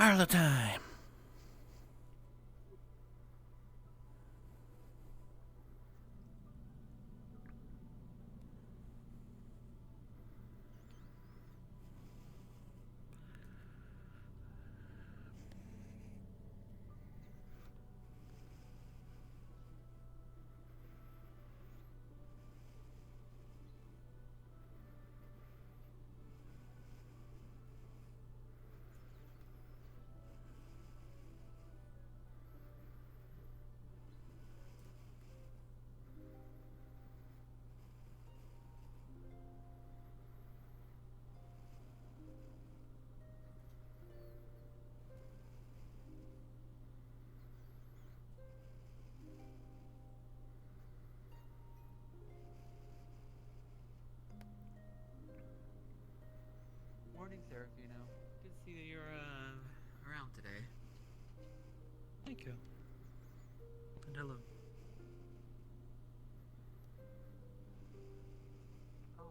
Arlo time. Morning, Serafino. Good to see that you're around today. Thank you. And hello. Oh,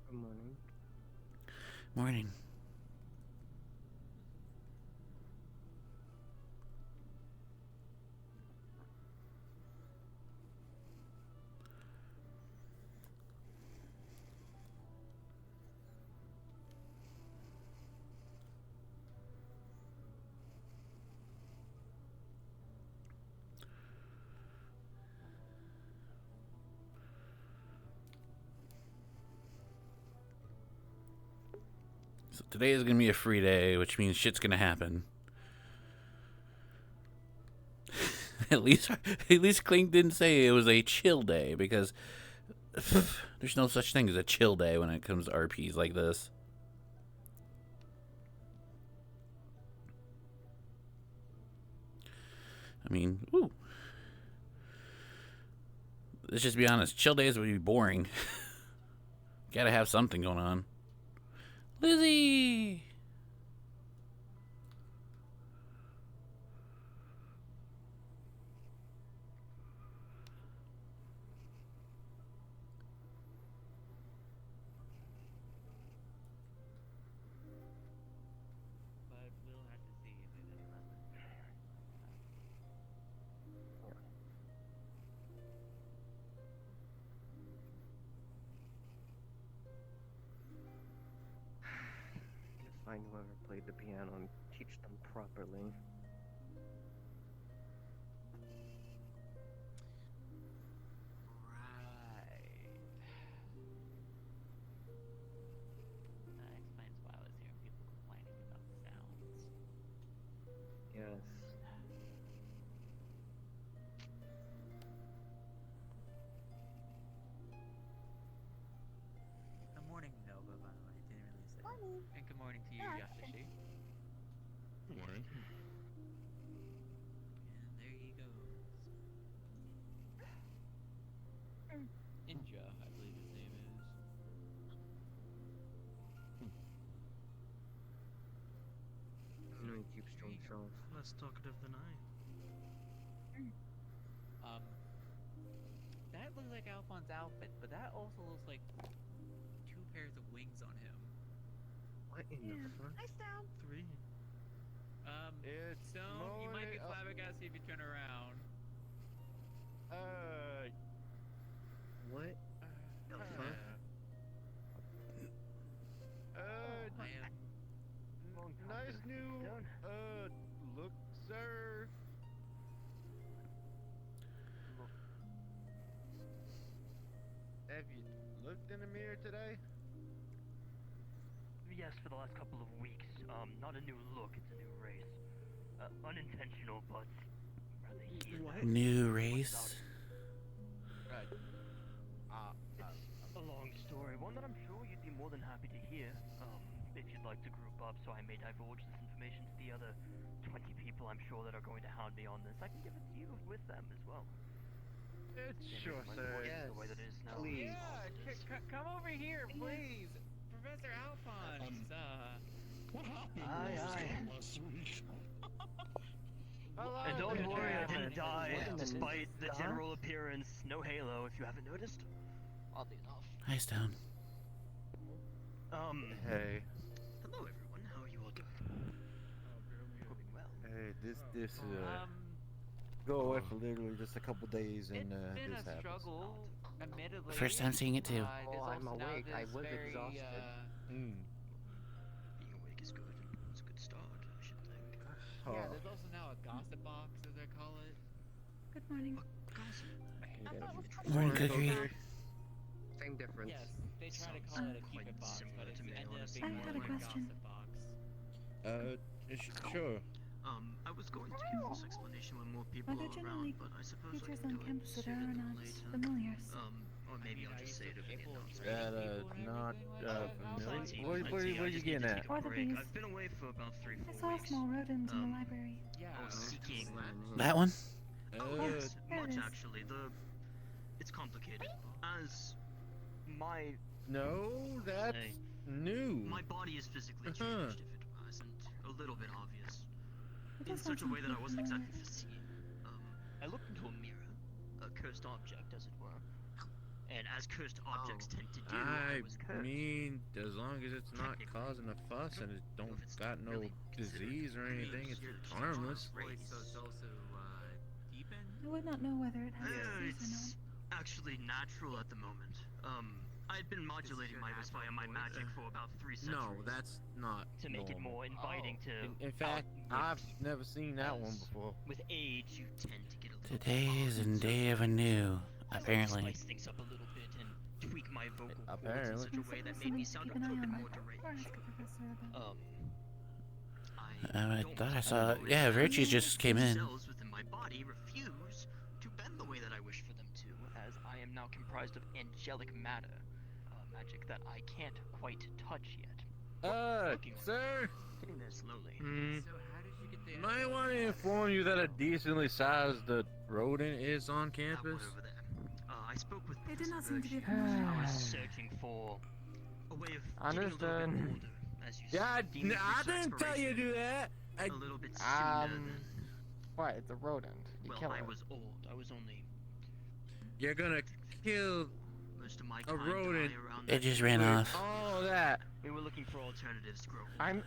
Good morning. Morning. So today is gonna be a free day, which means shit's gonna happen. at least Clink didn't say it was a chill day because there's no such thing as a chill day when it comes to RPs like this. I mean, ooh. Let's just be honest. Chill days would be boring. Gotta have something going on. Lizzie! but we'll have to see if there's any lessons there. Find whoever played the piano and teach them properly. Right. That explains why I was hearing people complaining about the sounds. Yes. Good morning, Nova, by the way. Didn't really say. Morning. And good morning to you, Yeah. Yashashi. Good morning. And there he goes. Inja, I believe his name is. I know he keeps to himself. Less talkative than I am. That looks like Alphonse's outfit, but that also looks like 2 pairs of wings on him. What in the fuck? Nice down. 3. It's Stone, you might be morning. flabbergasted if you turn around. What the fuck? I am. Nice new look, sir. Have you looked in the mirror today? Yes, for the last couple of weeks. Not a new look, it's a new race. Unintentional, but rather here. What? New race. Right. A long story, one that I'm sure you'd be more than happy to hear. If you'd like to group up, so I may divulge this information to the other 20 people, I'm sure, that are going to hound me on this. I can give it to you with them as well. Sure, My sir. voice Yes. the way that it is now. Please. Come over here, please. Professor Alphonse. What happened Aye, was aye. last week? And don't worry, I didn't die, What in the despite the God? general appearance. No halo, if you haven't noticed. Oddly enough. Hi, Stone. Hey. Hello everyone, how are you all doing? Hoping well. Hey, this go away for literally just a couple days and It's been this a happens. struggle, admittedly. First time seeing it, too. There's I'm also now awake. I this was very, exhausted. Being awake is good. It's a good start, I should think. Oh. Yeah, there's also now a gossip box, as they call it. Good morning. Morning, Cookie. Same difference. Yes, they try to call it a keep it box, but it's ended up I being more had a like a question. gossip box. Sure. I was going to give this explanation when more people Are there are generally around, but I suppose Features I can on do campus it that are sooner than not later. familiar. Or maybe I'll just say it over the announcement. Not Plenty, familiar. What are I you just need getting to at? take a Or the break. bees. I've been away for about 3-4 I saw a weeks. small rodent in the Um, library. Yeah. I was seeking. That one? Oh, yes, there it much is. actually. It's complicated. As my No, that's Hey. new. my body is physically Uh-huh. changed, if it wasn't a little bit obvious. It In does such a not way that I sound wasn't familiar. exactly foreseeing. I looked into a mirror, a cursed object, as it were. And as cursed objects tend to do, I was cursed. mean, as long as it's not Technically. causing a fuss and it Know don't if it's got no really considered. disease or I mean, anything, it's you're harmless. Wait, so it's also, deep in? I would not know whether it has disease or It's actually natural at the moment. I've been modulating my voice via my magic for about 3 centuries. that's not to make it more inviting to. In fact, I've never seen that one before. With age, you tend to get a little. Today is a day of anew, I like to apparently. spice things up a little bit and tweak my vocal cords in Apparently. such a way that made me sound a little bit more deranged. I don't thought I know saw. if Yeah, it's Virtues just came in. cells within my body refuse to bend the way that I wish for them to, as I am now comprised of angelic matter, magic that I can't quite touch yet. Sir, Getting there slowly. So how did you get the might want to inform you that a decently sized rodent is on That campus. one over there. I spoke with It did not Professor seem to be a Virtue. promotion. I was searching for a way of Understood. getting a little bit older, as you Yeah, deemed I reach didn't tell you to do that. a little bit sooner than. What? It's a rodent. You Well, kill I it. was old. I was only. You're gonna kill Most of my a kind rodent. die around It that just time. ran off. all that. We were looking for alternatives to grow. I'm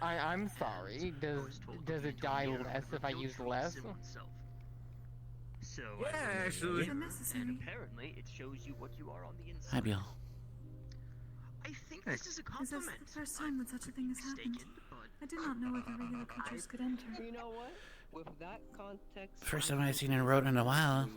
sorry. I was told Does looking it into a die mirror less would if I reveal use truths less? in oneself. So Yeah, I went actually. into the mirror, Unnecessary. and apparently it shows you what you are on the inside. Hi, Bill. I think this is a Is this compliment. the first time that such a thing has happened? Mistaken, but I did not know whether regular creatures could enter. You know what? With that context. First time I've seen a rodent in a while.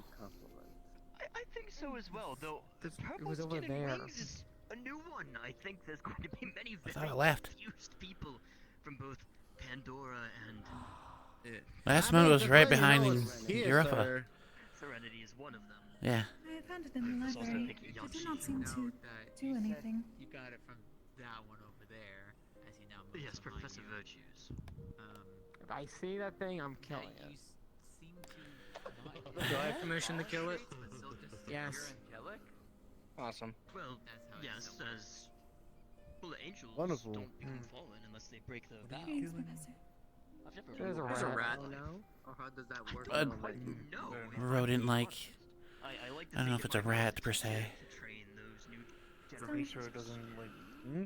I think so as well, though the It purple was over skin there. and wings is a new one. I think there's going to be many I thought very I left. confused people from both Pandora and Last one was right behind Europa. Serenity is one of them. Yeah. I had found it in the There's also library. Nikki It Yachi. did not seem to Note do anything. You got it from that one over there, as he now moves Yes, behind Professor you. Virtues. If I see that thing, I'm Yeah, killing you it. seem to not Do I have permission to kill it? but still just Yes. you're angelic? Awesome. Well, That's how yes, it as well, the angels Wonderful. don't become fallen unless they break the vow. Greetings, Professor. I've never There's a realized rat. that. Oh, no? Or how does that I work? don't quite know. if I'm Rodent being like. honest. I like to I don't know think if it's a my rat voice per is se. to train those new Make Make generations sure it of doesn't like Hmm?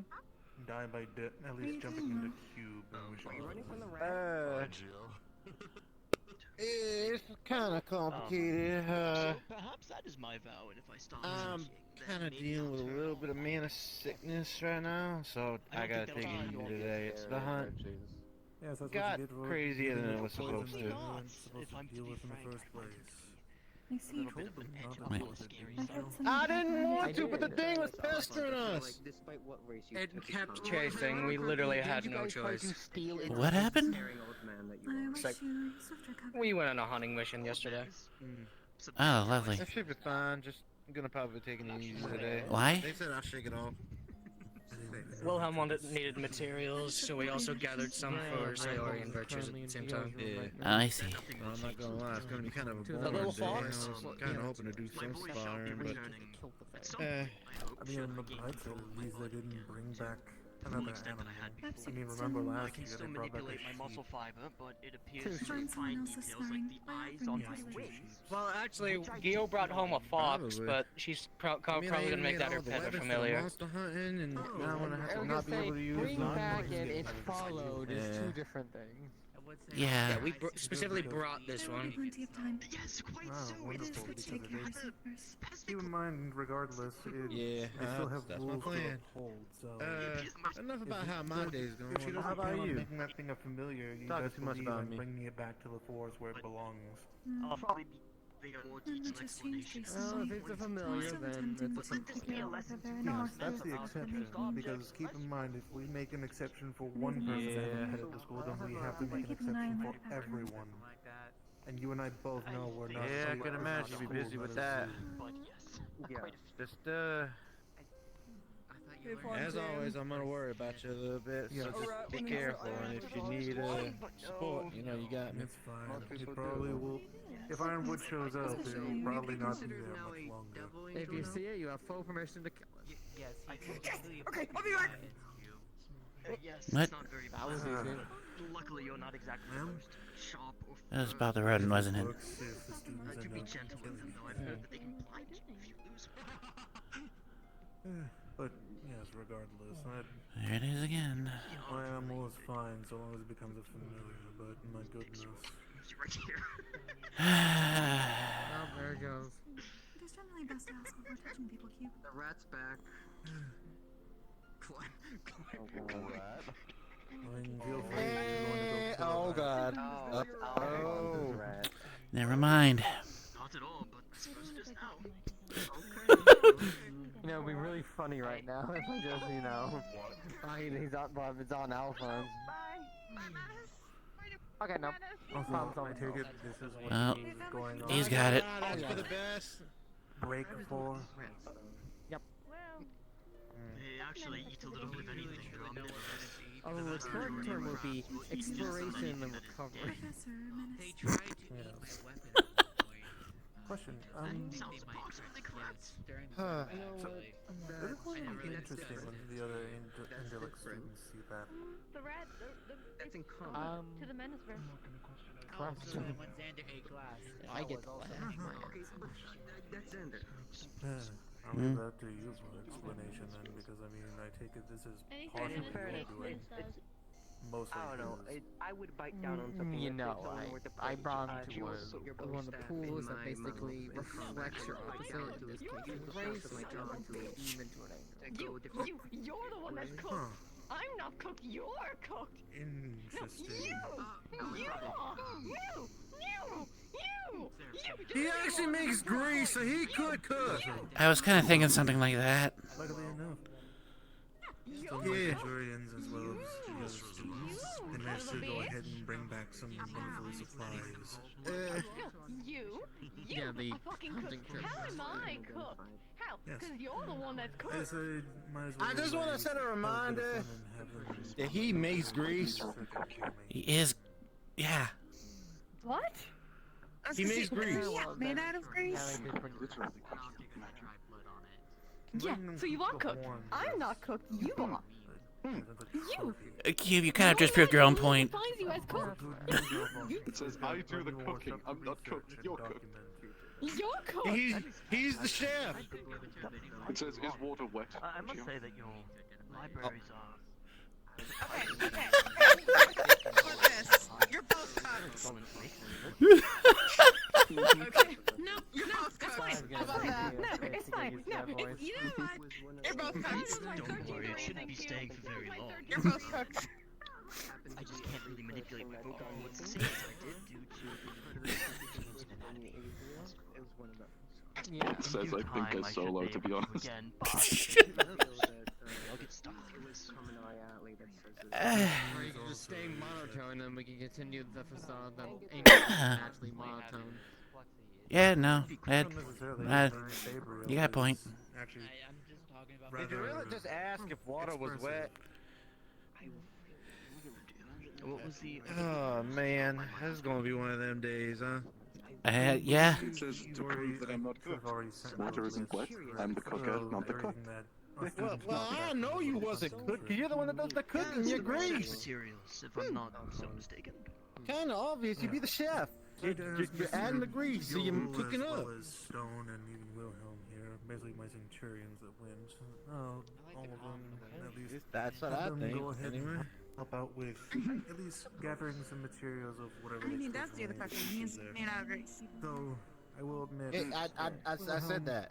die by at least jumping in the cube. And we Are you running from the Uh, rat? it's kind of complicated. So perhaps that is my vow, and if I stop I'm teaching, then kind of maybe dealing I'll with a turn little all bit of my mana vows. sickness right now, so I I don't gotta think take that'll it be easy all. today. It's the hunt. Yes, that's Got what you get for crazier than using it was the supposed poison to. that you weren't If supposed to I'm to deal be with in the frank, first I find it place. I a see. little bit of a them pinch not of to Wait. do all what they scary do. I stuff. heard some I didn't background want to, but the did. thing was Like, pestering us. Like, despite what race you It took kept from. chasing. We literally had no choice. What happened? Staring old man that you I are. wish like- you swift recovery. We went on a hunting mission yesterday. Oh, lovely. That should be fine. Just I'm gonna probably take it easy today. Why? They said I'll shake it off. Wilhelm needed materials, so we also gathered some for Sayori and Virtues at the same time. Yeah. I see. Well, I'm not gonna lie, it's gonna be kind of a The boring little day. fox? I was kind of hoping to do some sparring, but I mean, I'd say at least they didn't bring back another animal. I mean, remember I last can year still they brought back a manipulate my sheep. muscle fiber, but it appears to Find someone fine else's details like sparring. the I eyes on offer my you wings. Well, actually, Gio brought home a fox, Probably. but she's I probably mean, I gonna even make made that her all the pet or weapons for familiar. monster hunting, and now I'm gonna have I to was not gonna be say, able to use bring them. back and it's followed is Yeah. two different things. Yeah. Yeah, we specifically brought this There will be one. plenty of time. Yes, quite Wow, so. It wonderful. is Just have to take care of yourself first. Keep in mind, regardless, Yeah, they still have that's my rules to plan. uphold, so... Enough about how my day's going. If she How doesn't about plan on you? making that thing a familiar, you Talking best too much believe about I'm me. bringing it back to the forest where it belongs. I'll probably be bigger more Then detailed let's just change explanation. Jason. Well, if it's a familiar, So then tempting it's to a take This care be a of lesson her to and me. more Yes, that's the food than exception, making because keep in mind, if we make an exception for one Maybe person not. to head of the school, then we have to make an Keep an eye exception on for that background. everyone. And you and I both know we're not... Yeah, I we're can not imagine you'd be school, busy but with a that. zoo. But yes, Yeah. quite a Just, as always, I'm gonna worry about you a little bit, so Yeah. just be careful, and if you need support, you know, you got me. It's fine. It probably will... If Ironwood shows up, it'll probably not be there much longer. If you see it, you have full permission to kill it. Yes, Okay, I'll be back. yes, What? it's not very That was easy. Luckily, you're not exactly the most sharp or That was about the rodent, wasn't it? Looks if the students to end be up gentle with them, though. I've heard that they can blind you if you lose. But yes, regardless, There it is again. my animal is fine so long as it becomes a familiar. But my goodness, It's right here. Oh, there it goes. It is generally best to ask before touching people, Cube. The rat's back. I mean, feel free if you want to go. Oh god. Oh, Oh. rat. Never mind. Not at all, but I suppose it is now. You know, it'd be really funny right now if I just, you know, he's on, well, it's on Alphonse. Okay, no. Also, I take it this is what Well, he's going on. he's got it. That's for the best. Break for. They actually eat a little bit of anything. They're omnivorous. Oh, the correct term would be exploration and recovery. Professor Menace. tried to Yeah. eat my weapon at one point. Question. Sounds approximately correct. During Huh. It's going to be interesting when the other angelic students see that. The rat, That's in common. to the menace verse. Oh, so then when Xander ate glass. I get the laugh. That's Ender. I'll leave that to you for explanation then, because I mean, I take it this is partially Anything what in you're doing. Mostly. I don't know. his. I would bite down on something. You if know, someone were to I put, brought uh, him to you one also put your of the staff pools in that my basically mouth and reflects your combat. opposite, in this case, You're race, supposed to turn like into a demon to an angel. You're the one that's cooked. Huh. I'm not cooked. You're cooked. Interesting. He actually makes grease, so he could cook. I was kind of thinking something like that. Luckily enough. Still Yeah. Victorians as well as the other students. They managed to go ahead and bring back some wonderful supplies. Yeah, the fucking hunting cooked. trip. How am I cooked? How? Yes. Because you're the one that's I cooked. said, might as well I just go want to ahead set a and have bit of reminder fun and have them that he makes grease. freaking kill me. He is. Yeah. What? He makes grease. Made out of grease? Yeah, Bring them so you are the cooked. horns I'm as- not cooked. You are. as a trophy. Cube, you kind of just proved your own point. Defines you as cooked. It says, I do the cooking, I'm not cooked, you're cooked. You're cooked. He's the chef. It says, is water wet? I must say that your libraries are. You're both cooked. Okay. No, you're both cooked. How about that? No, it's fine. No, it's, You know what? You're both cooked. Don't worry, it shouldn't be staying for very long. You're both cooked. I just can't really manipulate my vocal cords the same as I did due to change in anatomy. It was one of those. Yeah. It says, I think I solo, to be honest. Again, but I'll get stuck with this. Or you can just stay monotone and we can continue the facade that ain't naturally monotone. Yeah, no. Not necessarily Uh, very Gabriel you got a point. is Actually, talking about. Did you really just ask if water was wet? What was the? Oh man, this is gonna be one of them days, huh? Yeah. It says to prove that I'm not cooked. Water isn't wet. I'm the cooker, not the cooked. Well, I know you wasn't cooking. You're the one that does the cooking. You're Greece. Materials, if I'm not so mistaken. Kinda obvious. You be the chef. You're adding the grease, so you're cooking up. Stone and even Wilhelm here, basically my centurions that went. Oh, all of them, at least. That's what I have them think. Go ahead Anyway. and help out with at least gathering some materials of whatever. I mean, that's the other question. He's made out of grease. So, I will admit. I said that.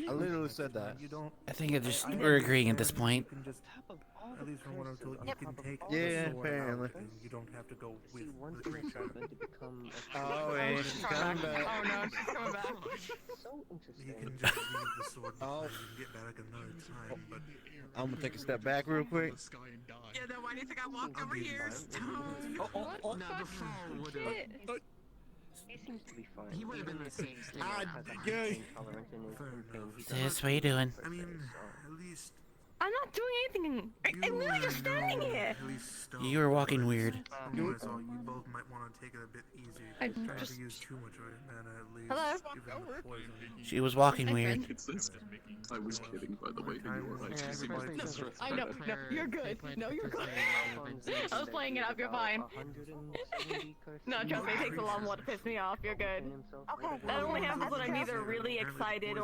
I literally said that. You don't. I think we're agreeing at this point. You can just, at least from what I'm told, you can take Yeah, the sword apparently. out and you don't have to go with Once the you're creature. meant to become Oh, and she's coming back. Oh no, she's coming back. so You interesting. can just leave the sword Oh. behind and get back another time, but I'm gonna take a step back real quick. Yeah, no, why do you think I walk over here? Stone. He seems to be fine. He would have been the same thing. Sis, what are you doing? I mean, at least I'm not doing anything. I'm literally just standing here. at least stone. You were walking weird. You both might want to take it a bit easy. I Trying just- to use too much of your mana at least. Hello? Given the poison. She was walking weird. It says, I was kidding, by the way, and you were right. Yeah, everybody says it's I know. No, you're good. No, you're good. I was playing it up. You're fine. No, trust me. It takes a lot more to piss me off. You're good. Okay. That only happens when I'm either really excited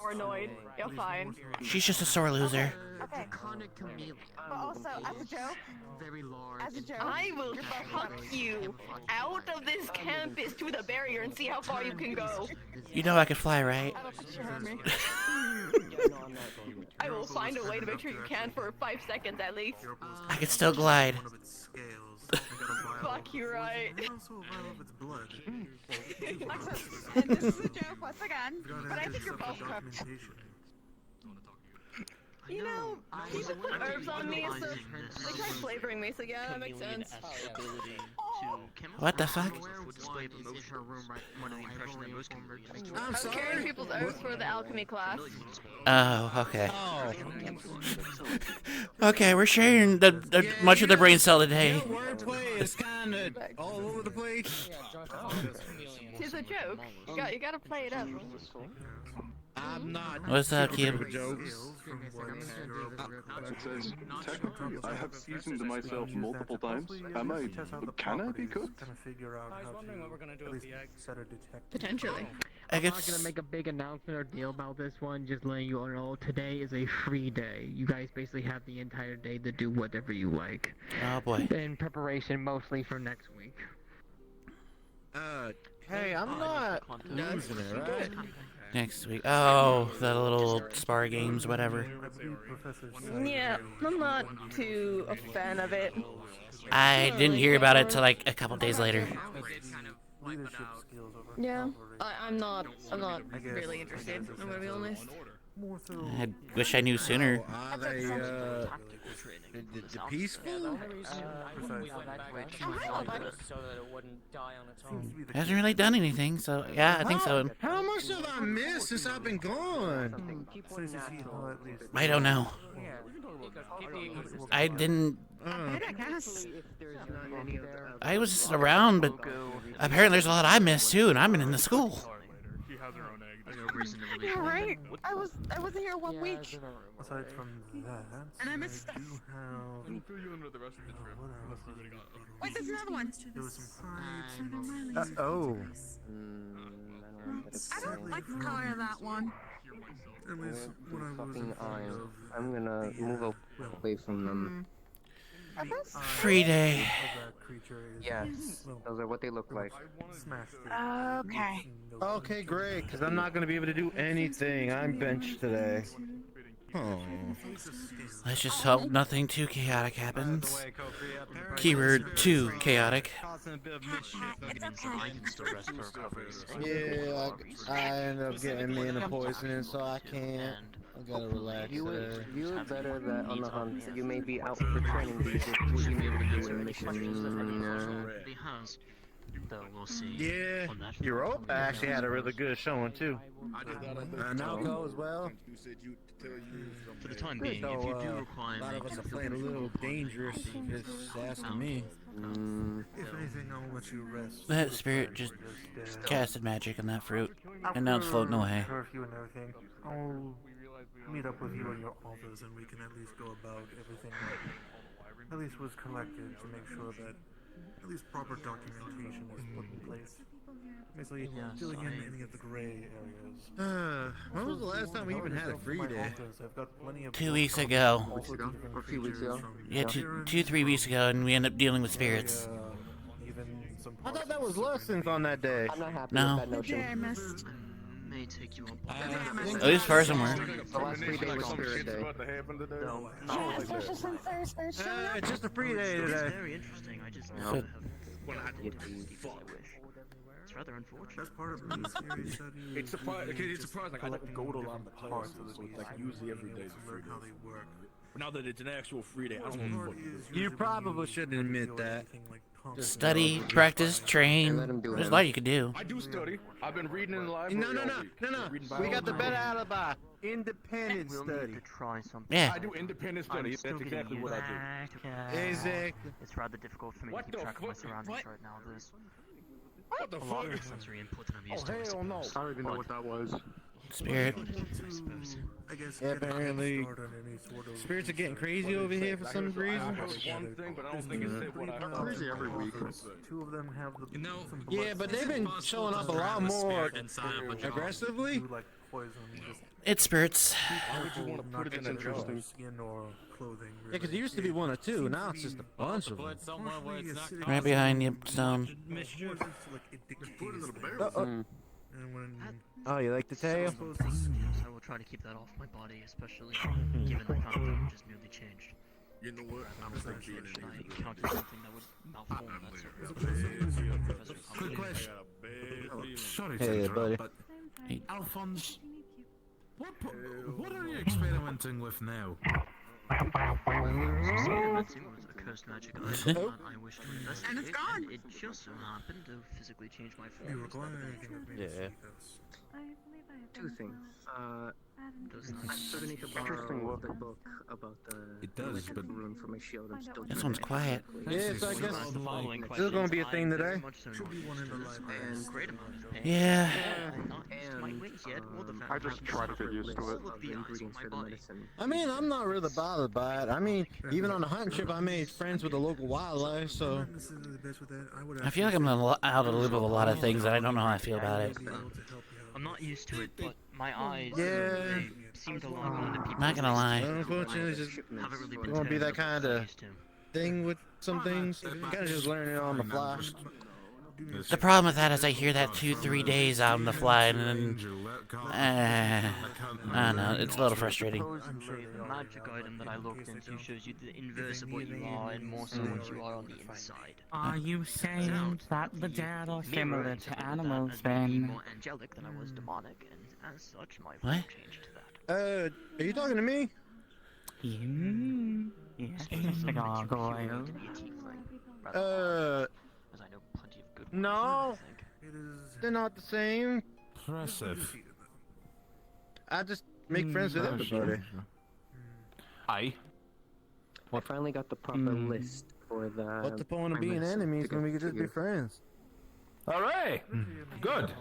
or annoyed. You're fine. She's just a sore loser. Okay. Iconic chameleon. But also, as a joke, Very large. as a joke, I will chuck you out of this campus to the barrier and see how far you can go. You know I could fly, right? I don't think you heard me. I will find a way to make sure you can for 5 seconds at least. I could still glide. One of its scales. Fuck, you're right. And also a vial of its blood. and this is a joke once again, but I think you're both cooked. Documentation. You know, people put herbs on me, so they tried flavoring me, so yeah, that makes sense. What the fuck? I'm carrying people's herbs for the alchemy class. Oh, okay. Okay, we're sharing the much of the brain cell today. Wordplay is kind of all over the place. It's a joke. You gotta play it up. I'm not. What's up, kid? Jokes. It says, technically, I have seasoned myself multiple times. Can I be cooked? Kind of figure out I was how wondering to what we're gonna do at with least the eggs. better detect. Potentially. I I'm not guess. gonna make a big announcement or deal about this one, just letting you all know today is a free day. You guys basically have the entire day to do whatever you like. Oh boy. In preparation mostly for next week. Hey, I'm not losing it, right? Next week. Oh, the little spar games, whatever. Yeah, I'm not too a fan of it. I didn't hear about it till like a couple days later. Leadership skills over Yeah, cavalry. I'm not really interested. I'm gonna be honest. More so. I wish I knew sooner. Are they the peaceful? So that it wouldn't die on its own. Hasn't really done anything, so yeah, I think so. How much have I missed since I've been gone? I don't know. I didn't. I guess. I was just around, but apparently there's a lot I missed too, and I'm in the school. You're right. I wasn't here 1 week. Aside from that, And I missed stuff. do have. Wait, there's another one. There was some pride. Oh. I don't like the color of that one. At least when I was Fucking in front iron. of I'm gonna move away from them. Are those? Free day. that creature is Yes, those are what they look like. smashed it. Okay. Okay, great, because I'm not going to be able to do anything. I'm benched today. Oh. Let's just hope nothing too chaotic happens. Keyword too chaotic. Yeah, I ended up getting me in a poisoning, so I can't. I gotta relax You today. would better that on the hunt. You may be out for training, but you may be able to do a mission. Though we'll see. Yeah, on that. Europa actually had a really good showing too. Nalco as well. For the time being, So, if you do require a lot me of us to are fill playing a in little for dangerous, if it's asking me. If anything, I'll let you rest. That spirit just casted magic on that fruit, and now it's floating away. Curfew and everything. I'll meet up with you in your office, and we can at least go about everything that at least was collected to make sure that at least proper documentation is put in place. Basically, filling in any of the gray areas. When was the last time we even had a free day? 2 weeks ago. Or a few weeks ago. Yeah, 3 weeks ago, and we end up dealing with spirits. I thought that was lessons on that day. I'm not happy No. with that notion. I missed. may take you up At least for somewhere. The last 3 days was Spirit Day. No, Yeah, especially since there's showing up. It's just a free day It's today. very interesting. I just So- have it's rather unfortunate. That's part of the series that you It's surprising. Like, I don't go to a lot of the parts, so it's like usually every day is a free day. how they work. But now that it's an actual free day, I don't want to You probably shouldn't admit that. Study, practice, train. There's a lot you could do. I do study. I've been reading in the library. No. We got the better alibi. Independent study. To try something. Yeah. I do independent study. I'm still That's getting exactly used what I to do. it. Exactly. It's rather difficult for me What to keep the track of my fuck? surroundings What? right now. There's What the a lot fuck? of sensory input and I'm used Oh, to it, I hell no. suppose. I don't even know what that was. Spirit. I suppose. I guess Apparently, spirits are getting crazy over here for some reason. I heard one thing, but I don't think it's what I thought. Crazy every week. Two of them have the Yeah, but they've been showing up a lot more aggressively. like poison. Just It's spirits. Why would you want to put it in a jar? skin or clothing. Yeah, because it used to be one or two, now it's just a bunch of them. Right behind you, Stone. Oh, you like the tail? Yes, I will try to keep that off my body, especially given the fact that it just merely changed. You know what? I'm thinking I cannot do something that would malform that sort of Quick question. Sorry, Hey, to buddy. interrupt, but Alphonse, what are you experimenting with now? Experimenting with a cursed magic item that I wish to investigate, And it's gone. and it just so happened to physically change my form. You were glad Yeah. Two things. Does I not still need to Interesting borrow look. the book about the It does, but room for my shield. I'm still This one's quiet. Yeah, so I To guess ask the following this is gonna be a thing I very today. much so Should be not one in used the to this library. and great amount of pain. Yeah. I'm not used to my wings yet, or the fact I that just I'm try to get used to it. all of of the the eyes on ingredients my for the body. medicine. I mean, I'm not really bothered by it. I mean, even on the hunting trip, I made friends with the local wildlife, so. I feel like I'm out of the loop of a lot of things, and I don't know how I feel about it. I'm not used to it, but my eyes, Yeah. they seem to log on to people. Not gonna lie. Unfortunately, it's just Haven't really been It's gonna be that terribly kinda used to. thing with some things. You gotta just learn it on the fly. The problem with that is I hear that 2-3 days on the fly, and then I don't know. It's a little frustrating. Supposedly, the magic item that I looked into shows you the inverse of what you are, and more so what you are on the inside. Are you saying that the dead are Mirror similar to interpreted that animals as me being then? more angelic than I was demonic, and as such, my What? form changed to that. Are you talking to me? You? Yes, Mr. Gargoyle. To be a tiefling, rather as I know plenty of good No. ones, I think. They're not the same. Impressive. I just make friends with everybody. Aye. I finally got the proper list for the. What's the point of being medicine enemies to when we get could just be figured. friends? All right. Good.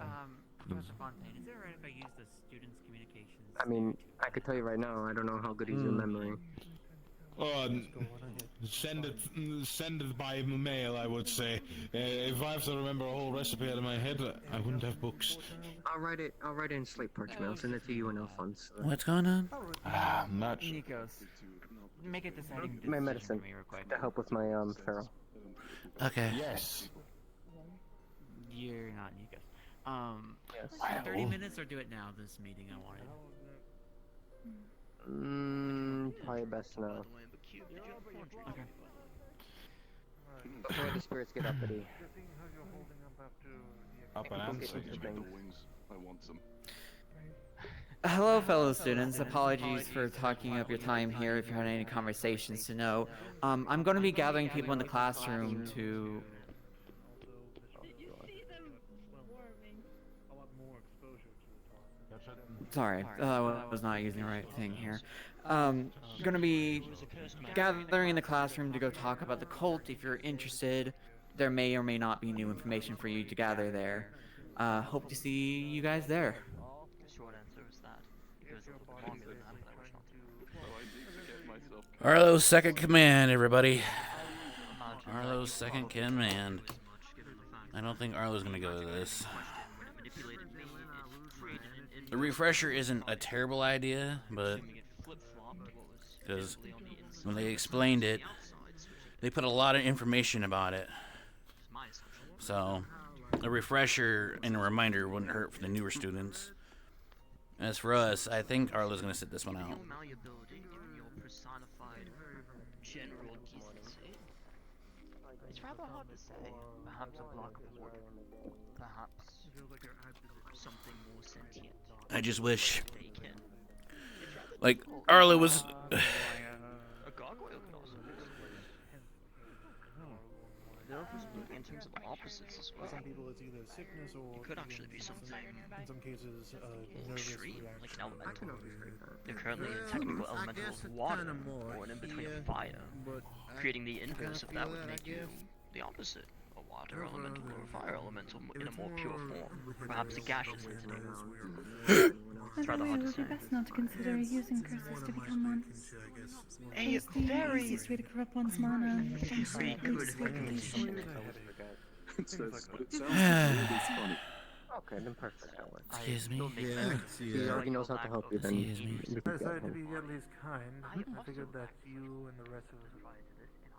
Professor Fontaine, is it alright if I use the students' communications? I mean, I could tell you right now, I don't know how good he's remembering. Send it by mail, I would say. If I have to remember a whole recipe out of my head, I wouldn't have books. I'll write it in slate parchment. I'll send it to you and Alphonse. What's going on? Not. Nikos, make a deciding My decision medicine for me real quick. to help with my feral. Okay. Yes. You're not Nikos. Yes. 30 minutes or do it now, this meeting I wanted. Probably best now. Okay. Before the spirits get uppity. Up and answer. I want some. Hello, fellow students. Apologies for talking up your time here if you're having any conversations to know. I'm going to be gathering people in the classroom to sorry, I was not using the right thing here. Gonna be gathering in the classroom to go talk about the cult. If you're interested, there may or may not be new information for you to gather there. Hope to see you guys there. The short answer is that it goes a little bit longer than that, but I wish not to. Well, I need to get myself. Arlo's second command, everybody. Arlo's second command. I don't think Arlo's gonna go to this. The refresher isn't a terrible idea, but because when they explained it, they put a lot of information about it. So a refresher and a reminder wouldn't hurt for the newer students. As for us, I think Arlo's gonna sit this one out. It's rather hard to say. Perhaps a block of wood. Perhaps something more sentient. I just wish, like, Arlo was. A gargoyle could also be. They're also speaking in terms of opposites as well. For some people, it's either sickness or. It could actually be something. In some cases, nervous Extreme, reaction. like an elemental. They're currently a technical elemental of water, or an in-between of fire. Creating the inverse of that would make you the opposite. A water elemental or a fire elemental in a more pure form. Perhaps a gaseous entity. It's rather hard to say. Best not to consider using curses to become one. A very easiest way to corrupt one's mana. very good recommendation. It says, but it sounds really funny. Okay, then perfect. That works. Excuse me? Yeah. He already knows how to help you, then. Excuse me? you I can get decided to him. be at least kind. I figured that you and the rest of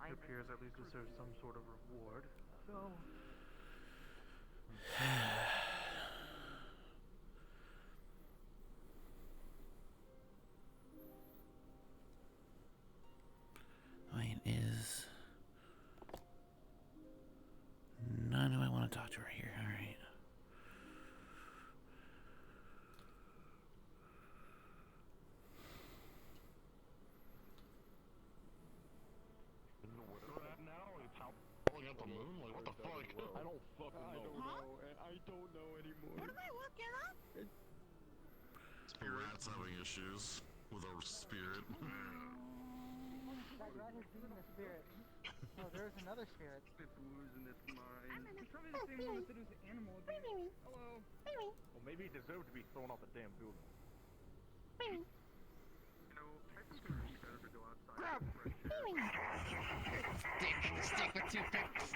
your peers at least deserve some sort of reward. So. Wait, is none who I want to talk to right here. All right. I don't fucking know. And I don't know anymore. What am I looking up? Spirit's having issues with our spirit. That rat has beaten the spirit. Oh, there's another spirit. It's losing its mind. It's probably the same one that said it was an animal. Hello. Well, maybe it deserved to be thrown off the damn building. You know, technically it'd be better to go outside. Stick with toothpicks.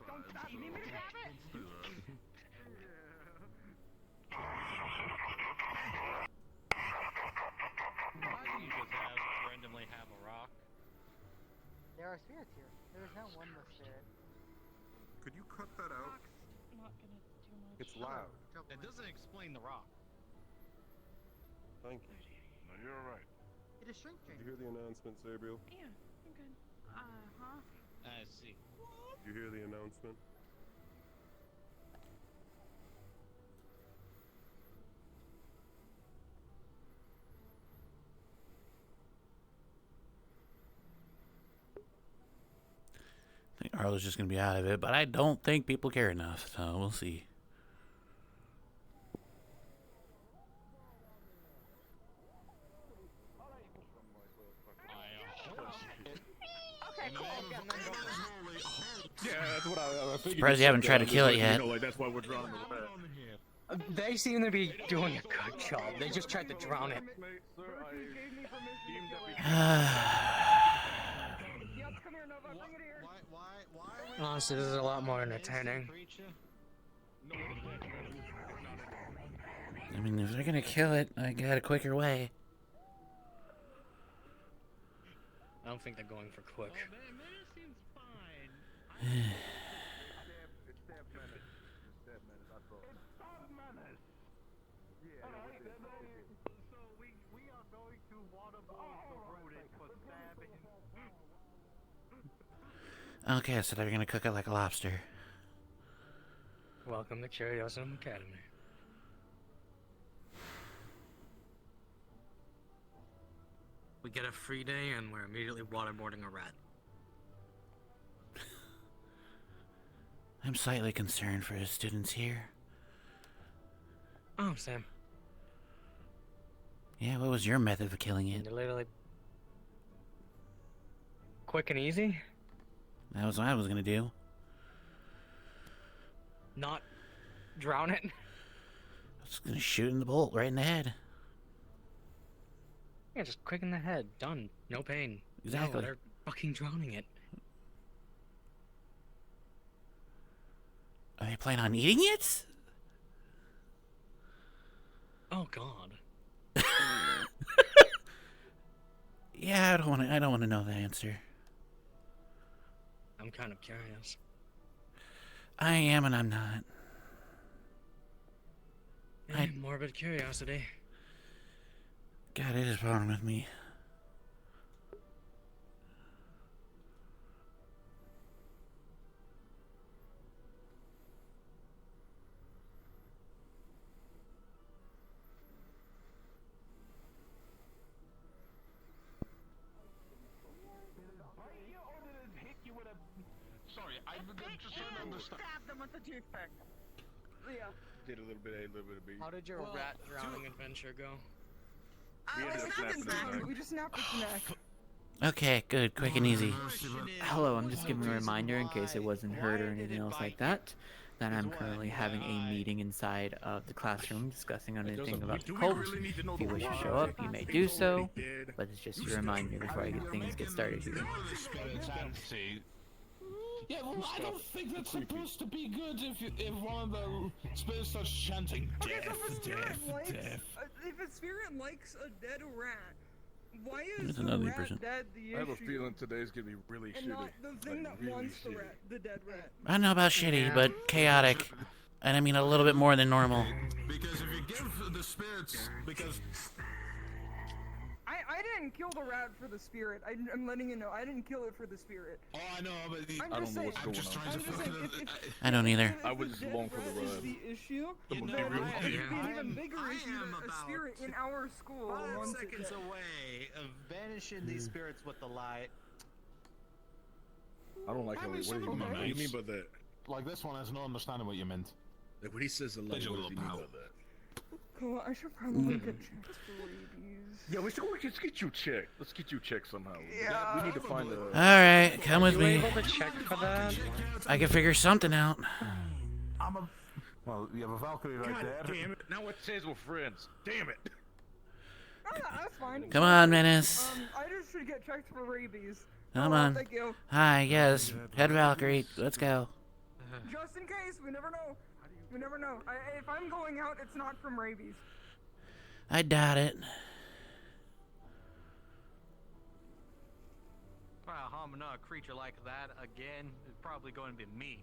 Don't stop. You need me to grab it? Why do you just randomly have a rock? There are spirits here. There is not one with spirit. Could you cut that out? Not gonna do much. It's loud. It doesn't explain the rock. Thank you. No, you're right. It is shrink Did you hear the announcement, Sabriel? Yeah, I'm good. Uh-huh. I see. Did you hear the announcement? I think Arlo's just gonna be out of it, but I don't think people care enough, so we'll see. Okay, cool. Yeah, that's what I figured. Surprised you haven't tried to kill it yet. Like, that's why we're drawing the red. They seem to be doing a good job. They just tried to drown it. Honestly, this is a lot more entertaining. I mean, if they're gonna kill it, I got a quicker way. I don't think they're going for quick. Okay, so they're gonna cook it like a lobster. Welcome to Curiosum Academy. We get a free day and we're immediately waterboarding a rat. I'm slightly concerned for the students here. Oh, Sam. Yeah, what was your method of killing it? Literally quick and easy. That was what I was gonna do. Not drown it. I was gonna shoot in the bolt right in the head. Yeah, just quick in the head. Done. No pain. Exactly. No, they're fucking drowning it. Are they planning on eating it? Oh God. Yeah, I don't want to know the answer. I'm kind of curious. I am and I'm not. Morbid curiosity. God, it is wrong with me. Sorry, I'm just trying to understand. Stab them with the toothpick. Yeah. Did a little bit A, a little bit of B. How did your rat drowning adventure go? We just snapped his neck. Okay, good, quick and easy. Hello, I'm just giving a reminder in case it wasn't heard or anything else like that, that I'm currently having a meeting inside of the classroom discussing on anything about the cult. If you wish to show up, you may do so, but it's just a reminder before I get started here. Yeah, well, I don't think that's supposed to be good if one of the spirits starts chanting death, death. If a spirit likes a dead rat, why is There's the another rat person. dead the issue? I have a feeling today's gonna be really and shitty. not the thing that really wants the shitty. rat, the dead rat. I don't know about shitty, but chaotic. And I mean a little bit more than normal. Because if you give the spirits, because I didn't kill the rat for the spirit. I'm letting you know. I didn't kill it for the spirit. oh, I know, but I'm just saying. I'm just trying to figure I don't either. I was just along for the Is ride. the issue? The Then monkey room. it would be an even bigger issue that a spirit in our school wants it seconds dead. away of banishing these spirits with the light. I don't like how mean, what do you some mean? of them What do you are mean nice. by that? like this one has no understanding what you meant. Like when he says the light, Digital what does he mean power. by that? Cool, I should probably get checked for rabies. Yeah, let's get you checked. Let's get you checked somehow. Yeah. We need to find a. Alright, come with You me. able to check for that? I can figure something out. Well, you have a Valkyrie right God there. damn it! Now it says we're friends. Damn it! That's fine. Come on, Menace. I just should get checked for rabies. Come Oh, on. Thank you. Hi, yes. Head Valkyrie. Let's go. Just in case, we never know. We never know. If I'm going out, it's not from rabies. I doubt it. Well, harming a creature like that again is probably going to be me.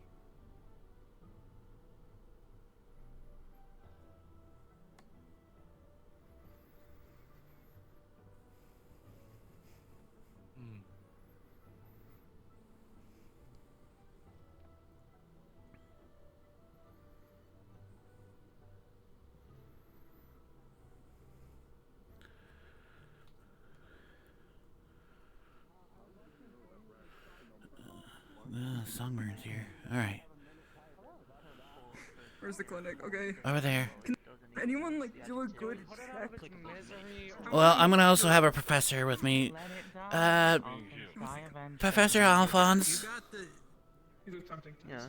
Songbirds here. Alright. Where's the clinic? Okay. Over there. Can anyone do a good check? Well, I'm gonna also have a professor with me. Professor Alphonse. Yeah.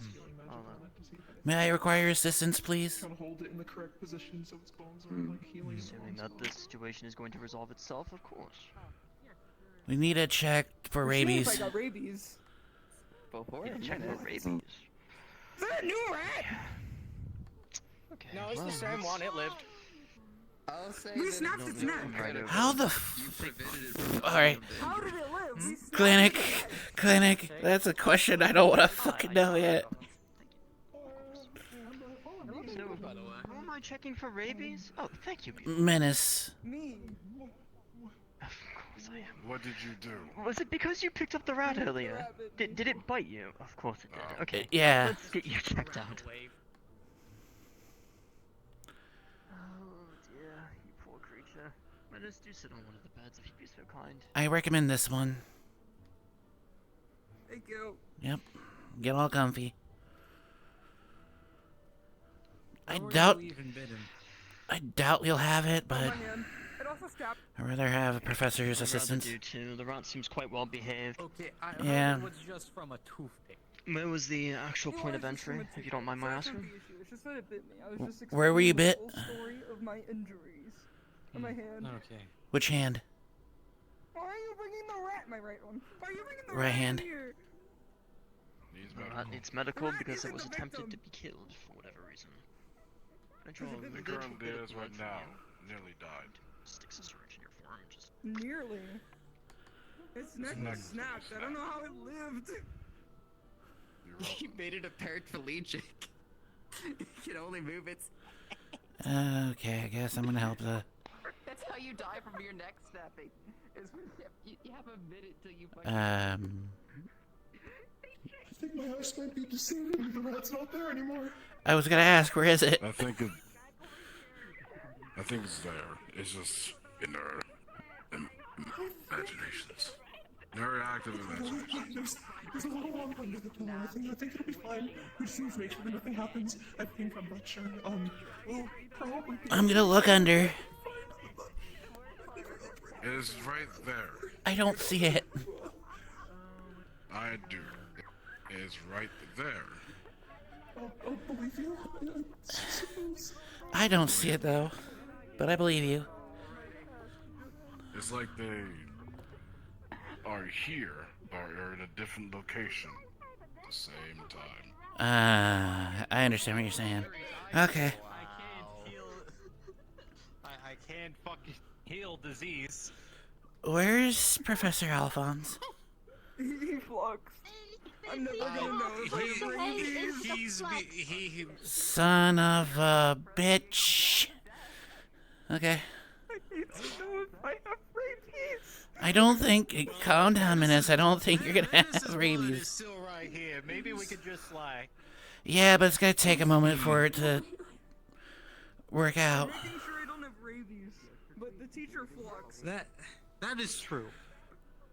May I require your assistance, please? Hold it in the correct position so its bones are like healing. Assuming that this situation is going to resolve itself, of course. We need a check for We'll see rabies. If I got rabies. Go for it. Check for rabies. Is that a new rat? Okay. No, it's the same one. It lived. I'll say We that snapped it's its not neck. incredible. How the You prevented it from Alright. How did it live? We snapped Clinic. its neck. Clinic. That's a question I don't want to fucking know yet. So, who am I checking for rabies? Oh, thank you. Menace. Me. Of course I am. What did you do? Was it because you picked up the rat earlier? Did it bite you? Of course it did. Okay. Yeah. Let's get you checked out. Oh dear, you poor creature. Menace, do sit on one of the beds if you'd be so kind. I recommend this one. Thank you. Yep. Get all comfy. I Or doubt. you even bit him. I doubt you'll have it, Oh, but my hand. It also stabbed. I'd rather have a professor's I'd rather assistant. do too. The rat seems quite well behaved. Okay, I Yeah. heard it was just from a toothpick. Where was the actual It point of was just from entry, a if you don't mind my That's not asking? the issue. It's just that it bit me. I was just Where were you explaining bit? the whole story of my injuries. On my hand. Okay. Which hand? Why are you bringing the rat? My right one. Why are you bringing the Right rat hand. in here? It's medical because it was attempted to be killed for whatever reason. The girl is right now nearly died. Sticks a syringe in your forearm, just... Nearly. Its neck was snapped. I don't know how it lived. He made it a paraplegic. He can only move its... Okay, I guess I'm gonna help the. That's how you die from your neck snapping. Is when you have a minute till you fucking... I think my house might be deserted and the rat's not there anymore. I was gonna ask, where is it? I think it's there. It's just in our imaginations. Very active imaginations. There's a little one under the pillow. I think it'll be fine. We just need to make sure that nothing happens. I think, I'm not sure. We'll probably be... I'm gonna look under. It is right there. I don't see it. I do. It is right there. I'll believe you. I suppose. I don't see it though, but I believe you. It's like they are here, but are in a different location at the same time. I understand what you're saying. Okay. I can't fucking heal disease. Where's Professor Alphonse? He flux. I'm never gonna know if I have rabies. Son of a bitch. Okay. I need to know if I have rabies. I don't think. Calm down, Menace. I don't think you're gonna have rabies. It's still right here. Maybe we could just like... Yeah, but it's gonna take a moment for it to work out. I'm making sure I don't have rabies, but the teacher flux. That is true.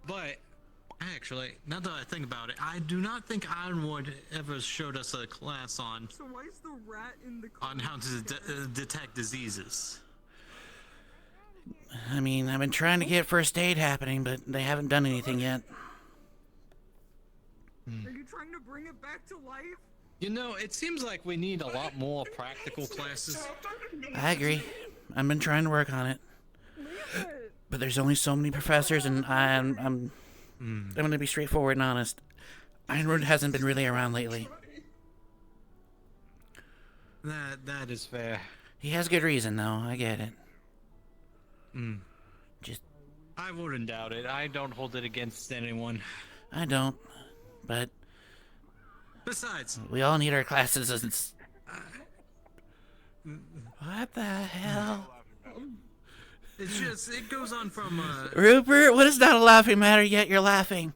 But actually, now that I think about it, I do not think Ironwood ever showed us a class on So why is the rat in the on how to detect diseases. I mean, I've been trying to get first aid happening, but they haven't done anything yet. Are you trying to bring it back to life? You know, it seems like we need a lot more practical classes. I agree. I've been trying to work on it. But there's only so many professors, and I'm gonna be straightforward and honest. Ironwood hasn't been really around lately. That is fair. He has good reason, though. I get it. Just I wouldn't doubt it. I don't hold it against anyone. I don't. But besides, we all need our classes. What the hell? It's just it goes on from Rupert, what is not a laughing matter yet? You're laughing.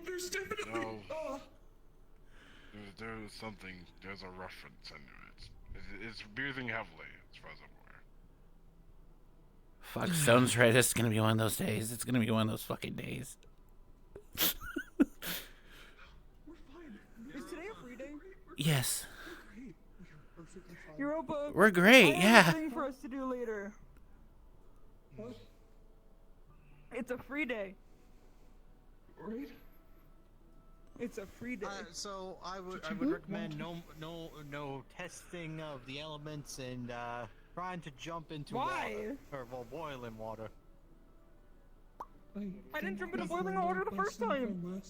There's definitely... No. There's something. There's a reference into it. It's breathing heavily, as far as I'm aware. Fuck, Stone's right. This is gonna be one of those days. It's gonna be one of those fucking days. Is today a free day? Yes. Europa. We're great, I have yeah. a thing for us to do later. What? It's a free day. Right? It's a free day. So I would recommend no testing of the elements and trying to jump into water or boiling water. I didn't jump into boiling water the first time.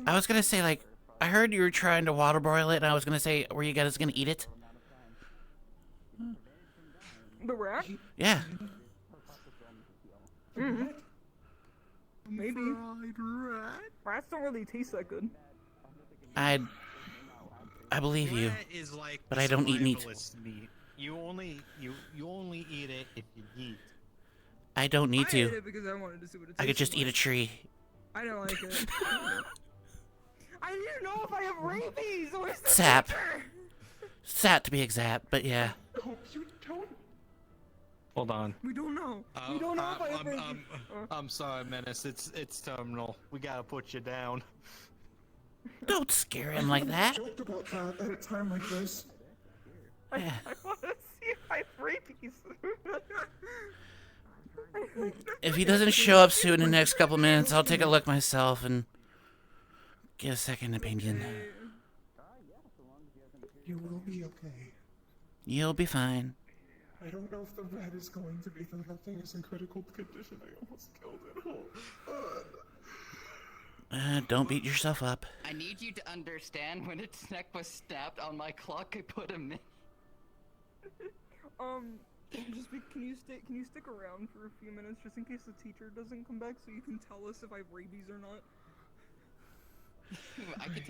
I was gonna say, like, I heard you were trying to water boil it, and I was gonna say, were you guys gonna eat it? The rat? Yeah. Mm-hmm. Maybe. Rats don't really taste that good. I believe you, Rat is like but I don't eat meat. survivalist meat. You only eat it if you need. I don't need I ate to. it because I wanted to see what it I could just tasted eat a tree. like. I don't like it. I need to know if I have rabies. Where's the Sap. teacher? Sap to be exact, but yeah. You don't... Hold on. We don't know. We don't know if I have rabies. I'm sorry, Menace. It's terminal. We gotta put you down. Don't scare him like that. Joked about that at a time like this. I want to see if I have rabies. If he doesn't show up soon in the next couple minutes, I'll take a look myself and get a second opinion. You will be okay. You'll be fine. I don't know if the rat is going to be, though that thing is in critical condition. I almost killed it. Don't beat yourself up. I need you to understand when its neck was snapped on my clock, I put a minute. Can you stick around for a few minutes just in case the teacher doesn't come back so you can tell us if I have rabies or not?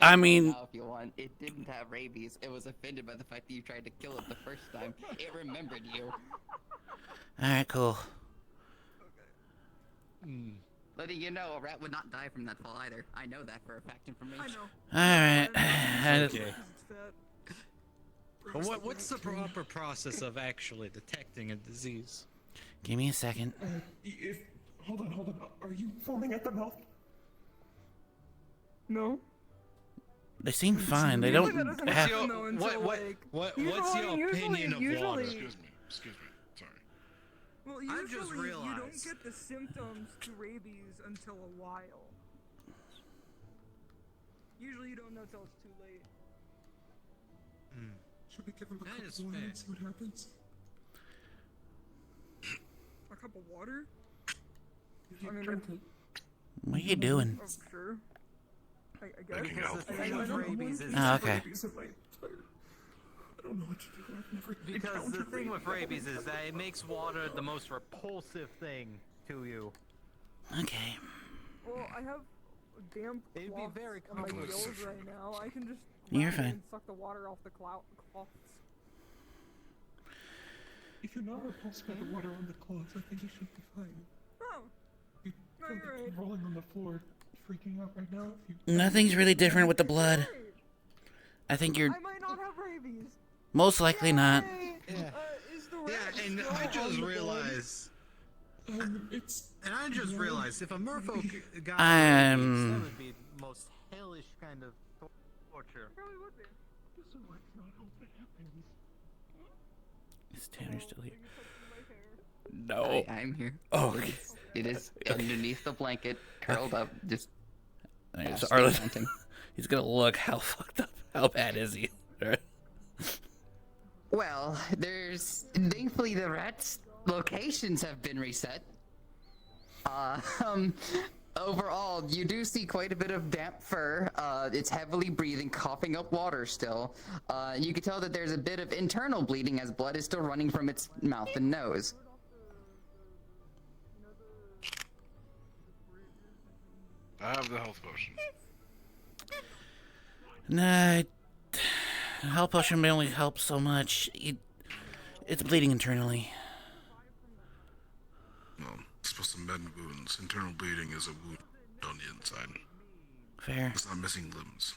I mean, now if you want, it didn't have rabies. It was offended by the fact that you tried to kill it the first time. It remembered you. Alright, cool. Letting you know, a rat would not die from that fall either. I know that for a fact information. Alright. Okay. But what's the proper process of actually detecting a disease? Give me a second. Hold on. Are you foaming at the mouth? No. They seem fine. They don't have... What's your opinion of water? Excuse me. Sorry. Well, I've just usually you don't realized. get the symptoms to rabies until a while. Usually you don't know till it's too late. Should we give him a That cup is of water fair. and see what happens? A cup of water? If you drink it. What are you doing? Oh, sure. I guess. Because the thing I with don't know. rabies is... Oh, okay. I don't know what to do. I've never Because the encountered thing with rabies is that it makes water the most repulsive thing to you. Okay. Well, I have damp It'd be cloths very on my comfortable. gills right now. I can just You're grab it fine. and suck the water off the cloths. If you're not repulsed by the water on the clothes, I think you should be fine. Oh. You No, feel you're like right. you're rolling on the floor, freaking out right now. If you Nothing's really different with the blood. I think you're I might not have rabies. most likely not. Is the rat Yeah, and still I just on the board? realized... it's... And I just realized if a merfolk got I'm- rabies, that would be the most hellish kind of torture. Probably would be. So let's not hope it happens. Is Tanner still here? No. I'm here. Oh. It is underneath the blanket, curled up, just... Alright, so still Arlo, panting. he's gonna look how fucked up. How bad is he? Well, thankfully the rat's locations have been reset. Overall, you do see quite a bit of damp fur. It's heavily breathing, coughing up water still. You can tell that there's a bit of internal bleeding as blood is still running from its mouth and nose. I have the health potion. Nah, health potion may only help so much. It's bleeding internally. Well, it's supposed to mend wounds. Internal bleeding is a wound on the inside. Fair. It's not missing limbs.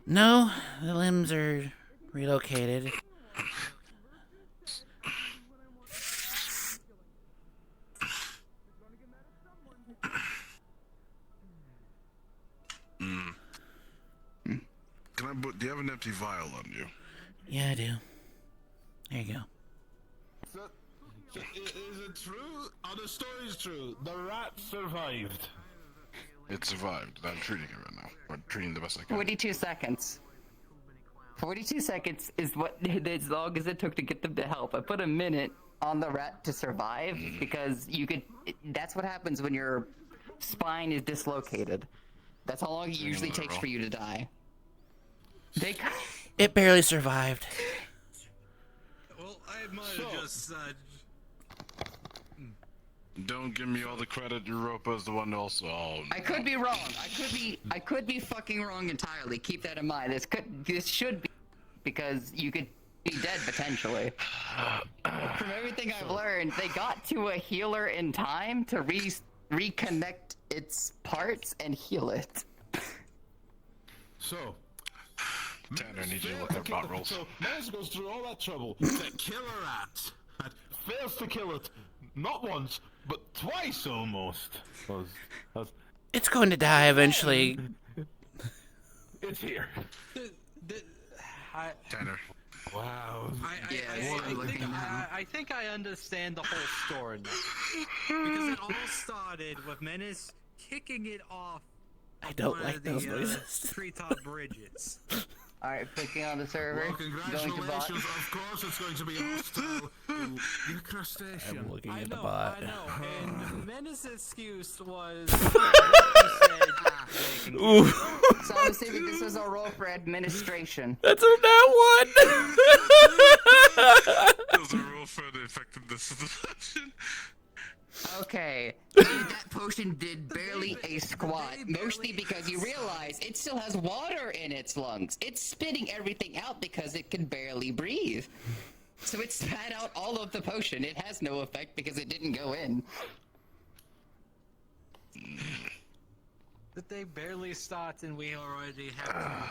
No, the limbs are relocated. Do you have an empty vial on you? Yeah, I do. There you go. Is it true? Are the stories true? The rat survived. It survived. I'm treating it right now. I'm treating the best I can. 42 seconds. 42 seconds is what as long as it took to get them to help. I put a minute on the rat to survive because that's what happens when your spine is dislocated. That's how long it usually takes for you to die. It barely survived. Well, I might have just Don't give me all the credit. Europa's the one also. Oh, no. I could be wrong. I could be fucking wrong entirely. Keep that in mind. This should be because you could be dead potentially. From everything I've learned, they got to a healer in time to reconnect its parts and heal it. So, Tanner, I need you to look at bot rolls. So, Miles goes through all that trouble to kill a rat and fails to kill it, not once, but twice almost. It's going to die eventually. It's here. Tanner, Wow. I think I understand the whole story now. Because it all started with Menace kicking it off. I don't one like of those the, noises. treetop bridges. Alright, clicking on the server. Well, Going to bot. congratulations. Of course, it's going to be hostile. Your crustacean. I'm looking at the I bot. know. And Menace's excuse was. Ooh. So I'm assuming this was a roll for administration. That's on that one. That was a roll for the effectiveness of the potion. Okay, that potion did barely a squat, mostly because you realize it still has water in its lungs. It's spitting everything out because it can barely breathe. So it spat out all of the potion. It has no effect because it didn't go in. That they barely start and we already have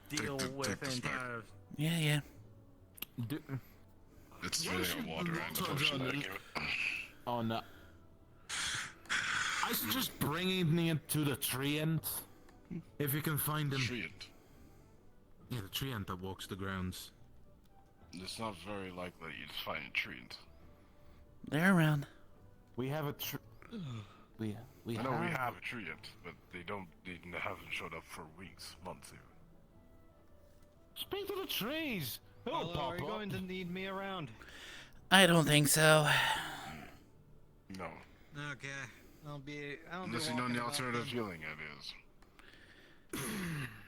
to deal with entire. Yeah. It's really a water and the potion that I give it. Oh no. I suggest bringing it to the tree end. If you can find him. Tree end? Yeah, the tree end that walks the grounds. It's not very likely that you'd find a tree end. They're around. We have a we I know we have a tree end, but they haven't showed up for weeks, months even. Speak to the trees! Hello, are you going to need me around? I don't think so. No. Okay. I'll Unless you know the alternative healing ideas.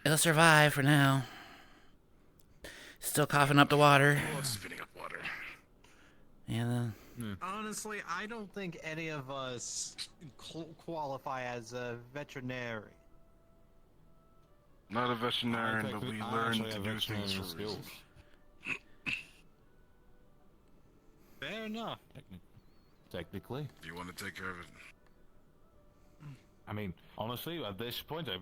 It'll survive for now. Still coughing up the water. Oh, it's spitting up water. Yeah. Honestly, I don't think any of us qualify as a veterinarian. Not a veterinarian, but we learn to do things for reasons. Fair enough. Technically. Do you want to take care of it? I mean, honestly, at this point, I'd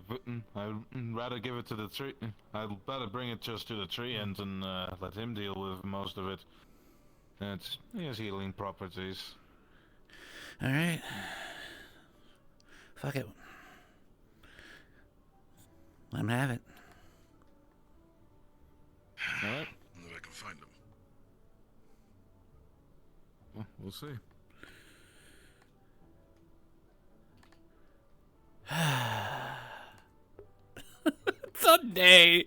rather give it to the tree. I'd rather bring it just to the tree end and let him deal with most of it. He has healing properties. Alright. Fuck it. Let him have it. Alright. Maybe I can find him. Well, we'll see. Sunday.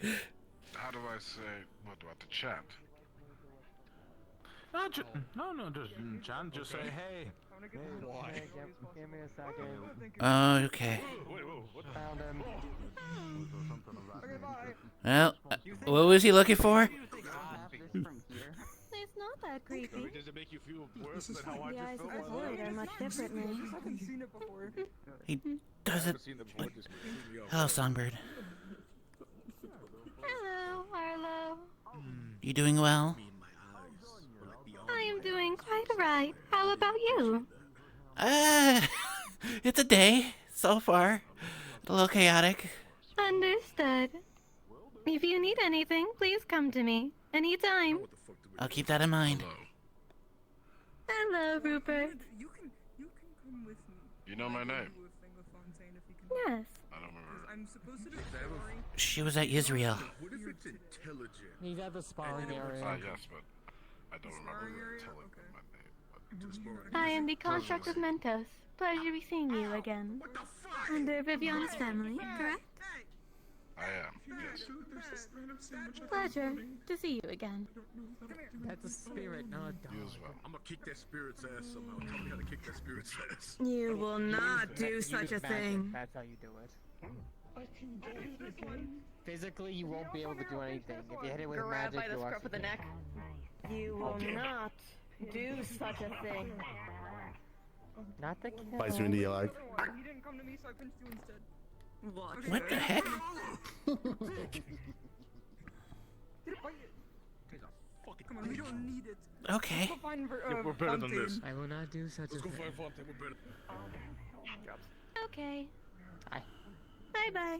How do I say? What do I have to chant? No, just chant. Just say, hey. Why? Give me a second. Oh, okay. Found him. Well, what was he looking for? It's not that creepy. Does it make you feel worse than how I The eyes just of felt? the void are much differently. I haven't seen it before. He does it. Hello, Songbird. Hello, Arlo. You doing well? I am doing quite right. How about you? It's a day so far. A little chaotic. Understood. If you need anything, please come to me. Anytime. I'll keep that in mind. Hello, Rupert. You can come with me. You know my name? Yes. I don't remember. I'm supposed to do She was at Israel. He's at the sparring area. Yes, but I don't remember telling them my name. I am the construct of Mentos. Pleasure be seeing you again. Under Vivian's family, correct? I am, yes. Pleasure to see you again. That's a spirit, not a dog. You as well. I'm gonna kick that spirit's ass somehow. Tell me how to kick that spirit's ass. You will not do such a thing. That's how you do it. Physically, you won't be able to do anything. If you hit it with Grab magic, by the you'll scruff of the neck. You will not do such a thing. Not the kill. Bites you in the eye. You didn't come to me, so I pinched you instead. What? Okay. What the heck? Did it bite you? Come on, we don't need it. Okay. Let's go find We're better than this. I will not do such Let's a go thing. find Fontaine. We're better. Okay. Hi. Bye bye.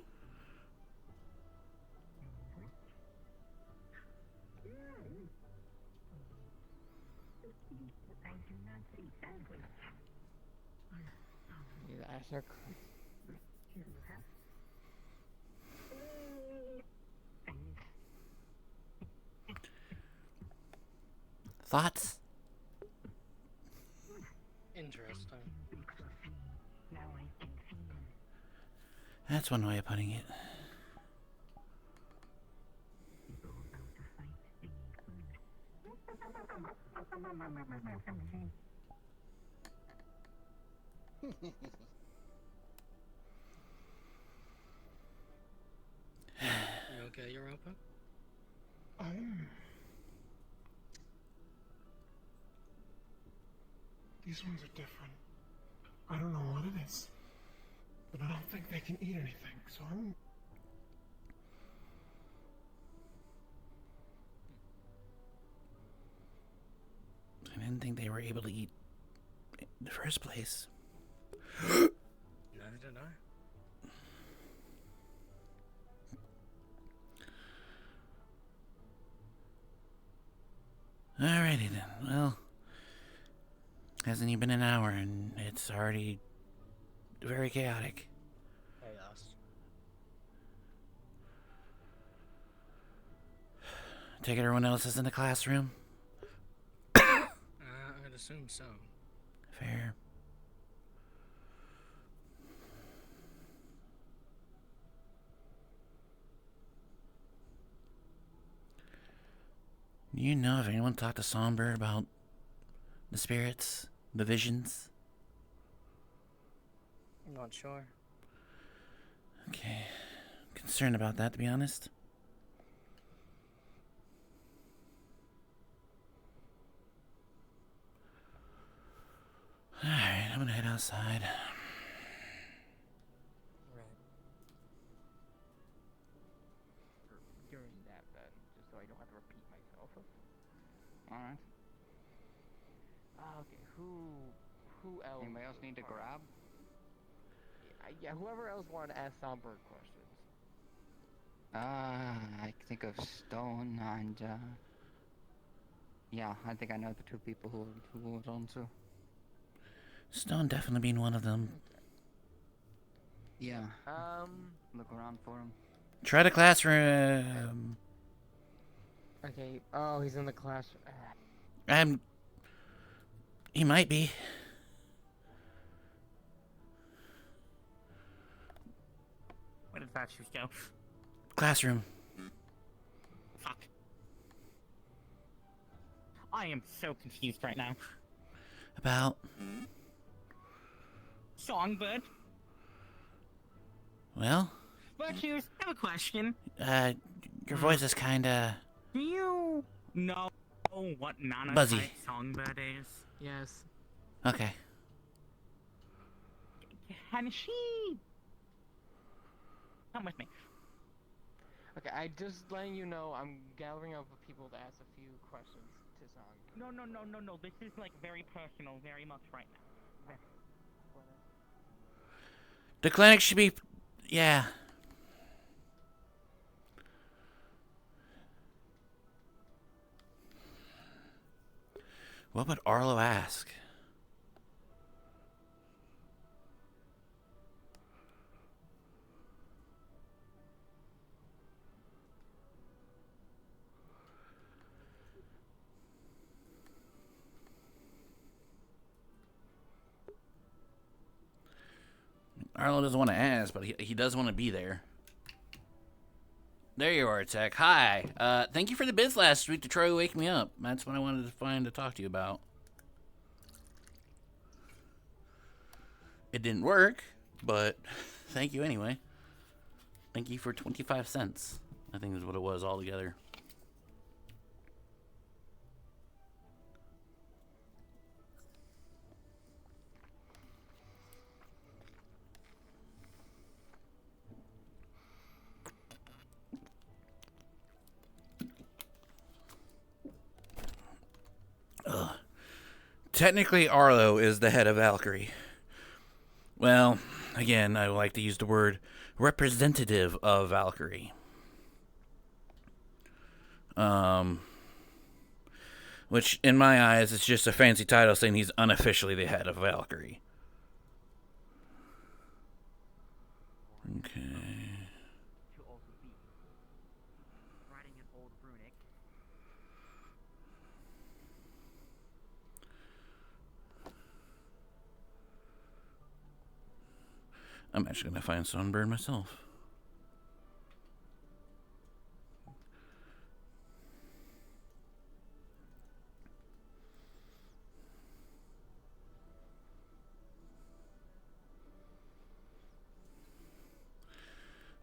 You guys are crazy. Thoughts? Interesting. That's one way of putting it. You okay, Europa? These ones are different. I don't know what it is, but I don't think they can eat anything, so I'm... I didn't think they were able to eat in the first place. Neither did I. Alrighty then. Well, hasn't even been an hour and it's already very chaotic. Chaos. Take it everyone else is in the classroom? I'd assume so. Fair. Do you know if anyone talked to Songbird about the spirits, the visions? I'm not sure. Okay. Concerned about that, to be honest. Alright, I'm gonna head outside. During that, then, just so I don't have to repeat myself. Alright. Okay, who else? Anybody else need to grab? Yeah, whoever else wanted to ask Songbird questions. I can think of Stone and, yeah, I think I know the two people who would on to. Stone definitely being one of them. Yeah. Look around for him. Try the classroom. Okay, oh, he's in the classroom. He might be. Where did that shoes go? Classroom. Fuck. I am so confused right now. About? Songbird? Well? Virtues, I have a question. Your voice is kinda... Do you know what Buzzy. nanotype Songbird is? Yes. Okay. Can she... Come with me. Okay, I just letting you know I'm gathering up people to ask a few questions to Songbird. No. This is like very personal, very much right now. The clinic should be... Yeah. What would Arlo ask? Arlo doesn't want to ask, but he does want to be there. There you are, Tech. Hi. Thank you for the bits last week to try to wake me up. That's what I wanted to find to talk to you about. It didn't work, but thank you anyway. Thank you for 25 cents. I think is what it was altogether. Ugh. Technically, Arlo is the head of Valkyrie. Well, again, I like to use the word representative of Valkyrie. Which, in my eyes, is just a fancy title saying he's unofficially the head of Valkyrie. Okay. To also be writing an old runic. I'm actually gonna find Sunburn myself.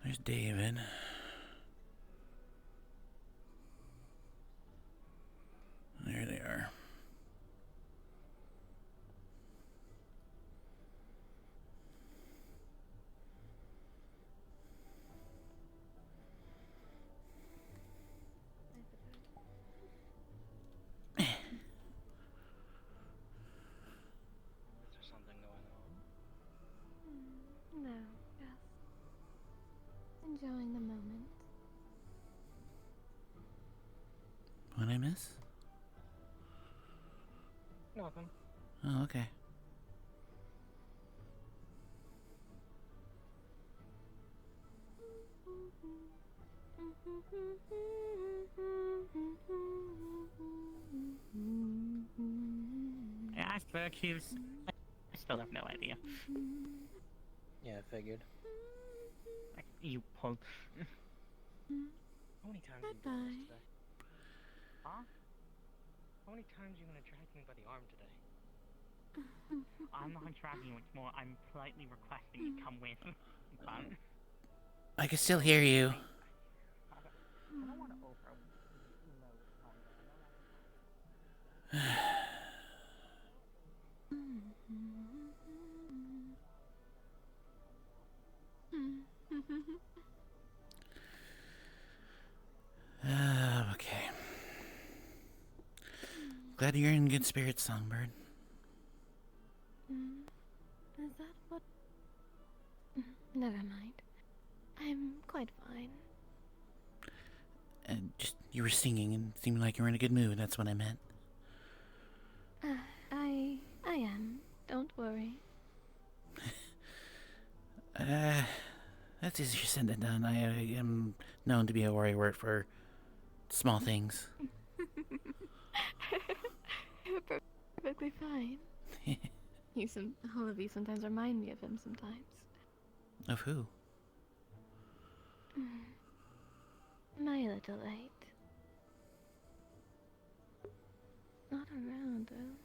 There's David. There they are. No, just enjoying the moment. What I miss? Nothing. Oh, okay. I asked Virtues. I still have no idea. Yeah, I figured. Like, you pulled. How many times have you done this today? Huh? How many times are you gonna drag me by the arm today? I'm not dragging you anymore. I'm politely requesting you come with. Fun. I can still hear you. I don't want to overload Okay. Glad you're in good spirits, Songbird. Is that what? Never mind. I'm quite fine. And just you were singing and seemed like you were in a good mood. That's what I meant. I am. Don't worry. That's easier said than done. I am known to be a worrywart for small things. You're perfectly fine. All of you sometimes remind me of him sometimes. Of who? My little light. Not around, though.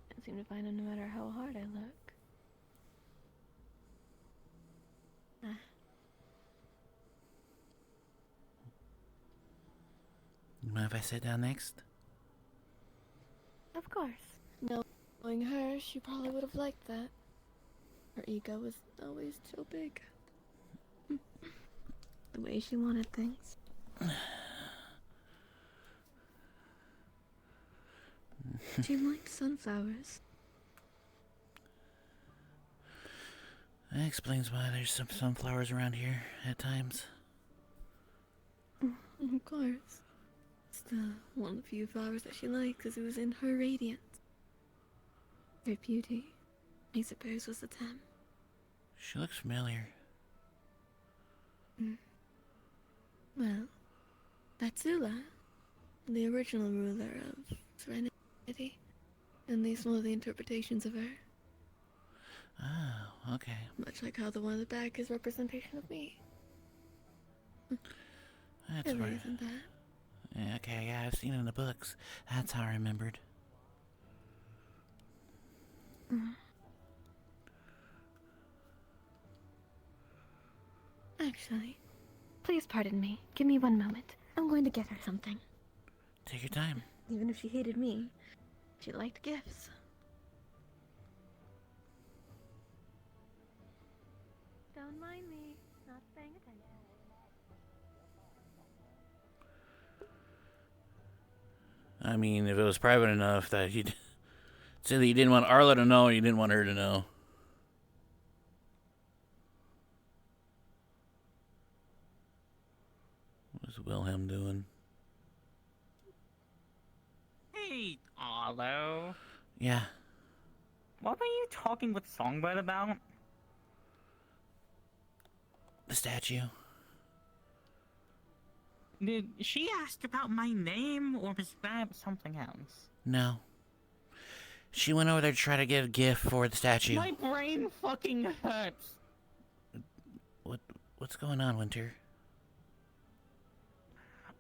Can't seem to find him no matter how hard I look. You mind if I sit down next? Of course. Knowing her, she probably would have liked that. Her ego was always so big. The way she wanted things. She liked sunflowers. That explains why there's some sunflowers around here at times. Of course. It's the one of the few flowers that she liked because it was in her radiance. Her beauty, I suppose, was the theme. She looks familiar. Well, that's Zula, the original ruler of Serenity, and these one of the interpretations of her. Oh, okay. Much like how the one at the back is representation of me. That's Really, right. isn't that? Yeah, okay, yeah, I've seen it in the books. That's how I remembered. Actually, please pardon me. Give me one moment. I'm going to get her something. Take your time. Even if she hated me, she liked gifts. Don't mind me, not paying attention. I mean, if it was private enough that you'd... It's either you didn't want Arlo to know or you didn't want her to know. What's Wilhelm doing? Hey, Arlo. Yeah. What were you talking with Songbird about? The statue. Did she ask about my name, or was that something else? No. She went over there to try to get a gift for the statue. My brain fucking hurts. What's going on, Winter?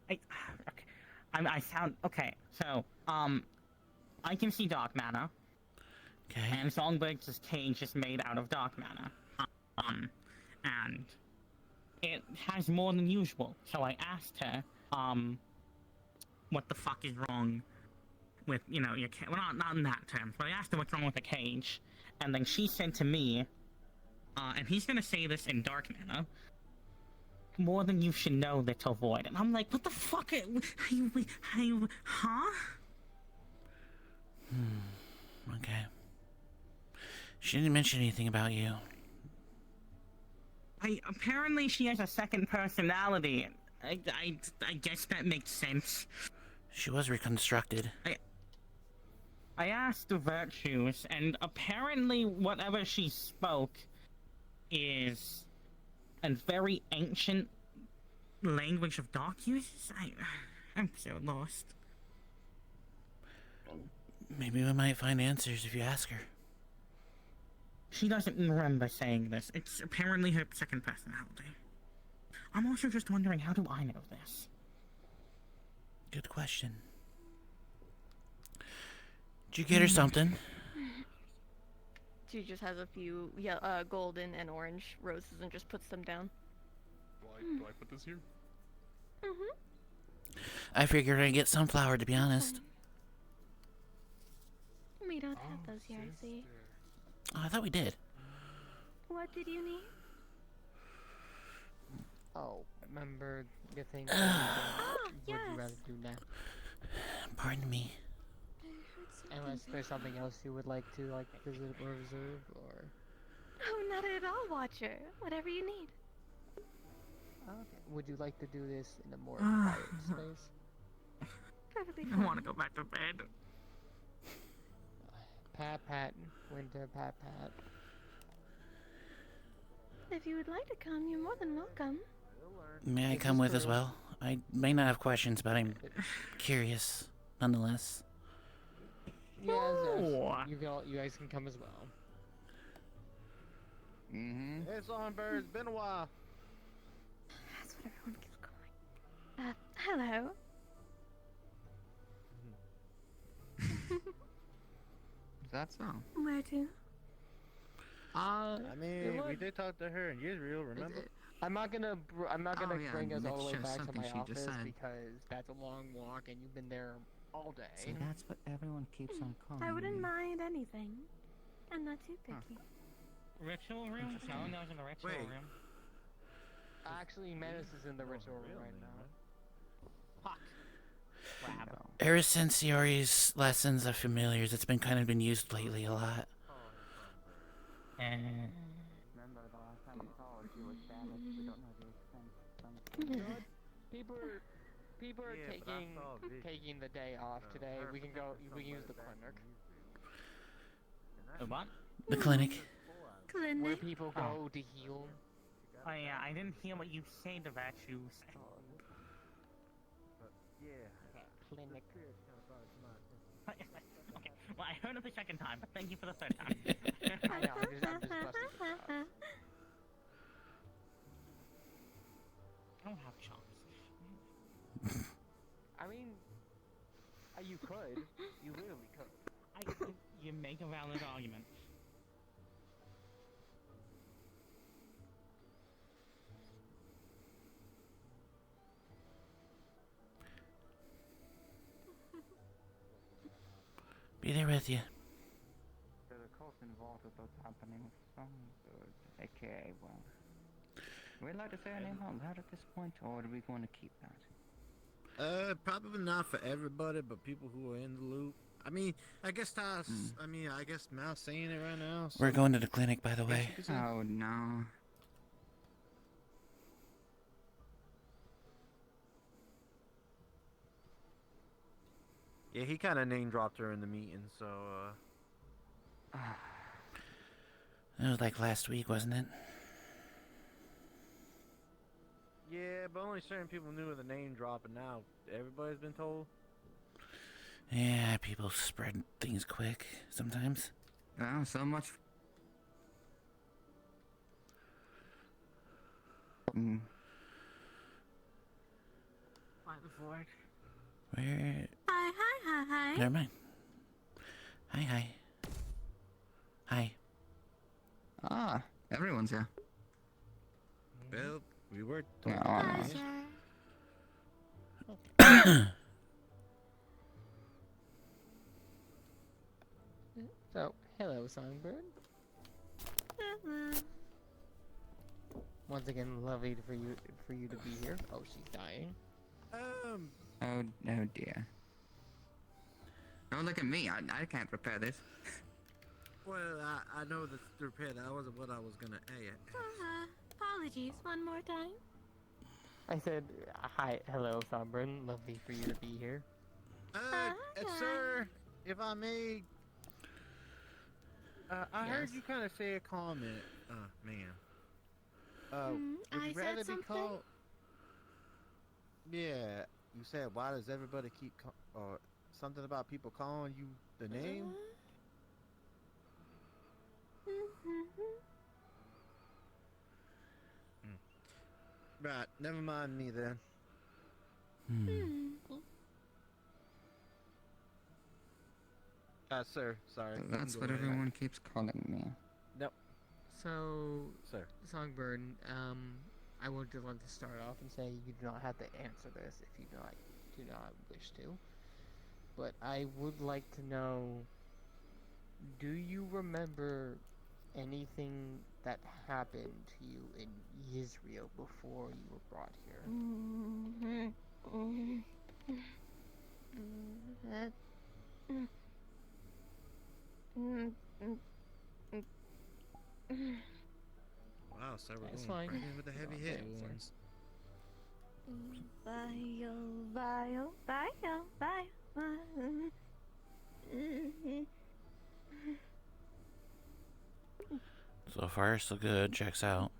I sound okay. So, I can see dark matter. Okay. And Songbird's cage is made out of dark matter. And it has more than usual. So I asked her, what the fuck is wrong with, you know, your cage? Well, not in that terms, but I asked her what's wrong with the cage, and then she said to me, and he's gonna say this in dark matter, more than you should know that to avoid. And I'm like, what the fuck? Huh? Okay. She didn't mention anything about you. Apparently she has a second personality. I guess that makes sense. She was reconstructed. I asked the virtues, and apparently whatever she spoke is a very ancient language of dark uses. I'm so lost. Maybe we might find answers if you ask her. She doesn't remember saying this. It's apparently her second personality. I'm also just wondering, how do I know this? Good question. Did you get her something? She just has a few golden and orange roses and just puts them down. Do I put this here? I figured I'd get sunflower, to be honest. We don't have those here, I see. Oh, I thought we did. What did you need? Oh, remember your thing? Yes. Would you rather do now? Pardon me. Unless there's something else you would like to visit or observe, or... Oh, not at all, Watcher. Whatever you need. Okay. Would you like to do this in a more quiet space? Perfectly I fine. want to go back to bed. Pat, Winter, Pat. If you would like to come, you're more than welcome. May I come with as well? I may not have questions, but I'm curious, nonetheless. Yes, you guys can come as well. Hey, Songbird, it's been a while. That's what everyone keeps calling. Hello. Is that so? Where to? I mean, we did talk to her in Israel, remember? I'm not gonna yeah, bring us all the way it's just back to something my she just office said. because that's a long walk and you've been there all day. So that's what everyone keeps on calling I wouldn't me. mind anything. I'm not too picky. Ritual room? No one knows in the ritual room. Actually, Menace is in the ritual room right now. Fuck. Ever since Yori's lessons of familiars, it's been kind of been used lately a lot. Remember the last time we saw her, she was Spanish. We don't know the extent. People are taking the day off today. We can use the clinic. The what? The clinic. Where people go to heal. Oh yeah, I didn't hear what you said, the virtues. Clinic. Okay, well I heard it the second time, but thank you for the third time. I know, I'm just busting your chops. I don't have chops. I mean, you could. You literally could. You make a valid argument. Be there with you. So the cult involved with what's happening with Songbird, aka, well... Are we allowed to say our name out loud at this point, or are we going to keep that? Probably not for everybody, but people who are in the loop. I mean, I guess I guess Mal's saying it right now. So. We're going to the clinic, by the way. Oh no. Yeah, he kind of name dropped her in the meeting, so. It was like last week, wasn't it? Yeah, but only certain people knew of the name drop, and now everybody's been told. Yeah, people spread things quick sometimes. Oh, so much. Mm. Where? Hi. Never mind. Hi. Hi. Ah, everyone's here. Well, we were No, talking about it. So, hello, Songbird. Once again, lovely for you to be here. Oh, she's dying. Oh dear. Don't look at me. I can't prepare this. Well, I know that's to repair. That wasn't what I was gonna ask. Apologies, one more time. I said, hi, hello, Songbird. Lovely for you to be here. Sir, if I may, I heard Yes. you kind of say a comment, ma'am. Would I you said rather be something? called? Yeah, you said why does everybody keep or something about people calling you the name? Right, never mind me then. Sir, sorry. That's Go what ahead. everyone keeps calling me. Nope. So, Sir. Songbird, I would just want to start off and say you do not have to answer this if you do not wish to. But I would like to know, do you remember anything that happened to you in Israel before you were brought here? Wow, sir, we're That's going fine. right in with the heavy hit ones. So far, so good. Checks out.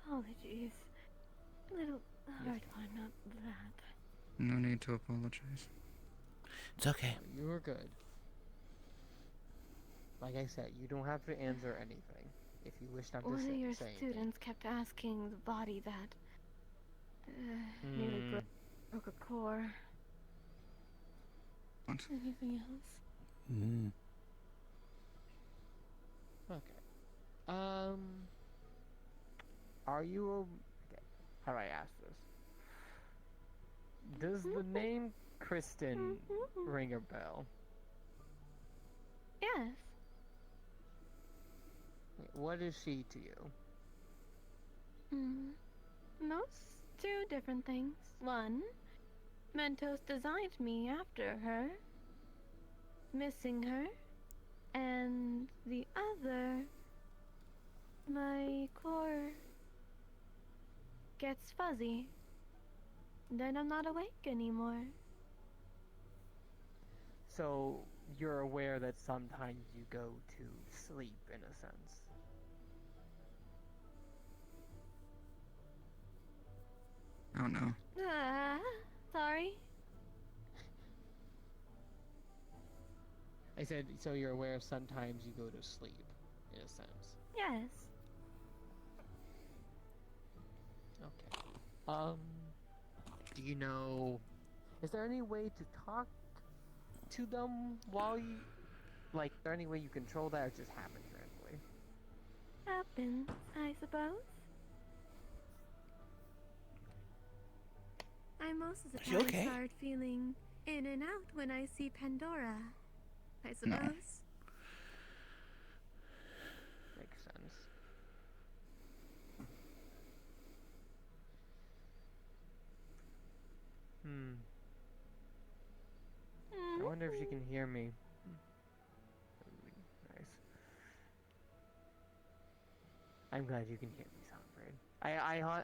Apologies. A little hard one, not that. No need to apologize. It's okay. You were good. Like I said, you don't have to answer anything. If you wish not to One of say, your say anything. students kept asking the body that nearly broke a core. What? Anything else? Okay. Are you okay, how do I ask this? Does the name Kristen ring a bell? Yes. What is she to you? Those two different things. One, Mentos designed me after her, missing her, and the other, my core gets fuzzy. Then I'm not awake anymore. So you're aware that sometimes you go to sleep in a sense. Oh no. Sorry. I said, so you're aware sometimes you go to sleep, in a sense. Yes. Okay. Do you know, is there any way to talk to them while you, like, is there any way you control that or it just happens randomly? Happens, I suppose. I most of the time start feeling in and out when I see Pandora, I suppose. Makes sense. I wonder if she can hear me. That would be nice. I'm glad you can hear me, Songbird.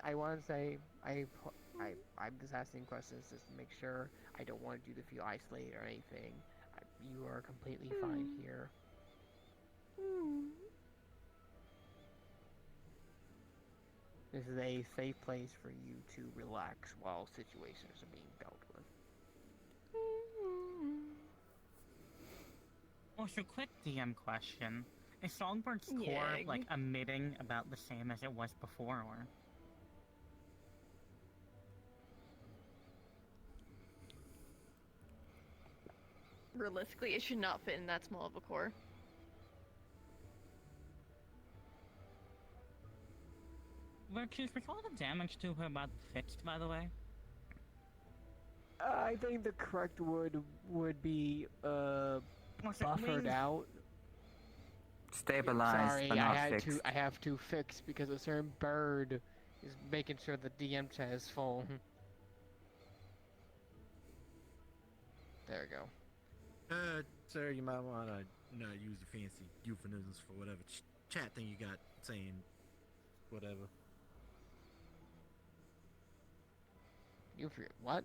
I want to say I'm just asking questions just to make sure. I don't want you to feel isolated or anything. You are completely fine here. This is a safe place for you to relax while situations are being dealt with. Also, quick DM question. Is Songbird's core, Yeah. like, emitting about the same as it was before, or...? Realistically, it should not fit in that small of a core. Virtues, was all the damage to her about fixed, by the way? I think the correct word would be buffered out. Stabilized, Sorry, but not fixed. I have to fix because a certain bird is making sure the DM chat is full. There we go. Sir, you might want to not use the fancy euphemisms for whatever chat thing you got saying whatever. You forget what?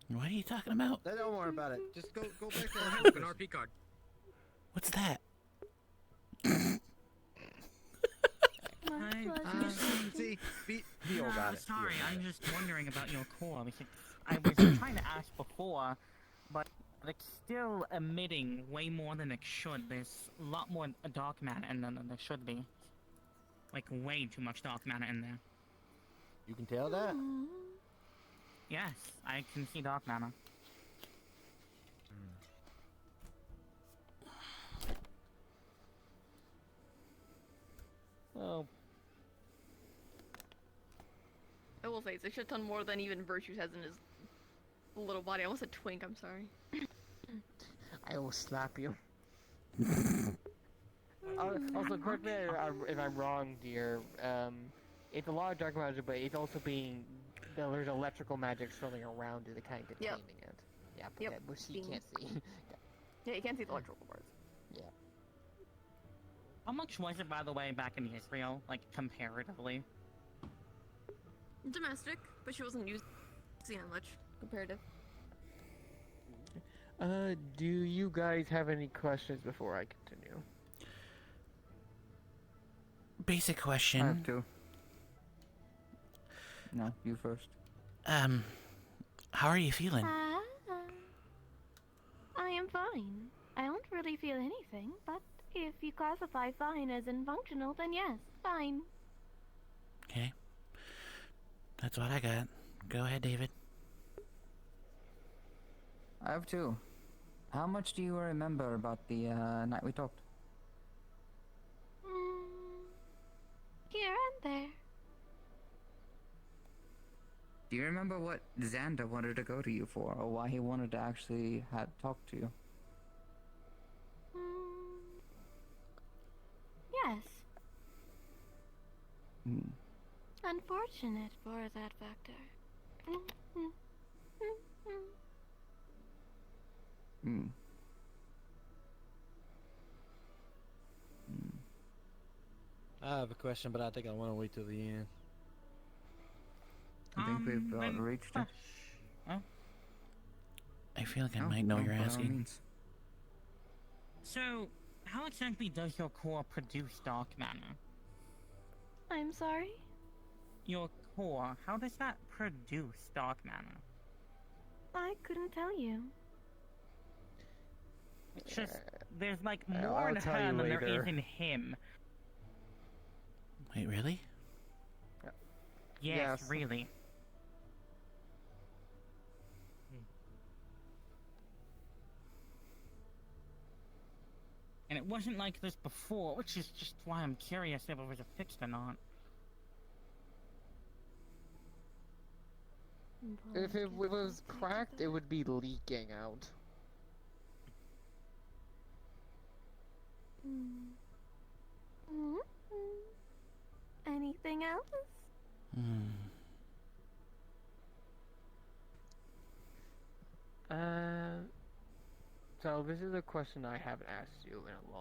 What are you talking about? Don't worry about it. Just go back to Have an RP card. What's that? See, Theo got it. Sorry, I'm just wondering about your core, because I was trying to ask before, but it's still emitting way more than it should. There's a lot more dark matter in there than there should be. Like, way too much dark matter in there. You can tell that? Yes, I can see dark matter. Oh. I will say, it's a shit ton more than even Virtues has in his little body. I almost said twink, I'm sorry. I will slap you. Also, correct me if I'm wrong, dear. It's a lot of dark magic, but it's also being... There's electrical magic swirling around it, kind of containing it. Yeah, but that, which he can't see. Yeah, you can't see the electrical parts. Yeah. How much was it, by the way, back in Israel, like, comparatively? Domestic, but she wasn't using that much. Comparative. Do you guys have any questions before I continue? Basic question. I have two. No, you first. How are you feeling? I am fine. I don't really feel anything, but if you classify fine as functional, then yes, fine. Okay. That's what I got. Go ahead, David. I have two. How much do you remember about the night we talked? Here and there. Do you remember what Xander wanted to go to you for, or why he wanted to actually talk to you? Yes. Hmm. Unfortunate for that factor. Hmm. I have a question, but I think I want to wait till the end. I think we've reached it. I feel like I might know what you're asking. So, how exactly does your core produce dark matter? I'm sorry? Your core, how does that produce dark matter? I couldn't tell you. It's just, there's like I'll more in tell her you than there later. is in him. Wait, really? Yes, really. And it wasn't like this before, which is just why I'm curious if it was a fixed or not. If it was cracked, it would be leaking out. Anything else? So this is a question I haven't asked you in a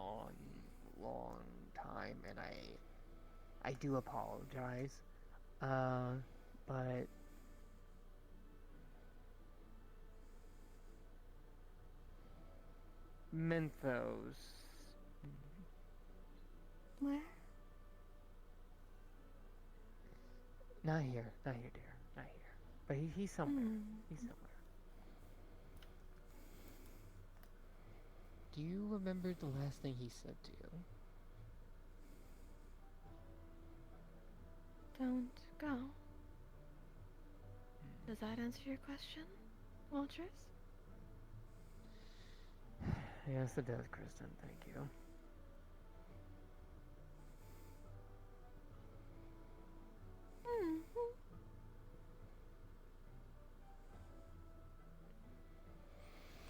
long time, and I do apologize. But Menthos. Where? Not here, dear. Not here. But he's somewhere. He's somewhere. Do you remember the last thing he said to you? Don't go. Does that answer your question, Walters? Yes, it does, Kristen. Thank you.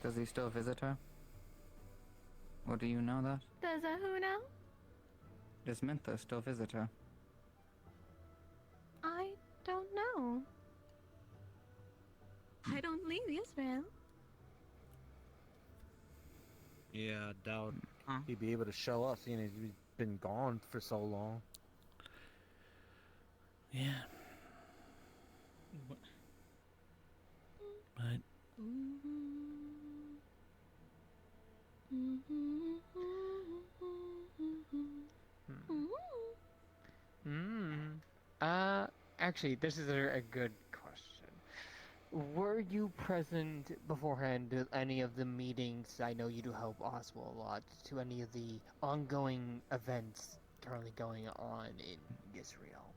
Does he still visit her? Or do you know that? Does a who now? Does Mintha still visit her? I don't know. I don't leave Israel. Yeah, I doubt he'd be able to show up, seeing as he's been gone for so long. Yeah. But Actually, this is a good question. Were you present beforehand at any of the meetings? I know you do help Oswald a lot. To any of the ongoing events currently going on in Israel?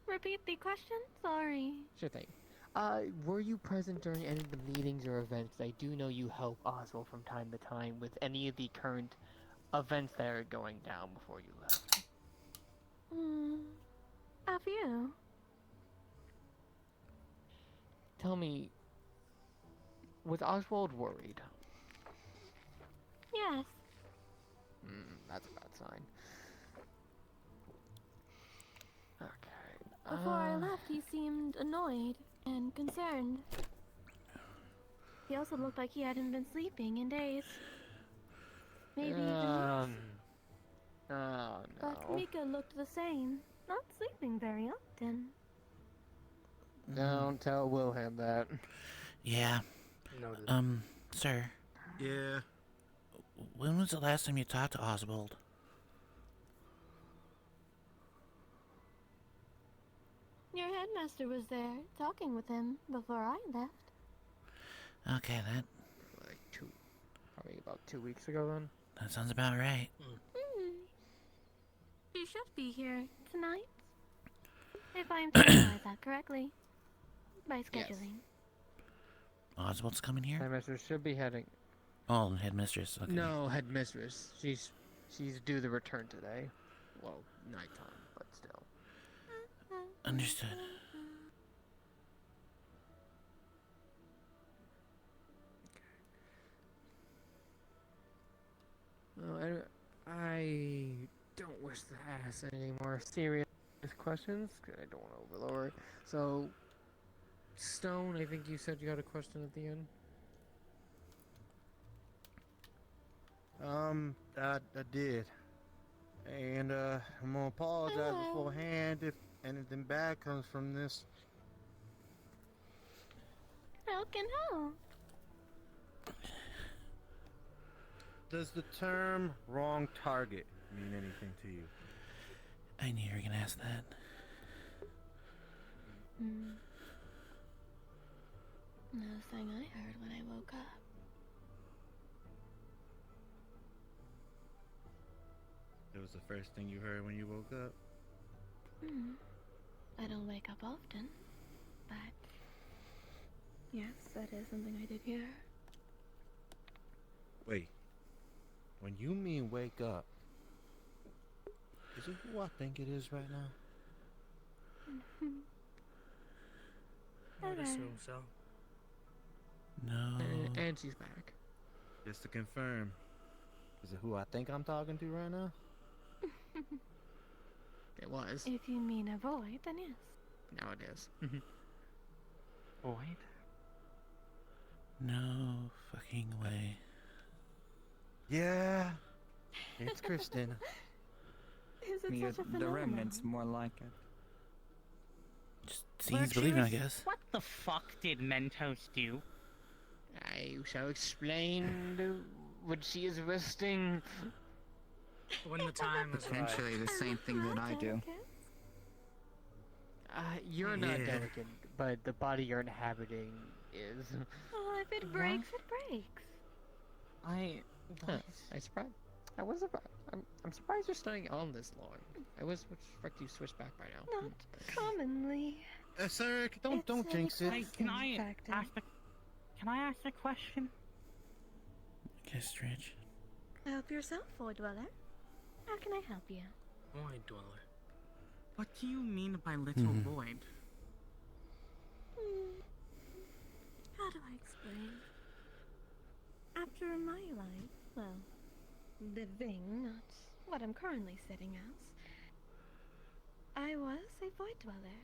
Repeat the question? Sorry. Sure thing. Were you present during any of the meetings or events? I do know you help Oswald from time to time with any of the current events that are going down before you left. Have you? Tell me, was Oswald worried? Yes. That's a bad sign. Okay. Before I left, he seemed annoyed and concerned. He also looked like he hadn't been sleeping in days. Maybe even weeks. Oh, no. But Mika looked the same. Not sleeping very often. Don't tell Wilhelm that. yeah. Noted. Sir. Yeah. When was the last time you talked to Oswald? Your headmaster was there, talking with him before I left. Okay, Probably about 2 weeks ago then. that sounds about right. He should be here tonight. If I'm to analyze that correctly. By scheduling. Oswald's coming here? Headmistress should be heading. Oh, headmistress. Okay. No, headmistress. She's due to return today. Well, nighttime, but still. Understood. Well, I don't wish to ask any more serious questions, because I don't want to overload it. So, Stone, I think you said you had a question at the end? I did. And, I'm gonna apologize beforehand if anything bad comes from this. How can help? Does the term wrong target mean anything to you? I knew you were gonna ask that. No thing I heard when I woke up. It was the first thing you heard when you woke up? I don't wake up often, but yes, that is something I did hear. Wait. When you mean wake up, is it who I think it is right now? I would assume so. No. And she's back. Just to confirm, is it who I think I'm talking to right now? It was. If you mean avoid, then yes. Now it is. Void? No fucking way. Yeah. It's Kristen. Is it such a phenomenon? The remnants more like it. Just seeing is believing, I guess. What the fuck did Mentos do? I shall explain what she is resting. When the time is right. Potentially the same thing that I do. You're not Yeah. delicate, but the body you're inhabiting is. Well, if it breaks, it breaks. Huh, I surprised. I was surprised. I'm surprised you're staying on this long. I was expect you switch back by now. Not commonly. Sir, don't jinx it. Hey, can I ask a question? Okay, Stretch. Help yourself, Void Dweller. How can I help you? Void Dweller. What do you mean by little void? How do I explain? After my life, well, living, not what I'm currently sitting as, I was a Void Dweller.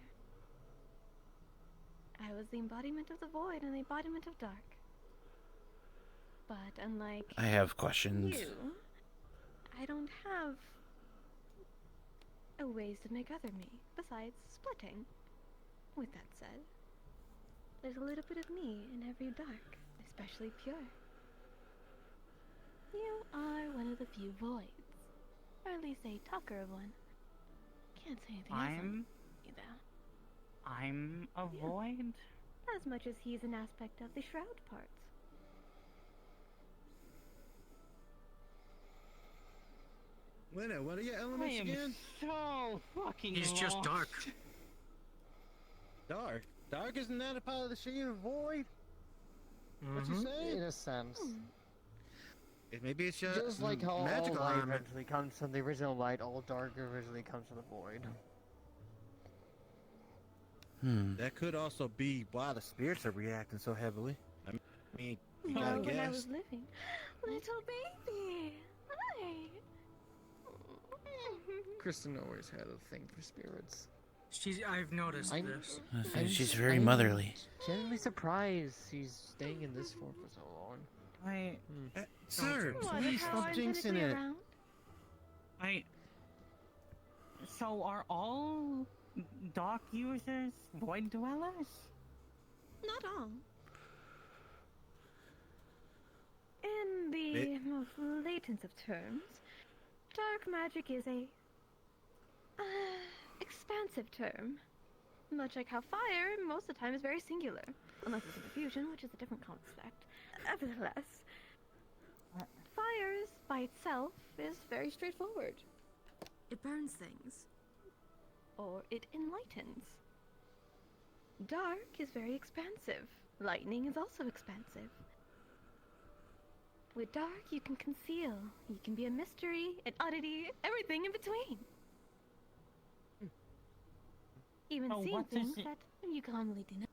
I was the embodiment of the void and the embodiment of dark. But unlike I have questions. you, I don't have a ways to make other me, besides splitting. With that said, there's a little bit of me in every dark, especially pure. You are one of the few voids, or at least a talker of one. Can't say anything else on you, though. I'm a void? As much as he's an aspect of the shroud parts. What are your elements again? So fucking He's just dark. Dark? Dark isn't that a part of the shade of void? What you say? In a sense. Maybe it's Just like how all magical light element. eventually comes from the original light, all dark originally comes from the void. That could also be why the spirits are reacting so heavily. I mean, you Well, gotta when I guess. was living, little baby, hi. Kristen always had a thing for spirits. I've noticed this. She's very motherly. Genuinely surprised she's staying in this form for so long. Sir, What, please how stop I'm jinxing physically it. around? So are all dark users void dwellers? Not all. In the most latent of terms, dark magic is a expansive term. Much like how fire, most of the time, is very singular. Unless it's a diffusion, which is a different concept. Nevertheless, fire is, by itself, is very straightforward. It burns things. Or it enlightens. Dark is very expansive. Lightning is also expansive. With dark, you can conceal. You can be a mystery, an oddity, everything in between. Even So seeing what things is it- that you commonly do not.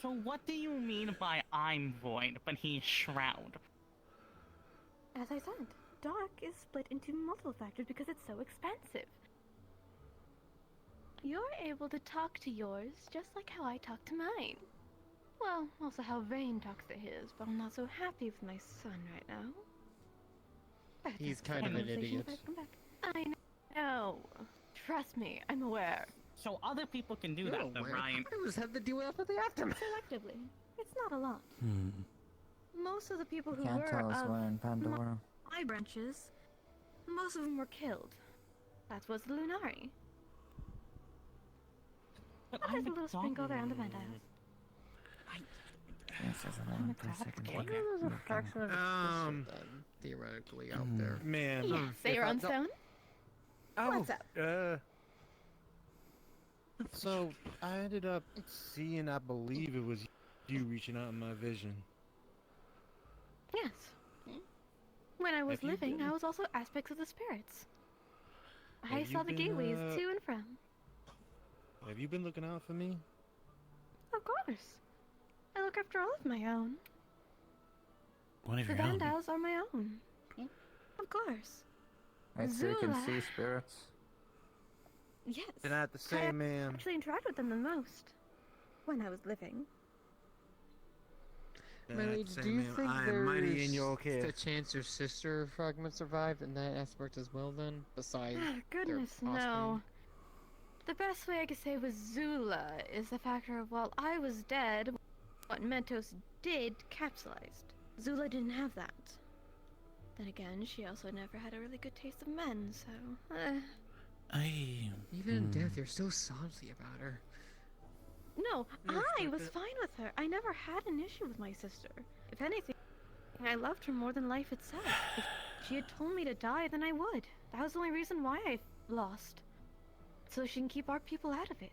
So what do you mean by I'm void, but he's shroud? As I said, dark is split into multiple factors because it's so expansive. You're able to talk to yours just like how I talk to mine. Well, also how Vane talks to his, but I'm not so happy with my son right now. But He's that's a kind of an conversation idiot. if I come back. I know. Trust me, I'm aware. So other people can do You're that, though, aware. right? I just have to deal with the aftermath. Selectively. It's not a lot. Most of the people who Can't were tell us of we're in Pandora. my branches, most of them were killed. That was the Lunari. But There's I'm a little sprinkled around the Vandiles. Yes, there's a line for a second. There's a fraction of a theoretically out there. Man. Yes, if you're I on don't- stone. What's up? So I ended up seeing, I believe it was you reaching out in my vision. Yes. When I was Have you living, been- I was also aspects of the spirits. I Have you saw the been, gateways to and from. Have you been looking out for me? Of course. I look after all of my own. One of The your own. Vandiles are my own. Of course. Right, so you can Zula. see spirits. Yes. Then I have to say, I ma'am. actually interact with them the most. When I was living. Millie, Say, do you ma'am, think I am mighty in your there's care. a chance your sister fragment survived in that aspect as well then? Besides Ah, goodness, their no. offspring? The best way I could say with Zula is the factor of while I was dead, what Mentos did capsulized. Zula didn't have that. Then again, she also never had a really good taste of men, so... Even in death, you're still salty about her. No, I was fine with her. I never had an issue with my sister. If anything, I loved her more than life itself. If she had told me to die, then I would. That was the only reason why I lost. So she can keep our people out of it.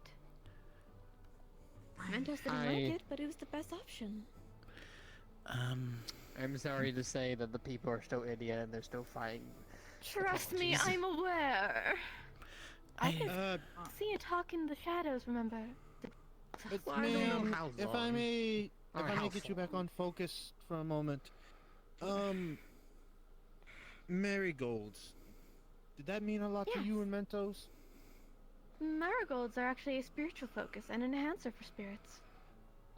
Mentos didn't like it, but it was the best option. I'm sorry to say that the people are still idiot and they're still fighting. Trust me, I'm aware. I can see you talk in the shadows, remember? But I don't know how if I long. may, Or if I how may get you back far. on focus for a moment. Marigolds. Did that mean a lot to you and Mentos? Marigolds are actually a spiritual focus and an enhancer for spirits.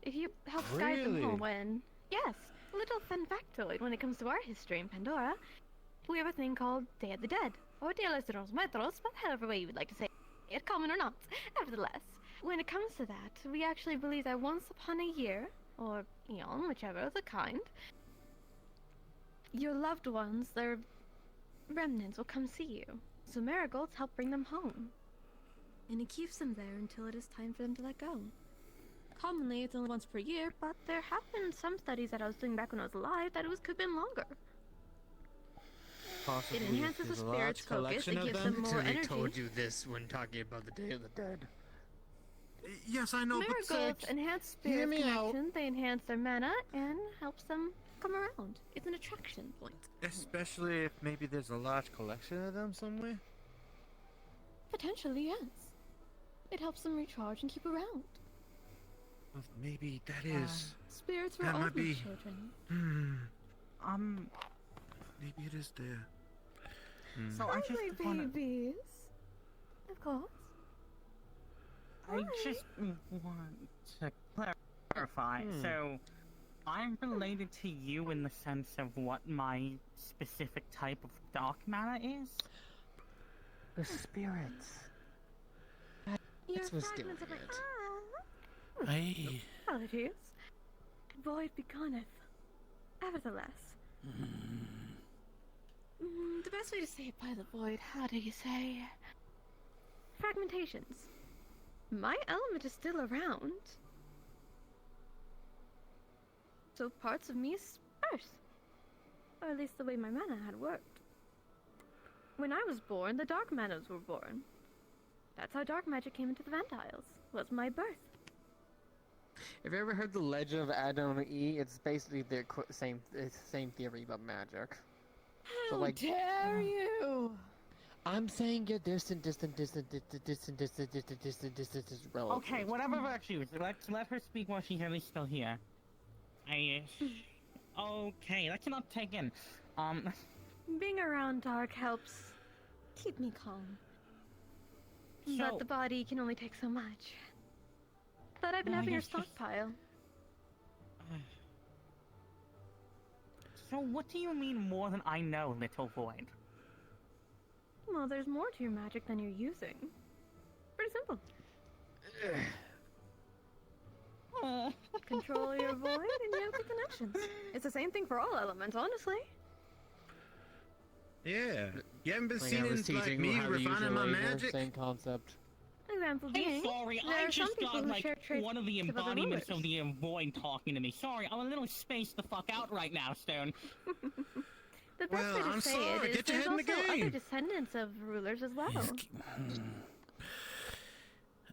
If you help guide them Really? home when... Yes, a little fun factoid when it comes to our history in Pandora. We have a thing called Day of the Dead, or Dia de los Muertos, but however way you would like to say it, common or not. Nevertheless, when it comes to that, we actually believe that once upon a year, or eon, whichever the kind, your loved ones, their remnants, will come see you. So marigolds help bring them home. And it keeps them there until it is time for them to let go. Commonly, it's only once per year, but there have been some studies that I was doing back when I was alive that it could have been longer. Possibly. It enhances the spirit's focus, it gives them more They energy. told you this when talking about the Day of the Dead. Yes, I know, but Marigolds enhance hear spirit me out. connection, they enhance their mana, and helps them come around. It's an attraction point. Especially if maybe there's a large collection of them somewhere. Potentially, yes. It helps them recharge and keep around. Well, maybe that is. Spirits were that might always be. children. Maybe it is there. So I Hi, just my wanna, babies. Of course. I just want to clarify. So, I'm related to you in the sense of what my specific type of dark matter is? The spirits. You're That's what's fragments doing of it. Apologies. Void begunneth. Nevertheless. The best way to say it by the void, how do you say? Fragmentations. My element is still around. So parts of me sparse. Or at least the way my mana had worked. When I was born, the dark manas were born. That's how dark magic came into the Vantiles. Was my birth. If you ever heard the Legend of Adam and Eve, it's basically the same theory about magic. How So, like, dare you! I'm saying you're distant is relative. Okay, whatever works you. Let's let her speak while she's at least still here. Okay, that's enough taken. Being around dark helps keep me calm. So- But the body can only take so much. But I've been No, having a yes, just- stockpile. So what do you mean more than I know, little void? Well, there's more to your magic than you're using. Pretty simple. Control your void and you have the connections. It's the same thing for all elements, honestly. Yeah. You haven't been Like I seeing was like teaching me how to use refining a my laser, magic. Same concept. Example I'm being, sorry, there I are some just people got who like share traits one of the with other embodiments rulers. of the void talking to me. Sorry, I'm a little spaced the fuck out right now, Stone. The best Well, way to I'm say sorry, it is get your there's head in the also other game. descendants of rulers as well.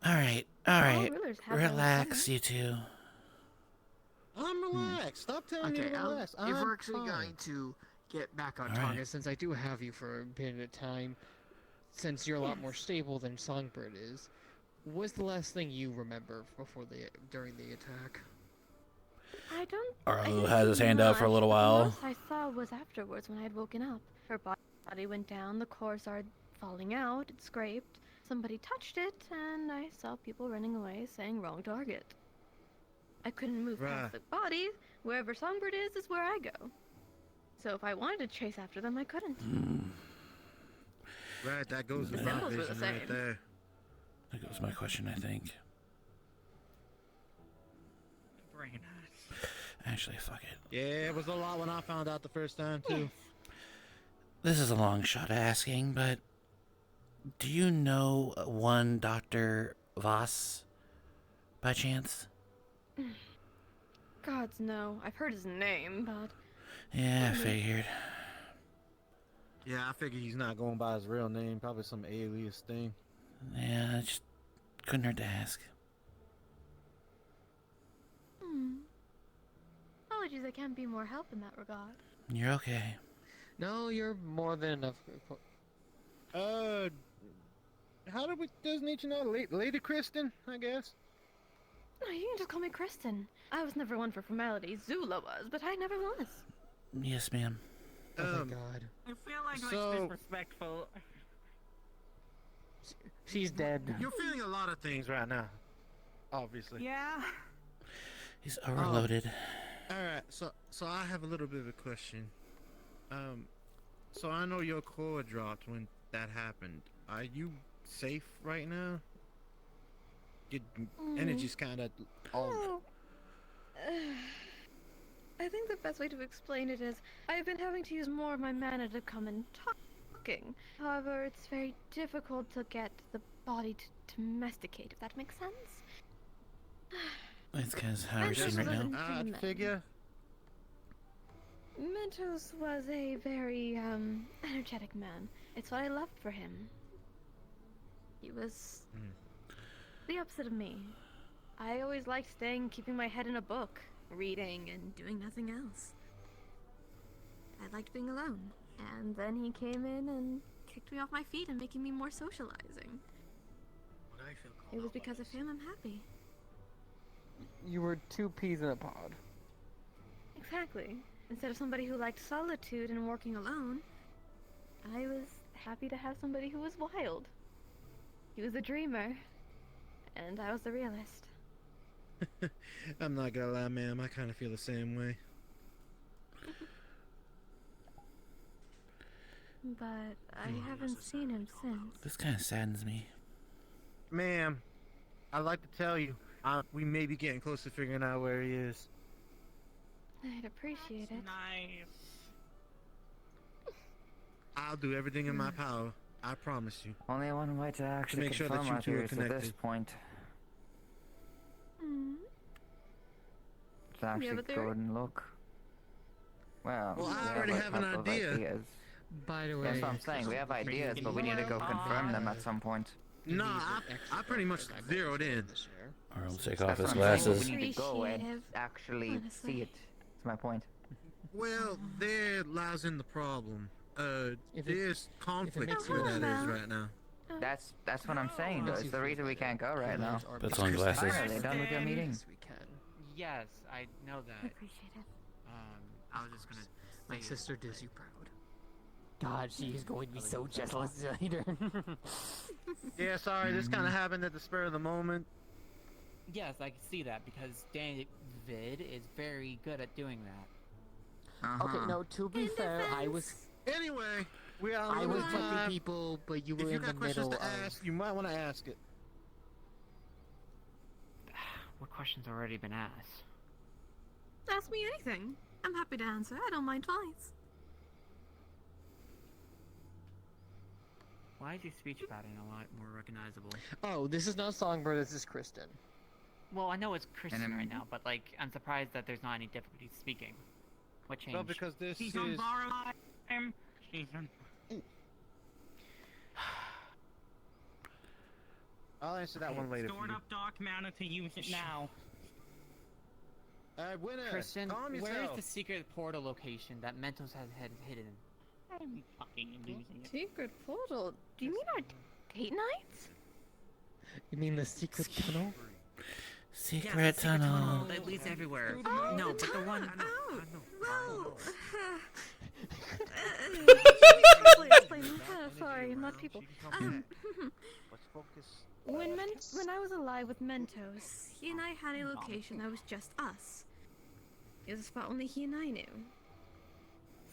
Alright, All alright. rulers have their own Relax, flavor. you two. I'm relaxed. Stop telling me Okay, to relax. if we're I'm actually fine. going to get back on Alright. target, since I do have you for a bit of time, since you're a lot more stable than Songbird is, what's the last thing you remember during the attack? I don't. Arlo I didn't has his see hand out for a much, little but the while. most I saw was afterwards when I had woken up. Her body went down, the core started falling out, it scraped. Somebody touched it, and I saw people running away saying wrong target. I couldn't move Right. past the body. Wherever Songbird is where I go. So if I wanted to chase after them, I couldn't. Right, that goes The with my symbols were the vision right same. there. That goes my question, I think. Very nice. Actually, fuck it. Yeah, it was a lot when I found out the first time, too. This is a long shot asking, but do you know one Dr. Voss by chance? Gods, no. I've heard his name, but... Yeah, I figured. Yeah, I figure he's not going by his real name. Probably some alias thing. Yeah, it just couldn't hurt to ask. Apologies, I can't be more help in that regard. You're okay. No, you're more than enough. How do we designate you now? Lady Kristen, I guess? No, you can just call me Kristen. I was never one for formalities. Zula was, but I never was. Yes, ma'am. Oh my god. I feel like So- that's disrespectful. She's dead. You're feeling a lot of things right now. Obviously. Yeah. He's overloaded. Alright, so I have a little bit of a question. So I know your core dropped when that happened. Are you safe right now? Your energy's kind of all... Oh. I think the best way to explain it is I've been having to use more of my mana to come and talking. However, it's very difficult to get the body to domesticate, if that makes sense. That's kind of how we're seeing right now. I'd figure. Mentos was a very, energetic man. It's what I loved for him. He was the opposite of me. I always liked keeping my head in a book, reading and doing nothing else. I liked being alone. And then he came in and kicked me off my feet and making me more socializing. It was because of him I'm happy. You were two peas in a pod. Exactly. Instead of somebody who liked solitude and working alone, I was happy to have somebody who was wild. He was a dreamer, and I was the realist. I'm not gonna lie, ma'am. I kind of feel the same way. But I haven't seen him since. This kind of saddens me. Ma'am, I'd like to tell you, we may be getting close to figuring out where he is. I'd appreciate it. Nice. I'll do everything in my power. I promise you. Only one way to actually make sure confirm that you our two are theories at this connected. point. To actually have a go theory? and look. Well, Well, I we already a have an couple of idea. ideas. By the way, That's what I'm saying. We have ideas, but we need to go confirm them at some point. No, I pretty much zeroed in. Arlo take That's off his what I'm saying, glasses. We need to go and Appreciative, actually honestly. see it. That's my point. Well, there lies in the problem. There's conflict makes where you that is laugh. right now. That's what I'm saying, though. It's the reason we can't go right now. Puts on glasses. Finally, done with your meeting. Yes, we can. Yes, I know I that. appreciate it. I was just gonna. My say- sister does you proud. God, she is going to be so jealous later. Yeah, sorry, this kind of happened at the spur of the moment. Yes, I can see that because David is very good at doing that. Okay, no, to be fair, I was Anyway, we are. I limited was time. helping people, but you If were you in the got questions middle to of. ask, you might want to ask it. What question's already been asked? Ask me anything. I'm happy to answer. I don't mind twice. Why is your speech pattern a lot more recognizable? Oh, this is not Songbird. This is Kristen. Well, I know it's Christian And right now, but like, I'm surprised that there's not any difficulty speaking. What changed? Well, because this She's is. on borrowed time. She's on. I'll answer that one later. Stored up dark mana to use it now. Winner. Christian, Calm where is yourself. the secret portal location that Mentos has had hidden? I'm fucking losing it. Secret portal? Do you mean our date nights? You mean the secret tunnel? Secret tunnel. that leads everywhere. Oh, no, the but the one. tunnel. Well, sorry, I'm not people. Let's focus. When I was alive with Mentos, he and I had a location that was just us. It was a spot only he and I knew.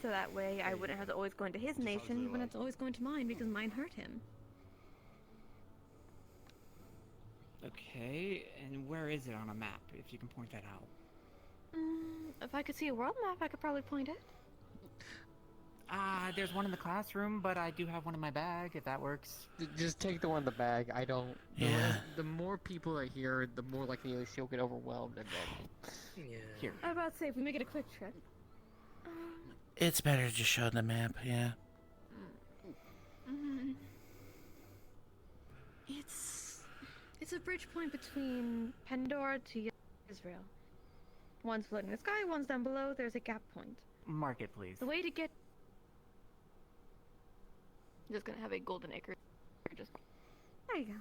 So that way I wouldn't have to always go into his nation, he wouldn't have to always go into mine because mine hurt him. Okay, and where is it on a map, if you can point that out? If I could see a world map, I could probably point it. There's one in the classroom, but I do have one in my bag, if that works. Just take the one in the bag. I don't. Yeah. The more people are here, the more likely she'll get overwhelmed and then. Yeah. Here. I was about to say, if we make it a quick trip. It's better to just show the map, yeah. It's a bridge point between Pandora to Israel. One's floating in the sky, one's down below. There's a gap point. Mark it, please. The way to get. Just gonna have a golden acre. Just there you go.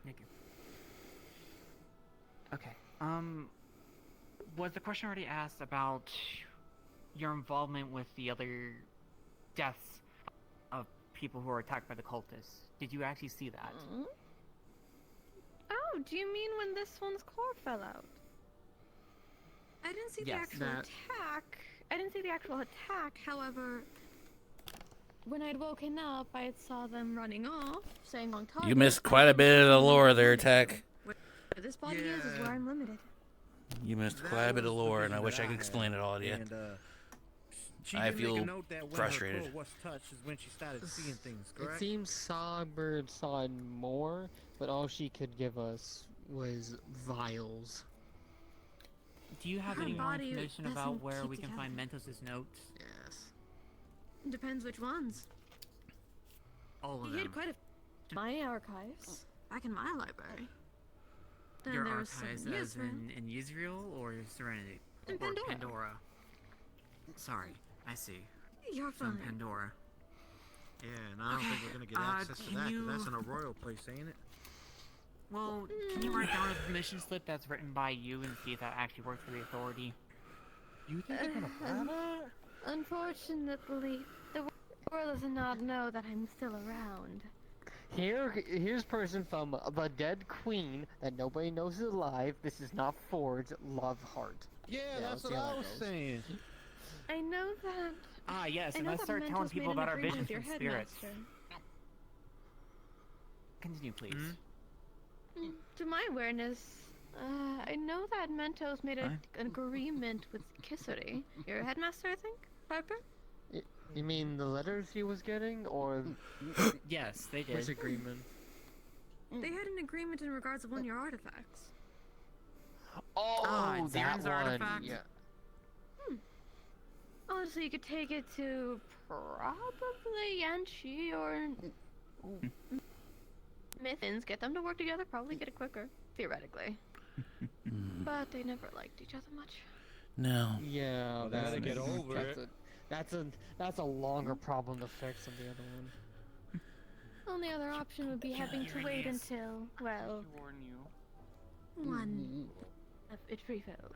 Thank you. Okay. Was the question already asked about your involvement with the other deaths of people who were attacked by the cultists? Did you actually see that? Oh, do you mean when this one's core fell out? I didn't see the actual attack. I didn't see the actual attack. However, when I'd woken up, I saw them running off, saying on target. You missed quite a bit of the lore there, Tech. Where this body is where I'm limited. You missed quite a bit of lore, and I wish I could explain it all to you. And, she I did make a feel note that when frustrated. her core was touched is when she started seeing things, It correct? seems Songbird saw more, but all she could give us was vials. Do you have Her any more body information doesn't about where keep we can find together. Mentos' notes? Yes. Depends which ones. All of He had them. quite a my archives back in my library. Then Your there was some archives in as Israel. in Israel or Serenity? In or Pandora. Pandora. Sorry, I see. You're From fine. Pandora. Yeah, and I don't think we're gonna get access to can that, 'cause you- that's in a royal place, ain't it? Well, can you write down a permission slip that's written by you and see if that actually works for the authority? You think they're gonna buy that? Unfortunately, the world does not know that I'm still around. Here's person from the dead queen that nobody knows is alive. This is not forged. Love heart. Yeah, that's let's see what how I that was goes. saying. I know that. Ah, yes, I and know let's that start telling Mentos people made an about our agreement visions with from your spirits. headmaster. Continue, please. To my awareness, I know that Mentos made an agreement with Kissery, your headmaster, I think, Piper? You mean the letters he was getting, or Yes, they did. which agreement? They had an agreement in regards to one of your artifacts. Oh, that Zaren's one. artifact? Yeah. Oh, so you could take it to probably Yanchi or Mythins, get them to work together, probably get it quicker, theoretically. But they never liked each other much. No. Yeah, Well, they gotta get over that's it. That's a longer problem to fix than the other one. Only other option would be having to wait until, well, one of it refills.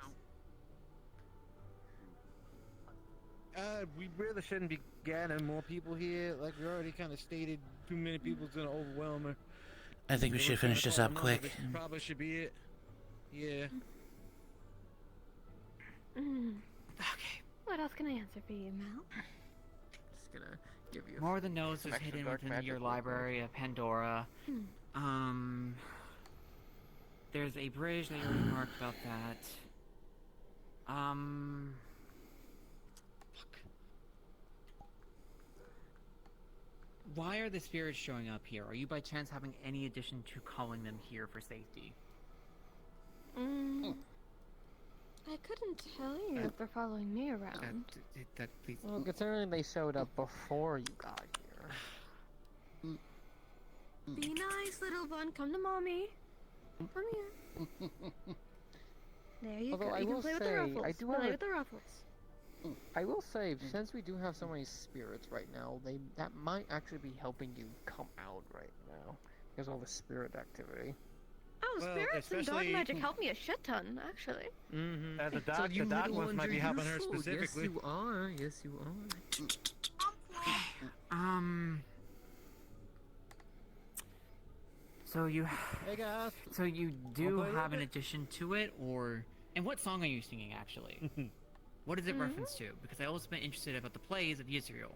We really shouldn't be gathering more people here. Like we already kind of stated, too many people's gonna overwhelm her. I think we If should we're gonna finish this call up a number, quick. this probably should be it. Yeah. Okay. What else can I answer for you, Mel? Just gonna give you More than knows some is extra hidden dark within magic your real quick. library of Pandora. There's a bridge that you already marked about that. Fuck. Why are the spirits showing up here? Are you by chance having any addition to calling them here for safety? I couldn't tell you if they're following me around. Please. Well, considering they showed up before you got here. Be nice, little one. Come to mommy. Come here. There you Although go. I You can will play with the say, ruffles. I do play have a- with the ruffles. I will say, since we do have so many spirits right now, that might actually be helping you come out right now because of all the spirit activity. Oh, Well, spirits and dark especially- magic help me a shit ton, actually. Mm-hmm. The dark ones might be helping her specifically. Yes, you are. Yes, you are. So you. Hey guys. So you Wanna do play a little have an bit? addition to it, or? And what song are you singing actually? What is it reference to? Because I also been interested about the plays of Israel.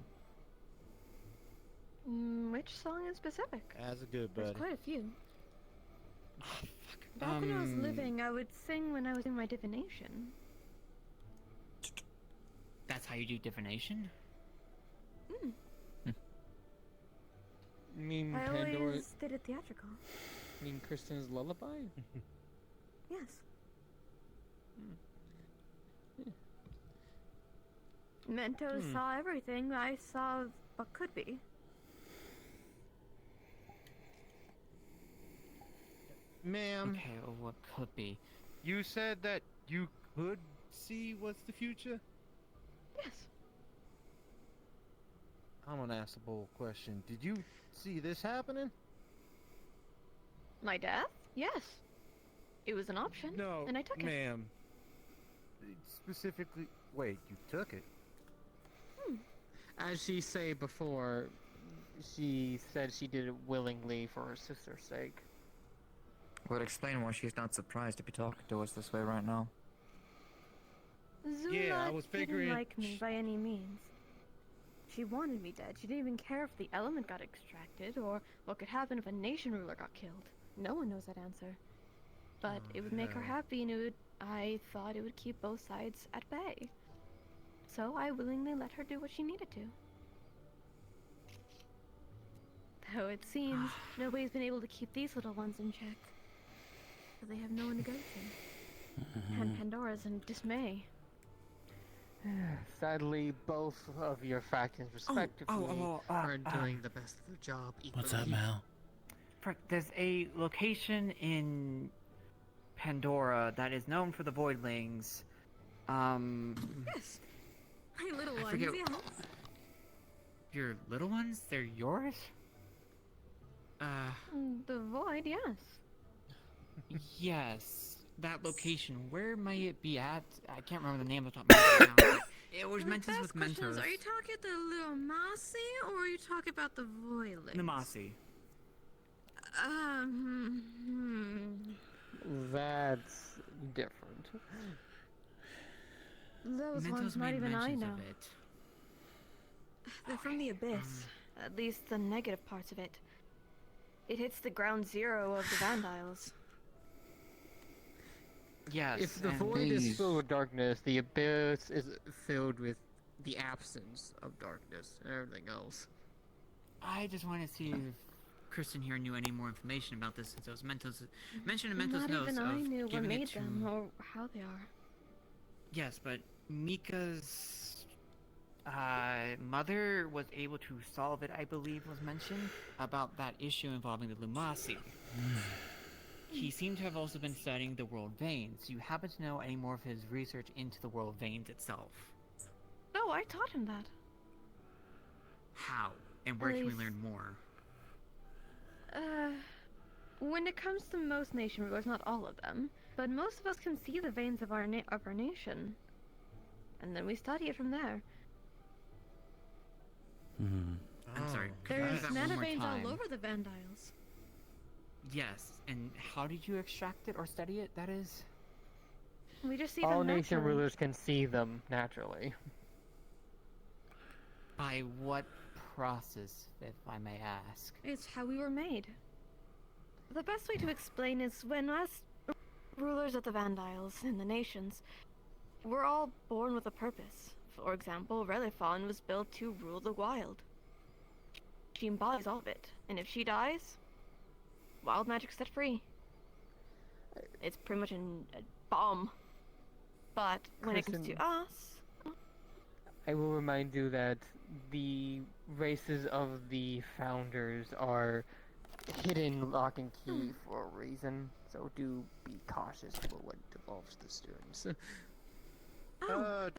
Which song in specific? That's a good There's buddy. quite a few. Back when I was living, I would sing when I was doing my divination. That's how you do divination? Mm. You mean I Pandora? always did it theatrical. You mean Kristen's lullaby? Yes. Mentos saw everything. I saw what could be. Ma'am. Okay, well, what could be? You said that you could see what's the future? Yes. I'm gonna ask a bold question. Did you see this happening? My death? Yes. It was an option. No, and I took it. ma'am. Specifically, wait, you took it? As she said before, she said she did it willingly for her sister's sake. Would explain why she's not surprised to be talking to us this way right now. Zula Yeah, I was figuring- didn't like me by any means. She wanted me dead. She didn't even care if the element got extracted or what could happen if a nation ruler got killed. No one knows that answer. But it would make her yeah. happy, and I thought it would keep both sides at bay. So I willingly let her do what she needed to. Though it seems nobody's been able to keep these little ones in check. So they have no one to go to. And Pandora's in dismay. Sadly, both of your factions respectively are doing the best of their job equally. What's up, Mal? There's a location in Pandora that is known for the voidlings. Yes. My little ones, forget- yes. Your little ones? They're yours? The void, yes. Yes, that location. Where might it be at? I can't remember the name of the top of my head now. It was Mentos with Mentos. Are you talking the little Mossy, or are you talking about the voidlings? The Mossy. That's different. Those Mentos ones, not made even I mentions know. of it. They're from the abyss. At least the negative parts of it. It hits the ground zero of the Vandiles. Yes. If the and void these- is filled with darkness, the abyss is filled with the absence of darkness and everything else. I just want to see if Kristen here knew any more information about this, since it was Mentos mentioned in Mentos Not notes even of I knew what giving made it to. them or how they are. Yes, but Mika's Mother was able to solve it, I believe was mentioned. about that issue involving the Lumasi. He seemed to have also been studying the world veins. Do you happen to know any more of his research into the world veins itself? Oh, I taught him that. How? And where can we Please. learn more? When it comes to most nation rulers, not all of them, but most of us can see the veins of our nation. And then we study it from there. I'm sorry. Could you There's repeat that one mana more veins time? all over the Vandiles. Yes, and how did you extract it or study it, that is? We just see All them nation naturally. rulers can see them naturally. By what process, if I may ask? It's how we were made. The best way to explain is when us rulers of the Vandiles and the nations, we're all born with a purpose. For example, Relifon was built to rule the wild. She embodies all of it, and if she dies, wild magic's set free. It's pretty much a bomb. But when it comes to Kristen. us, I will remind you that the races of the founders are hidden lock and key for a reason, so do be cautious for what involves the students. of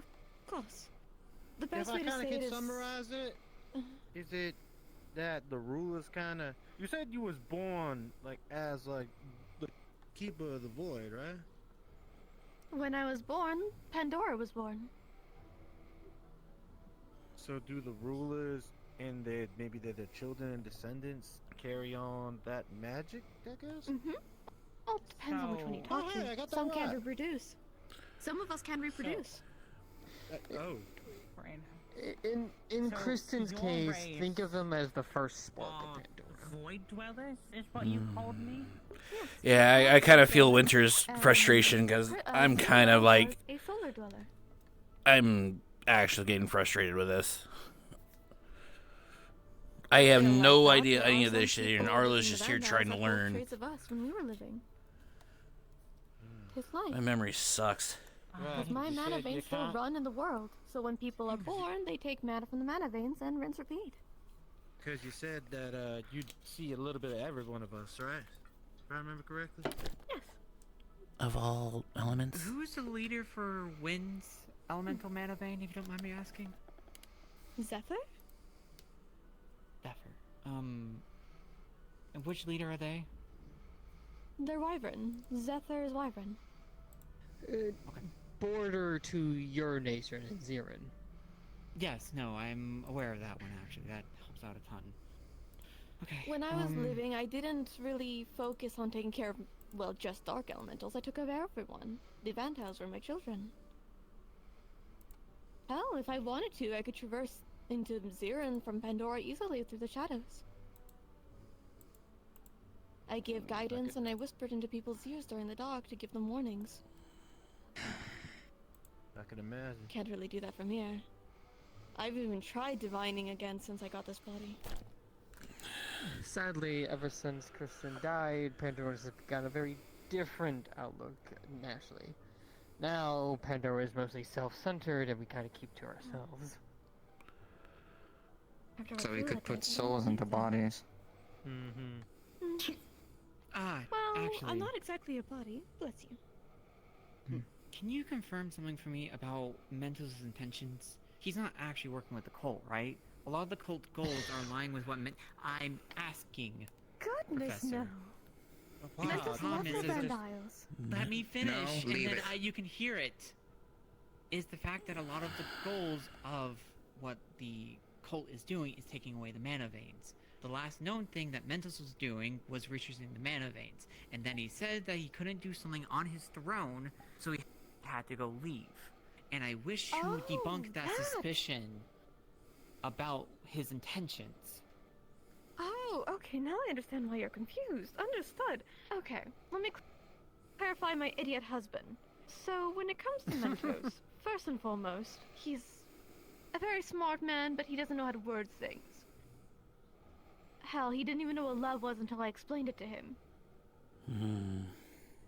course. The best if way I to kind say of it can is summarize it, is it that the rulers kind of? You said you was born like as like the keeper of the void, right? when I was born, Pandora was born. So do the rulers and maybe their children and descendants carry on that magic? I guess. Well, it depends on which one you So- talk Oh, hey, I to. got that Some can't right. reproduce. Some of us can reproduce. Oh. In So, Kristen's your case, race, think of them as the first spark of Pandora. void dwellers, is what you called me? Yeah, I kind of feel Winter's frustration because I'm kind of like, a solar dweller. I'm actually getting frustrated with this. I have no idea any of this shit, and Arlo's just here trying to learn. Traits of us when we were living. His life. My memory sucks. Because my mana veins still run in the world, so when people are born, they take mana from the mana veins and rinse repeat. Because you said that you'd see a little bit of every one of us, right? If I remember correctly? Yes. Of all elements? Who's the leader for Wind's elemental mana vein, if you don't mind me asking? Zephyr? Zephyr. And which leader are they? They're Wyvern. Zephyr is Wyvern. Border to your nation in Zirin. Yes, no, I'm aware of that one, actually. That helps out a ton. Okay. When I was living, I didn't really focus on taking care of, well, just dark elementals. I took care of everyone. The Vantiles were my children. Hell, if I wanted to, I could traverse into Zirin from Pandora easily through the shadows. I gave guidance and I whispered into people's ears during the dark to give them warnings. I can imagine. Can't really do that from here. I've even tried divining again since I got this body. Sadly, ever since Kristen died, Pandora's got a very different outlook, naturally. Now, Pandora is mostly self-centered and we kind of keep to ourselves. So we could put souls into bodies. Mm-hmm. Well, actually... I'm not exactly a body. Bless you. Can you confirm something for me about Mentos' intentions? He's not actually working with the cult, right? A lot of the cult goals are in line with what I'm asking. Goodness, Professor. no. Wow, Mentos love the Vandiles. Let me finish, No, and leave then it. you can hear it. Is the fact that a lot of the goals of what the cult is doing is taking away the mana veins. The last known thing that Mentos was doing was researching the mana veins, and then he said that he couldn't do something on his throne, so he had to go leave. And I wish you would debunk that suspicion about his intentions. Oh, okay, now I understand why you're confused. Understood. Okay, let me clarify my idiot husband. So, when it comes to Mentos, first and foremost, he's a very smart man, but he doesn't know how to word things. Hell, he didn't even know what love was until I explained it to him.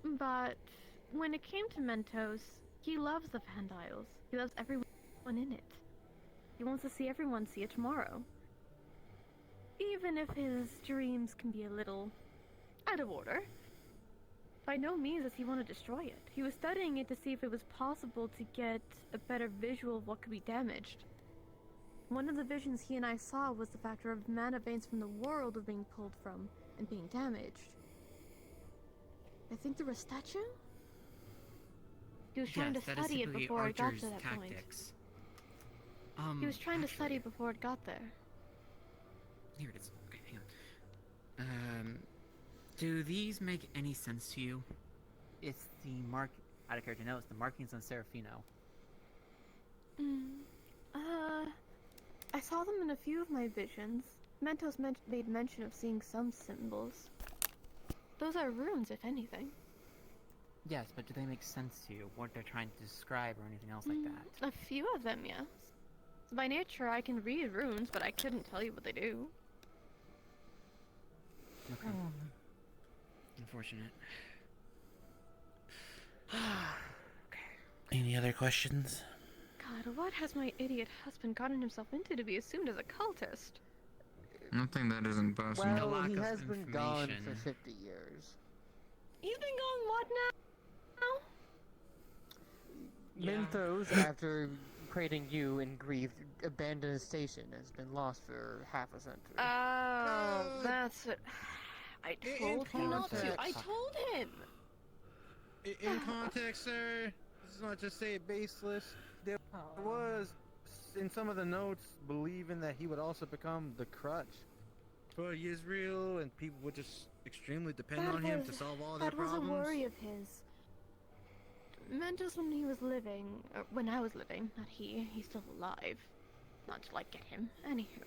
But when it came to Mentos, he loves the Vandiles. He loves everyone in it. He wants to see everyone see it tomorrow. Even if his dreams can be a little out of order. By no means does he want to destroy it. He was studying it to see if it was possible to get a better visual of what could be damaged. One of the visions he and I saw was the factor of mana veins from the world were being pulled from and being damaged. I think there was a statue? He was trying to study it before it got to that point. He was trying to study before it got there. Here it is. Okay, hang on. Do these make any sense to you? It's the mark. Out of character notes, the markings on Serafino. I saw them in a few of my visions. Mentos made mention of seeing some symbols. Those are runes, if anything. Yes, but do they make sense to you? What they're trying to describe or anything else like that? A few of them, yes. By nature, I can read runes, but I couldn't tell you what they do. Okay. Unfortunate. Any other questions? God, what has my idiot husband gotten himself into to be assumed as a cultist? Nothing that isn't possible. Well, he has been gone for 50 years. He's been gone what now? Mentos, after creating you in grief, abandoned his station and has been lost for half a century. Oh, that's what... I told him not to. I told him! In context, sir, this is not just say it baseless. There was, in some of the notes, believing that he would also become the crutch for Israel, and people would just extremely depend on him to solve all their problems. That was a worry of his. Mentos, when he was living, or when I was living, not he, he's still alive. Not to, like, get him. Anywho.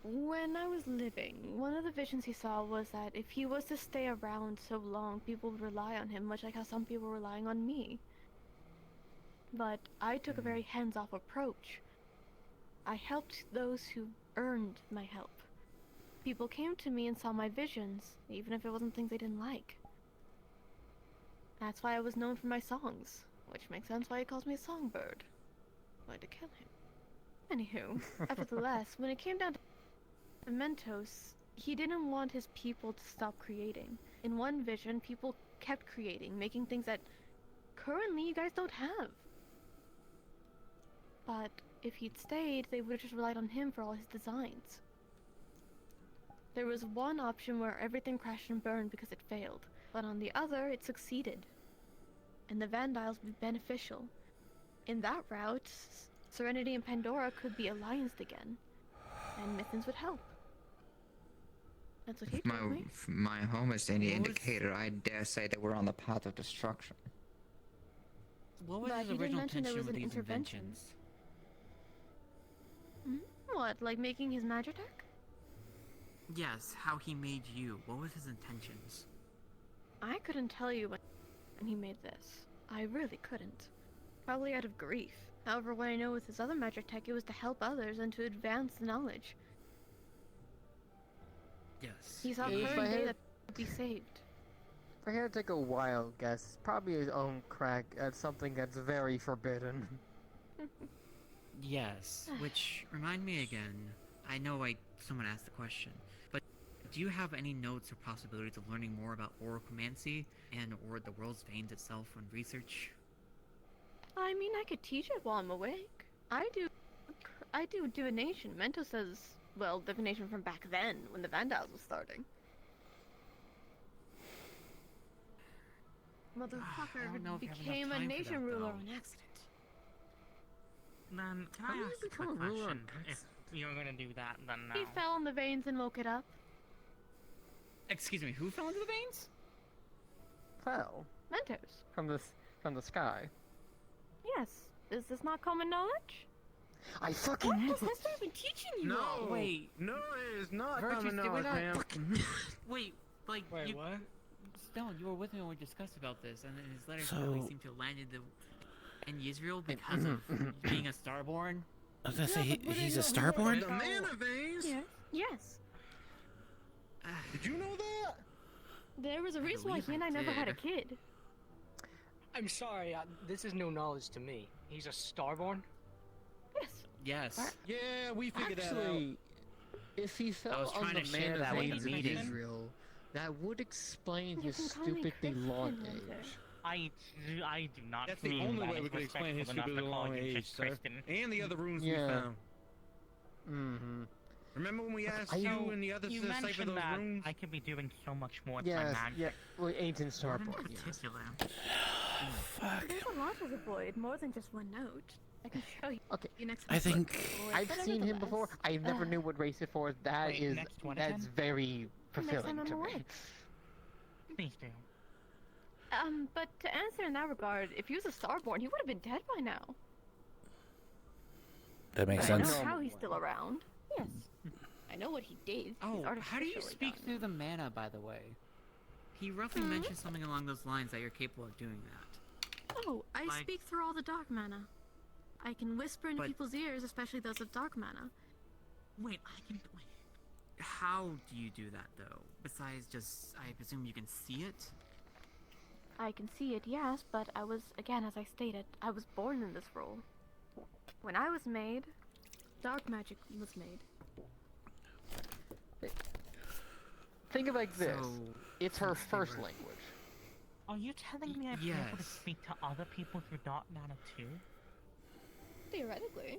When I was living, one of the visions he saw was that if he was to stay around so long, people would rely on him, much like how some people were relying on me. But I took a very hands-off approach. I helped those who earned my help. People came to me and saw my visions, even if it wasn't things they didn't like. That's why I was known for my songs, which makes sense why he calls me a songbird. I had to kill him. Anywho, nevertheless, when it came down to Mentos, he didn't want his people to stop creating. In one vision, people kept creating, making things that currently you guys don't have. But if he'd stayed, they would have just relied on him for all his designs. There was one option where everything crashed and burned because it failed, but on the other, it succeeded. And the Vandiles would be beneficial. In that route, Serenity and Pandora could be allianced again, and Mythins would help. That's what he told me. If my home is any indicator, I dare say that we're on the path of destruction. What was But his he didn't original mention there intention was with an these intervention. inventions? What, like making his Magitech? Yes, how he made you. What was his intentions? I couldn't tell you when he made this. I really couldn't. Probably out of grief. However, what I know with his other Magitech, it was to help others and to advance the knowledge. Yes. He saw If I current day had- that could be saved. If I had to take a wild guess, it's probably his own crack at something that's very forbidden. Yes, which remind me again, I know someone asked the question, but do you have any notes or possibilities of learning more about Orocomancy and or the world's veins itself when research? I mean, I could teach it while I'm awake. I do divination. Mento says, well, divination from back then, when the Vandals was starting. Motherfucker don't know if you have became enough a time for nation that, ruler though. on accident. Then can How I do you ask a become quick a ruler question? on If you're gonna do that, then no. He fell in the veins and woke it up. Excuse me, who fell into the veins? Fell Mentos. from the sky. Yes. Is this not common knowledge? I fucking What knew has history been teaching you No, all? Wait. no, it is not Virtues, common did we knowledge, not ma'am. Wait, like Wait, what? Stone, you were with me when we discussed about this, and in his letter So- he really seemed to have landed in Israel because of being a starborn. I was gonna say, but he's a we starborn? The mana veins? Yes. Yes. Did you know that? There was a reason why believe he and I I never had a did. kid. I'm sorry, this is new knowledge to me. He's a starborn? Yes. Yes. Yeah, we figured that out. Actually, if he fell was on trying the to share mana that with veins the of meeting. Israel, that would explain You his can call me stupidly long Kristen, Hunter. age. I do not That's the feel only that way is we could explain his respectful enough stupid to call long you age, just sir. Kristen. And the other runes we Yeah. found. Mm-hmm. Remember when we asked I- you and the others You to decipher mentioned those that runes? I could be doing so much more with my Yes, magic. yeah, well, ancient What in starborn, yes. particular? Fuck. There's a lot to the void, more than just one note. I can show you. Okay. Next I think- void, I've but seen him before. I never uh, knew what race it for. That Wait, is, next one that's again? very Next fulfilling time I'm to me. awake. Please do. But to answer in that regard, if he was a starborn, he would have been dead by now. That makes I don't sense. know how he's still around. Yes. I know what he did. Oh, He's how do you artificially speak done. through the mana, by the way? He roughly mentioned something along those lines that you're capable of doing that. Oh, I Like- speak through all the dark mana. I can whisper into But- people's ears, especially those of dark mana. Wait, I can. Wait. How do you do that, though? Besides just, I presume you can see it? I can see it, yes, but I was, again, as I stated, I was born in this role. When I was made, dark magic was made. Think of it like this. So, It's her since they first were- language. Are you telling me I'd be able to Yes. speak to other people through dark mana too? Theoretically.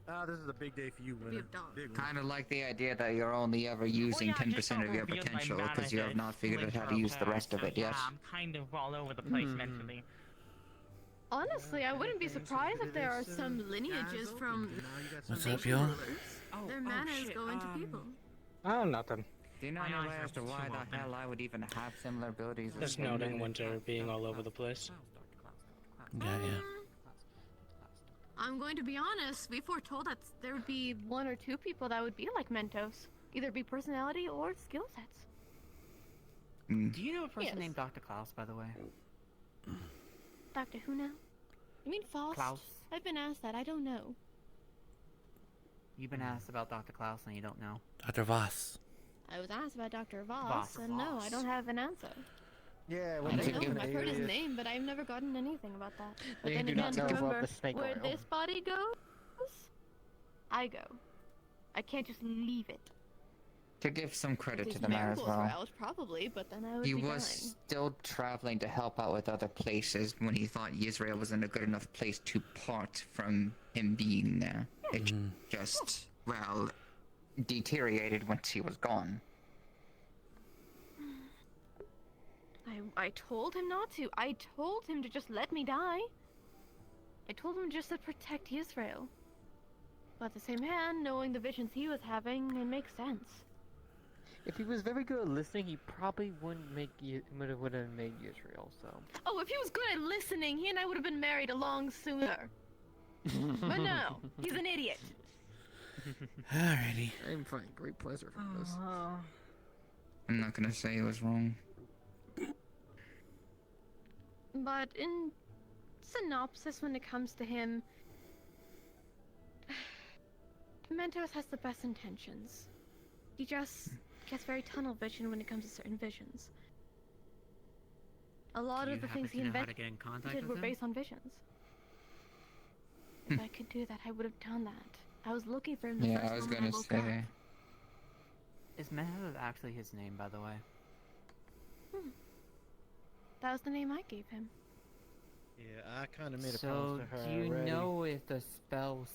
This is a big day for you, Be a winner. dog. Big one. Kind of like the idea that you're only ever using Well, yeah, 10% just of your revealed my potential mana because you have hit not figured out how to later use the occurred, rest of so it, yes? Yeah, I'm kind of all over the place Hmm. mentally. Honestly, I wouldn't be surprised if there are some lineages from What's up, y'all? Oh, their oh, mana is shit, going to people. Oh, nothing. Do you not My know eyes as to are why too the open. hell I would even have similar abilities? as Just you? noting Winter being all over the place. Yeah, yeah. I'm going to be honest, we foretold that there would be 1 or 2 people that would be like Mentos. Either be personality or skill sets. Do you know a person Yes. named Dr. Klaus, by the way? Doctor who now? You mean Faust? Klaus. I've been asked that, I don't know. You've been asked about Dr. Klaus and you don't know? Dr. Voss. I was asked about Dr. Voss, Voss. and no, I don't have an answer. Yeah, I don't know him, I've heard his name, but I've never gotten anything about that. But They then do again, not know about remember, the snake where oil. this body goes, I go. I can't just leave it. To give some credit If to these the man as miracles were well, out, probably, but then I would he be was gone. still traveling to help out with other places when he thought Israel wasn't a good enough place to part from him being there. It just, well, deteriorated once he was gone. I told him not to. I told him to just let me die. I told him just to protect Israel. But at the same hand, knowing the visions he was having, it makes sense. If he was very good at listening, he probably wouldn't wouldn't made Israel. So. Oh, if he was good at listening, he and I would have been married a long sooner. But no, he's an idiot. Alrighty. I'm finding great pleasure from this. I'm not gonna say it was wrong. But in synopsis, when it comes to him, Mentos has the best intentions. He just gets very tunnel vision when it comes to certain visions. A lot Do of you the happen things to he know how to invented get in contact with were him? based on visions. If I could do that, I would have done that. I was looking for him the Yeah, first I was moment gonna woke up. say. Is Mentos actually his name, by the way? That was the name I gave him. Yeah, I kind of made a So, promise to her do you already. know if the spells...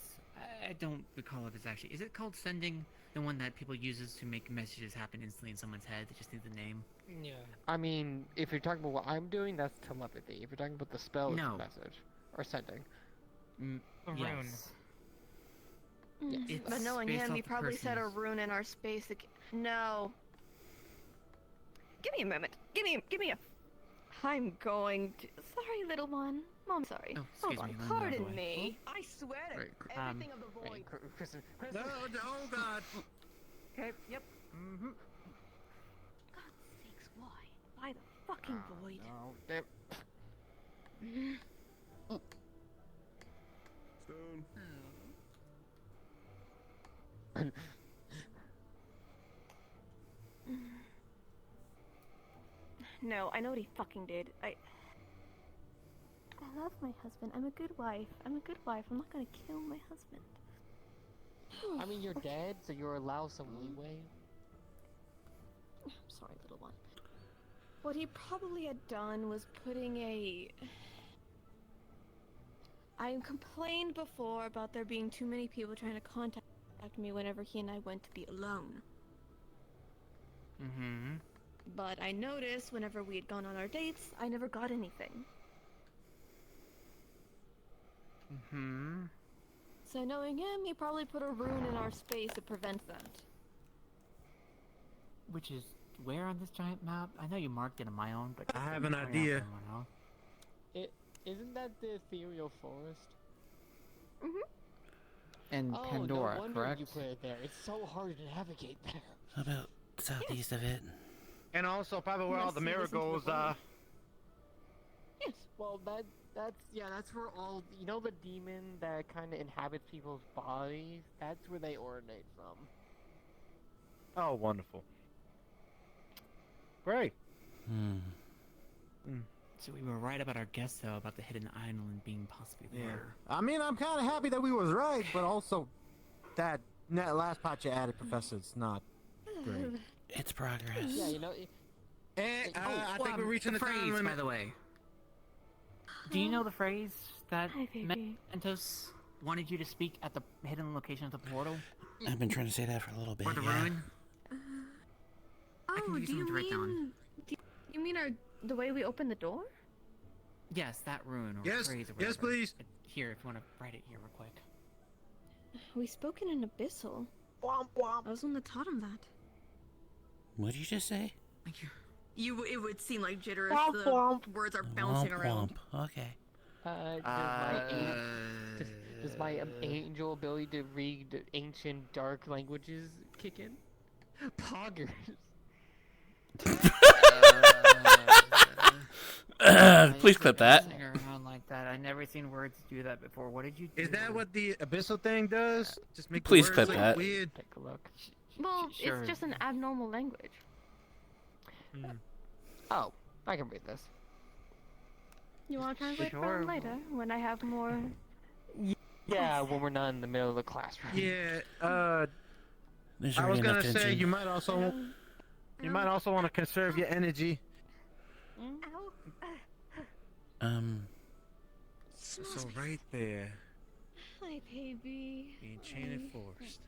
I don't recall if it's actually... Is it called sending? The one that people uses to make messages happen instantly in someone's head? They just need the name? Yeah. I mean, if you're talking about what I'm doing, that's telepathy. If you're talking about the spell, No. it's a message. Or sending. A rune. Yes. It's But knowing based him, off he the probably set a person's- rune in our space. No. Give me a moment. Give me a. I'm going to. Sorry, little one. Mom, sorry. Oh, Hold excuse on. me, let me out of the Pardon way. me. I swear to Right, everything of the void. Kristen, No, oh god. Okay, yep. God's sakes, why? Why the fucking void? No, damn. Stone. No, I know what he fucking did. I love my husband. I'm a good wife. I'm a good wife. I'm not gonna kill my husband. I mean, you're dead, so you're allowed some leeway. I'm sorry, little one. What he probably had done was putting a... I complained before about there being too many people trying to contact me whenever he and I went to be alone. Mm-hmm. But I noticed whenever we had gone on our dates, I never got anything. Mm-hmm. So knowing him, he probably put a rune in our space to prevent that. Which is where on this giant map? I know you marked it on my own, but I just have let me an point out idea. for everyone else. Isn't that the ethereal forest? And Oh, Pandora, no wonder correct? you put it there. It's so hard to navigate there. How about southeast of it? And also probably where all the marigolds Yes. Well, that's where all the demon that kind of inhabits people's bodies. That's where they originate from. Oh, wonderful. Great. So we were right about our guess, though, about the hidden island being possibly there. I mean, I'm kind of happy that we was right, but also that last part you added, Professor, it's not great. It's progress. Yeah, I think we're reaching the time phrase, limit. by the way. Do you know the phrase that Hi, baby. Mentos wanted you to speak at the hidden location of the portal? I've been trying to say that for a little bit. Or the yeah. ruin? I can give you do something to write down. you mean the way we open the door? Yes, that ruin or Yes, phrase or yes, whatever. please. Here, if you want to write it here real quick. We spoke in an abyssal. I was the one that taught him that. What did you just say? Thank you. It would seem like jitter Womp if the womp. words are bouncing Womp around. womp. Okay. Does my angel ability to read ancient dark languages kick in? Poggers. Please clip that. Around like that. I never seen words do that before. What did you do? Is that what the abyssal thing does? Just make Please the clip words that. weird. Take a look. Well, Sure. it's just an abnormal language. Oh, I can read this. You want to translate for Sure. them later when I have more? Yeah, when we're not in the middle of the classroom. Yeah. There's I already was gonna enough say tension. you might also want to conserve your energy. So right there, Hi, baby. the enchanted forest.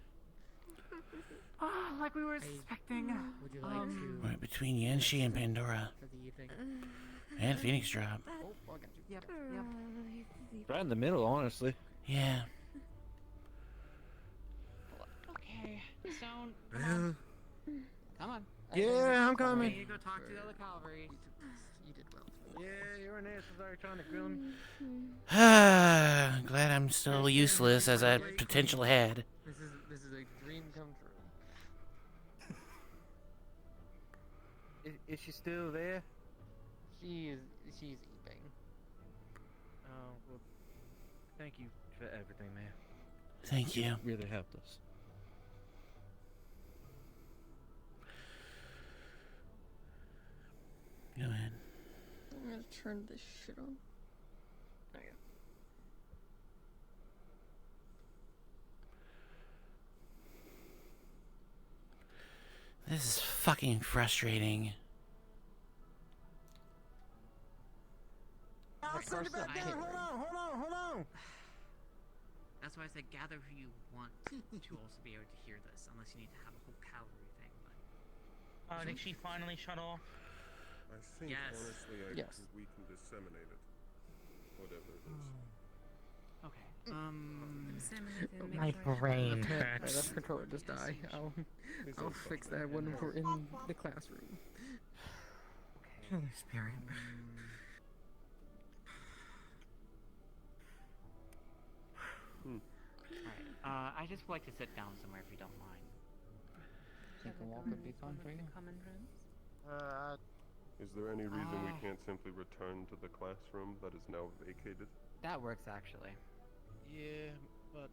Oh, like we were expecting. Would you like to? Right between Yenshi and Pandora. For the evening. And Phoenix Drop. Oh, I got you. Yep. Right in the middle, honestly. Yeah. Okay. Stone. Well, Come on. yeah, I'm We coming. need to go talk to the other cavalry. You did well. Yeah, your Aeneas was already trying to grill me. Glad I'm still useless as a potential head. This is a dream come true. Is she still there? She's eating. Oh, well, thank you for everything, man. Thank you. Really helped us. Go ahead. I'm gonna turn this shit on. There you This is fucking frustrating. I'll send it back down. Hold on. That's why I said gather who you want to also be able to hear this, unless you need to have a whole cavalry thing. But Did she finally shut off? I think, Yes. honestly, Yes. we can disseminate it. Whatever it is. okay. My brain Okay, hurts. that controller just die. I'll fix that when we're in the classroom. Holy Spirit. Alright, I just like to sit down somewhere if you don't mind. Think a walk would be fun for you? Is there any reason we Ah. can't simply return to the classroom that is now vacated? That works actually. Yeah, but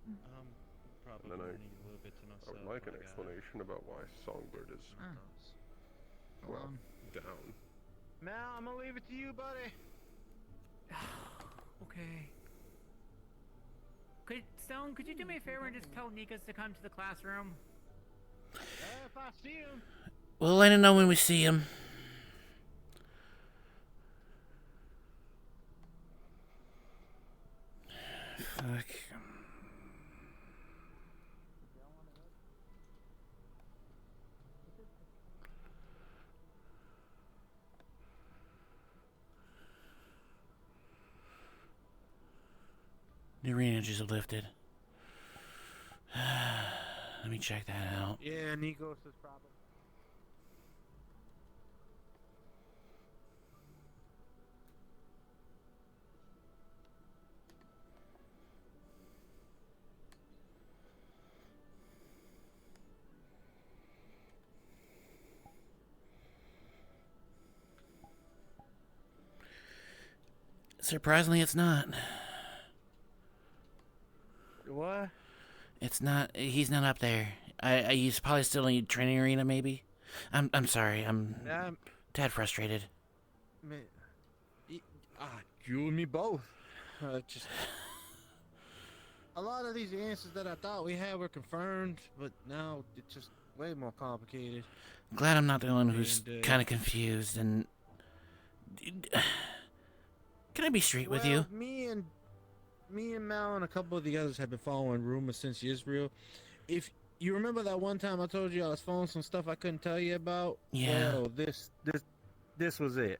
probably And then need a little bit to I myself. would like an explanation about why Songbird is well, down. Mal, I'm gonna leave it to you, buddy. Okay. Stone, could you do me a favor and just tell Nikas to come to the classroom? If I see him. We'll let him know when we see him. Fuck. The arena just lifted. Let me check that out. Yeah, Nikos is probably. Surprisingly, it's not. What? It's not. He's not up there. He's probably still in the training arena, maybe. I'm sorry. I'm tad frustrated. Man, you and me both. Just a lot of these answers that I thought we had were confirmed, but now it's just way more complicated. Glad I'm not the one who's And, kind of confused. And can I be straight with you? Me and Mal and a couple of the others have been following rumors since Israel. If you remember that one time I told you I was following some stuff I couldn't tell you about, Yeah. well, this was it.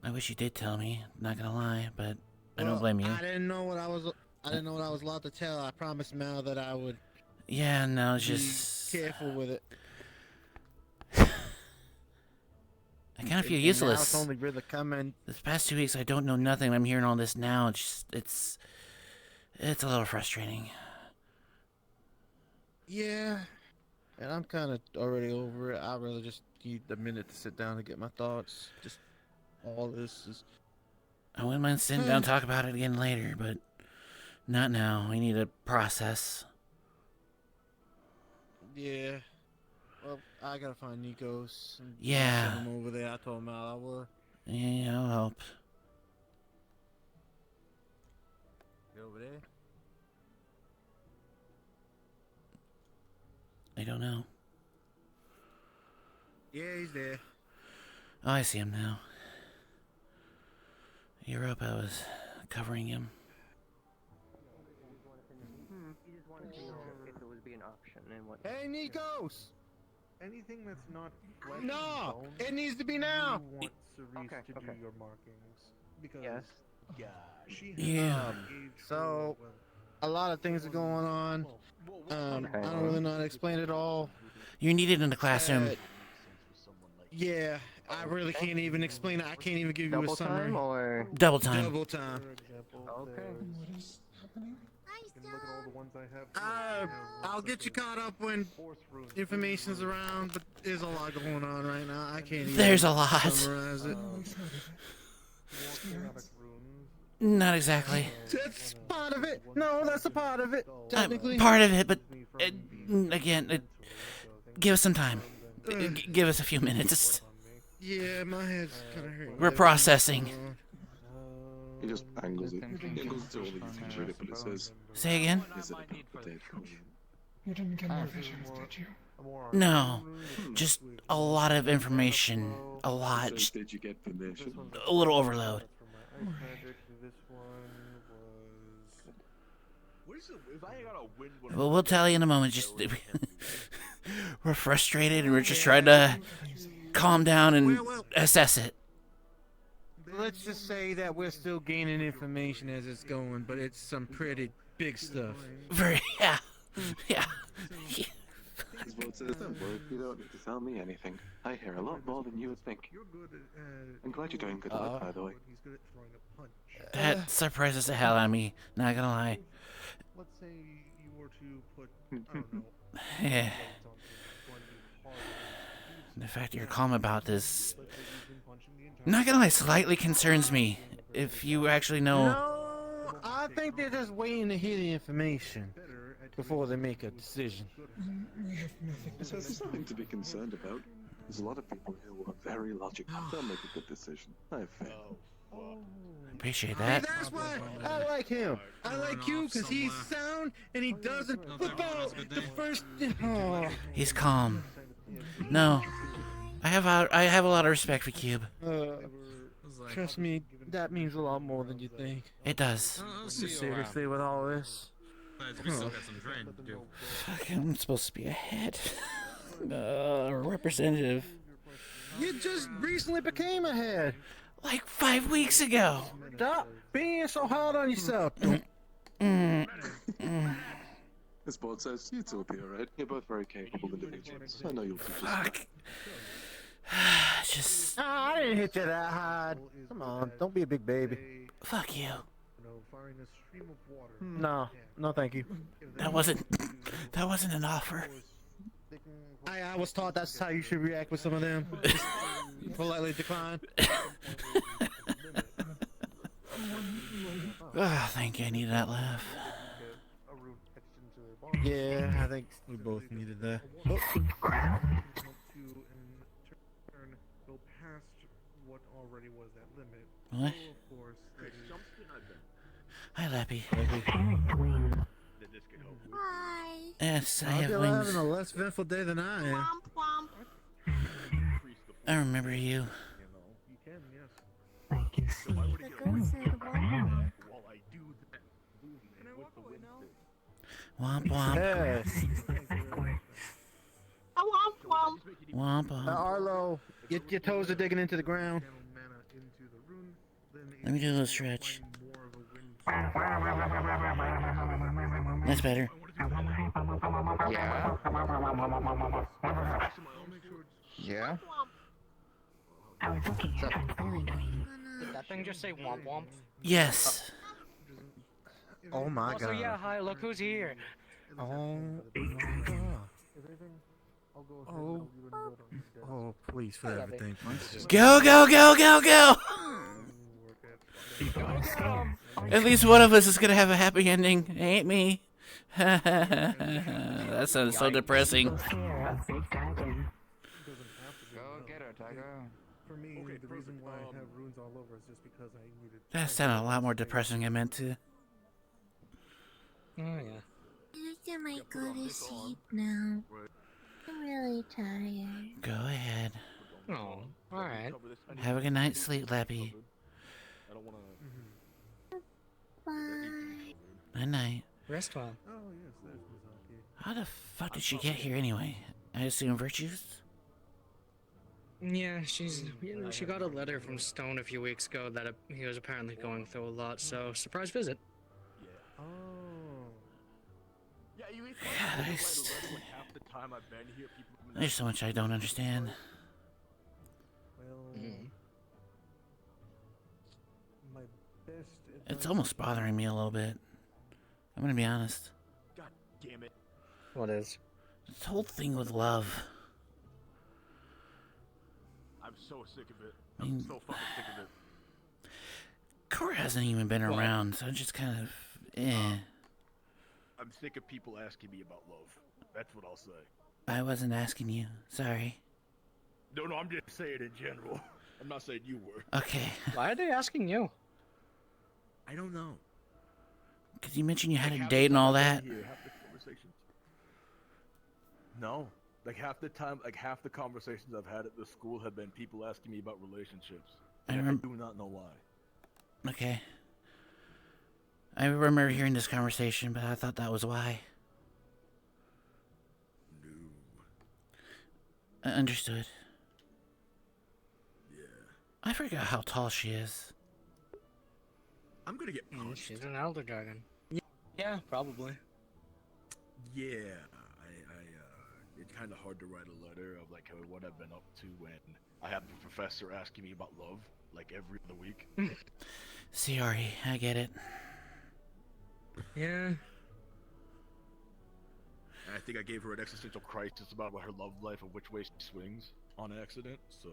I wish you did tell me. Not gonna lie, but I don't blame you. I didn't know what I was allowed to tell. I promised Mal that I would. Yeah, no, it's be just careful with it. I kind of feel And now useless. it's only really coming. This past 2 weeks, I don't know nothing. I'm hearing all this now. It's a little frustrating. Yeah, and I'm kind of already over it. I'd rather just need a minute to sit down and get my thoughts. Just all this is. I wouldn't mind sitting down and talk about it again later, but not now. We need a process. Yeah. Well, I gotta find Nikos. And Yeah. send him over there. I told him I would. Yeah, I'll help. You over there? I don't know. Yeah, he's there. Oh, I see him now. Europa was covering him. You just wanted to know if it would be an option and what. Hey, Nikos! Anything that's not flesh No! and bone, It needs to be now! You want Cerise to do your markings because yeah, she has So, a lot of things are going on. I don't really know how to explain it all. You're needed in the classroom. Yeah, I really can't even explain it. I can't even give you Double a summary. time or Double time. Double time. Okay. I'll get you caught up when information's around, but there's a lot going on right now. I can't even There's a lot. summarize it. Not exactly. That's part of it. No, that's a part of it. Technically. Part of it, but again, give us some time. Give us a few minutes. Yeah, my head's kind of hurting. We're processing. He just angles it. He angles it to all these things ridiculouses. Say again? Is it about the day? You didn't get more visions, did you? No, just a lot of information. A lot. Just Did you get permission? a little overload. Well, we'll tell you in a moment. Just we're frustrated and we're just trying to calm down and assess it. Let's just say that we're still gaining information as it's going, but it's some pretty big stuff. Yeah. Yeah. Well, says, don't worry, you don't need to tell me anything. I hear a lot more than you would think. I'm glad you're doing good work, by the way. That surprises the hell out of me. Not gonna lie. Let's say you were to put, I don't know. Yeah. The fact you're calm about this, not gonna lie, slightly concerns me. If you actually know. No, I think they're just waiting to hear the information before they make a decision. So there's nothing to be concerned about. There's a lot of people who are very logical. They'll make a good decision. I have faith. Appreciate that. That's why I like him. I like you because he's sound and he doesn't flip out the first. Oh. He's calm. No, I have a lot of respect for Cube. Trust me, that means a lot more than you think. It does. Seriously, with all this. We still got some training to do. Fuck, I'm supposed to be a head. Representative. You just recently became a head. Like 5 weeks ago. Stop being so hard on yourself. As Board says, you two will be alright. You're both very capable individuals. I know you'll do just Fuck. Just. I didn't hit you that hard. Come on, don't be a big baby. Fuck you. No, no, thank you. That wasn't an offer. I was taught that's how you should react with some of them. Just politely decline. Thank you. I needed that laugh. Yeah, I think we both needed that. What? Hi, Lappy. Hi. Yes, I I have feel wings. having a less eventful day than I am. I remember you. Thank you. Womp womp. Yes. Womp womp. Arlo, your toes are digging into the ground. Let me do a little stretch. That's better. Yeah. Yeah. Did that thing just say womp womp? Yes. Oh my Also, god. yeah, hi, look who's here. Oh my god. Oh, oh, please, for everything. Please just Go, go, go, go, go! At least one of us is gonna have a happy ending. Ain't me. That sounds so depressing. Go get her, Tiger. For me, the reason why I have runes all over is just because I needed. That sounded a lot more depressing than I meant to. Oh, yeah. I think I might go to sleep now. I'm really tired. Go ahead. Oh, alright. Have a good night's sleep, Lappy. Bye. Good night. Rest well. Oh yes, there's Mizaki. How the fuck did she get here anyway? I assume virtues? Yeah, she got a letter from Stone a few weeks ago that he was apparently going through a lot, so surprise visit. Oh. Yeah, you half the time I've been here, people have been There's so much I don't understand. Well, my best. It's almost bothering me a little bit. I'm gonna be honest. God damn it. What is? This whole thing with love. I'm so sick of it. I mean, I'm so fucking sick of it. Cora hasn't even been around, so I'm just kind of I'm sick of people asking me about love. That's what I'll say. I wasn't asking you. Sorry. No, I'm just saying in general. I'm not saying you were. Okay. Why are they asking you? I don't know. Because you mentioned you had a date and all that. No. Half the conversations I've had at the school have been people asking me about relationships. I I do not know why. Okay. I remember hearing this conversation, but I thought that was why. No. Understood. Yeah. I forgot how tall she is. I'm gonna get punched. She's an elder dragon. Yeah, probably. Yeah. It's kind of hard to write a letter of what I've been up to when I have the professor asking me about love every other week. Sorry, I get it. Yeah. And I think I gave her an existential crisis about her love life and which way she swings on accident. So.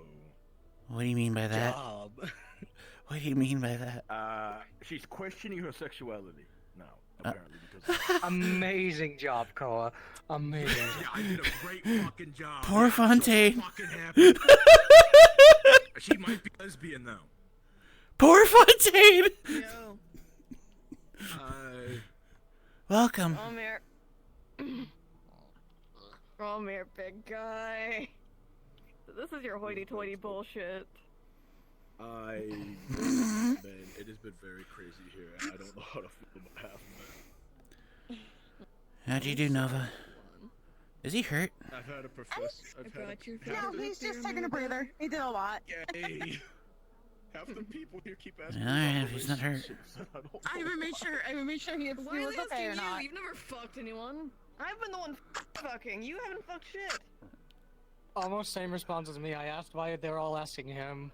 What do you mean by that? Job. What do you mean by that? She's questioning her sexuality now. Apparently, because Amazing job, Koa. Amazing. Yeah, I did a great fucking job. Poor Fontaine. I'm so fucking happy. She might be lesbian now. Poor Fontaine. Yo. Welcome. Come here, big guy. This is your hoity-toity bullshit. Man, it has been very crazy here, and I don't know how to feel about half of it. How'd you do, Nova? Is he hurt? I've had a professor. No, he's just taking a breather. He did a lot. Yay. Half the people here keep asking. Alright, if he's not hurt. I even made sure he Why are was they okay or asking not. you? You've never fucked anyone. I've been the one fucking. You haven't fucked shit. Almost same response as me. I asked why they're all asking him.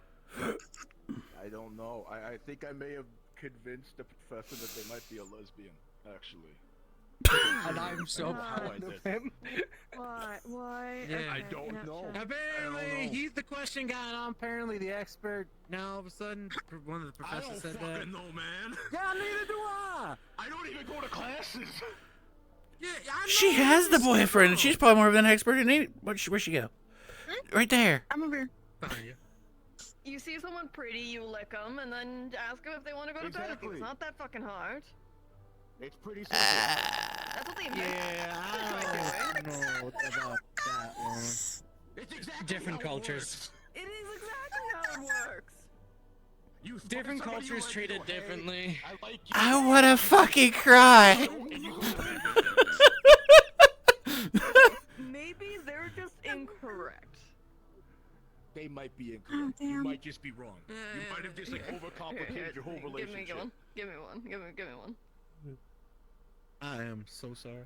I don't know. I think I may have convinced the professor that they might be a lesbian, actually. And I'm so proud of him. Why? Yeah, I don't know. Apparently, he's the question guy, and I'm apparently the expert. Now, all of a sudden, one of the professors said that. I don't fucking know, man. Yeah, neither do I. I don't even go to classes. Yeah, I know. She has the boyfriend, and she's probably more of an expert than any. Where'd she go? Right there. I'm over here. You see someone pretty, you lick them, and then ask them if they want to go to bed with you. It's not that fucking hard. It's pretty simple. That's what the I don't know about that one. It's exactly Different how it cultures. It is exactly how it works. You Different somebody you cultures like treat to it go, hey, differently. I like you. I wanna fucking cry. Maybe they're just incorrect. They might be incorrect. You might just be wrong. You might have just overcomplicated your whole relationship. Give me one. Give me one. Give me one. I am so sorry.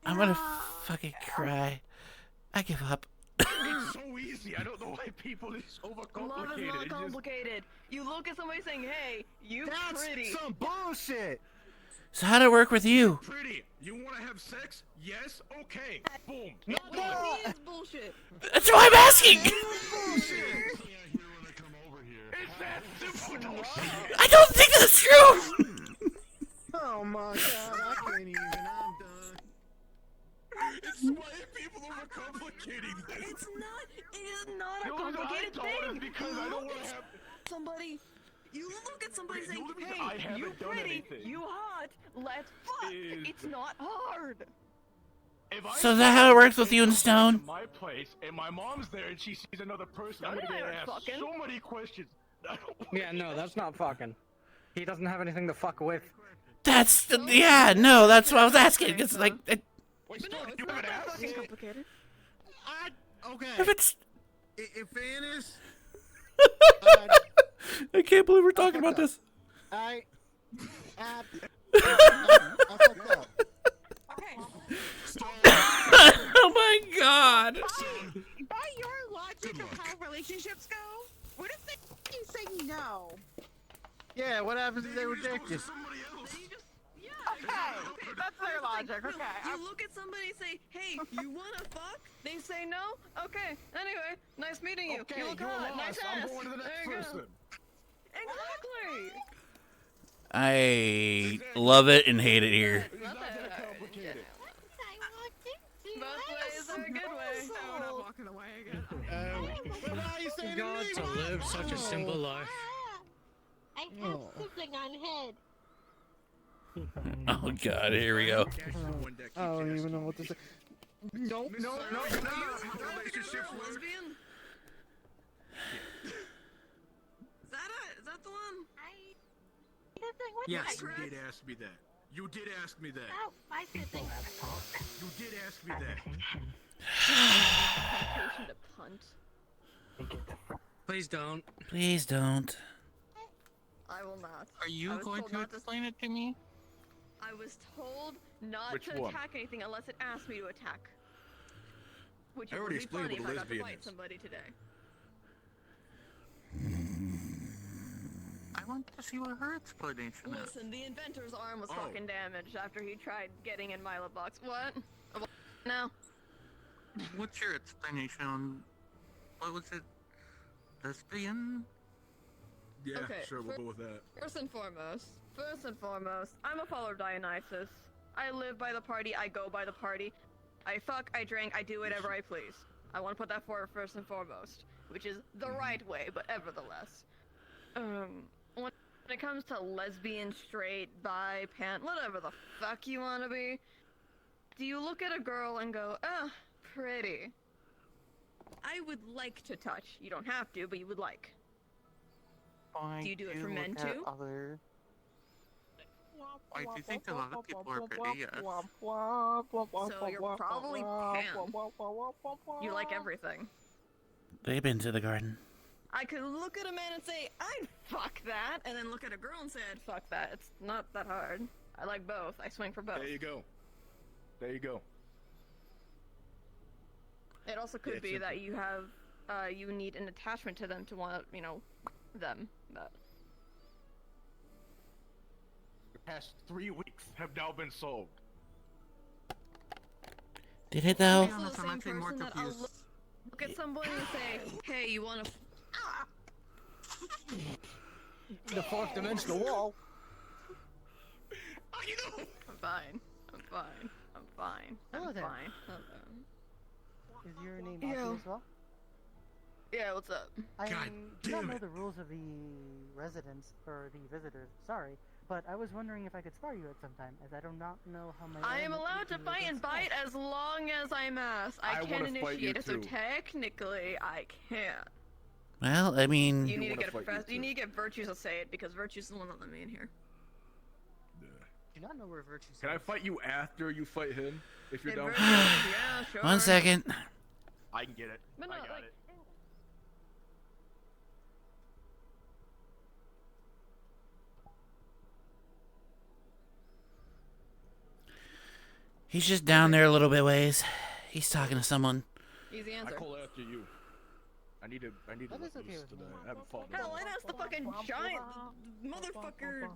I'm gonna fucking cry. I give up. It's so easy. I don't know why people is Love overcomplicated. is not complicated. You look at somebody saying, "Hey, you That's pretty." some bullshit. So how'd it work with you? Pretty. You want to have sex? Yes. Okay. Boom. No, what is bullshit? That's why I'm asking. I don't think that's true. Oh my god, I can't even. I'm done. It's why people overcomplicating this. It's not. It is not a The only complicated reason I told thing. is because You I don't look want at to have. somebody. You look at somebody The saying, only reason "Hey, I haven't you done pretty, anything you hot, let's fuck." It's not hard. If I So is that how it works with you and come Stone? to my place and my mom's there and she sees another person, I'm gonna get asked so many questions. I don't Yeah, no, that's not fucking. He doesn't have anything to fuck with. That's yeah. No, that's what I was asking. It's like Wait, Stone, you haven't asked? Fucking complicated. Okay. if it's. In fairness, I can't believe we're talking about this. I fucked up. Oh my god. By your logic of how relationships go, what if they say no? Yeah, what happens if they reject you? Okay, that's their logic. Okay. You look at somebody and say, "Hey, you wanna fuck?" They say no. Okay. Anyway, nice meeting you. Okay, you look you're hot. lost. Nice I'm ass. going to the next there you person. go. Exactly. I love it and hate it here. Not that complicated. Both ways are a good way. No, we're not walking away again. God, to live such a simple life. I have sibling on head. Oh god, here we go. I don't even know what to say. Nope. No, Are you relationships a lesbian? Is that the one? Yes, you did ask me that. You did ask me that. Oh, my sibling. You did ask me that. Temptation to punt. Please don't. Please don't. I will not. Are you I was going told to not explain it to me? I was told not Which to one? attack anything unless it asked me to attack. Which I would already be explained funny if what a I got to lesbian fight is. somebody today. I want to see what her explanation is. Listen, the inventor's arm was Oh. fucking damaged after he tried getting in Milo box. What? No. What's your explanation on what was it? Lesbian? Yeah, Okay, sure, we'll go with that. First and foremost, I'm a follower of Dionysus. I live by the party, I go by the party. I fuck, I drink, I do whatever I please. I want to put that forward first and foremost, which is the right way, but nevertheless. When it comes to lesbian, straight, bi, pan, whatever the fuck you want to be, do you look at a girl and go, ah, pretty? I would like to touch. You don't have to, but you would like. Do you do it for men too? I do think a lot of people are pretty, yes. So you're probably pan. You like everything. They've been to the garden. I could look at a man and say, I'd fuck that, and then look at a girl and say, I'd fuck that. It's not that hard. I like both. I swing for both. There you go. There you go. It also could be that you have, you need an attachment to them to want, you know, them. But The past 3 weeks have now been solved. Did it though? I'm also the same person that I'll look at somebody and say, hey, you want to... The fourth dimensional wall. I'm fine. I'm fine. I'm fine. Hello I'm there. fine. Hello. Is your name Yeah. Aki as well? Yeah, what's up? I God do not damn know it. the rules of the residents or the visitors. Sorry, but I was wondering if I could spar you at some time, as I do not know how my. I am element allowed would to do fight and against bite spells. as long as I'm asked. I I can wanna fight you initiate it, so too. technically I can't. Well, I mean, You need to get a professor. You need to get Virtues to say it because Virtues is the one that let me in here. Do not know where virtues. Can I fight you after you fight him? If you're down. Yeah, sure. 1 second. I can get it. But no, I got like, it. He's just down there a little bit ways. He's talking to someone. easy I answer. call after you. I need a That let is okay loose with today. me. I haven't fought in a Hell, while. I'd ask the fucking giant motherfucker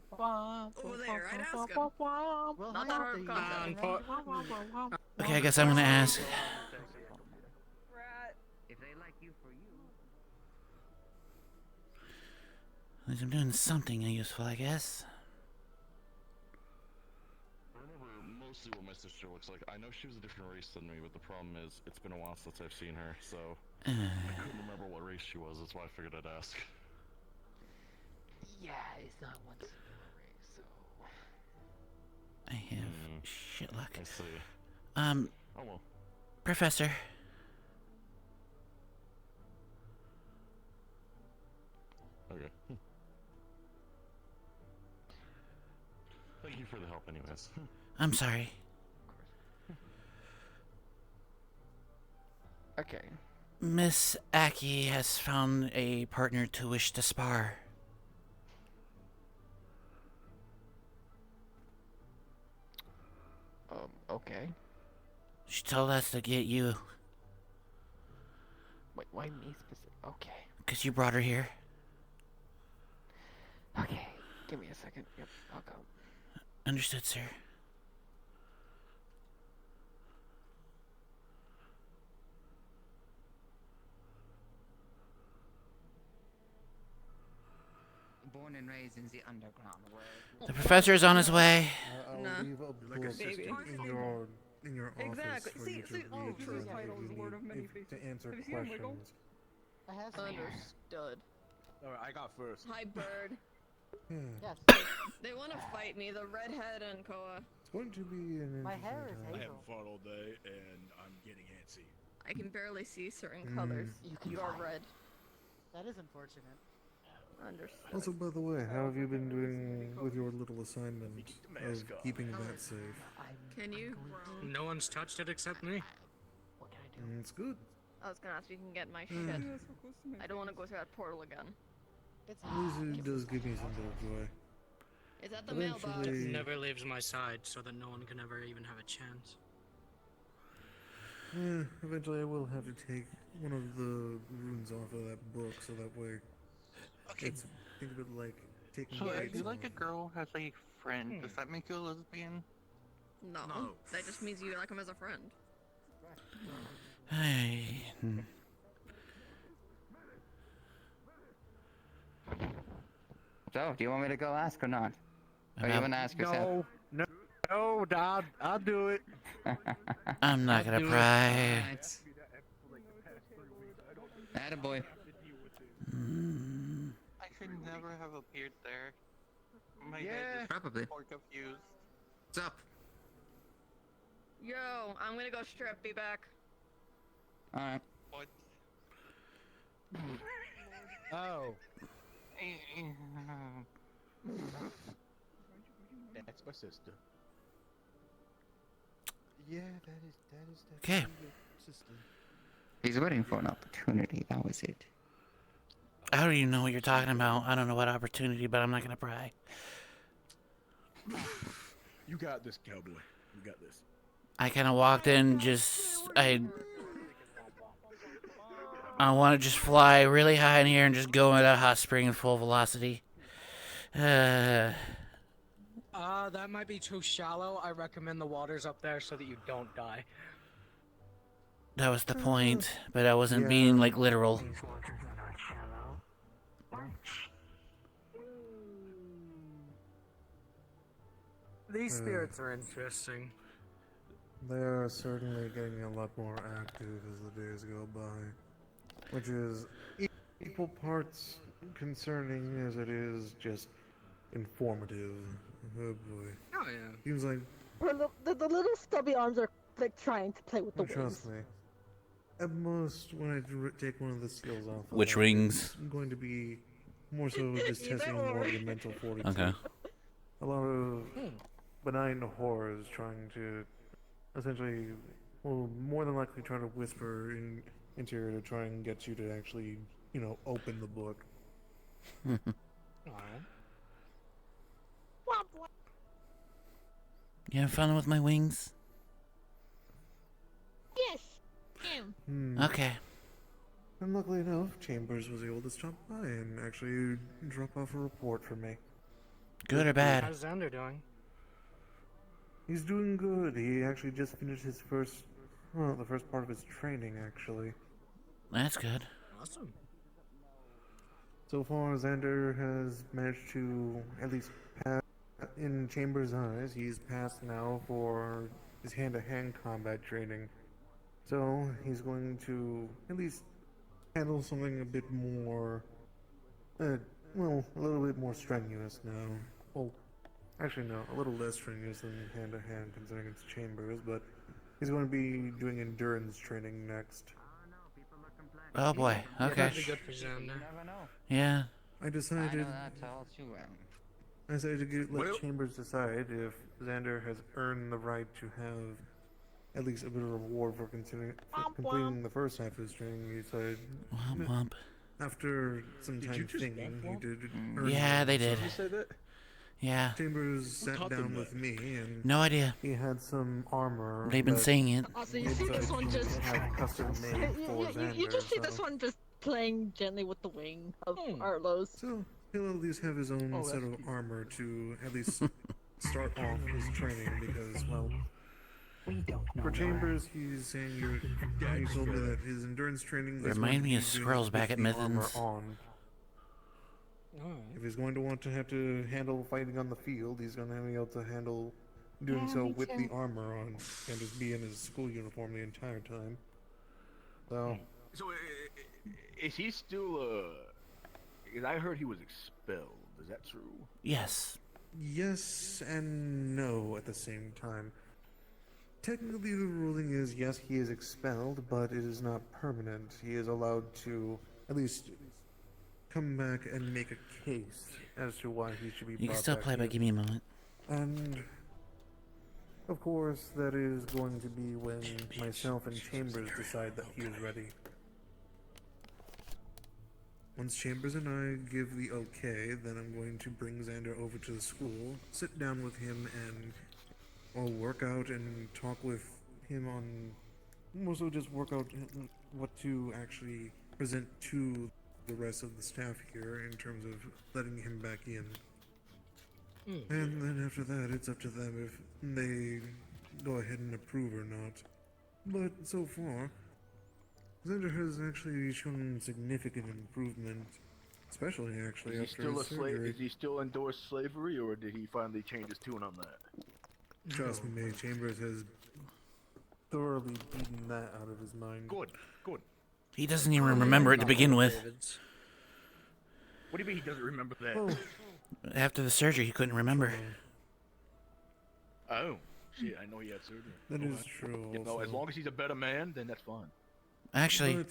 over there. I'd ask him. Not that hard of a concept. Okay, I guess I'm gonna ask. If they like you for you. At least I'm doing something useful, I guess. I remember mostly what my sister looks like. I know she was a different race than me, but the problem is it's been a while since I've seen her, so I couldn't remember what race she was. That's why I figured I'd ask. Yeah, it's not one singular race, so. I have shit luck. I see. Oh well. Professor. Okay. Thank you for the help, anyways. I'm sorry. Okay. Miss Aki has found a partner to wish to spar. Okay. She told us to get you. Wait, why me specific? Okay. Because you brought her here. Okay. Give me a second. Yep, I'll go. Understood, sir. Born and raised in the underground world. The professor's on his way. I'll Nah. leave a book Like a sister. in your Exactly. office for See- you to see- read oh, for true if titles, you Lord of need- Many if- Faces. to answer Have you seen him wiggle? questions. I have some here. Understood. Alright, I got first. Hi, Bird. Yes. They want to fight me, the redhead and Koa. It's going to be an My interesting hair is time. I haven't fought all day, and I'm getting antsy. I can barely see certain Mm. colors. can You are fight. red. That is unfortunate. Understood. Also, by the way, how have you been doing with your little assignment of keeping that safe? Can you? No one's touched it except me. It's good. I was gonna ask if you can get my shit. Mm. I don't want to go through that portal again. At least it does give me some bit of joy. Is that the Eventually- mailbox? It never leaves my side, so that no one can ever even have a chance. Eventually I will have to take one of the runes off of that book, so that way it's, think of it like taking So the if you like a off. girl has a friend, does that make you a lesbian? No. That just means you like him as a friend. Hey. So, do you want me to go ask or not? Or you About- want to ask yourself? No, Dad, I'll do it. I'm not gonna pry. Attaboy. I should never have appeared there. My Yeah, head is probably. more confused. What's up? Yo, I'm gonna go strip. Be back. Alright. What? Oh. That's my sister. Yeah, that is Okay. your sister. He's waiting for an opportunity, that was it. I don't even know what you're talking about. I don't know what opportunity, but I'm not gonna pry. You got this, cowboy. You got this. I kind of walked in, I want to just fly really high in here and just go at a hot spring in full velocity. That might be too shallow. I recommend the water's up there so that you don't die. That was the point, but I wasn't being like literal. These spirits are interesting. They are certainly getting a lot more active as the days go by, which is equal parts concerning as it is just informative. Oh boy. Oh yeah. Seems like, The little stubby arms are like trying to play with the wings. trust me, at most when I take one of the skills off, of Which that, rings? it's going to be more so just testing more of the mental fortitude. Okay. A lot of benign horrors trying to essentially, well, more than likely try to whisper into her to try and get you to actually, open the book. You having fun with my wings? Yes. Him. Okay. And luckily enough, Chambers was able to stop by and actually drop off a report for me. Good or bad? How's Xander doing? He's doing good. He actually just finished his the first part of his training, actually. That's good. Awesome. So far, Xander has managed to at least pass, in Chambers' eyes, he's passed now for his hand-to-hand combat training. So, he's going to at least handle something a bit more, a little bit more strenuous now. Well, actually no, a little less strenuous than hand-to-hand considering it's Chambers, but he's going to be doing endurance training next. Oh boy. Yeah, Okay. that'd be good for Xander. Yeah. I decided. That's all too well. I decided to let Chambers decide if Xander has earned the right to have at least a bit of reward for completing the first half of his training. He decided after some time thinking, he did earn Yeah, it. they did. Did you say that? Yeah. Chambers sat down with me and No idea. he had some armor. They've been that saying it. Oh, so you see this he one decided just to have custom made for Xander. you just see this so- one just playing gently with the wing of Arlo's. So he'll at least have his own set of armor to at least start off his training because, well, for Chambers, he's saying he told me that his endurance training is Remind going to me be of doing squirrels with back at the armor Mithens. on. If he's going to want to have to handle fighting on the field, he's going to be able to handle doing Yeah, so me with too. the armor on and just be in his school uniform the entire time. So, So, is he still, because I heard he was expelled. Is that true? Yes. yes and no at the same time. Technically, the ruling is yes, he is expelled, but it is not permanent. He is allowed to at least come back and make a case as to why he should be brought You can still back play, but in. give me a moment. And of course, that is going to be when myself and Chambers decide that he is ready. Once Chambers and I give the okay, then I'm going to bring Xander over to the school, sit down with him, and I'll work out and talk with him on. Also, just work out what to actually present to the rest of the staff here in terms of letting him back in. And then after that, it's up to them if they go ahead and approve or not. But so far, Xander has actually shown significant improvement, especially actually Is he after still a his slave? surgery. Is he still endorsed slavery, or did he finally change his tune on that? Trust me, Chambers has thoroughly beaten that out of his mind. Good, good. He doesn't even remember it to begin with. What do you mean he doesn't remember that? Oh. After the surgery, he couldn't remember. Oh, shit! I know he had surgery. That Oh, is true. You know, also. as long as he's a better man, then that's fine. Actually,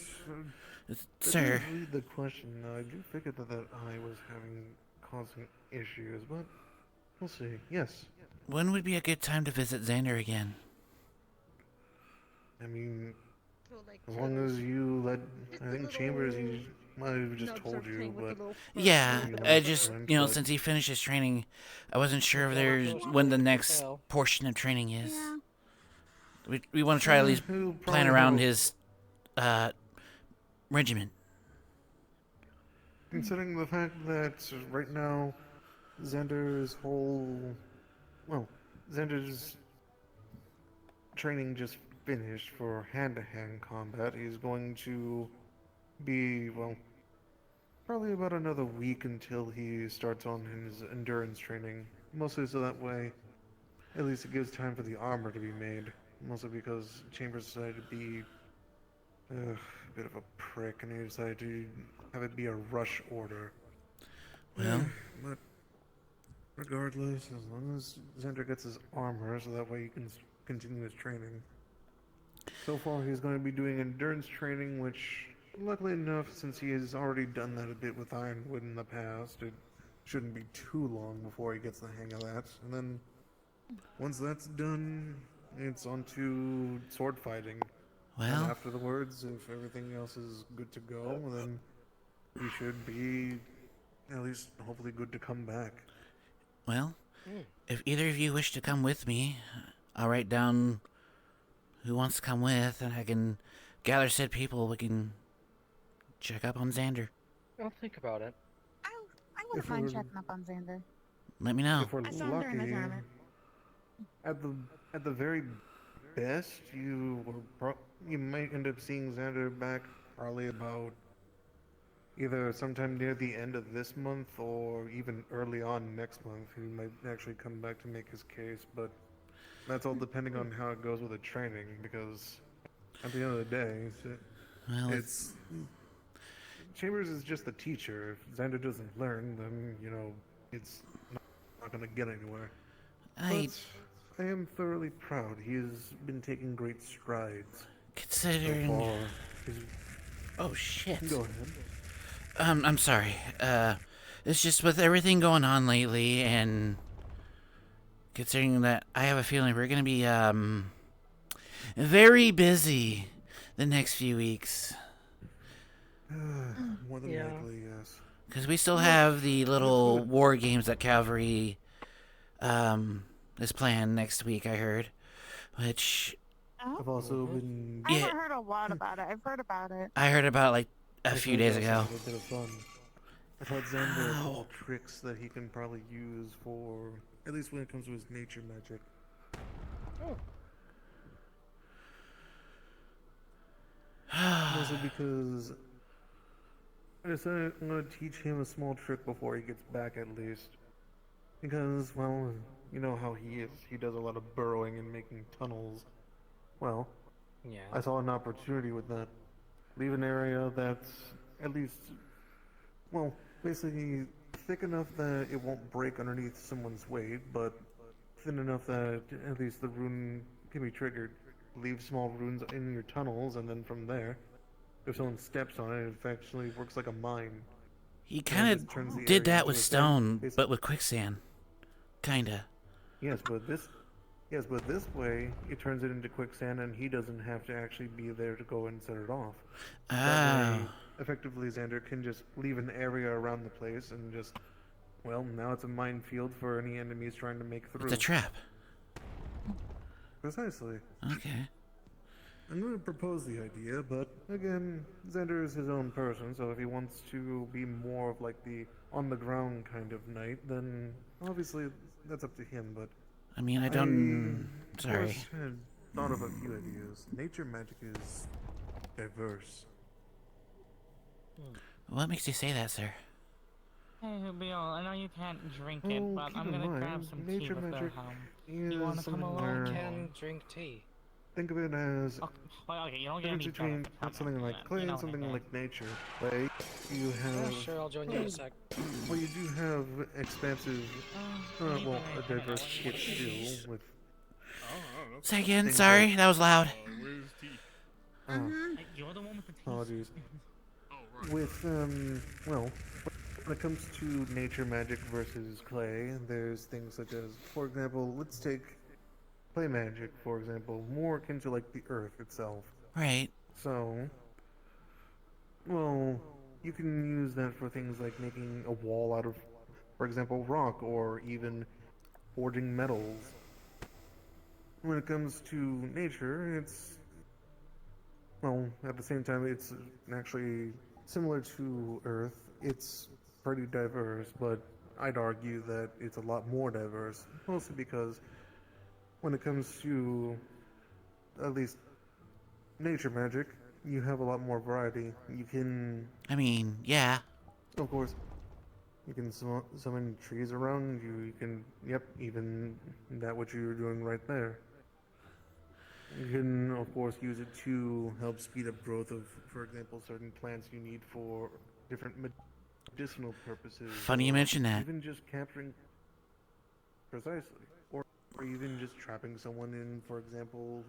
But, sir. to read the question, I do figure that eye was causing issues, but we'll see. Yes. When would be a good time to visit Xander again? I mean, as long as you let, I think Chambers, he might have just told you, but Yeah, you know, I just, friends, you know, but- since he finished his training, I wasn't sure if there's when the next portion of training is. We want to try at least He'll plan probably around have- his regiment. Considering the fact that right now, Xander's training just finished for hand-to-hand combat. He's going to be, well, probably about another week until he starts on his endurance training. Mostly so that way, at least it gives time for the armor to be made. Mostly because Chambers decided to be a bit of a prick, and he decided to have it be a rush order. Well. But regardless, as long as Xander gets his armor, so that way he can continue his training. So far, he's going to be doing endurance training, which, luckily enough, since he has already done that a bit with Ironwood in the past, it shouldn't be too long before he gets the hang of that. And then, once that's done, it's on to sword fighting. Well. And afterwards, if everything else is good to go, then he should be at least hopefully good to come back. Well, if either of you wish to come with me, I'll write down who wants to come with, and I can gather said people. We can check up on Xander. I'll think about it. I wouldn't If mind we're- checking up on Xander. Let me know. If we're I saw him during the lucky, tournament. at the very best, you might end up seeing Xander back probably about either sometime near the end of this month or even early on next month. He might actually come back to make his case, but that's all depending on how it goes with the training. Because at the end of the day, Well, it's Chambers is just the teacher. If Xander doesn't learn, then it's not going to get anywhere. But I am thoroughly proud. He has been taking great strides. Considering. So far. Oh shit. Go ahead. I'm sorry. It's just with everything going on lately, and considering that I have a feeling we're gonna be very busy the next few weeks. More than likely, yes. Because we still have the little war games that Cavalry is planned next week, I heard. Which... I've also been... I haven't heard a lot about it. I've heard about it. I heard about, like, a few days ago. A bit of fun. I taught Xander a couple tricks that he can probably use for... At least when it comes to his nature magic. Mostly because... I decided I'm going to teach him a small trick before he gets back, at least. Because, well, you know how he is. He does a lot of burrowing and making tunnels. Well, Yeah. I saw an opportunity with that. Leave an area that's at least, well, basically thick enough that it won't break underneath someone's weight, but thin enough that at least the rune can be triggered. Leave small runes in your tunnels, and then from there, if someone steps on it, it actually works like a mine. He kind of did that with stone, but with quicksand. Kinda. Yes, but this way, it turns it into quicksand, and he doesn't have to actually be there to go and set it off. That way, effectively, Xander can just leave an area around the place and just, well, now it's a minefield for any enemies trying to make through. It's a trap. Precisely. Okay. I'm going to propose the idea, but again, Xander is his own person, so if he wants to be more of like the on-the-ground kind of knight, then obviously that's up to him, but... I mean, I don't... I had thought of a few ideas. Nature magic is diverse. What makes you say that, sir? Hey, Bill, I know you can't drink it, Oh, but keep I'm in gonna mind, grab some tea nature with the magic helm. is You wanna come something along? where- I can drink tea. Think of it as Well, okay, you don't get difference any between benefits from something it, like but, clay you know and what I something mean. like nature. Like, you have... Sure, I'll join you in a sec. Well, you do have expansive, well, a diverse kit too, with... Say again, things sorry, like- that was loud. You're the one with the tea. Apologies. With, well, when it comes to nature magic versus clay, there's things such as, for example, let's take clay magic, for example, more akin to, like, the earth itself. Right. So, well, you can use that for things like making a wall out of, for example, rock, or even forging metals. When it comes to nature, it's, well, at the same time, it's actually similar to Earth. It's pretty diverse, but I'd argue that it's a lot more diverse, mostly because when it comes to, at least, nature magic, you have a lot more variety. You can... I mean, yeah. Of course. You can summon trees around you. You can, yep, even that what you're doing right there. You can, of course, use it to help speed up growth of, for example, certain plants you need for different medicinal purposes. Funny you or mention that. Even just capturing... Precisely. Or even just trapping someone in, for example,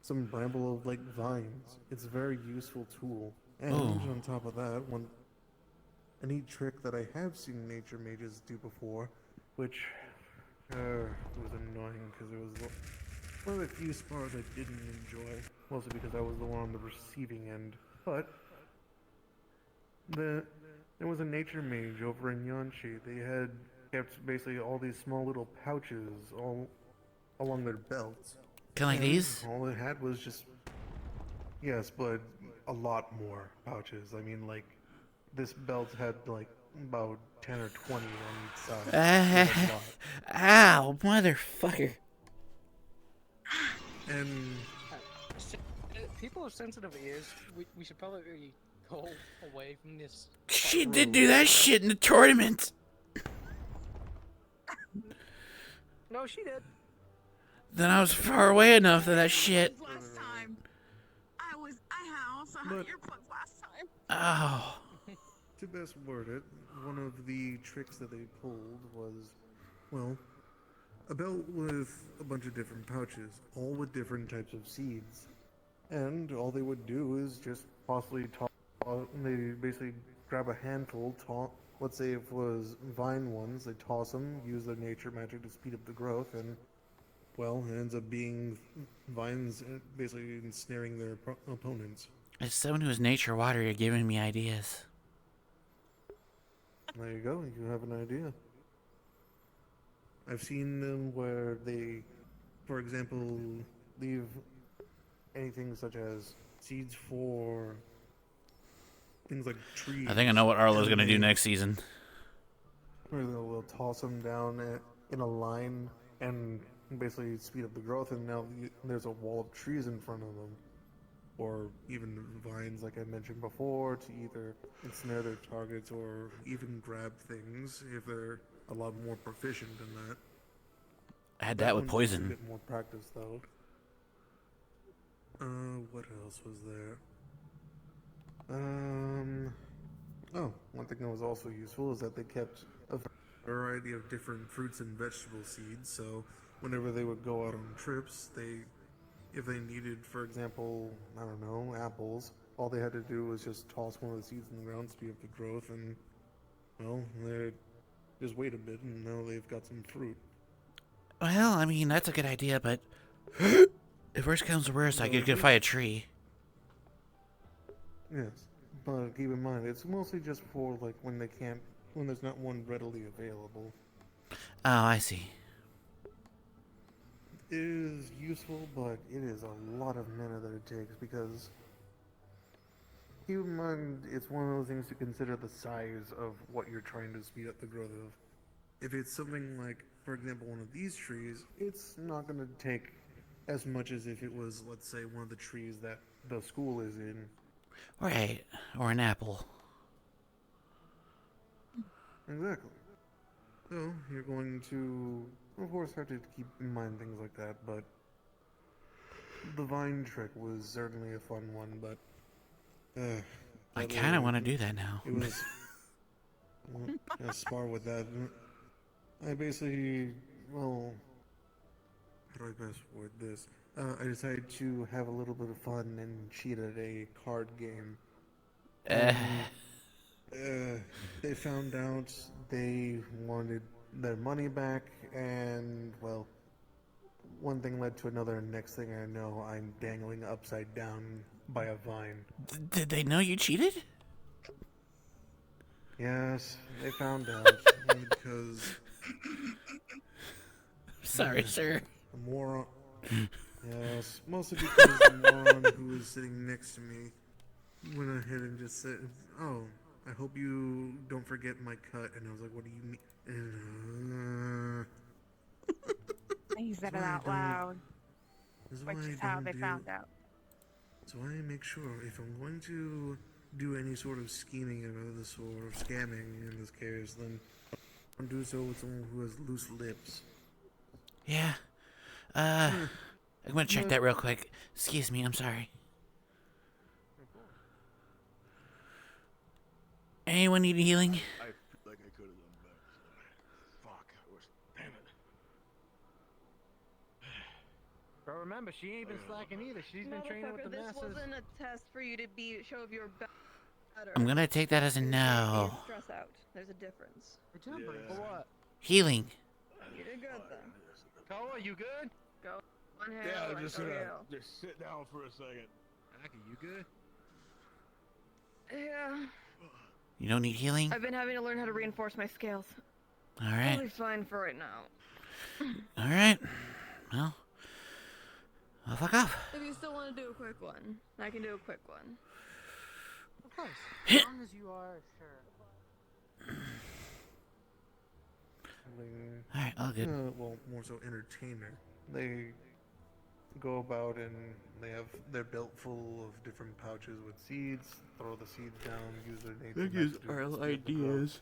some bramble of, like, vines. It's a very useful tool. And Oh. on top of that, a neat trick that I have seen nature mages do before, which was annoying because it was one of the few spars I didn't enjoy, mostly because I was the one on the receiving end. But there was a nature mage over in Yanchi. They had kept basically all these small little pouches all along their belts. Kinda like And these? All it had was just... Yes, but a lot more pouches. I mean, like, this belt had like about 10 or 20 on each side. It had a lot. Ow, motherfucker. And People with sensitive ears, we should probably go away from this. She did do that shit in the tournament. No, she did. Then I was far away enough that shit. Last time. I also had earplugs last time. Oh. To best word it, one of the tricks that they pulled was, well, a belt with a bunch of different pouches, all with different types of seeds. And all they would do is just possibly they basically grab a handful, let's say if it was vine ones, they toss them, use their nature magic to speed up the growth, and, well, it ends up being vines basically ensnaring their opponents. As someone who is nature water, you're giving me ideas. There you go, you have an idea. I've seen them where they, for example, leave anything such as seeds for things like trees. I think I know what Arlo's gonna do next season. Where they'll toss them down in a line and basically speed up the growth, and now there's a wall of trees in front of them. Or even vines, like I mentioned before, to either ensnare their targets or even grab things if they're a lot more proficient in that. I had that with one's poison. A bit more practice, though. What else was there? Oh, one thing that was also useful is that they kept a variety of different fruits and vegetable seeds, so whenever they would go out on trips, if they needed, for example, I don't know, apples, all they had to do was just toss one of the seeds in the ground, speed up the growth, and, well, they just wait a bit, and now they've got some fruit. Well, I mean, that's a good idea, but if worst comes to worst, I could find a tree. Yes, but keep in mind, it's mostly just for, like, when there's not one readily available. Oh, I see. It is useful, but it is a lot of mana that it takes, because keep in mind, it's one of those things to consider the size of what you're trying to speed up the growth of. If it's something like, for example, one of these trees, it's not going to take as much as if it was, let's say, one of the trees that the school is in. Right, or an apple. Exactly. So, you're going to, of course, have to keep in mind things like that, but the vine trick was certainly a fun one, but I kind of want to do that now. It was a spar with that. I basically, well, how do I best word this? I decided to have a little bit of fun and cheat at a card game. They found out they wanted their money back, and, well, one thing led to another, and next thing I know, I'm dangling upside down by a vine. Did they know you cheated? Yes, they found out, because... Sorry, sir. The moron... Yes, mostly because the moron who was sitting next to me went ahead and just said, "Oh, I hope you don't forget my cut." And I was like, "What do you mean?" He said it out loud, which is how they found out. So I make sure if I'm going to do any sort of scheming of this sort, or scamming in this case, then I'll do so with someone who has loose lips. Yeah. I'm gonna check that real quick. Excuse me, I'm sorry. Anyone need healing? I feel like I could have done better. Fuck. Damn it. But remember, she ain't been slacking either. She's been training with the This masses. wasn't a test for you to show your better. I'm gonna take that as a no. Stress out. There's a difference. For what? Healing. You did good then. Koa, you good? Go on hell. Yeah, I'm just go gonna heal. just sit down for a second. Aki, you good? Yeah. You don't need healing? I've been having to learn how to reinforce my scales. Alright. Totally fine for right now. Alright. Well, I'll fuck off. If you still want to do a quick one, I can do a quick one. course. As long as you are, sure. Alright, all good. Well, more so entertainer. They go about and they have their belt full of different pouches with seeds. Throw the seeds down. Use their nature That gives messages Arlo to be able to grow. ideas.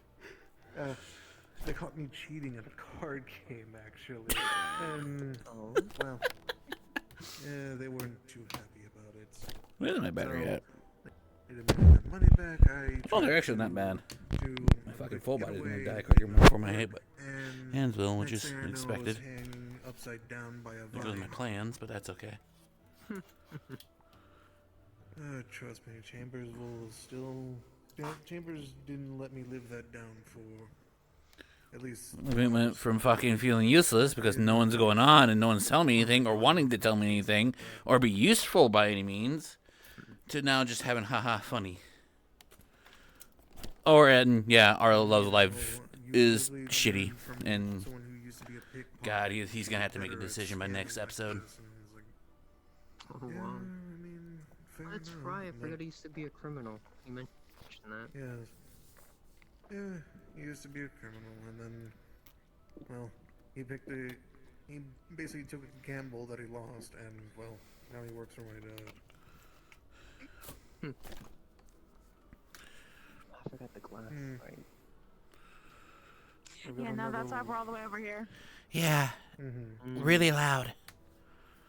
They caught me cheating at a card game, actually. And, well, yeah, they weren't too happy about it. Where's my battery at? They demanded their money back. Oh, they're actually not bad. to My fucking full get body's gonna away, die quicker before my head, but and hands will, which next is thing I know, I was expected. hanging upside down by a There goes my vine. plans, but that's okay. Trust me, Chambers will still. Yeah, Chambers didn't let me live that down for at least. We went from fucking feeling useless because no one's going on and no one's telling me anything or wanting to tell me anything or be useful by any means to now just having haha funny. Or, and yeah, our love life is shitty and God, he's gonna have to make a decision by next episode. Oh, wow. That's right, I forgot he used to be a criminal. You mentioned that. Yes. Yeah, he used to be a criminal, and then, well, he basically took a gamble that he lost, and, well, now he works for my dad. I forgot the glass, right? Yeah, no, that's why we're all the way over here. Yeah, really loud.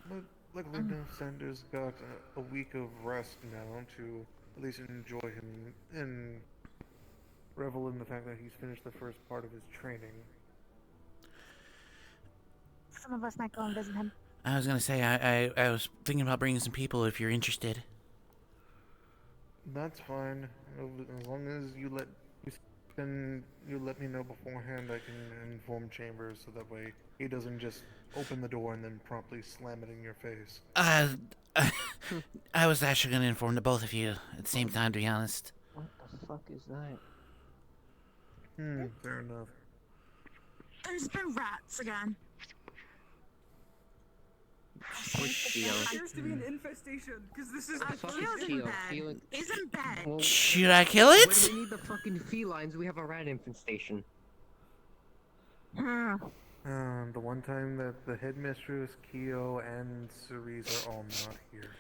But luckily now Sanders got a week of rest now to at least enjoy him and revel in the fact that he's finished the first part of his training. Some of us might go and visit him. I was gonna say, I was thinking about bringing some people if you're interested. That's fine. As long as you let me know beforehand, I can inform Chambers so that way he doesn't just open the door and then promptly slam it in your face. I was actually gonna inform the both of you at the same time, to be honest. What the fuck is that? Fair enough. There's been rats again. Push Theo. There appears to be an infestation, because this is Fuck is Theo's in Theo? bed. Theo- He's in bed. Well, Should I kill it? Why do we need the fucking felines? We have a rat infestation. The one time that the headmistress, Keo, and Cerise are all not here.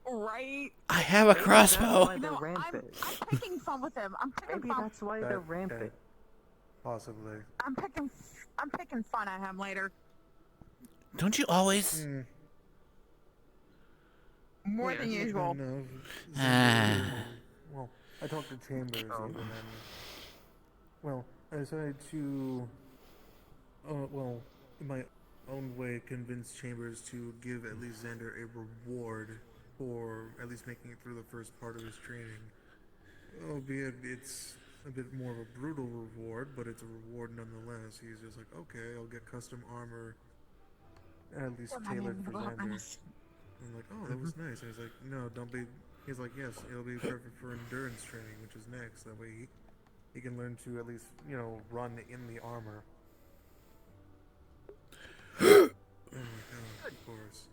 Right? I have a crossbow. Maybe that's why they're No, rampant. I'm picking fun with him. I'm picking Maybe fun. that's why they're rampant. Possibly. I'm picking fun at him later. Don't you always? More than usual. Well, I talked to Chambers even, and well, I decided to, in my own way, convince Chambers to give at least Xander a reward for at least making it through the first part of his training. Albeit it's a bit more of a brutal reward, but it's a reward nonetheless. He's just like, okay, I'll get custom armor, at least tailored for Xander. I'm like, oh, that was nice. And he's like, no, don't be. He's like, yes, it'll be perfect for endurance training, which is next. That way he can learn to at least, run in the armor. Oh my god, of course.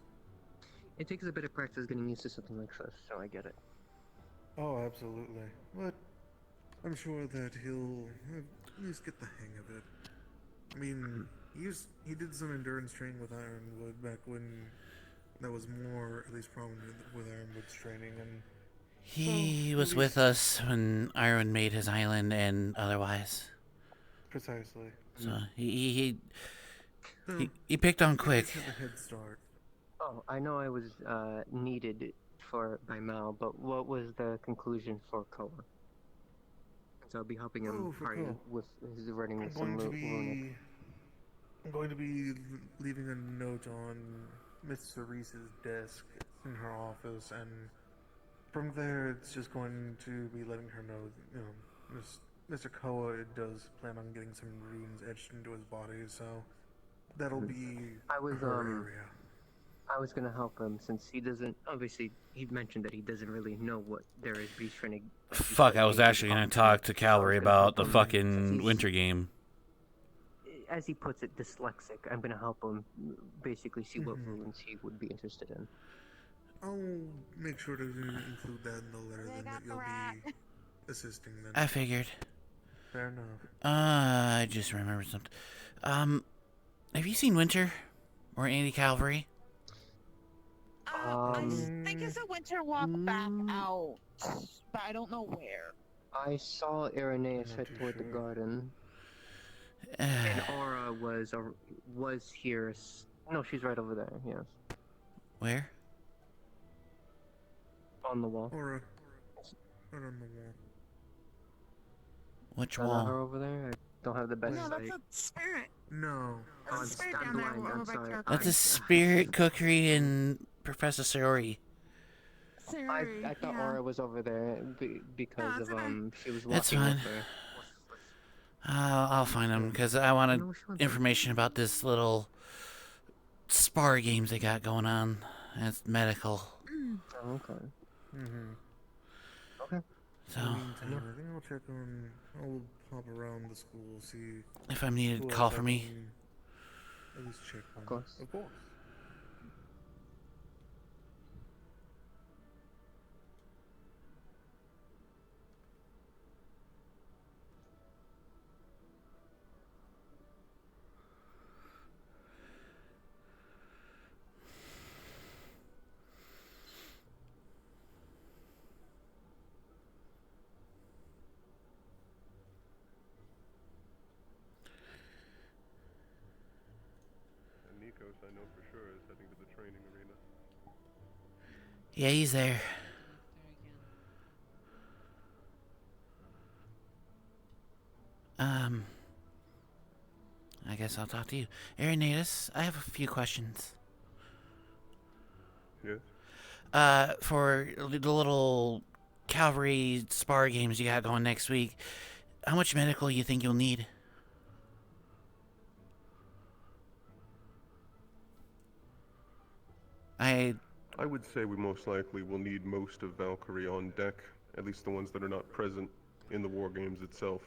It takes a bit of practice getting used to something like this, so I get it. Oh, absolutely. But I'm sure that he'll at least get the hang of it. I mean, he did some endurance training with Ironwood back when that was more, at least prominent with Ironwood's training, and He was with us when Iron made his island and otherwise. Precisely. So he picked on quick. He had a head start. Oh, I know I was needed by Mal, but what was the conclusion for Koa? So I'll be helping him with his running with some runic. I'm going to be leaving a note on Miss Cerise's desk in her office, and from there it's just going to be letting her know, Mr. Koa does plan on getting some runes etched into his body, so that'll be her area. I was gonna help him since he doesn't. Obviously, he mentioned that he doesn't really know what there is. But he's trying to. Fuck, I was actually gonna talk to Calvary about the fucking winter game. As he puts it, dyslexic. I'm gonna help him basically see what runes he would be interested in. I'll make sure to include that in the letter then that you'll be assisting them. I figured. Fair enough. I just remembered something. Have you seen Winter or Andy Calvary? I think it's a winter walk back out, but I don't know where. I saw Irenaeus head toward the garden. And Aura was here. No, she's right over there. Yes. Where? On the wall. Aura. Right on the wall. Which Is that wall? her over there? I don't have the best No, sight. that's a spirit. No. That's a spirit down there over by Turk. That's a spirit cookery and Professor Sori. I thought Aura was over there because she was walking That's fine. with her. I'll find them because I wanted information about this little spar games they got going on. It's medical. Oh, okay. Okay. So, In the meantime, I think I'll check on. I'll hop around the school, see if I'm needed, who call else I for me. can At least check on. Of course. Of course. I know for sure is heading to the training arena. Yeah, he's there. I guess I'll talk to you. Irenaeus, I have a few questions. Yes? For the little cavalry spar games you got going next week, how much medical you think you'll need? I would say we most likely will need most of Valkyrie on deck, at least the ones that are not present in the war games itself.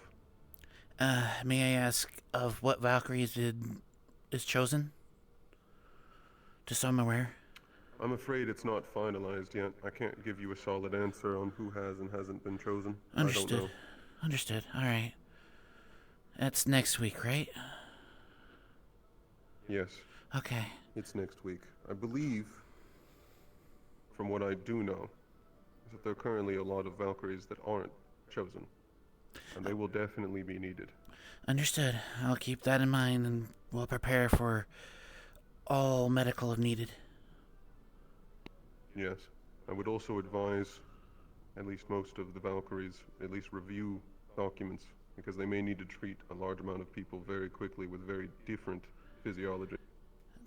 May I ask of what Valkyries is chosen? Just so I'm aware. I'm afraid it's not finalized yet. I can't give you a solid answer on who has and hasn't been chosen. Understood. I don't know. Understood. All right. That's next week, right? Yes. Okay. It's next week. I believe, from what I do know, is that there are currently a lot of Valkyries that aren't chosen. And they will definitely be needed. Understood. I'll keep that in mind and we'll prepare for all medical if needed. Yes. I would also advise at least most of the Valkyries at least review documents, because they may need to treat a large amount of people very quickly with very different physiology.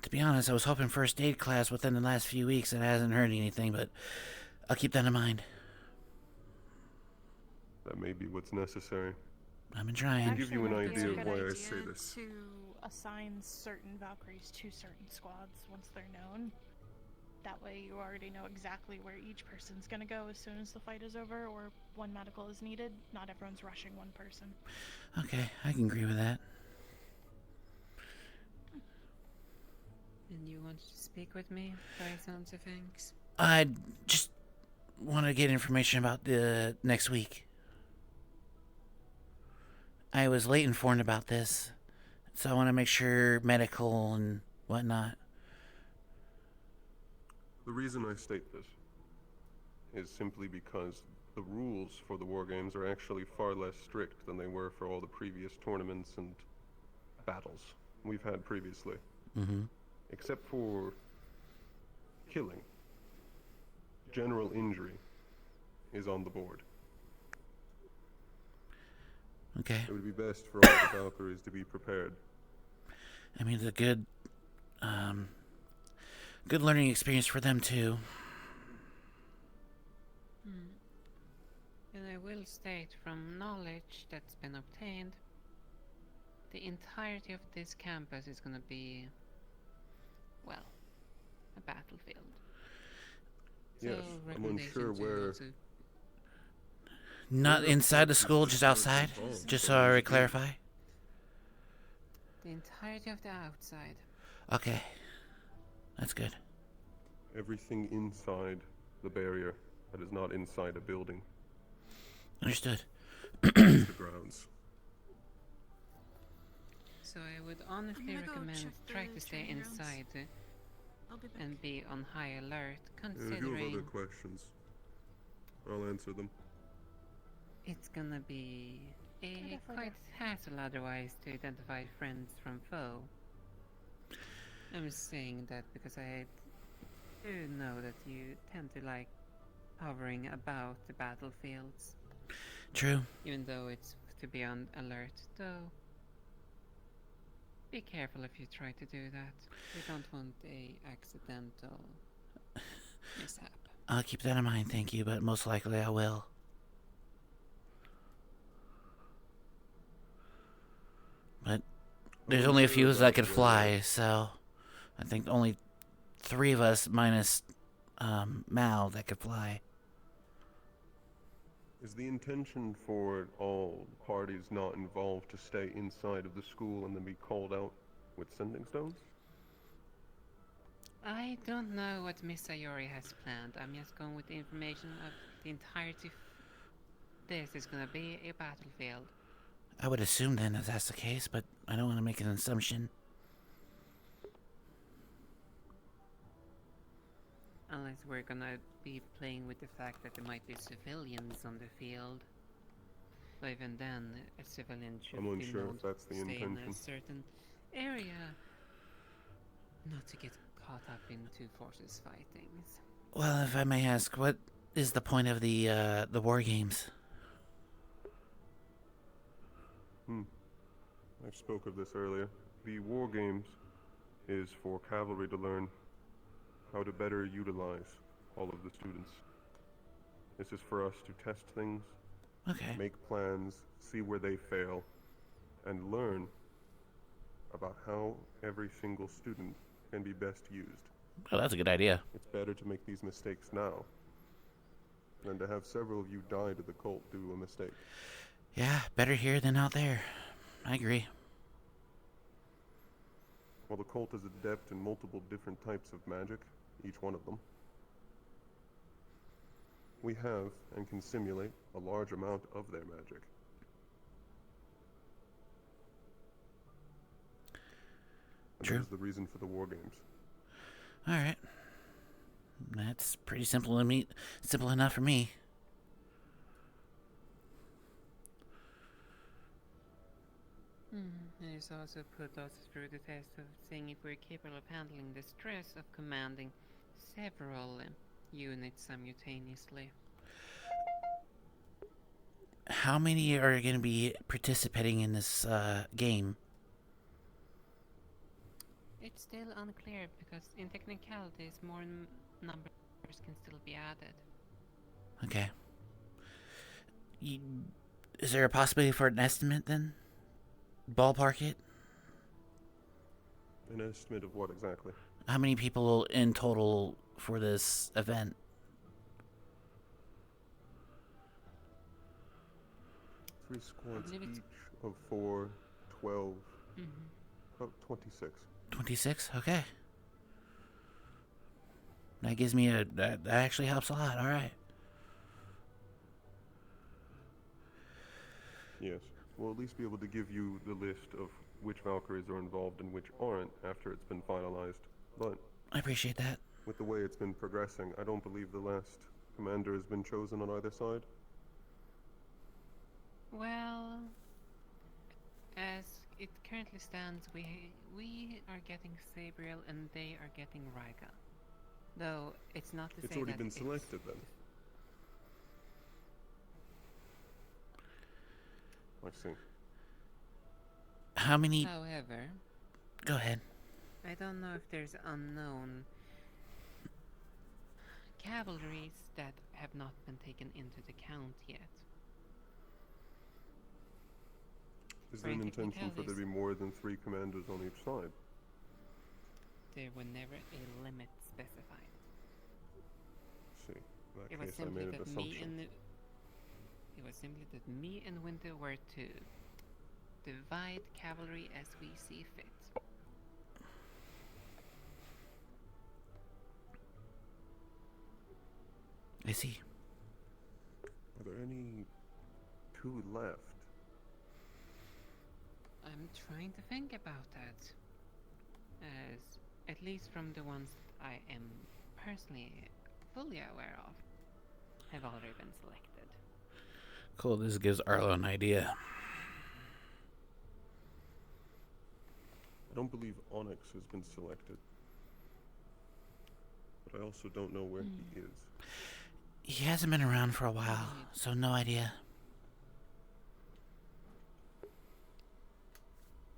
To be honest, I was hoping first aid class within the last few weeks and I hasn't heard anything, but I'll keep that in mind. That may be what's necessary. I've been trying. To give you an idea of why I say idea this. to assign certain Valkyries to certain squads once they're known. That way you already know exactly where each person's gonna go as soon as the fight is over or when medical is needed. Not everyone's rushing one person. Okay, I can agree with that. And you wanted to speak with me, by sounds of things? I just want to get information about the next week. I was late informed about this, so I want to make sure medical and whatnot. The reason I state this is simply because the rules for the war games are actually far less strict than they were for all the previous tournaments and battles we've had previously. Mm-hmm. Except for killing. General injury is on the board. Okay. It would be best for all the Valkyries to be prepared. I mean, it's a good learning experience for them too. And I will state, from knowledge that's been obtained, the entirety of this campus is gonna be, well, a battlefield. Yes, So, I'm unsure where... Not inside the school, just outside? Just so I clarify? The entirety of the outside. Okay. That's good. Everything inside the barrier that is not inside a building. Understood. Is the grounds. So I would honestly recommend try to stay inside and be on high alert, And if you have other considering questions, I'll answer them. it's gonna be a quite hassle otherwise to identify friends from foe. I'm saying that because I do know that you tend to like hovering about the battlefields. True. Even though it's to be on alert, though. Be careful if you try to do that. We don't want a accidental mishap. I'll keep that in mind, thank you, but most likely I will. But there's only a few of us that could fly, so I think only 3 of us minus Mal that could fly. Is the intention for all parties not involved to stay inside of the school and then be called out with sending stones? I don't know what Miss Sayori has planned. I'm just going with the information of the entirety. This is gonna be a battlefield. I would assume then that that's the case, but I don't want to make an assumption. Unless we're gonna be playing with the fact that there might be civilians on the field. But even then, a civilian should I'm be unsure known if that's the to stay in intention. a certain area. Not to get caught up into forces fighting. Well, if I may ask, what is the point of the war games? I spoke of this earlier. The war games is for cavalry to learn how to better utilize all of the students. This is for us to test things, make plans, see where they fail, and learn about how every single student can be best used. Oh, that's a good idea. It's better to make these mistakes now than to have several of you die to the cult due to a mistake. Yeah, better here than out there. I agree. While the cult is adept in multiple different types of magic, each one of them, we have and can simulate a large amount of their magic. And that is the reason for the war games. Alright. That's pretty simple simple enough for me. And it's also put us through the test of seeing if we're capable of handling the stress of commanding several units simultaneously. How many are going to be participating in this game? It's still unclear because in technicalities more numbers can still be added. Okay. Is there a possibility for an estimate then? Ballpark it? An estimate of what exactly? How many people in total for this event? Three squads each of 4, 12, about 26. 26? Okay. That gives me that actually helps a lot. All right. Yes. We'll at least be able to give you the list of which Valkyries are involved and which aren't after it's been finalized. But I appreciate that. With the way it's been progressing, I don't believe the last commander has been chosen on either side. Well, as it currently stands, we are getting Sabriel and they are getting Ryga. Though it's not to say that it's already been selected then. I see. How many? However, go ahead. I don't know if there's unknown cavalries that have not been taken into the count yet. Is there an intention for there to be more than 3 commanders on each side? There were never a limit specified. See, in It that was case I simply made an that assumption. me and Winter were to divide cavalry as we see fit. I see. Are there any 2 left? I'm trying to think about that. As, at least from the ones that I am personally fully aware of, have already been selected. Cool, this gives Arlo an idea. I don't believe Onyx has been selected. But I also don't know where he is. He hasn't been around for a while, so no idea.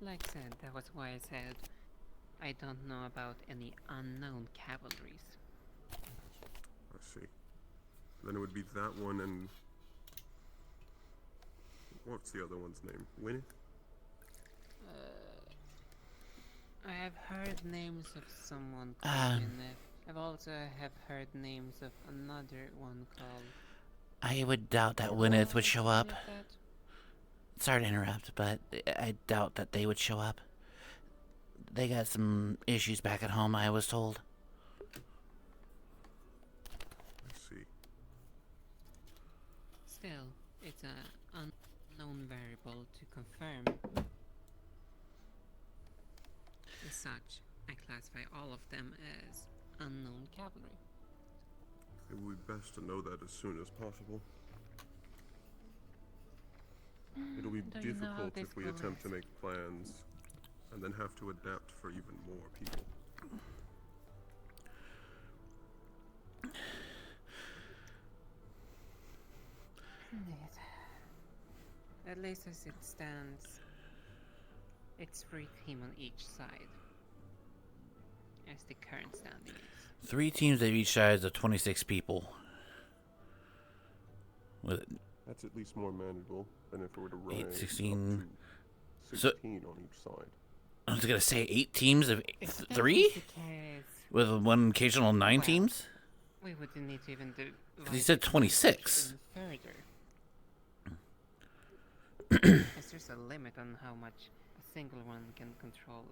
Like I said, that was why I said I don't know about any unknown cavalries. I see. Then it would be that one and... What's the other one's name? Winnie? I have heard names of someone called Gwyneth. I've also have heard names of another one called... I would doubt that Gwyneth would show up. Sorry to interrupt, but I doubt that they would show up. They got some issues back at home, I was told. I see. Still, it's an unknown variable to confirm. As such, I classify all of them as unknown cavalry. It would be best to know that as soon as possible. It'll be Do you know how difficult this if we goes? attempt to make plans and then have to adapt for even more people. Indeed. At least as it stands, it's 3 teams on each side. As the current standing is. 3 teams of each side of 26 people. With That's at least more manageable than if it were to run 8, 16. up to 16 on each side. I was gonna say 8 teams of If that 3? was the case, With one occasional 9 well, teams? we wouldn't need to even do. Because he said 26. Further. As there's a limit on how much a single one can control.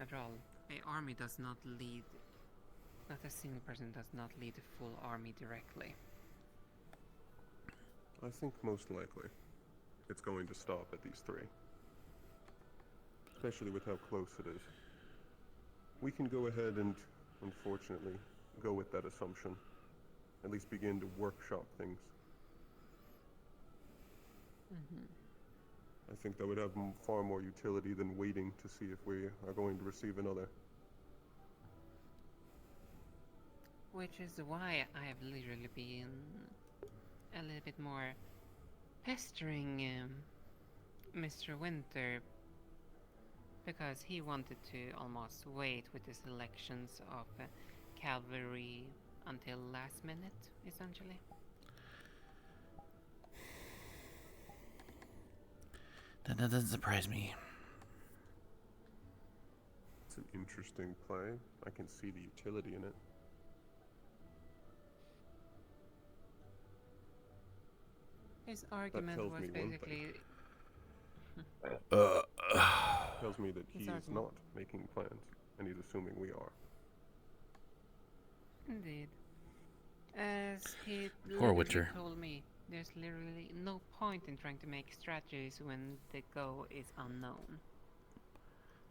After all, an army does not lead. Not a single person does not lead a full army directly. I think most likely it's going to stop at these 3. Especially with how close it is. We can go ahead and, unfortunately, go with that assumption. At least begin to workshop things. I think that would have far more utility than waiting to see if we are going to receive another. Which is why I have literally been a little bit more pestering Mr. Winter, because he wanted to almost wait with the selections of cavalry until last minute, essentially. That doesn't surprise me. It's an interesting play. I can see the utility in it. His argument tells was me one basically... Tells me that he His is argument- not making plans, and he's assuming we are. Indeed. As he Poor literally Witcher. told me, there's literally no point in trying to make strategies when the goal is unknown.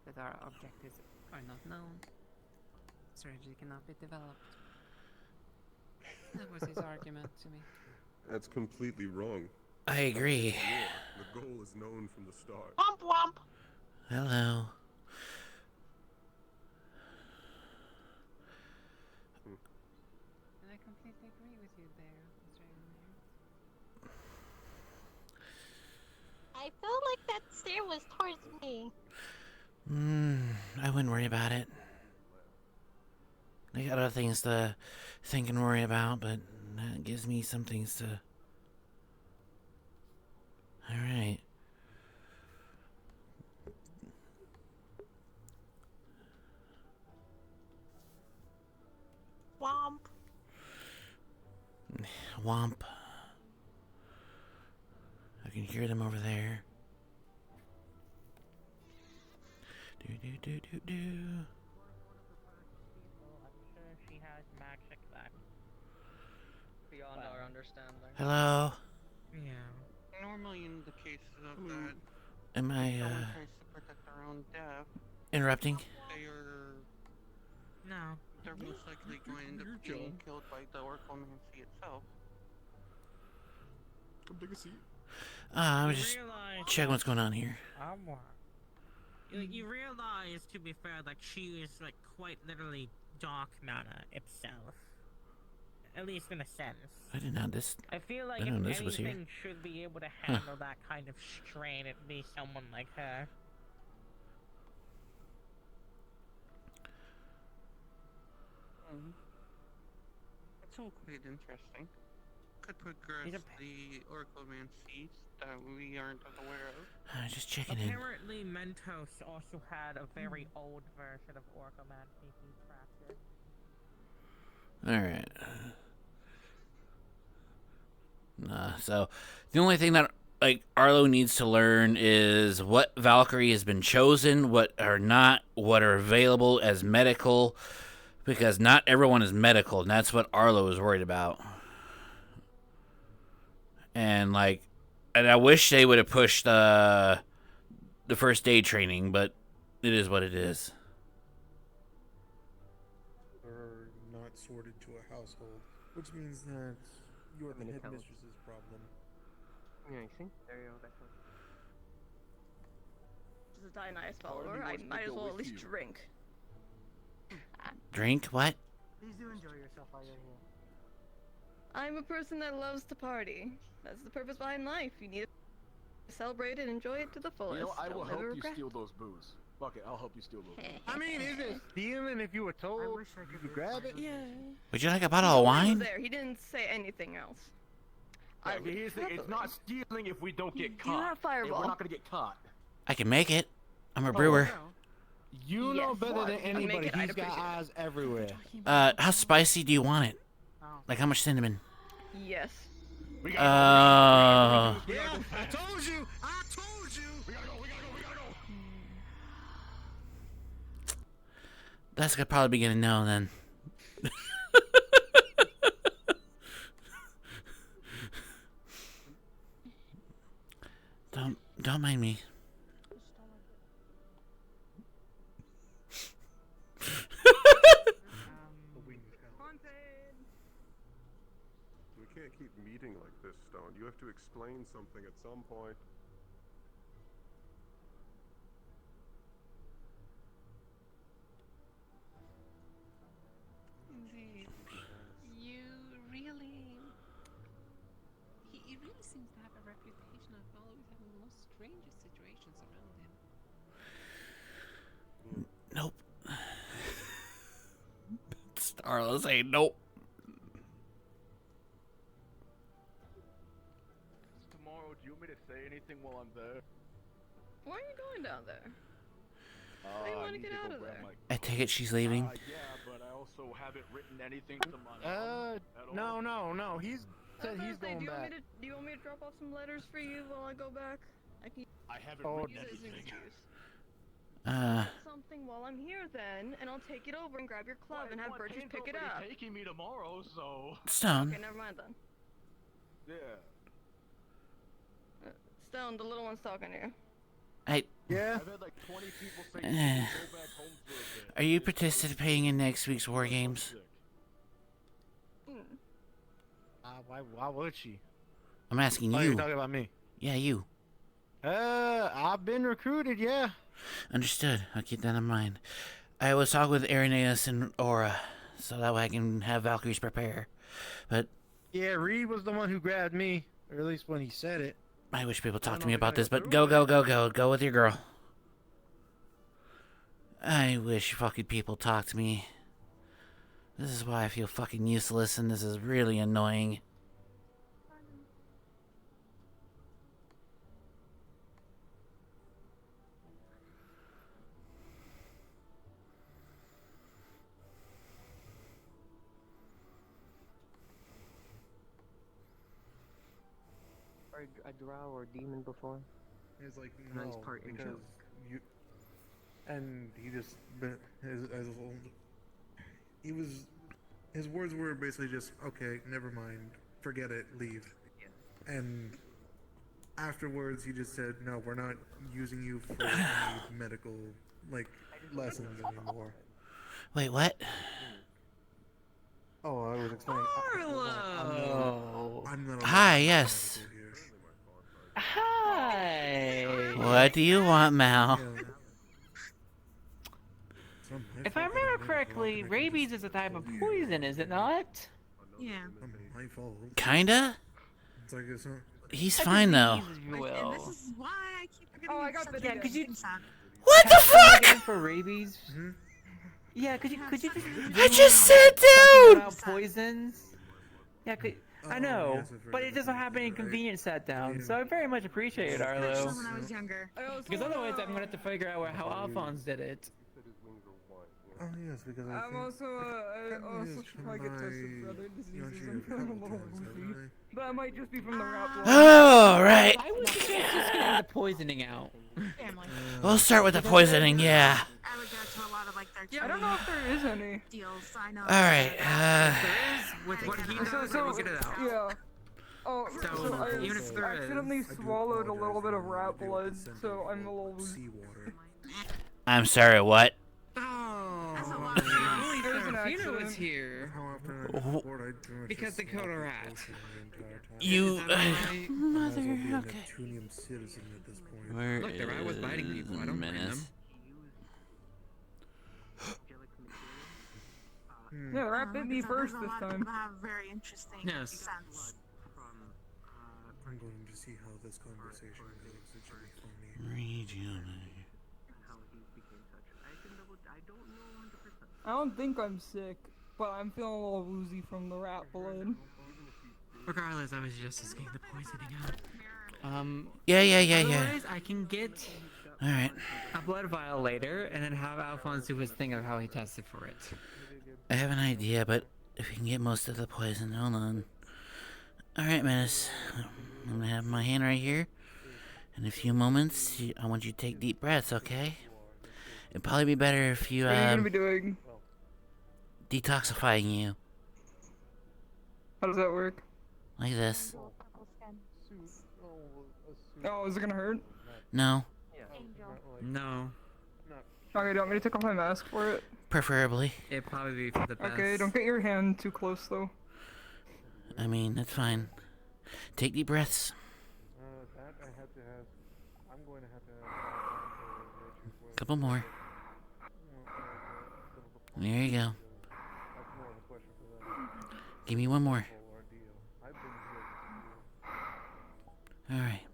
That our objectives are not known, strategy cannot be developed. That was his argument to me. That's completely wrong. I agree. The goal is known from the start. Womp womp. Hello. And I completely agree with you there, Mr. Ironheart. I felt like that stare was towards me. I wouldn't worry about it. I got other things to think and worry about, but that gives me some things to... Alright. Womp. Womp. I can hear them over there. Do do do do do. I'm sure she has magic that beyond our understanding. Hello? Yeah. Normally, in the cases of that, Am if I, someone tries to protect their own death, interrupting? they are. No. They're most likely going to end up being killed by the Orcomancy itself. Come take a seat. I'm just checking what's going on here. You realize, to be fair, like she is like quite literally dark matter itself. At least in a sense. I didn't know this. I feel like I if didn't know this was here. anything should be able to handle that kind of strain, it'd be someone like her. It's all quite interesting. Could progress the Orcomancies that we aren't aware of. Just checking in. Apparently, Mentos also had a very old version of Orcomancy he crafted. Alright. So, the only thing that, like, Arlo needs to learn is what Valkyrie has been chosen, what are not, what are available as medical, because not everyone is medical, and that's what Arlo is worried about. And, like, and I wish they would have pushed the first aid training, but it is what it is. Or not sorted to a household, which means that you're the headmistress's problem. Yeah, you see? There you go. As a Dionysus follower, I might as well at least drink. Drink? What? Please do enjoy yourself while you're here. I'm a person that loves to party. That's the purpose behind life. You need to celebrate it and enjoy it to the fullest. You know, I will Don't help ever you regret. steal those booze. Fuck it, I'll help you steal those booze. I mean, isn't stealing if you were told you could grab it? Yeah. Would you like a bottle of wine? There, he didn't say anything else. Yeah, here's the thing, it's not stealing if we don't get Do you caught. have Fireball? We're not gonna get caught. I can make it. I'm a brewer. You know better than If you make anybody. it, I'd He's got appreciate it. eyes everywhere. How spicy do you want it? Like, how much cinnamon? Yes. Yeah, I told you. I told you. We gotta go. That's gonna probably be gonna no then. Don't mind me. We can't keep meeting like this, Stone. You have to explain something at some point. Indeed. You really... He really seems to have a reputation of always having the most strangest situations around him. Nope. Arlo saying nope. Tomorrow, do you want me to say anything while I'm there? Why are you going down there? Why do you want to get out of there? I take it she's leaving. Yeah, but I also haven't written anything to my No. He's said he's going do you back. Do you want me to drop off some letters for you while I go back? I haven't use written it as an anything. excuse. Uh. Something while I'm here then, and I'll take it over and grab your club and have Burgess pick it up. Taking me tomorrow, so. Stone. Okay, never mind then. Yeah. Stone, the little one's talking to you. Yeah. I've had like 20 people say Eh. go back home for a bit. Are you participating in next week's War Games? Why would she? I'm asking Oh, you. you're talking about me? Yeah, you. I've been recruited, yeah. Understood. I'll keep that in mind. I was talking with Irenaeus and Aura, so that way I can have Valkyries prepare. But Yeah, Reed was the one who grabbed me, or at least when he said it. I wish people I don't talked to know me if about they're this, gonna but go go with your girl. I wish fucking people talked to me. This is why I feel fucking useless, and this is really annoying. Are a drow or demon before? It's like No, no, he's part because angelic. you, and he just as old. He was, his words were basically just okay, never mind. forget it, leave. And afterwards, he just said, no, we're not using you for any medical, like, lessons anymore. Wait, what? Oh, I was explaining. Arlo! I'm not Hi, yes. Hi! What do you want, Mal? If I remember correctly, rabies is a type of poison, is it not? Yeah. My fault. Kinda? It's like it's not... He's fine, though. And this is why I keep forgetting. Oh, I got such bit. a Could you? What the fuck? For rabies? Yeah, could you just? I just sat down! About poisons? Yeah, I know, but it just so happened inconvenient sat down, so I very much appreciate it, Arlo. Especially when I was younger. Because otherwise I'm gonna have to figure out how Alphonse did it. Oh, yes, because I I'm also, I also should probably get tested for other diseases. I'm feeling a little woozy. But I might just be from the rat blood. Oh, right. I was just getting the poisoning out. We'll start with the poisoning, yeah. I would go to a lot of like their I don't know if there is any. deals. I know. Alright, With what he knows, we'll get it out. Yeah. Oh, So, I even if there is- accidentally swallowed a little bit of rat blood, so I'm a little woozy. I'm sorry, what? Peter was here. Because the Dakota rat. You... Mother, okay. Citizen at this point. Where Look, the rat was biting is people. I don't blame Menace? them. Yeah, the rat bit me first this time. Very interesting. Yes. Sense. I'm going to see how this conversation goes. It should be funny. Region. I don't think I'm sick, but I'm feeling a little woozy from the rat blood. Regardless, I was just as getting the poisoning out. Yeah. Otherwise, I can get Alright. a blood vial later, and then have Alphonse do his thing of how he tested for it. I have an idea, but if we can get most of the poison, hold on. Alright, Menace. I'm gonna have my hand right here. In a few moments, I want you to take deep breaths, okay? It'd probably be better if you, What are you gonna be doing? detoxifying you. How does that work? Like this. Oh, is it gonna hurt? No. No. Okay, do you want me to take off my mask for it? Preferably. It'd probably be for the best. Okay, don't get your hand too close though. I mean, that's fine. Take deep breaths. That I have to have. I'm going to have to have. Couple more. There you go. Give me one more. Alright.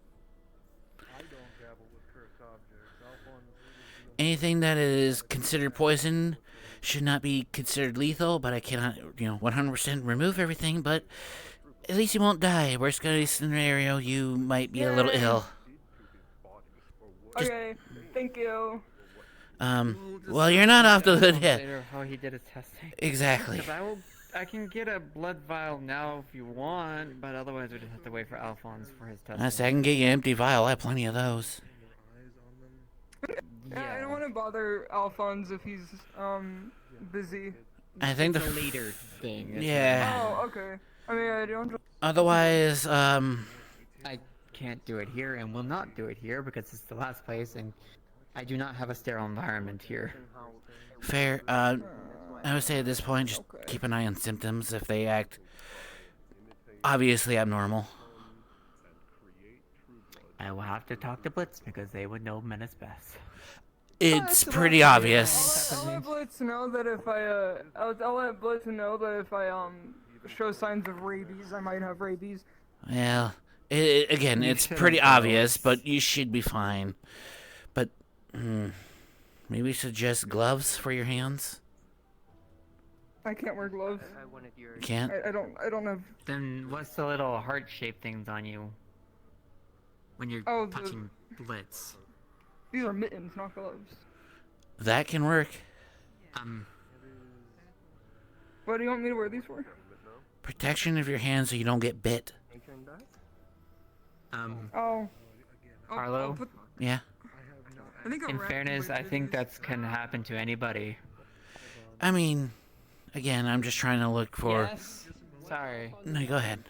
Anything that is considered poison should not be considered lethal, but I cannot, 100% remove everything, but at least you won't die. Worst case scenario, you might be a little ill. Okay, thank you. Well, you're not off the hood yet. Later, how he did his testing. Exactly. 'Cause I can get a blood vial now if you want, but otherwise we just have to wait for Alphonse for his testing. I can get you an empty vial. I have plenty of those. Yeah, I don't want to bother Alphonse if he's busy. I think It's a later thing. isn't Yeah. Oh, okay. I mean, I don't. Otherwise, I can't do it here and will not do it here because it's the last place and I do not have a sterile environment here. fair. I would say at this point, just keep an eye on symptoms if they act obviously abnormal. I will have to talk to Blitz because they would know Menace best. It's pretty obvious. I'll let Blitz know that if I'll let Blitz know that if I show signs of rabies, I might have rabies. Well, again, it's pretty obvious, but you should be fine. But maybe suggest gloves for your hands. I can't wear gloves. Can't? I don't have. Then what's the little heart-shaped things on you when you're touching Blitz? These are mittens, not gloves. That can work. What do you want me to wear these for? Protection of your hands so you don't get bit. Oh. Arlo? Yeah. I think In fairness, I think that can happen to anybody. I mean, again, I'm just trying to look for. Yes. Sorry. No, go ahead.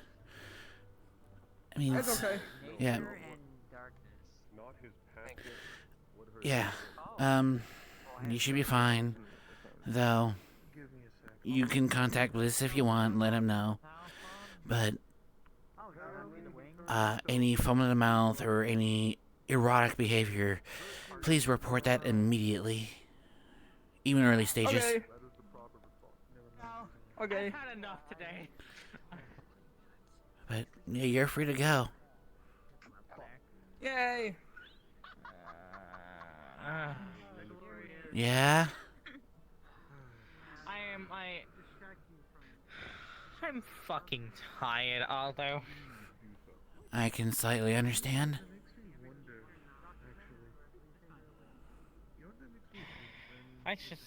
I mean, It's it's, okay. yeah, Not his package. yeah. You should be fine, though. You can contact Bliss if you want and let him know. But any foam in the mouth or any erotic behavior, please report that immediately. Even early stages. Okay. Okay. I've had enough today. But yeah, you're free to go. Yay. Yeah? I'm fucking tired, Aldo. I can slightly understand. I just...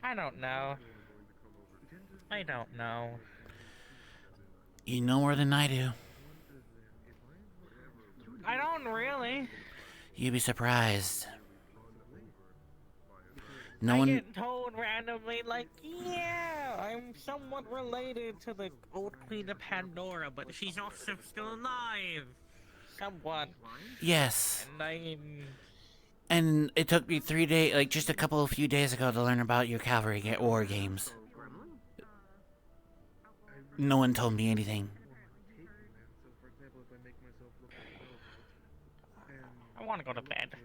I don't know. I don't know. You know more than I do. I don't really. You'd be surprised. No I one... get told randomly, like, yeah, I'm somewhat related to the old Queen of Pandora, but she's also still alive. Somewhat. Yes. And I'm... And it took me 3 days, like just a few days ago to learn about your cavalry war games. No one told me anything. I want to go to bed.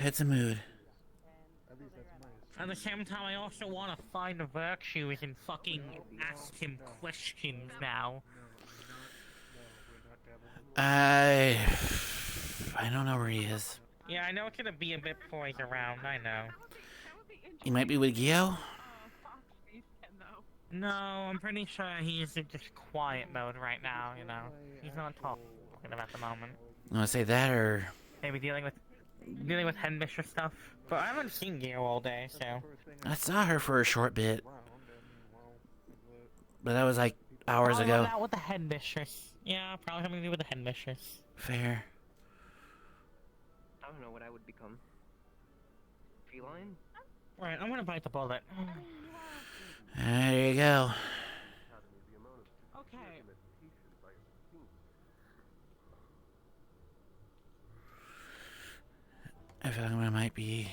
It's a mood. At the same time, I also want to find virtues and fucking ask him questions now. I don't know where he is. Yeah, I know it's gonna be a bit poised around, I know. He might be with Gio? No, I'm pretty sure he's in just quiet mode right now, you know. He's not talking at the moment. You want to say that, or... Maybe dealing with headmistress stuff. But I haven't seen Gio all day, so... I saw her for a short bit. But that was like hours Probably ago. went out with the headmistress. Yeah, probably having to do with the headmistress. Fair. I don't know what I would become. Feline? Right, I'm gonna bite the bullet. There you go. Okay. I feel like I might be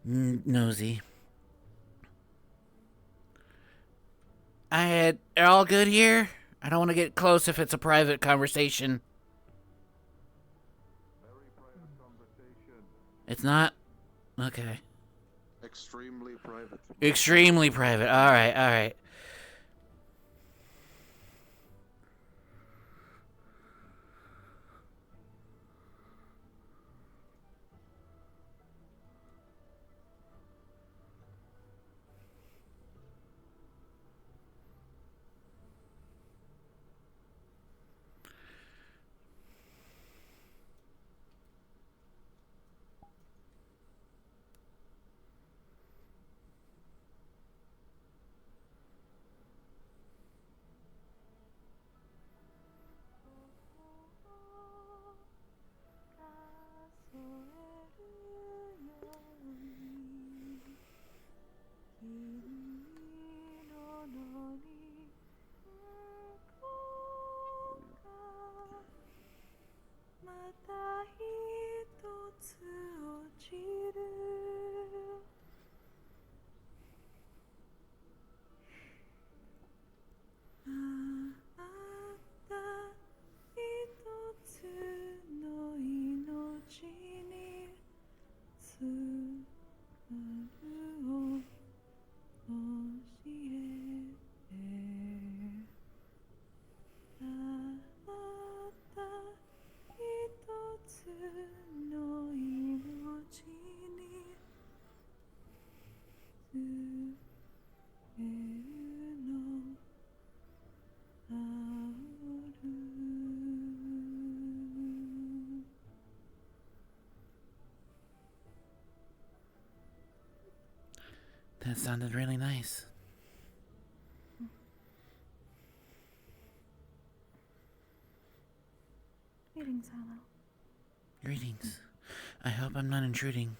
nosy. Are all good here? I don't want to get close if it's a private conversation. It's not? Okay. Extremely private. Extremely private. Alright, alright. That sounded really nice. Greetings, Arlo. Greetings. I hope I'm not intruding.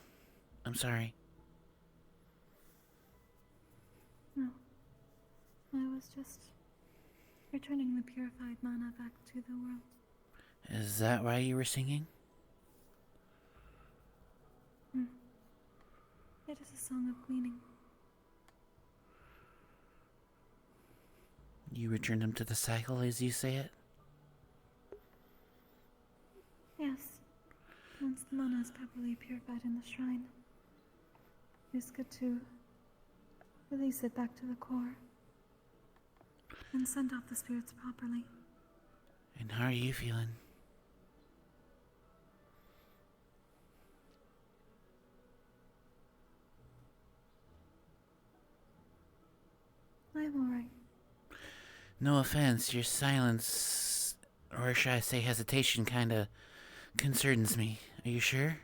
I'm sorry. I was just returning the purified mana back to the world. Is that why you were singing? It is a song of cleaning. You returned him to the cycle, as you say it? Yes. Once the mana is properly purified in the shrine, it's good to release it back to the core and send off the spirits properly. And how are you feeling? I'm alright. No offense, your silence, or should I say hesitation, kinda concerns me. Are you sure?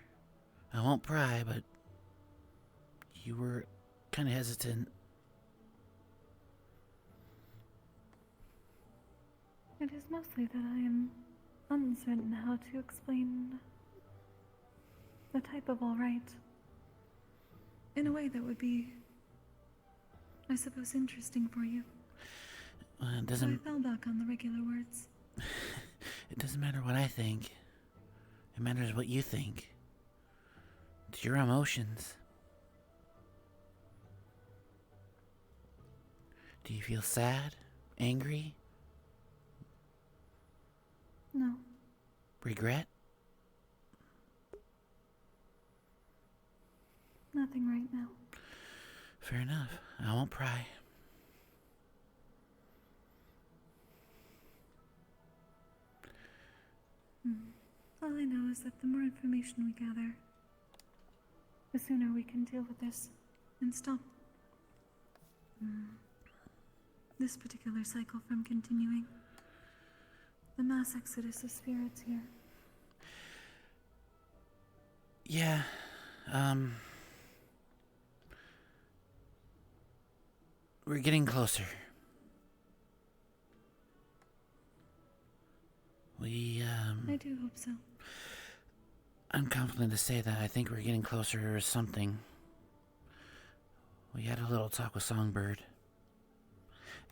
I won't pry, but you were kinda hesitant. It is mostly that I am uncertain how to explain the type of alright in a way that would be, I suppose, interesting for you. It So I doesn't. fell back on the regular words. It doesn't matter what I think. It matters what you think. It's your emotions. Do you feel sad? Angry? No. Regret? Nothing right now. Fair enough. I won't pry. All I know is that the more information we gather, the sooner we can deal with this and stop this particular cycle from continuing. The mass exodus of spirits here. Yeah, we're getting closer. I do hope so. I'm confident to say that I think we're getting closer or something. We had a little talk with Songbird.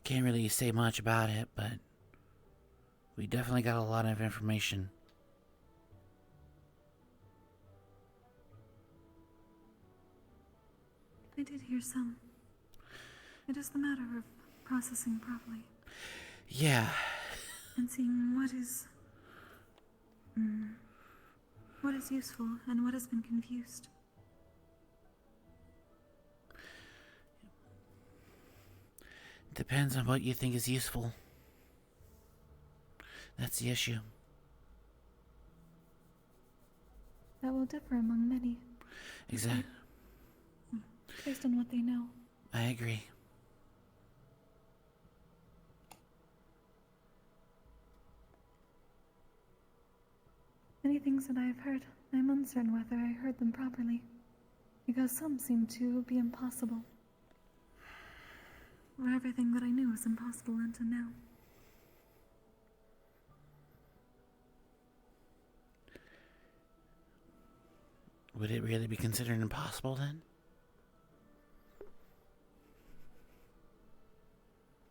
Can't really say much about it, but we definitely got a lot of information. I did hear some. It is the matter of processing properly. Yeah. And seeing what is useful and what has been confused. Depends on what you think is useful. That's the issue. That will differ among many. Exactly. Based on what they know. I agree. Many things that I have heard, I am uncertain whether I heard them properly, because some seem to be impossible. Or everything that I knew was impossible until now. Would it really be considered impossible then?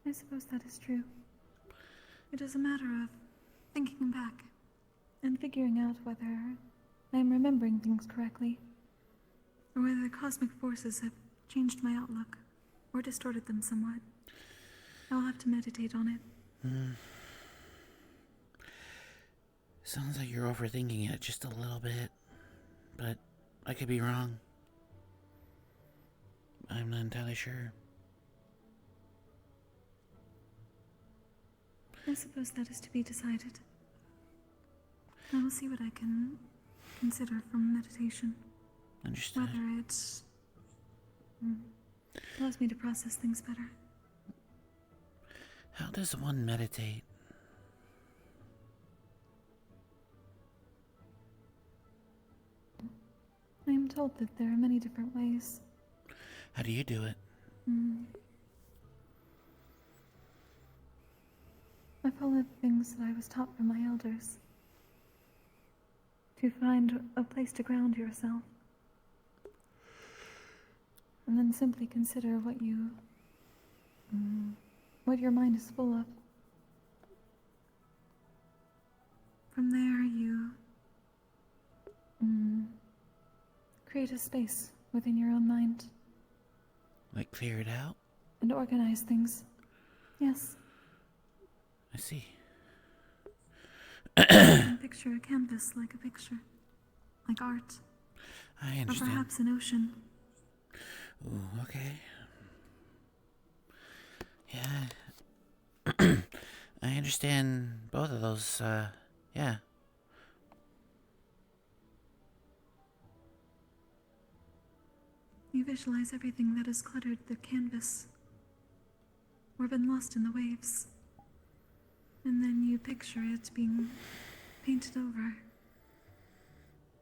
I suppose that is true. It is a matter of thinking back and figuring out whether I am remembering things correctly, or whether the cosmic forces have changed my outlook or distorted them somewhat. I will have to meditate on it. Sounds like you're overthinking it just a little bit, but I could be wrong. I'm not entirely sure. I suppose that is to be decided. I will see what I can consider from meditation. Understood. Whether it allows me to process things better. How does one meditate? I am told that there are many different ways. How do you do it? I followed things that I was taught from my elders. To find a place to ground yourself. And then simply consider what you what your mind is full of. From there, you create a space within your own mind. Like clear it out? And organize things. Yes. I see. You can picture a canvas like a picture. Like art. I understand. Or perhaps an ocean. Ooh, okay. Yeah. I understand both of those, yeah. You visualize everything that has cluttered the canvas. Or been lost in the waves. And then you picture it being painted over.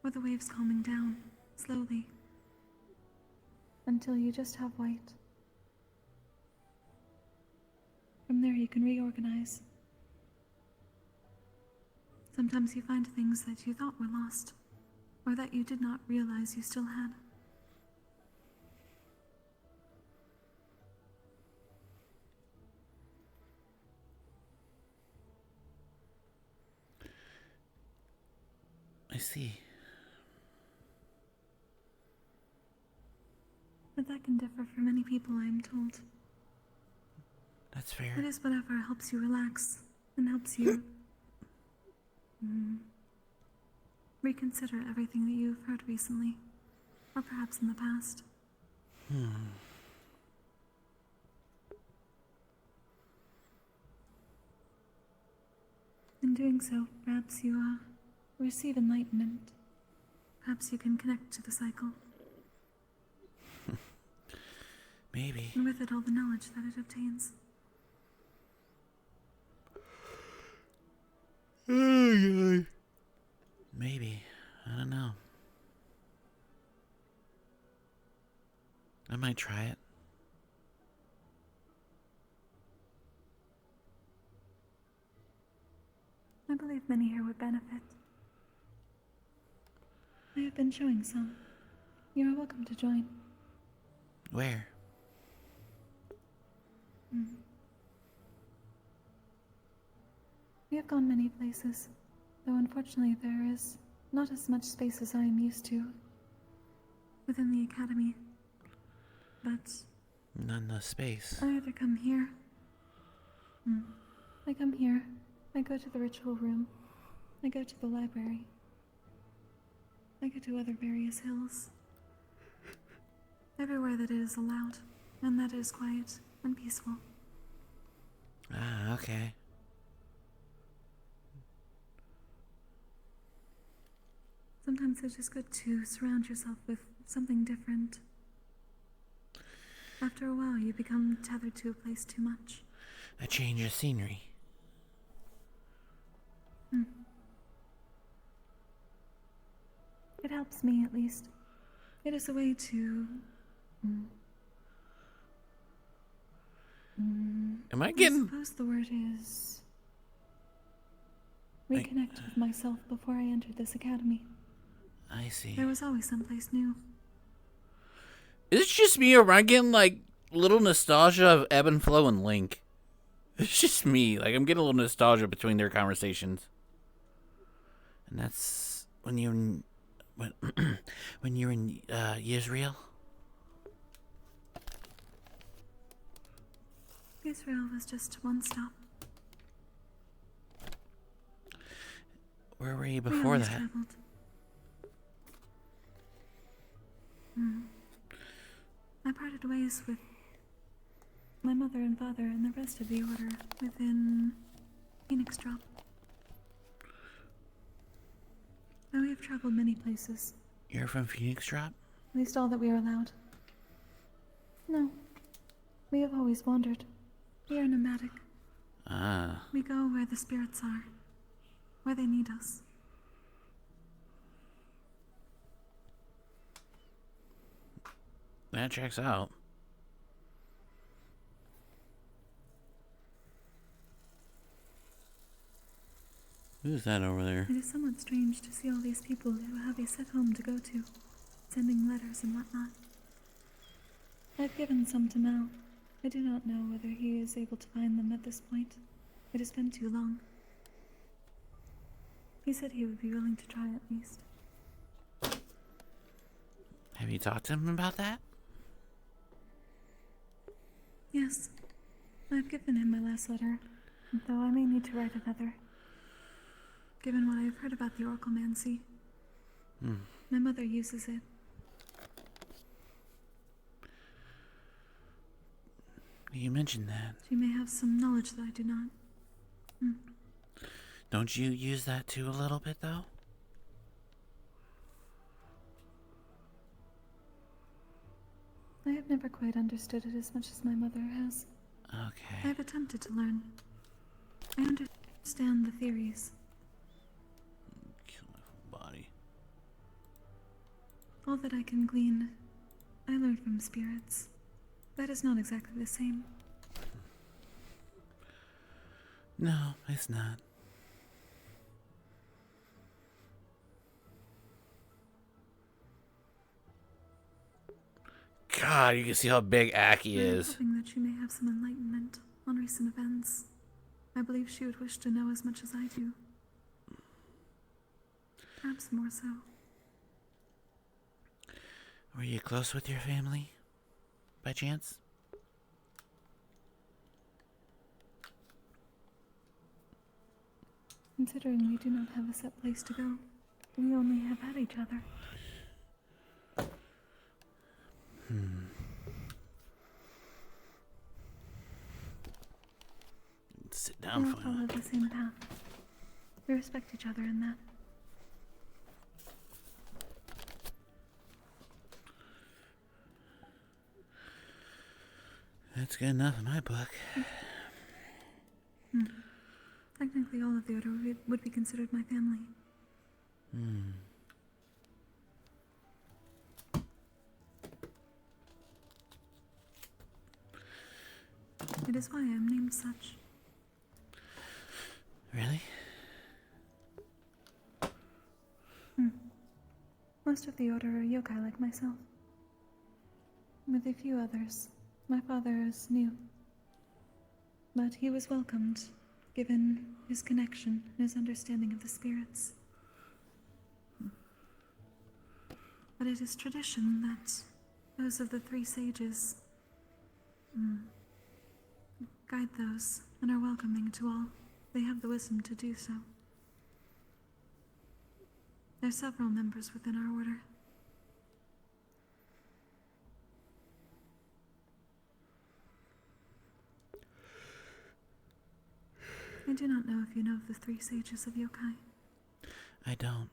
Or the waves calming down, slowly. Until you just have white. From there you can reorganize. Sometimes you find things that you thought were lost, or that you did not realize you still had. I see. But that can differ for many people, I am told. That's fair. It is whatever helps you relax and helps you reconsider everything that you've heard recently, or perhaps in the past. In doing so, perhaps you receive enlightenment. Perhaps you can connect to the cycle. Maybe. And with it all the knowledge that it obtains. Maybe. I don't know. I might try it. I believe many here would benefit. I have been showing some. You are welcome to join. Where? We have gone many places, though unfortunately there is not as much space as I am used to within the academy. But Not enough space. I either come here. I come here. I go to the ritual room. I go to the library. I go to other various hills. Everywhere that it is allowed, and that is quiet and peaceful. Ah, okay. Sometimes it's just good to surround yourself with something different. After a while, you become tethered to a place too much. A change of scenery. It helps me, at least. It is a way to... Am I getting... I suppose the word is... reconnect with myself before I entered this academy. I see. There was always someplace new. Is it just me, or am I getting, like, little nostalgia of Ebb and Flow and Link? It's just me. Like, I'm getting a little nostalgia between their conversations. And that's when you're in... When you're in, Israel? Israel was just one stop. Where were you We before always that? traveled. I parted ways with my mother and father and the rest of the order within Phoenix Drop. But we have traveled many places. You're from Phoenix Drop? At least all that we are allowed. No. We have always wandered. We are nomadic. Ah. We go where the spirits are. Where they need us. That checks out. Who's that over there? It is somewhat strange to see all these people who have a set home to go to, sending letters and whatnot. I've given some to Mal. I do not know whether he is able to find them at this point. It has been too long. He said he would be willing to try at least. Have you talked to him about that? Yes. I've given him my last letter, though I may need to write another. Given what I've heard about the oraclemancy, my mother uses it. You mentioned that. She may have some knowledge that I do not. Don't you use that too a little bit, though? I have never quite understood it as much as my mother has. Okay. I have attempted to learn. I understand the theories. Kill my whole body. All that I can glean, I learn from spirits. That is not exactly the same. No, it's not. God, you can see how big Aki I am is. hoping that she may have some enlightenment on recent events. I believe she would wish to know as much as I do. Perhaps more so. Were you close with your family, by chance? Considering we do not have a set place to go, we only have had each other. Sit We down all finally. follow the same path. We respect each other in that. That's good enough in my book. Technically, all of the Order would be considered my family. It is why I am named such. Really? Most of the Order are yokai like myself. With a few others, my father is new. But he was welcomed, given his connection and his understanding of the spirits. But it is tradition that those of the three sages guide those and are welcoming to all. They have the wisdom to do so. There are several members within our order. I do not know if you know of the three sages of yokai. I don't.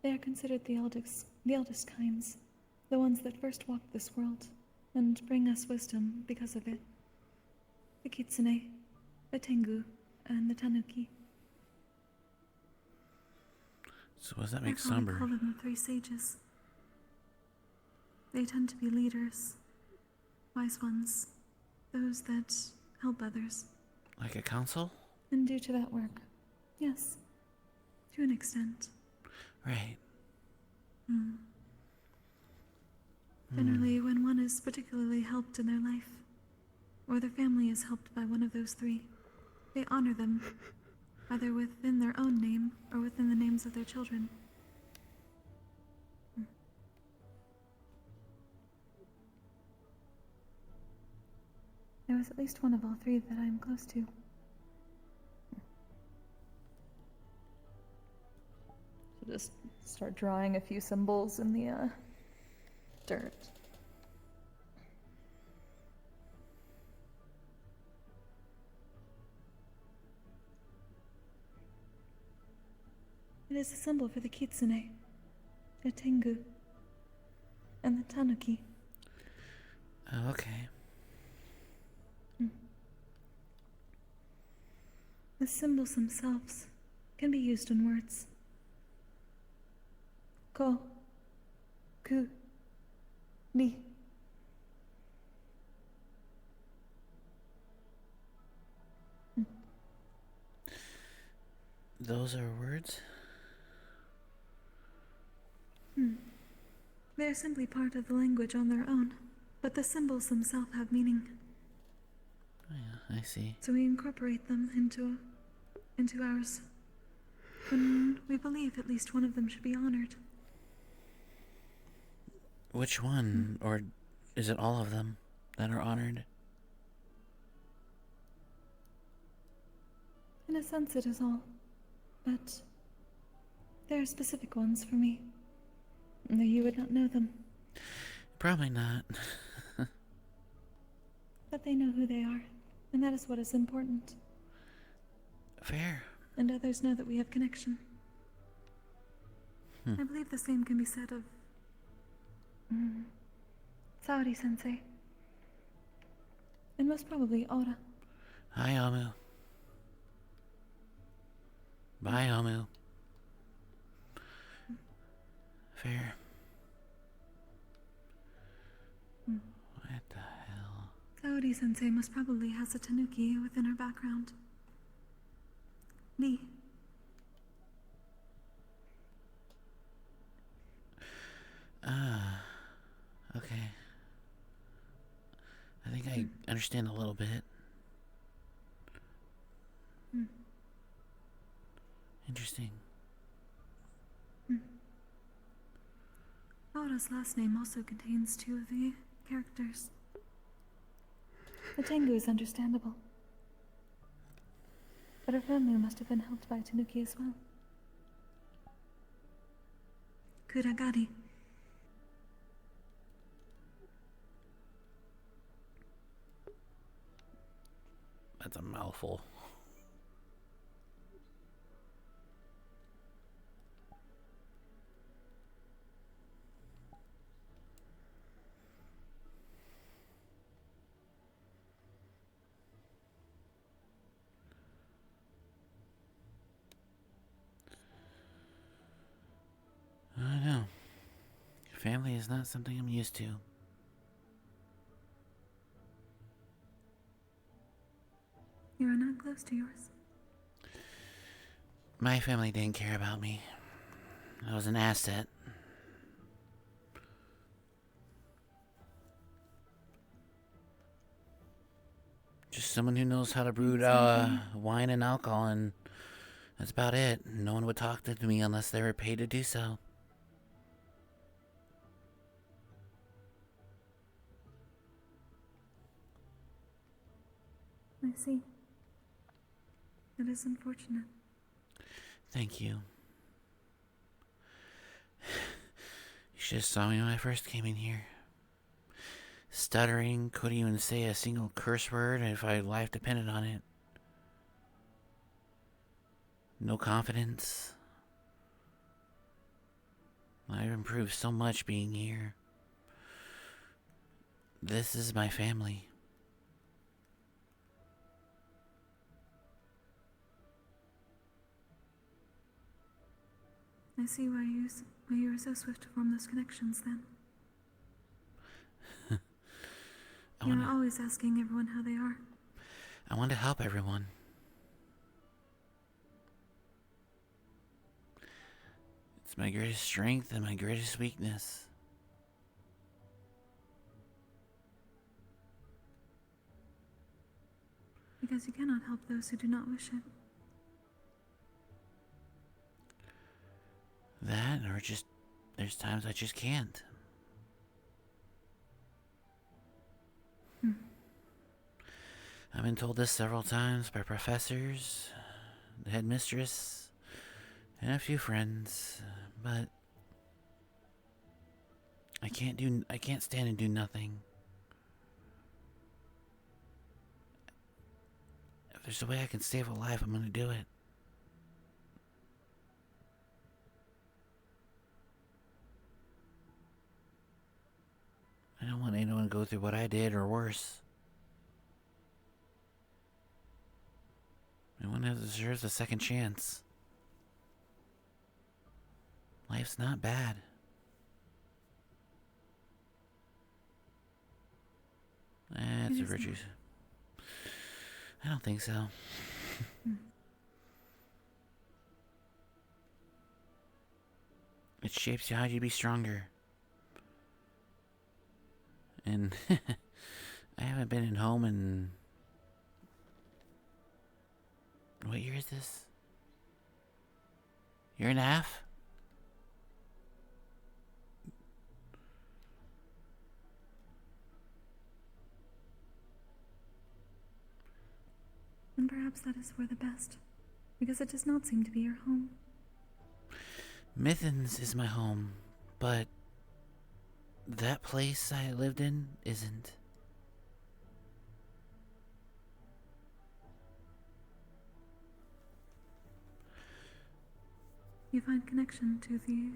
They are considered the eldest kinds, the ones that first walked this world, and bring us wisdom because of it. The kitsune, the tengu, and the tanuki. So what does that make Therefore, we Somber? call them the three sages. They tend to be leaders, wise ones, those that help others. Like a council? And due to that work, yes, to an extent. Right. Generally, when one is particularly helped in their life, or their family is helped by one of those three, they honor them, either within their own name or within the names of their children. There was at least one of all three that I am close to. So just start drawing a few symbols in the dirt. It is a symbol for the kitsune, the tengu, and the tanuki. Oh, okay. The symbols themselves can be used in words. Ko, ku, ni. Those are words? They're simply part of the language on their own, but the symbols themselves have meaning. Oh, yeah, I see. So we incorporate them into ours. When we believe at least one of them should be honored. Which one? Or is it all of them that are honored? In a sense, it is all. But there are specific ones for me. Though you would not know them. Probably not. But they know who they are, and that is what is important. Fair. And others know that we have connection. I believe the same can be said of Saori-sensei. And most probably Aura. Hi, Amu. Bye, Amu. Fair. What the hell? Saori-sensei most probably has a tanuki within her background. Lee. Okay. I think I understand a little bit. Interesting. Aura's last name also contains two of the characters. The Tengu is understandable. But her family must have been helped by Tanuki as well. Kuragari. That's a mouthful. I know. Family is not something I'm used to. You are not close to yours. My family didn't care about me. I was an asset. Just someone who knows how to brew wine and alcohol, and that's about it. No one would talk to me unless they were paid to do so. I see. It is unfortunate. Thank you. You should have saw me when I first came in here. Stuttering, couldn't even say a single curse word if my life depended on it. No confidence. I've improved so much being here. This is my family. I see why you were so swift to form those connections then. You are always asking everyone how they are. I want to help everyone. It's my greatest strength and my greatest weakness. Because you cannot help those who do not wish it. That, or just, there's times I just can't. I've been told this several times by professors, the headmistress, and a few friends, but I can't stand and do nothing. If there's a way I can save a life, I'm gonna do it. I don't want anyone to go through what I did or worse. Everyone deserves a second chance. Life's not bad. That's a virtue. I don't think so. It shapes you how you be stronger. And I haven't been at home in... What year is this? Year and a half? And perhaps that is for the best, because it does not seem to be your home. Mithens is my home, but that place I lived in isn't. You find connection to the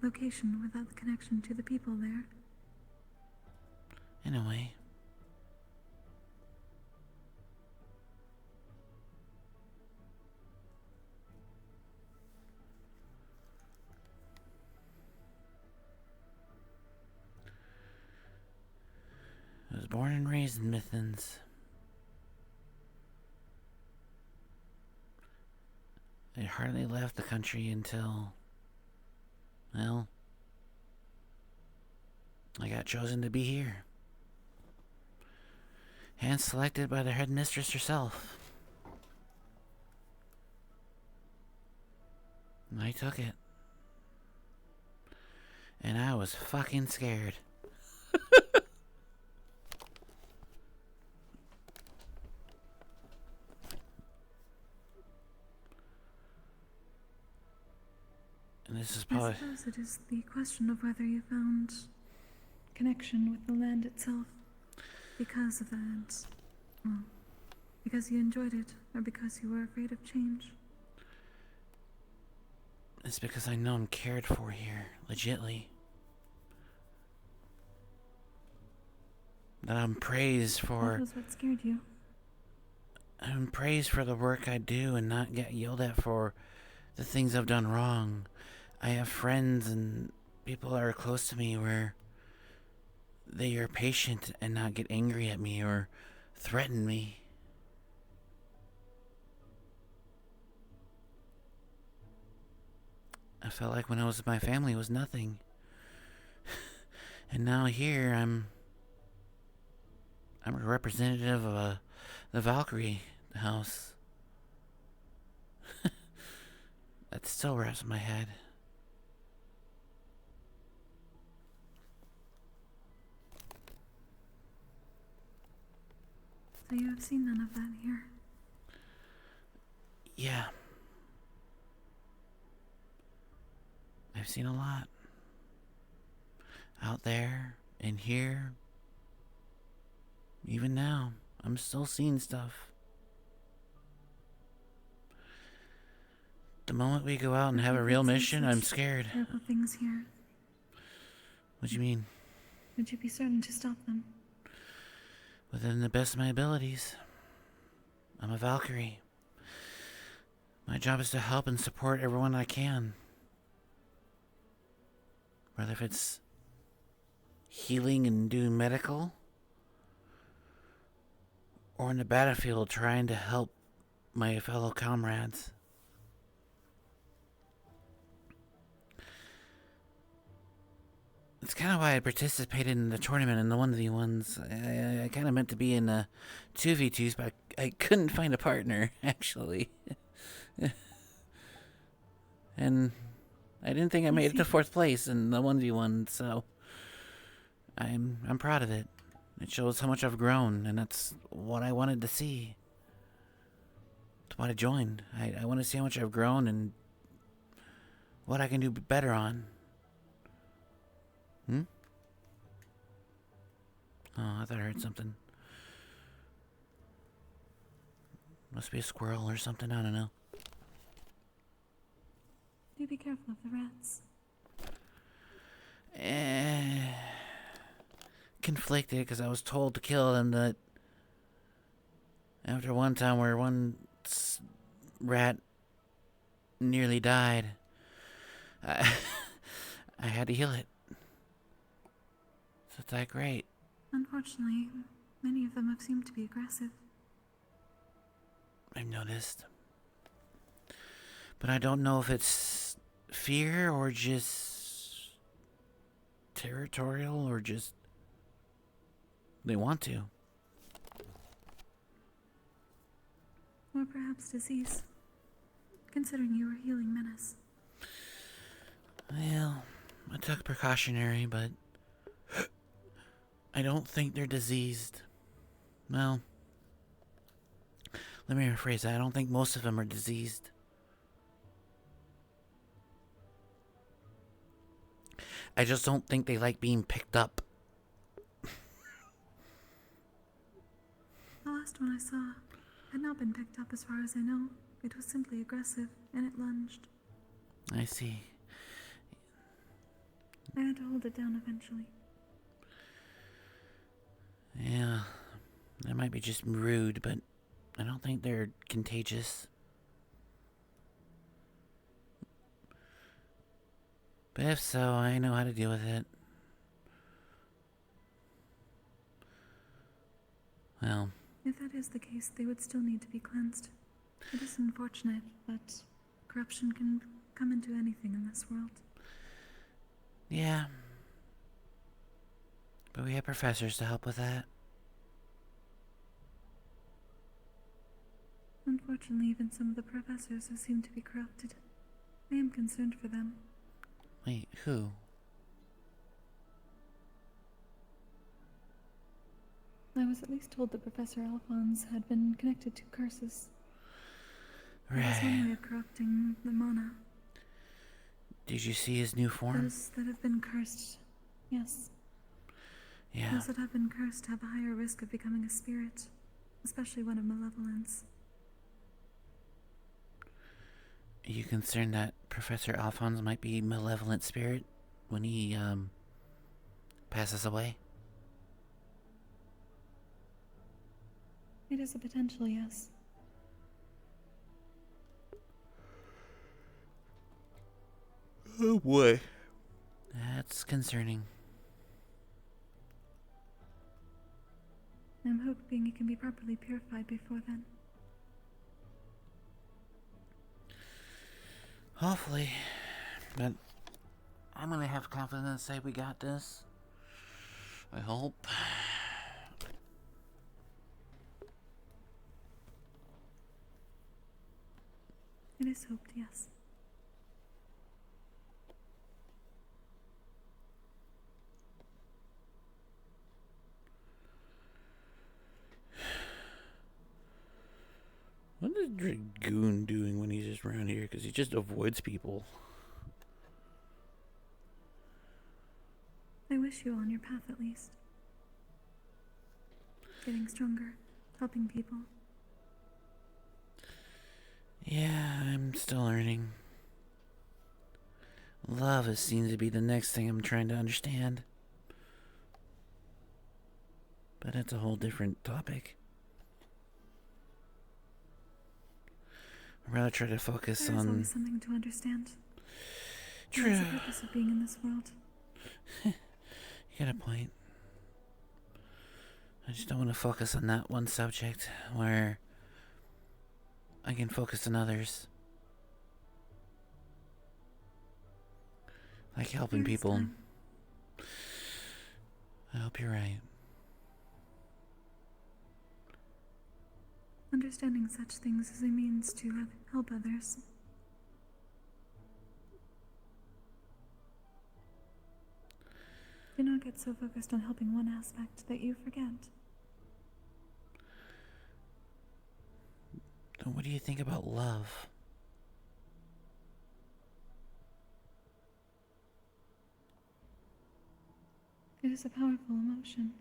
location without the connection to the people there. In a way. I was born and raised in Mithens. I hardly left the country until, well, I got chosen to be here. Hand selected by the headmistress herself. And I took it. And I was fucking scared. And this is probably... I suppose it is the question of whether you found connection with the land itself because of that. Well, because you enjoyed it, or because you were afraid of change. It's because I know I'm cared for here, legitly. That I'm praised for... What was what scared you? I'm praised for the work I do and not get yelled at for the things I've done wrong. I have friends and people that are close to me where they are patient and not get angry at me or threaten me. I felt like when I was with my family it was nothing. And now here I'm a representative of the Valkyrie house. That still wraps in my head. So you have seen none of that here? Yeah. I've seen a lot. Out there, in here. Even now, I'm still seeing stuff. The moment we go out and have a real mission, I'm scared. Terrible things here. What do you mean? Would you be certain to stop them? Within the best of my abilities. I'm a Valkyrie. My job is to help and support everyone I can. Whether if it's healing and doing medical, or in the battlefield trying to help my fellow comrades. It's kind of why I participated in the tournament in the 1v1s. I kind of meant to be in the 2v2s, but I couldn't find a partner, actually. And I didn't think I made it to 4th place in the 1v1, so I'm proud of it. It shows how much I've grown, and that's what I wanted to see. That's why I joined. I want to see how much I've grown and what I can do better on. Oh, I thought I heard something. Must be a squirrel or something, I don't know. Do be careful of the rats. Conflicted because I was told to kill them, that after one time where one rat nearly died, I had to heal it. So it's like, great. Unfortunately, many of them have seemed to be aggressive. I've noticed. But I don't know if it's fear or just territorial or just they want to. Or perhaps disease, considering you were healing Menace. Well, I took precautionary, but I don't think they're diseased. Well, let me rephrase that. I don't think most of them are diseased. I just don't think they like being picked up. The last one I saw had not been picked up as far as I know. It was simply aggressive, and it lunged. I see. I had to hold it down eventually. Yeah, that might be just rude, but I don't think they're contagious. But if so, I know how to deal with it. Well, If that is the case, they would still need to be cleansed. It is unfortunate, but corruption can come into anything in this world. yeah. But we have professors to help with that. Unfortunately, even some of the professors have seemed to be corrupted. I am concerned for them. Wait, who? I was at least told that Professor Alphonse had been connected to curses. Right. That is one way of corrupting the mana. Did you see his new form? Those that have been cursed, yes. Yeah. Those that have been cursed have a higher risk of becoming a spirit, especially one of malevolence. Are you concerned that Professor Alphonse might be a malevolent spirit when he, passes away? It is a potential, yes. Oh boy. That's concerning. I'm hoping it can be properly purified before then. Hopefully. But I'm gonna have confidence say we got this. I hope. It is hoped, yes. What is Dragoon doing when he's just around here? Because he just avoids people. I wish you on your path at least. Getting stronger, helping people. Yeah, I'm still learning. Love seems to be the next thing I'm trying to understand. But it's a whole different topic. I'd rather try to focus There is on... always something to understand. True. That's the purpose of being in this world. You got a point. I just don't want to focus on that one subject where I can focus on others. Like helping There is people. time. I hope you're right. Understanding such things is a means to help others. Do not get so focused on helping one aspect that you forget. Then what do you think about love? It is a powerful emotion.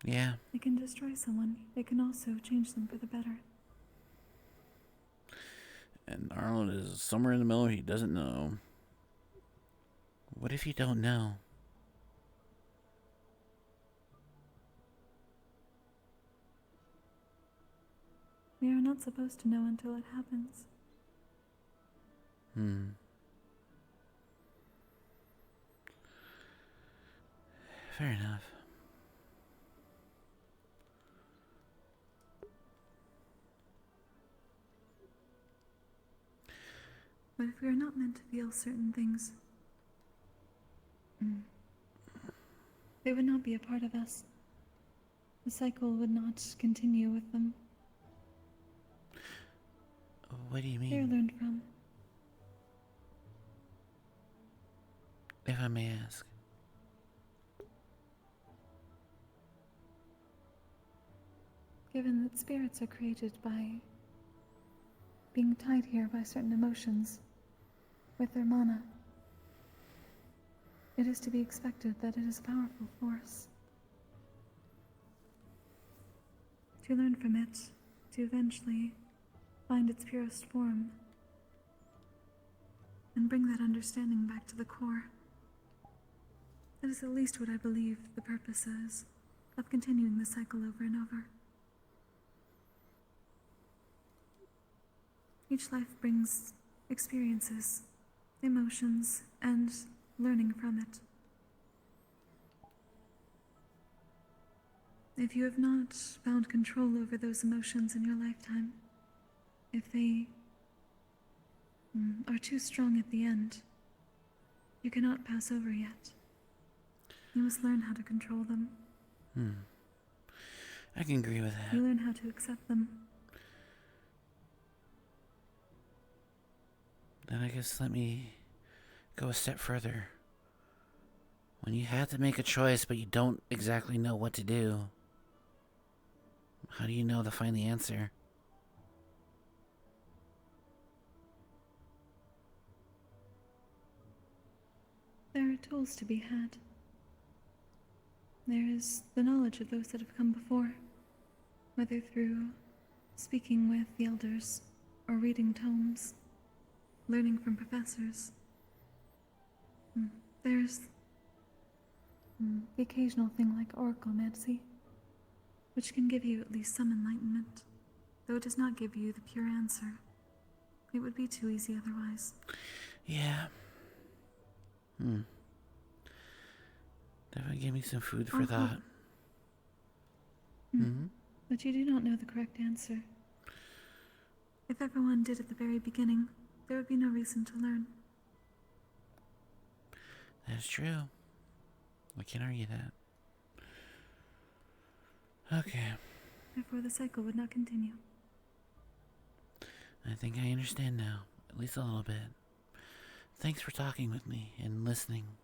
Yeah. It can destroy someone. It can also change them for the better. And Arlo is somewhere in the middle. He doesn't know. What if you don't know? We are not supposed to know until it happens. Fair enough. But if we are not meant to feel certain things, They would not be a part of us. The cycle would not continue with them. What do you They're mean? learned from. If I may ask. Given that spirits are created by being tied here by certain emotions with their mana, it is to be expected that it is a powerful force. To learn from it, to eventually find its purest form, and bring that understanding back to the core. That is at least what I believe the purpose is of continuing the cycle over and over. Each life brings experiences, emotions, and learning from it. If you have not found control over those emotions in your lifetime, if they are too strong at the end, you cannot pass over yet. You must learn how to control them. I can agree with that. You learn how to accept them. Then I guess let me go a step further. When you have to make a choice but you don't exactly know what to do, how do you know to find the answer? There are tools to be had. There is the knowledge of those that have come before, whether through speaking with the elders or reading tomes, learning from professors. There's the occasional thing like oraclemancy, which can give you at least some enlightenment, though it does not give you the pure answer. It would be too easy otherwise. Yeah. Definitely give me some food for thought. But you do not know the correct answer. If everyone did at the very beginning, there would be no reason to learn. That's true. I can't argue that. Okay. Therefore, the cycle would not continue. I think I understand now. At least a little bit. Thanks for talking with me and listening.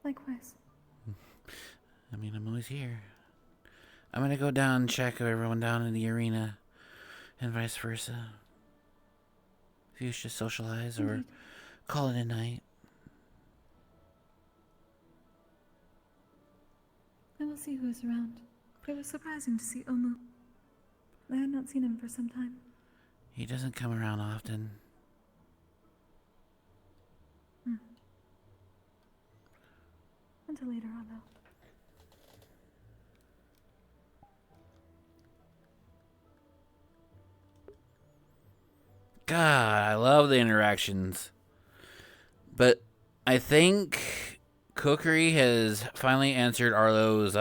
Likewise. I mean, I'm always here. I'm gonna go down and check everyone down in the arena, and vice versa. If you should socialize or call it a night. I will see who is around. It was surprising to see Omu. I had not seen him for some time. He doesn't come around often. Until later on, though. God, I love the interactions. But I think Cookery has finally answered Arlo's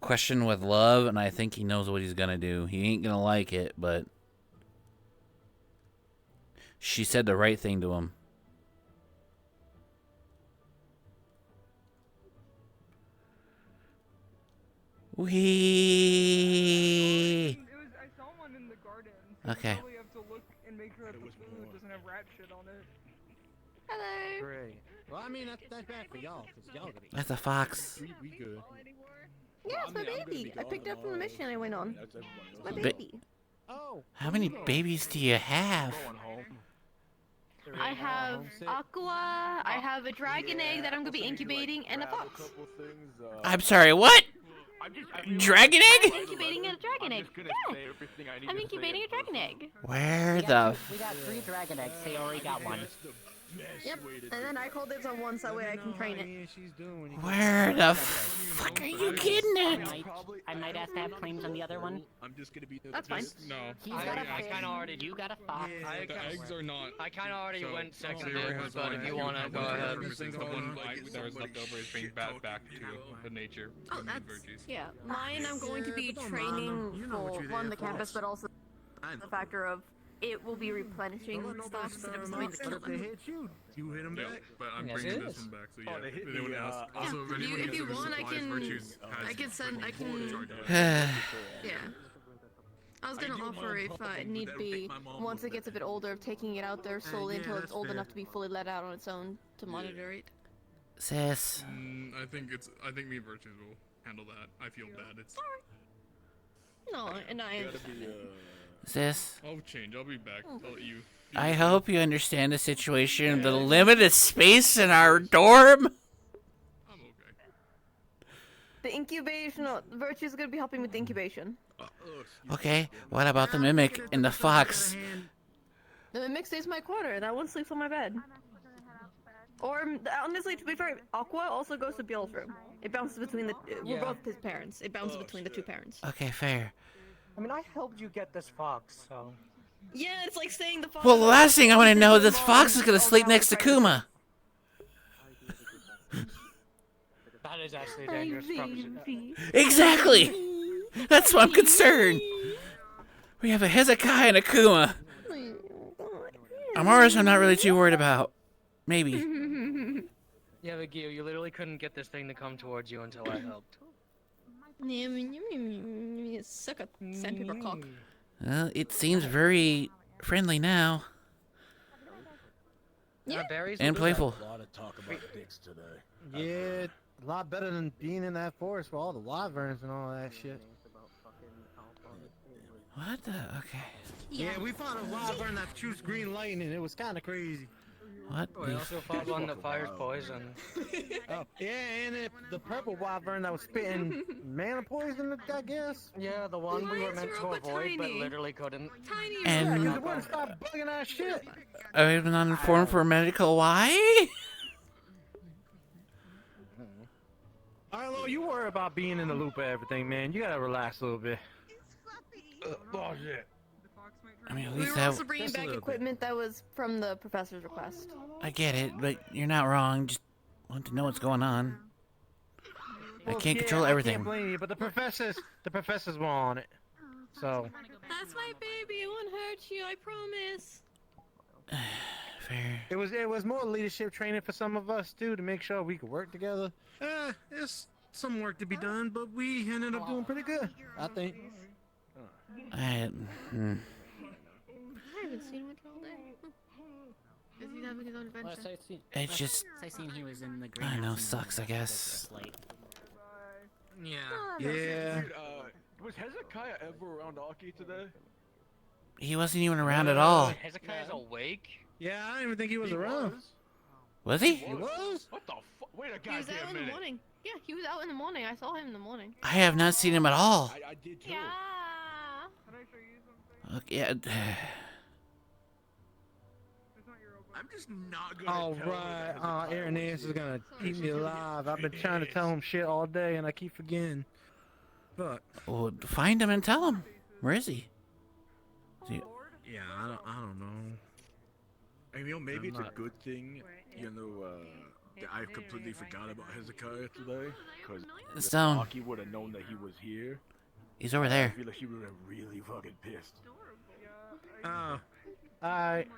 question with love, and I think he knows what he's gonna do. He ain't gonna like it, but she said the right thing to him. Wee. I saw one in the garden. Okay. You probably have to look and make sure that the food doesn't have rat shit on it. Hello. Great. Well, I mean, that's bad for y'all, because y'all gonna That's a fox. We good. Yeah, it's my baby. I picked it up from the mission I went on. It's my Ba- baby. How many babies do you have? I have Aqua, I have a dragon egg that I'm going to be incubating, and a fox. I'm sorry, what? Dragon egg? I'm incubating a dragon egg. Yeah. I'm incubating a dragon egg. Where the We got 3 dragon eggs, so you already got 1. Yep, and then I call dibs on one so that way I can train it. Where the fuck are you getting at? I might ask to have claims on the other one. I'm just gonna be the. That's fine. No. He's got a fish. You got a fox. The eggs are not. I kind of already went second Zero dibs, has but one. if you want to go ahead. The one that was left over is being back to the nature. Oh, that's, yeah. Mine I'm going to be training for, one, the campus, but also the factor of it will be replenishing stocks instead of something to kill If they them. hit you, you hit them Yeah, back. but I'm Yes, bringing it this is. one back, so Oh, yeah. they hit If anyone me, asks, Yeah, also if anyone if needs you any want, I supplies, can. virtues I has can send. I like, can. charge it. Yeah. I was I gonna do offer mom if hopping, need but be, my mom once it gets a bit older, of taking it out there slowly yeah, until it's that's old fair. enough to be fully let out on its own to monitor it. Sis. I think me and virtues will handle that. I feel bad. It's. No, and I Gotta understand be, it. Sis. I'll change. I'll be back. I'll let you. I hope you understand the situation of the limited space in our dorm. The incubation. No, Virtue's gonna be helping with the incubation. Okay, what about the mimic and the fox? The mimic stays in my corner. That one sleeps on my bed. Or honestly, to be fair, Aqua also goes to Bill's room. It bounces between the. We're Yeah. both his parents. It bounces between the two parents. Okay, fair. I mean, I helped you get this fox, so. Yeah, it's like saying the. Well, the last thing I want to know, this fox is gonna sleep next to Kuma. That is actually a dangerous proposition. Exactly. That's why I'm concerned. We have a Hezekiah and a Kuma. Amaris, I'm not really too worried about. Maybe. Yeah, but Gio, you literally couldn't get this thing to come towards you until I helped. Suck a sandpaper cock. Well, it seems very friendly now. Yeah. Berries And playful. A lot of talk about dicks today. Yeah, a lot better than being in that forest with all the wyverns and all that shit. What the? Okay. Yeah, we found a wyvern that shoots green lightning. It was kind of crazy. What? We also found one that fires poison. Oh, yeah, and the purple wyvern that was spitting mana poison, I guess. Yeah, the one we were meant to avoid, but literally couldn't. And- Yeah, 'cause it wouldn't stop bugging our shit. I've been uninformed for medical. Why? Arlo, you worry about being in the loop of everything, man. You gotta relax a little bit. Bullshit. I mean, at We least were also that. bringing Just a back little equipment that was from the professor's request. I get it, but you're not wrong. Just want to know what's going on. I Well, can't yeah, control I everything. can't blame you, but the professors were on it. So. That's my baby. It won't hurt you. I promise. Fair. It was more leadership training for some of us too, to make sure we could work together. There's some work to be done, but we ended up doing pretty good, I think. I, I haven't seen Winter all day. Is he having his own adventure? it's just. I seen he was in the I know, greenhouse sucks, I guess. Yeah. Yeah. Dude, was Hezekiah ever around Aki today? He wasn't even around at all. Hezekiah's awake? Yeah, I didn't even think he was around. Was he? He was? What the fuck? Wait a He was goddamn out in the minute. morning. Yeah, he was out in the morning. I saw him in the morning. I have not seen him at all. I did too. Yeah. Okay, yeah. I'm just not gonna All tell right, Irenaeus is gonna keep me alive. I've been trying to tell him shit all day, and I keep forgetting. But Well, find him and tell him. Where is he? yeah, I don't know. And, you know, maybe I'm it's a not- good thing, you know, that I completely forgot about Hezekiah today, because if Stone. Aki would have known that he was here, He's over I there. feel like he would have really fucking pissed. Oh, alright.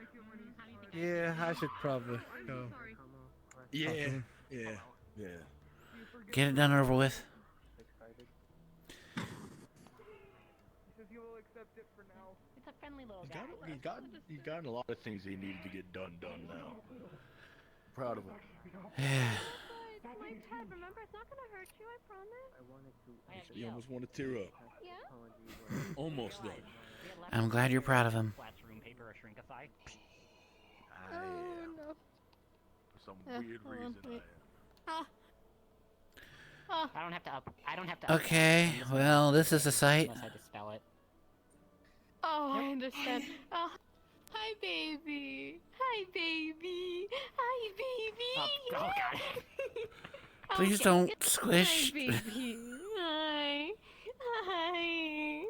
Yeah, I should probably go. Yeah, Okay. yeah, yeah. Get it done and over with. It's a friendly little He's guy. got a lot of things he needed to get done now. Proud of him. My pet, remember? It's not gonna hurt you, I promise. You almost want to tear up. Yeah? Almost there. I'm glad you're proud of him. Room paper or shrink aside. Oh, no. For some Yeah, weird hold on, reason. wait. Ah. I don't have to up. I don't have to. Okay, well, this is a site. Unless I just spell it. Oh, I understand. Oh, hi, baby. Hi, baby. Hi, baby. Oh God. Please Okay. don't squish. Hi, baby. Hi. Hi.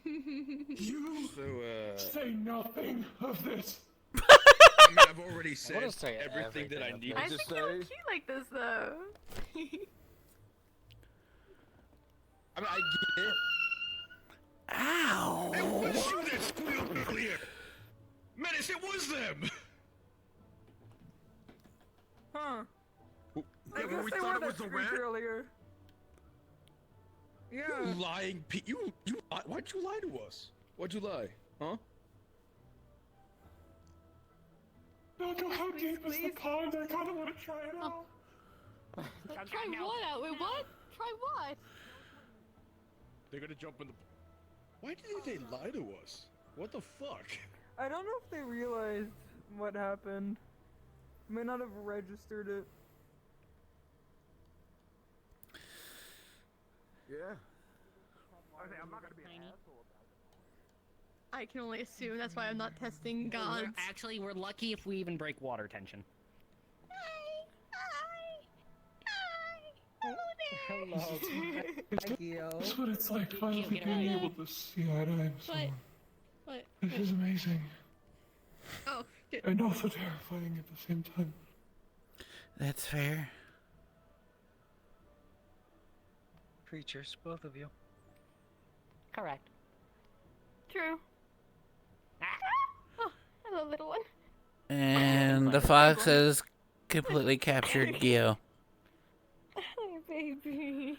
You So, say nothing of this. I mean, I've already said gonna say everything that I everything needed I to think say. you're cute like this, though. I mean, I get it. Ow! It was you that squealed earlier! Menace, it was them! Huh. Yeah, I but guess we they thought were it was that the screech rat. earlier. Yeah. You lying why'd you lie to us? Why'd you lie? Huh? No, how deep is the pond? I kinda wanna try it out. Try what out? Wait, what? Try what? They're gonna jump in the... Why did they lie to us? What the fuck? I don't know if they realized what happened. May not have registered it. Yeah. I'm not gonna be an asshole about it. I can only assume that's why I'm not testing gods. Actually, we're lucky if we even break water tension. Hello. That's what it's like finally being able to see eye to eye with someone. What? It is amazing. Oh, shit. And also terrifying at the same time. That's fair. Creatures, both of you. Correct. True. Oh, hello, little one. And the fox has completely captured Gio. Hi, baby.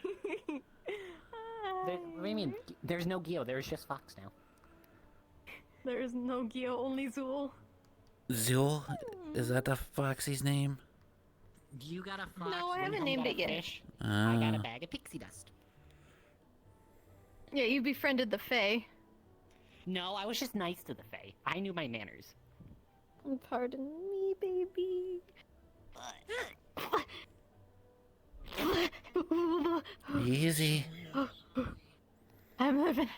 What do you mean? There's no Geo, there's just Fox now. There's no Gio, only Zool. Zool? Is that the foxy's name? You got a fox. No, I haven't named it yet. Fish. I got a Ah. bag of pixie dust. Yeah, you befriended the Fae. No, I was just nice to the Fae. I knew my manners. Pardon me, baby. Easy. I'm living.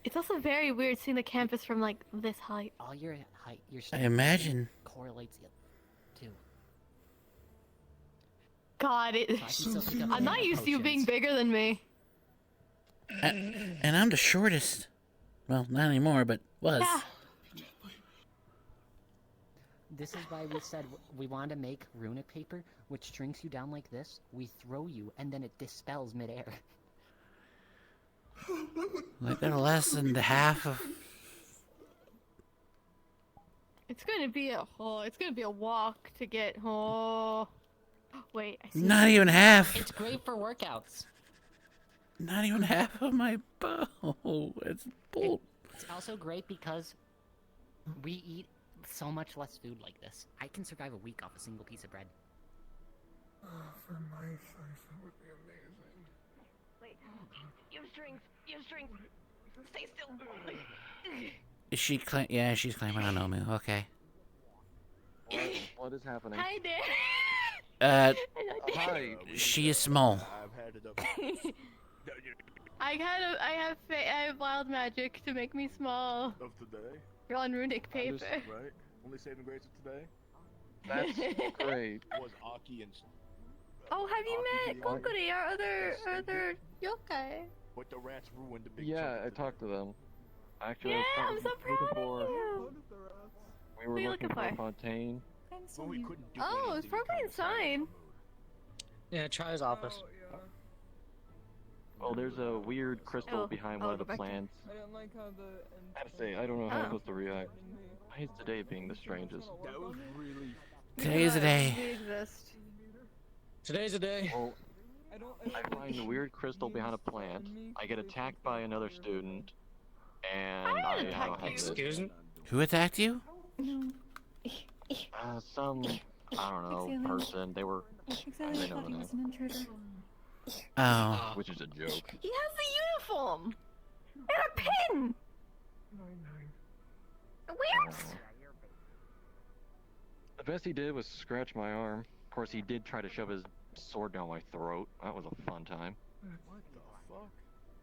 It's also very weird seeing the campus from like this height. All your height, your I imagine. correlates it too. God, it. So I can still pick up I'm not mana used to you being potions. bigger than me. And I'm the shortest. Well, not anymore, but was. Yeah. This is why we said we wanted to make runic paper, which shrinks you down like this. We throw you, and then it dispels midair. Like they're less than half of. It's gonna be a it's gonna be a walk to get Wait, I see. Not even half. It's great for workouts. Not even half of my bow. It's bull. It's also great because we eat so much less food like this. I can survive a week off a single piece of bread. For my size, that would be amazing. Wait, you have strings. You have strings. Stay still. Is she claim? Yeah, she's claiming on Omu. Okay. What is happening? Hi there. Hi. She is small. I've had it up. I have wild magic to make me small. Of today? You're on runic paper. Right? Only saving grace of today? That's great. Was Aki and... Oh, have you met What? Kokuri, our other yokai? But the rats ruined the big Yeah, chunk I of talked to them. Actually, Yeah, I I'm was so looking proud for. of you. We were What are you looking looking for a for? fontaine. Well, we couldn't do Oh, it's probably inside. Yeah, try his office. Well, there's a weird crystal behind one of the plants. I didn't like how the. I have to say, I don't know how I'm Oh. supposed to react. Why is today being the strangest? That was really... Today's the day. We exist. Today's the day. Well, I find a weird crystal behind a plant. I get attacked by another student, and I have this. Excuse me? Who attacked you? Some, I don't know, person. They were. Exactly, They I know thought the he name. was an intruder. Oh. Which is a joke. He has the uniform and a pin. Where? The best he did was scratch my arm. Of course, he did try to shove his sword down my throat. That was a fun time. What the fuck?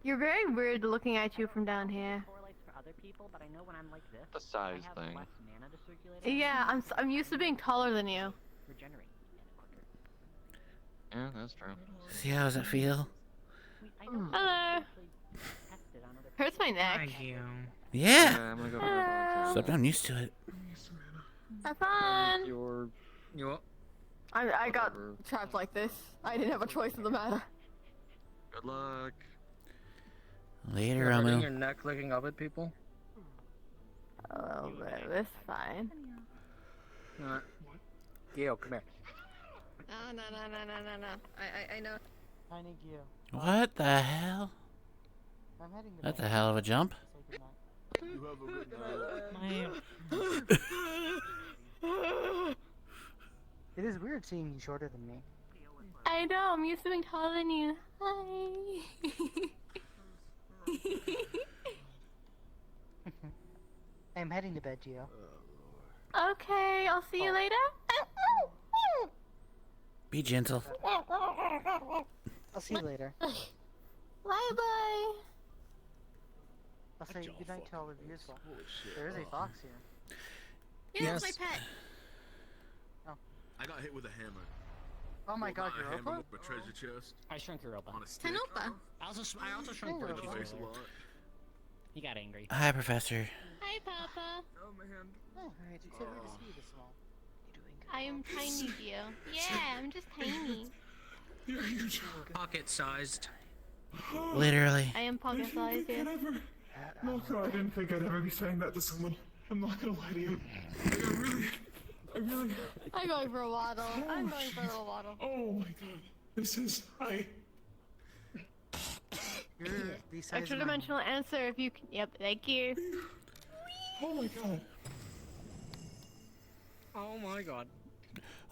You're very weird looking at you from down here. Correlates for other people, but I know when I'm like this, The size I have thing. less mana to circulate. Yeah, I'm used to being taller than you. Regenerate Yeah, that's true. See how does it feel? Hello. Hurts my neck. Yeah. I'm gonna go for a Except I'm used to it. Have fun. Your. You what? I got trapped like this. I didn't have a choice in the matter. Good luck. Later, Hurting Amu. your neck looking up at people? A little bit. It's fine. Gil, come here. No. I know. Tiny Gil. What the hell? I'm heading to That's bed. a hell of a jump. Say goodnight. It is weird seeing you shorter than me. I know, I'm used to being taller than you. Hi. I'm heading to bed, Gio. Okay, I'll see you later. Be gentle. I'll see you later. Bye bye. I'll say goodnight to all of you as well. There is a fox here. Yeah, that's my pet. Oh. I got hit with a hammer. Oh my god, Pulled out a hammer Europa? with a treasure chest. I shrunk Europa. On a stick. Tanopa. I also shrunk Hurt Bridget. the face a lot. He got angry. Hi, Professor. Hi, Papa. Oh, my hand. Oh, alright, it's so weird to see you this small. I am tiny, Gio. Yeah, I'm just tiny. You're huge. Pocket-sized. Literally. I am pocket-sized, yeah. No, I didn't think I'd ever be saying that to someone. I'm not gonna lie to you. I really... I'm going for a waddle. I'm going for a waddle. Oh my god. This is... Extra dimensional answer if you can. Yep, thank you. Oh my god. Oh my god.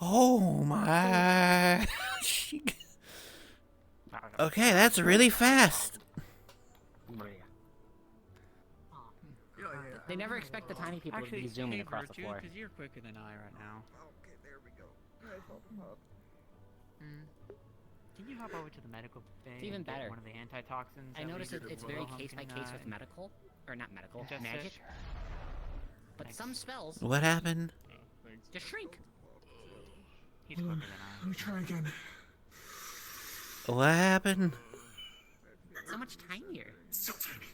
Oh my. Okay, that's really fast. They never expect the tiny people to be zooming across the floor. Because you're quicker than I right now. Okay, there we go. Nice hop. Can you hop over to the medical bay? It's even and get better. one of the antitoxins. I that we noticed did it's as very well? case by case with Can, medical, or not medical, just magic. search? But some spells What happened? just shrink. He's quicker than I Let me try again. What happened? So much tinier. So tiny.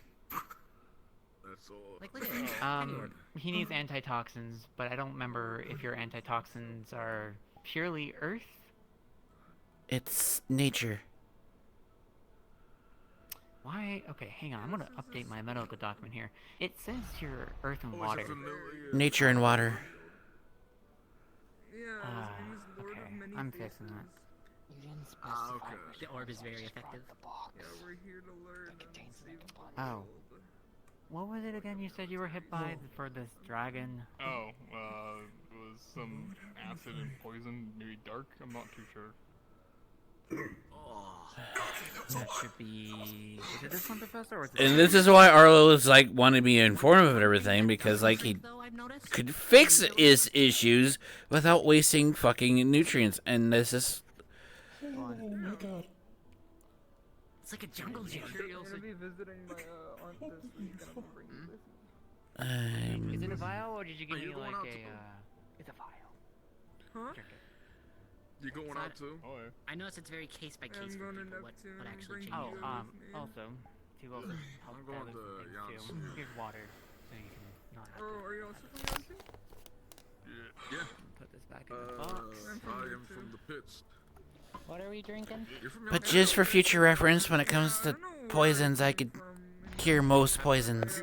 That's all. Like, look at it. Tiny orb. He needs antitoxins, but I don't remember if your antitoxins are purely earth. It's nature. Why? Okay, hang on. I'm gonna update my medical document here. It says here earth and water. Nature and water. Ah, okay. I'm fixing that. You didn't specify. The orb is very effective. Yeah, we're here to learn and save the Oh. world. What was it again you said you were hit by for this dragon? Oh, it was some acid and poison, maybe dark. I'm not too sure. That should be... Is it this one, Professor? Or is it And this is why Arlo is like wanting to be informed of everything, because like he could fix his issues without wasting fucking nutrients. And this is Oh my god. It's like a jungle gym. I'm gonna be visiting my aunt this week and I'm gonna bring you with me. Is it a vial, or did you give Are you me going like out a, to- It's a vial. Huh? Drink it. You going It's out not- too? Oh, yeah. I noticed it's very case by case I'm for going to people what Neptune and actually bring changes. Oh, you with me. also, to also help I'm going others to with things Janssen. too. Here's water, so you can not have Oh, are you also from Yasu? Yeah. to put this back in the box. I am from the pits. What are we drinking? You're from But just for future reference, when it comes to poisons, I could cure most poisons.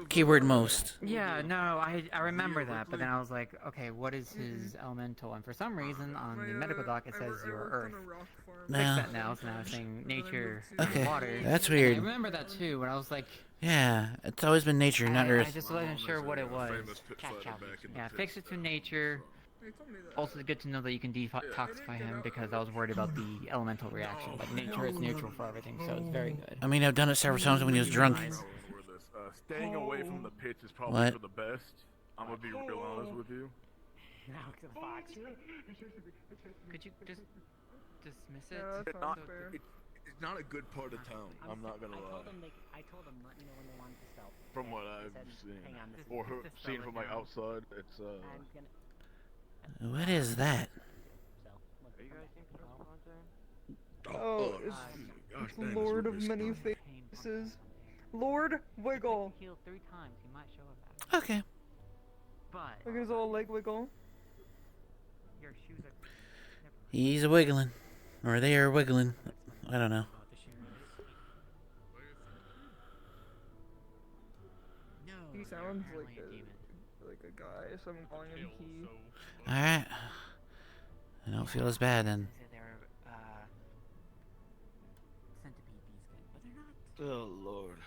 Keyword most. Yeah, no, I remember that, but then I was like, okay, what is his elemental? And for some reason, on the medical doc, it says your earth. No. Fix that now, so now it's saying nature Okay, and water. that's And weird. I remember that too, when I was like, Yeah, it's always been nature, not I earth. just wasn't sure what it was. Famous pit fighter back in the Yeah, pits. fix it to nature. They told me that. Also, good to know that you can detoxify him because I was worried about the elemental reaction. But nature is neutral for everything, so it's very good. I mean, I've done it several times when he was drunk. Staying away from the pits is probably What? for the best. I'm gonna be real honest with you. Could you just dismiss it? Yeah, that It's sounds not, fair. it's not a good part of town. I'm not gonna lie. I told them let me know when they wanted to spell. From what They I've said, seen, hang on, this or is- seen from my outside, it's I'm gonna. What is that? Oh, it's gosh, it's damn, this Lord of movie is many scary. faces. Lord Wiggle. Heal 3 times, he might show up after. Okay. But Look at his old leg wiggle. your shoes are. He's wiggling. Or they are wiggling. I don't know. sounds like a guy, so I'm calling him he. Alright. I don't feel as bad then. Centipede bees, but they're not. Oh lord.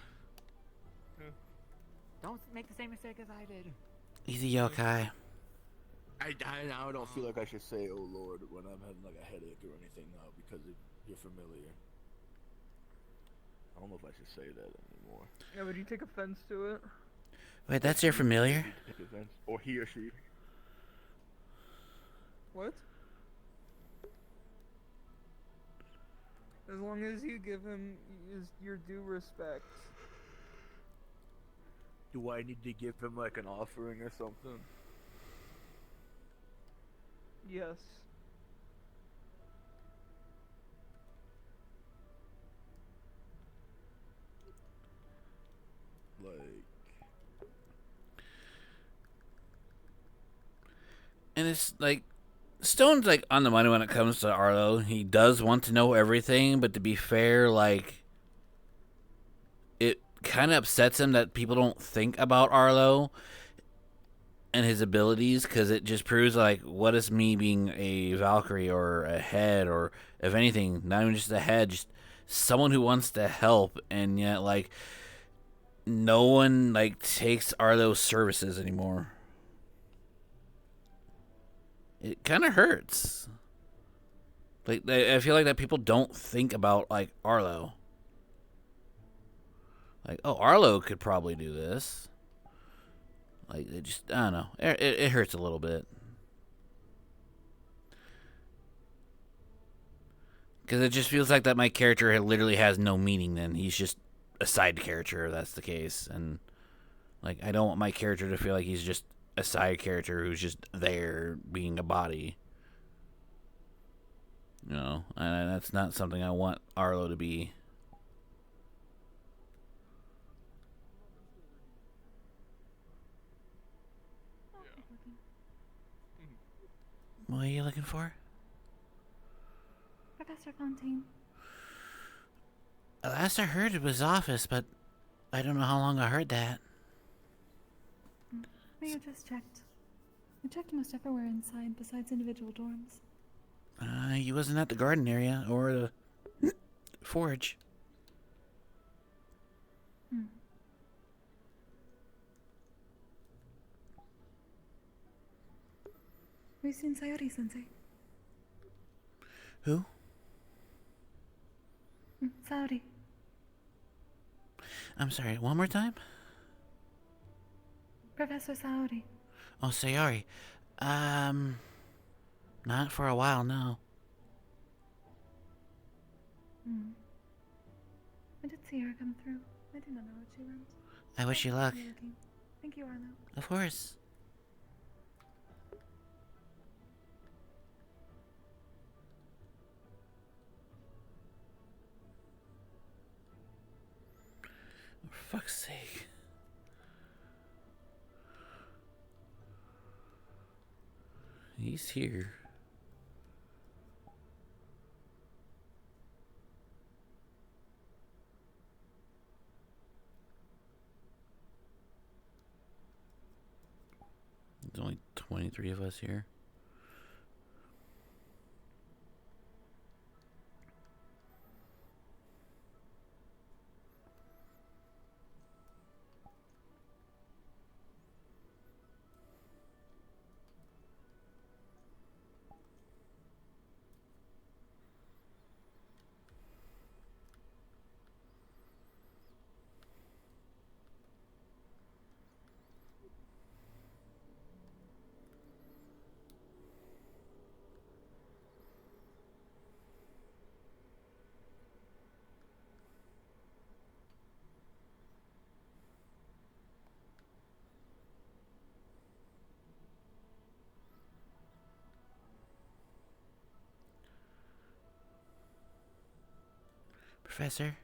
Don't make the same mistake as I did. He's a yokai. I don't feel like I should say "oh lord" when I'm having like a headache or anything now because you're familiar. I don't know if I should say that anymore. Yeah, would you take offense to it? Wait, that's your familiar? Or he or she. What? As long as you give him your due respect. Do I need to give him like an offering or something? Yes. Like. And it's like, Stone's like on the money when it comes to Arlo. He does want to know everything, but to be fair, like, it kind of upsets him that people don't think about Arlo and his abilities, because it just proves, like, what is me being a Valkyrie or a head, or if anything, not even just a head, just someone who wants to help, and yet, like, no one, like, takes Arlo's services anymore. It kind of hurts. Like, I feel like that people don't think about, like, Arlo. Like, oh, Arlo could probably do this. Like, it just, I don't know. It hurts a little bit. Because it just feels like that my character literally has no meaning then. He's just a side character if that's the case. And, like, I don't want my character to feel like he's just a side character who's just there being a body. You know, and that's not something I want Arlo to be. What are you looking for? Professor Fontaine. Last I heard it was office, but I don't know how long I heard that. We have just checked. We checked almost everywhere inside besides individual dorms. He wasn't at the garden area or the forge. Hmm. We've seen Sayori-sensei. Who? Saori. I'm sorry, one more time? Professor Saori. Oh, Sayori. Not for a while, no. Hmm. I did see her come through. I do not know what she went. I wish you luck. Thank you, Arlo. Of course. For fuck's sake. He's here. There's only 23 of us here. Professor?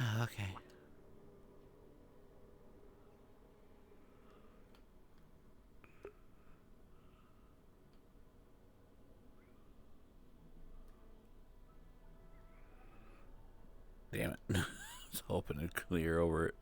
Oh, okay. Damn it. I was hoping to clear over it.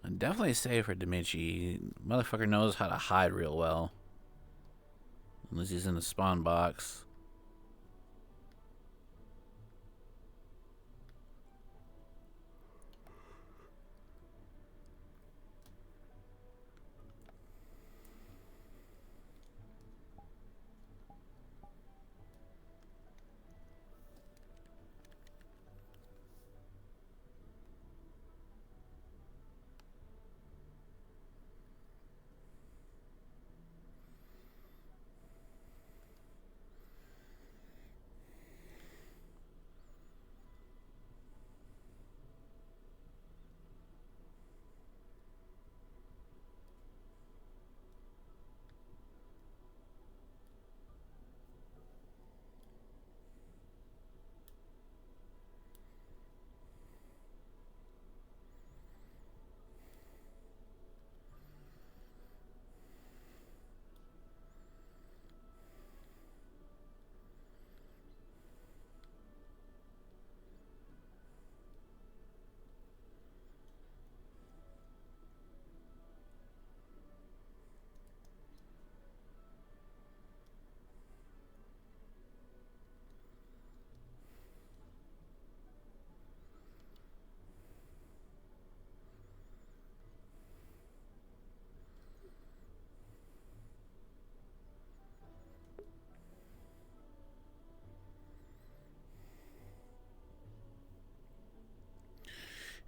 I'm definitely safe for Demichi. Motherfucker knows how to hide real well. Unless he's in the spawn box.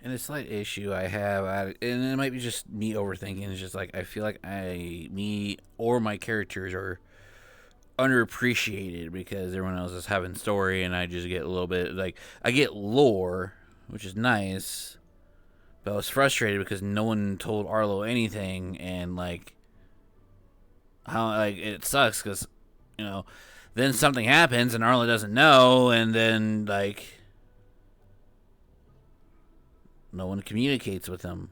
And a slight issue I have, and it might be just me overthinking, it's just like I feel like me or my characters are underappreciated because everyone else is having story, and I just get a little bit like I get lore, which is nice, but I was frustrated because no one told Arlo anything, and like how like it sucks because then something happens and Arlo doesn't know, and then like no one communicates with him.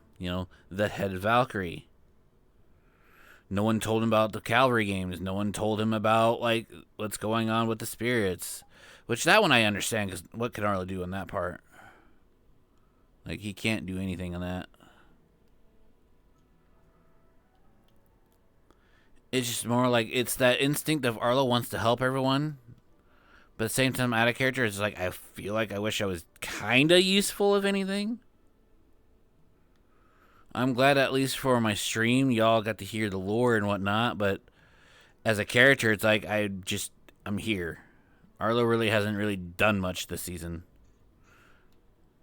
The head Valkyrie. No one told him about the Calvary games. No one told him about like what's going on with the spirits. Which that one I understand, because what can Arlo do on that part? Like he can't do anything on that. It's just more like it's that instinct of Arlo wants to help everyone, but at the same time, out of character, it's like I feel like I wish I was kind of useful, if anything. I'm glad at least for my stream, y'all got to hear the lore and whatnot, but as a character, it's like I'm here. Arlo really hasn't really done much this season.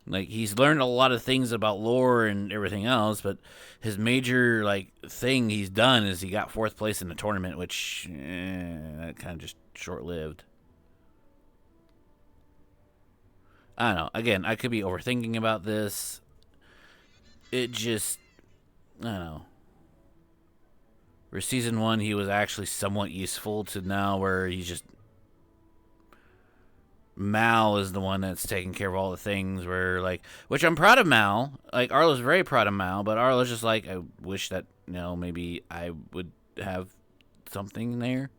Like, he's learned a lot of things about lore and everything else, but his major, like, thing he's done is he got 4th place in the tournament, which, that kind of just short-lived. I don't know. Again, I could be overthinking about this. It just, I don't know. For season 1, he was actually somewhat useful to now where he's just... Mal is the one that's taking care of all the things where, like... Which I'm proud of Mal. Like, Arlo's very proud of Mal, but Arlo's just like, I wish that, maybe I would have something there.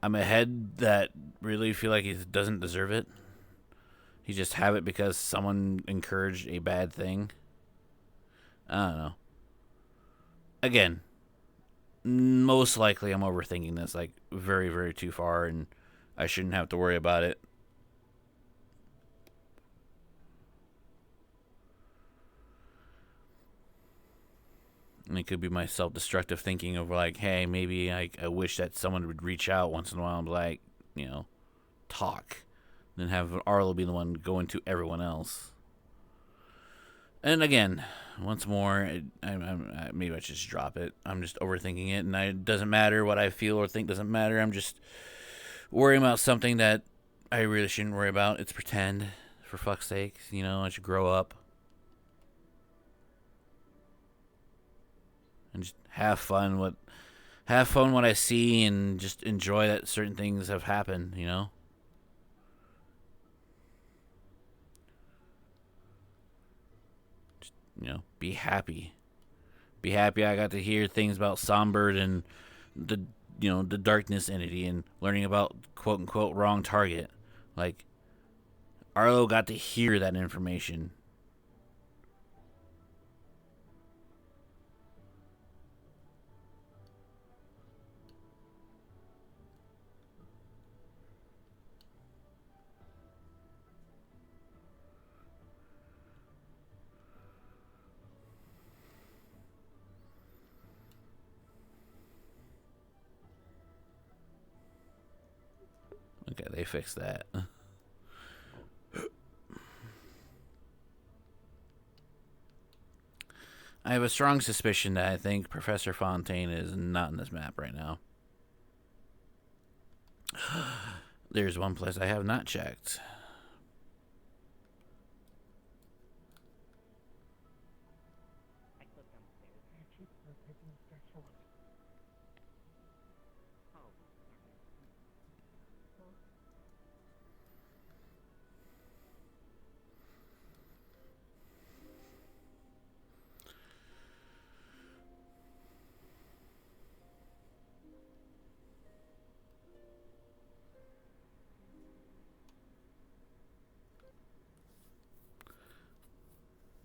I'm a head that really feel like he doesn't deserve it. He just have it because someone encouraged a bad thing. I don't know. Again, most likely I'm overthinking this, like, very, very too far, and I shouldn't have to worry about it. And it could be my self-destructive thinking of like, hey, maybe I wish that someone would reach out once in a while and be like, talk. Then have Arlo be the one going to everyone else. And again, once more, maybe I should just drop it. I'm just overthinking it, and it doesn't matter what I feel or think doesn't matter. I'm just worrying about something that I really shouldn't worry about. It's pretend, for fuck's sake. I should grow up. And just have fun when I see, and just enjoy that certain things have happened, Just, be happy. Be happy I got to hear things about Sombird and the darkness entity, and learning about quote unquote wrong target. Like, Arlo got to hear that information. Okay, they fixed that. I have a strong suspicion that I think Professor Fontaine is not in this map right now. There's one place I have not checked.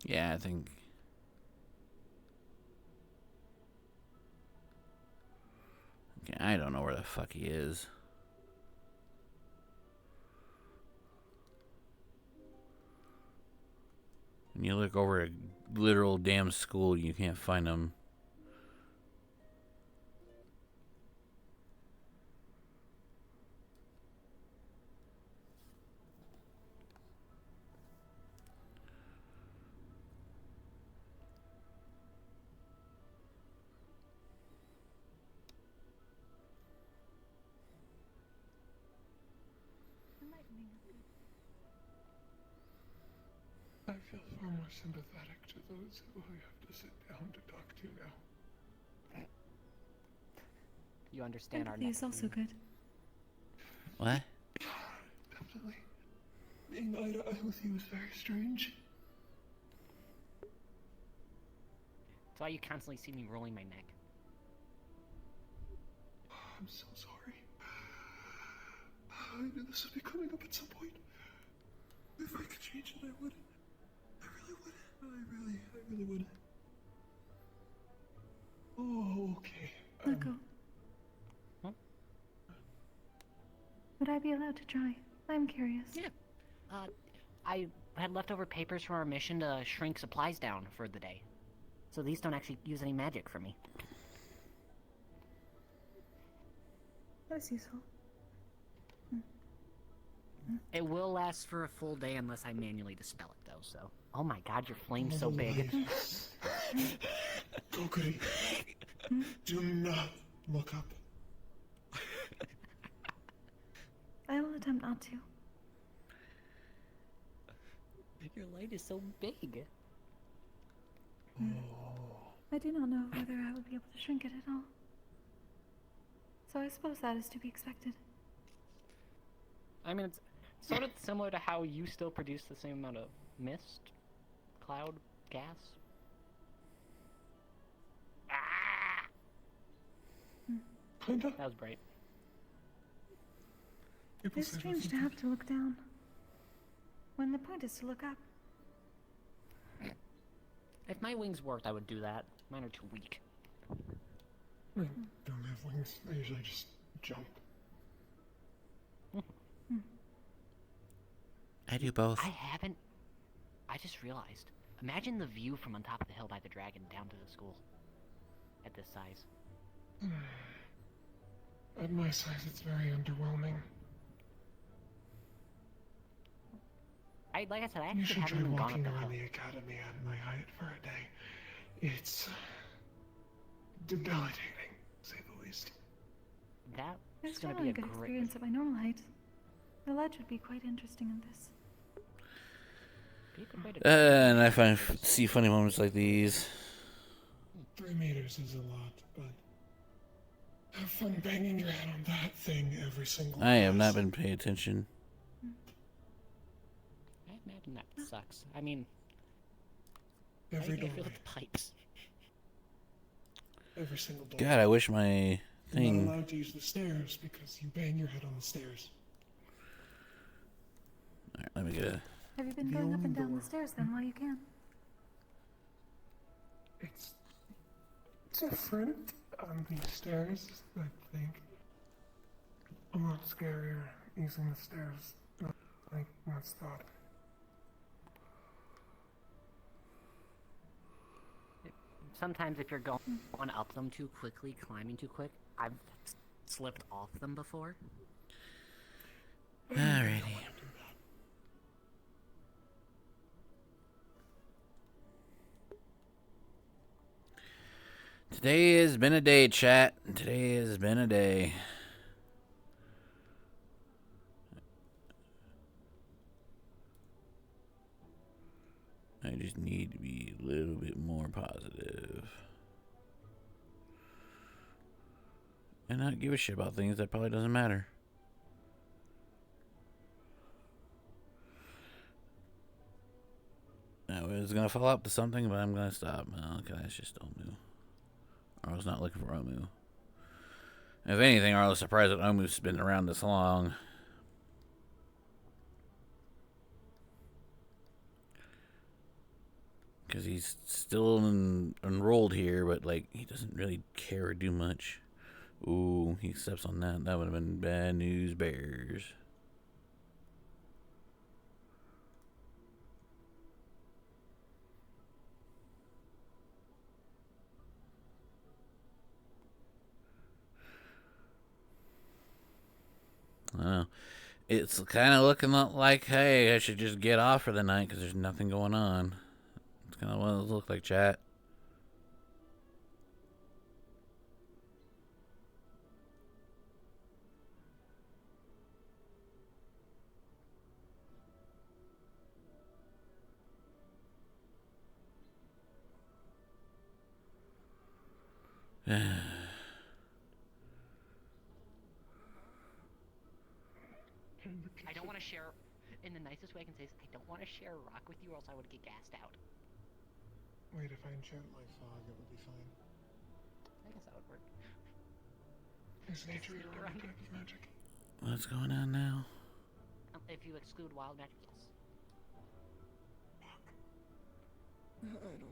Yeah, I think... Okay, I don't know where the fuck he is. When you look over a literal damn school, you can't find him. I feel far more sympathetic to those who I have to sit down to talk to now. You understand our Empathy is also good. What? Definitely. Being eye to eye with you is very strange. That's why you constantly see me rolling my neck. I'm so sorry. I knew this would be coming up at some point. If I could change it, I would. I really would. I really would. Oh, okay. Let go. Would I be allowed to try? I'm curious. Yeah. I had leftover papers from our mission to shrink supplies down for the day. So these don't actually use any magic for me. That's useful. It will last for a full day unless I manually dispel it, though, so... Oh my god, your flame's so big. Kokiri, do not look up. I will attempt not to. Your light is so big. I do not know whether I would be able to shrink it at all. So I suppose that is to be expected. I mean, it's sort of similar to how you still produce the same amount of mist, cloud, gas. Ah! Kinda. That was bright. It is strange to have to look down, when the point is to look up. If my wings worked, I would do that. Mine are too weak. I don't have wings. I usually just jump. I do both. I just realized. Imagine the view from on top of the hill by the dragon down to the school. at this size. At my size, it's very underwhelming. Like I said, I You actually should haven't try even gone walking up the around hill. the academy at my height for a day. It's debilitating, to say the least. That's It's gonna generally be a a good great. experience at my normal height. The ledge would be quite interesting in this. Be a good way to And I see funny moments like these. 3 meters is a lot, but have fun banging your head on that thing every single I have class. not been paying attention. I imagine that sucks. I mean, Every how are you gonna doorway. feel with the pipes? Every single door. God, I wish my You're thing. not allowed to use the stairs because you bang your head on the stairs. Alright, let me get a. Have you been The going up only and down door. the stairs then while you can? It's different on these stairs, I think. A lot scarier using the stairs, like once thought. Sometimes if you're going up them too quickly, climbing too quick, I've slipped off them before. Alrighty. Today has been a day, chat. Today has been a day. I just need to be a little bit more positive. And not give a shit about things that probably doesn't matter. I was gonna follow up to something, but I'm gonna stop. No, okay, that's just Omu. Arlo's not looking for Omu. If anything, Arlo's surprised that Omu's been around this long. Because he's still enrolled here, but, like, he doesn't really care or do much. Ooh, he steps on that. That would have been bad news bears. I don't know. It's kind of looking like, hey, I should just get off for the night because there's nothing going on. It's kind of what it looks like, chat. I don't want to share, in the nicest way I can say this, I don't want to share a rock with you or else I would get gassed out. Wait, if I enchant my fog, it would be fine. I guess that would work. Is nature your type of magic? What's going on now? If you exclude wild magic, yes.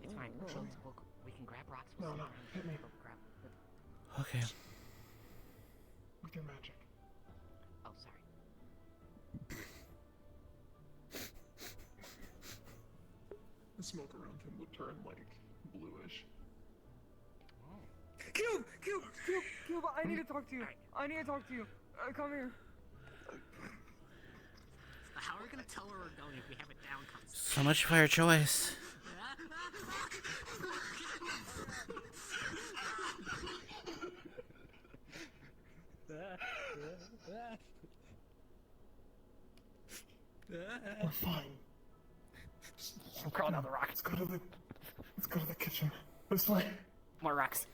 It's fine. We can grab rocks. No, hit me. Okay. With your magic. Oh, sorry. The smoke around him would turn, like, bluish. Cube! I need to talk to you. I need to talk to you. Come here. How are we gonna tell where we're going if we have it down constantly? So much for your choice. We're fine. I'm crawling down the rock. Let's go to the kitchen. This way. More rocks.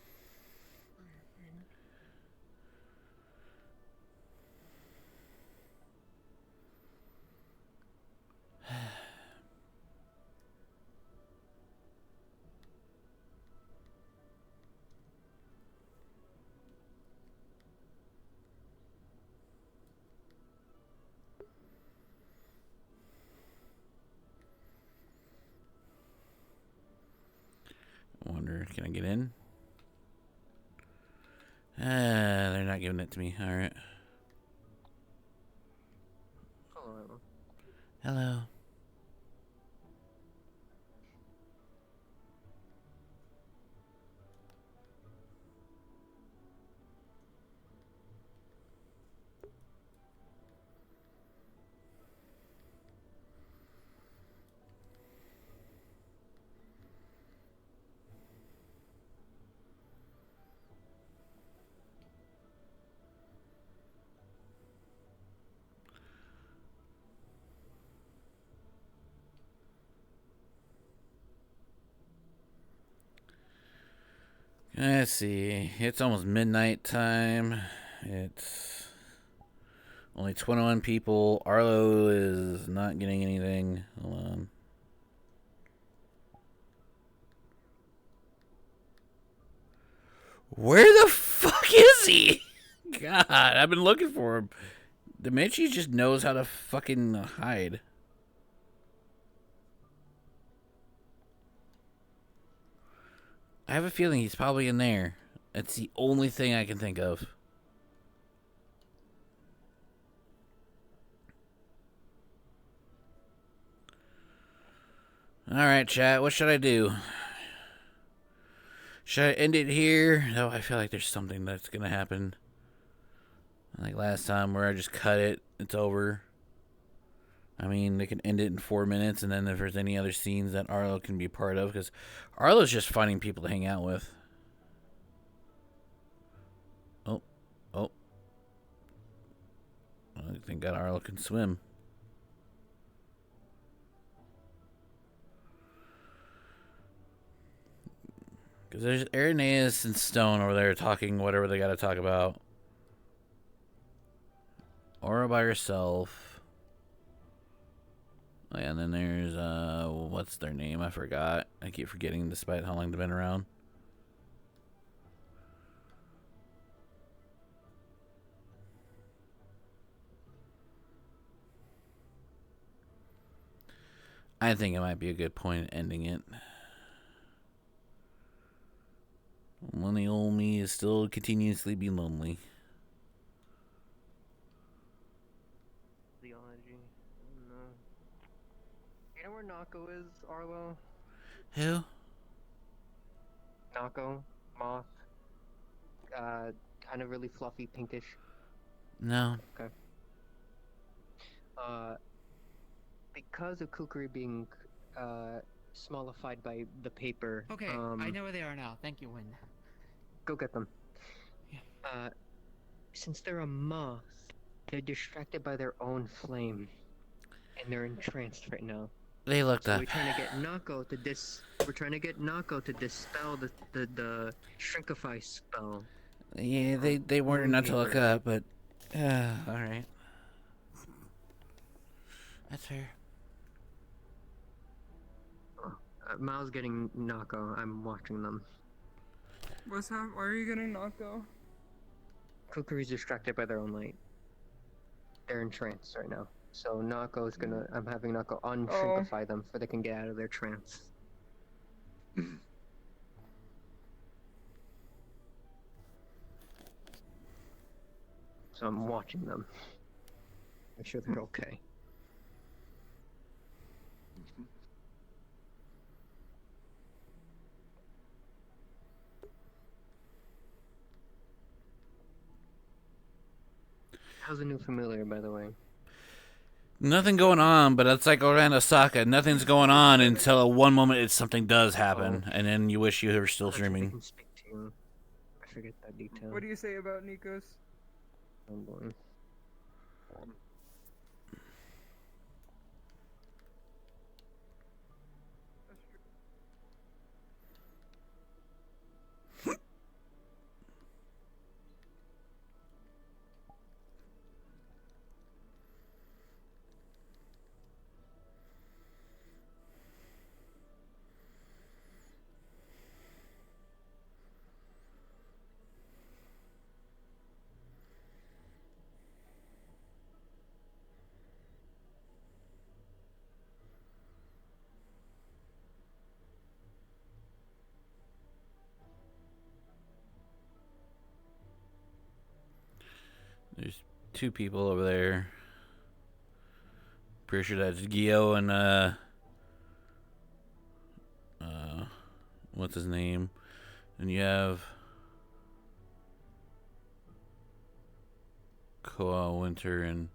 I wonder, can I get in? They're not giving it to me. Alright. Hello. Hello. Let's see. It's almost midnight time. It's only 21 people. Arlo is not getting anything. Hold on. Where the fuck is he? God, I've been looking for him. Dimitri just knows how to fucking hide. I have a feeling he's probably in there. That's the only thing I can think of. Alright, chat. What should I do? Should I end it here? No, I feel like there's something that's going to happen. Like last time where I just cut it. It's over. I mean, they can end it in 4 minutes, and then if there's any other scenes that Arlo can be part of, because Arlo's just finding people to hang out with. Oh. I think that Arlo can swim. Because there's Irenaeus and Stone over there talking whatever they got to talk about. Aura by herself. Oh, yeah, and then there's, what's their name? I forgot. I keep forgetting despite how long they've been around. I think it might be a good point at ending it. Lonely old me is still continuously be lonely. Theology. No. You know where Nako is, Arlo? Who? Nako. Moth. Kind of really fluffy, pinkish. No. Okay. Because of Kukuri being, smallified by the paper. Okay, I know where they are now. Thank you, Win. Go get them. Since they're a moth, they're distracted by their own flame, and they're entranced right now. They looked up. We're trying to get Nako to We're trying to get Nako to dispel the shrinkify spell. Yeah, they wanted not to look up, but all right. That's fair. Miles getting Nako. I'm watching them. What's happening? Why are you getting Nako? Kukuri's distracted by their own light. They're in trance right now. So Nako's gonna. I'm having Nako unshrinkify them so they can get out of their trance. So I'm watching them. Make sure they're okay. How's the new familiar, by the way? Nothing going on, but it's like around Osaka. Nothing's going on until at one moment something does happen, and then you wish you were still streaming. I forget that detail. What do you say about Nikos? Oh boy. There's two people over there. Pretty sure that's Gio and what's his name? And you have Koa Winter and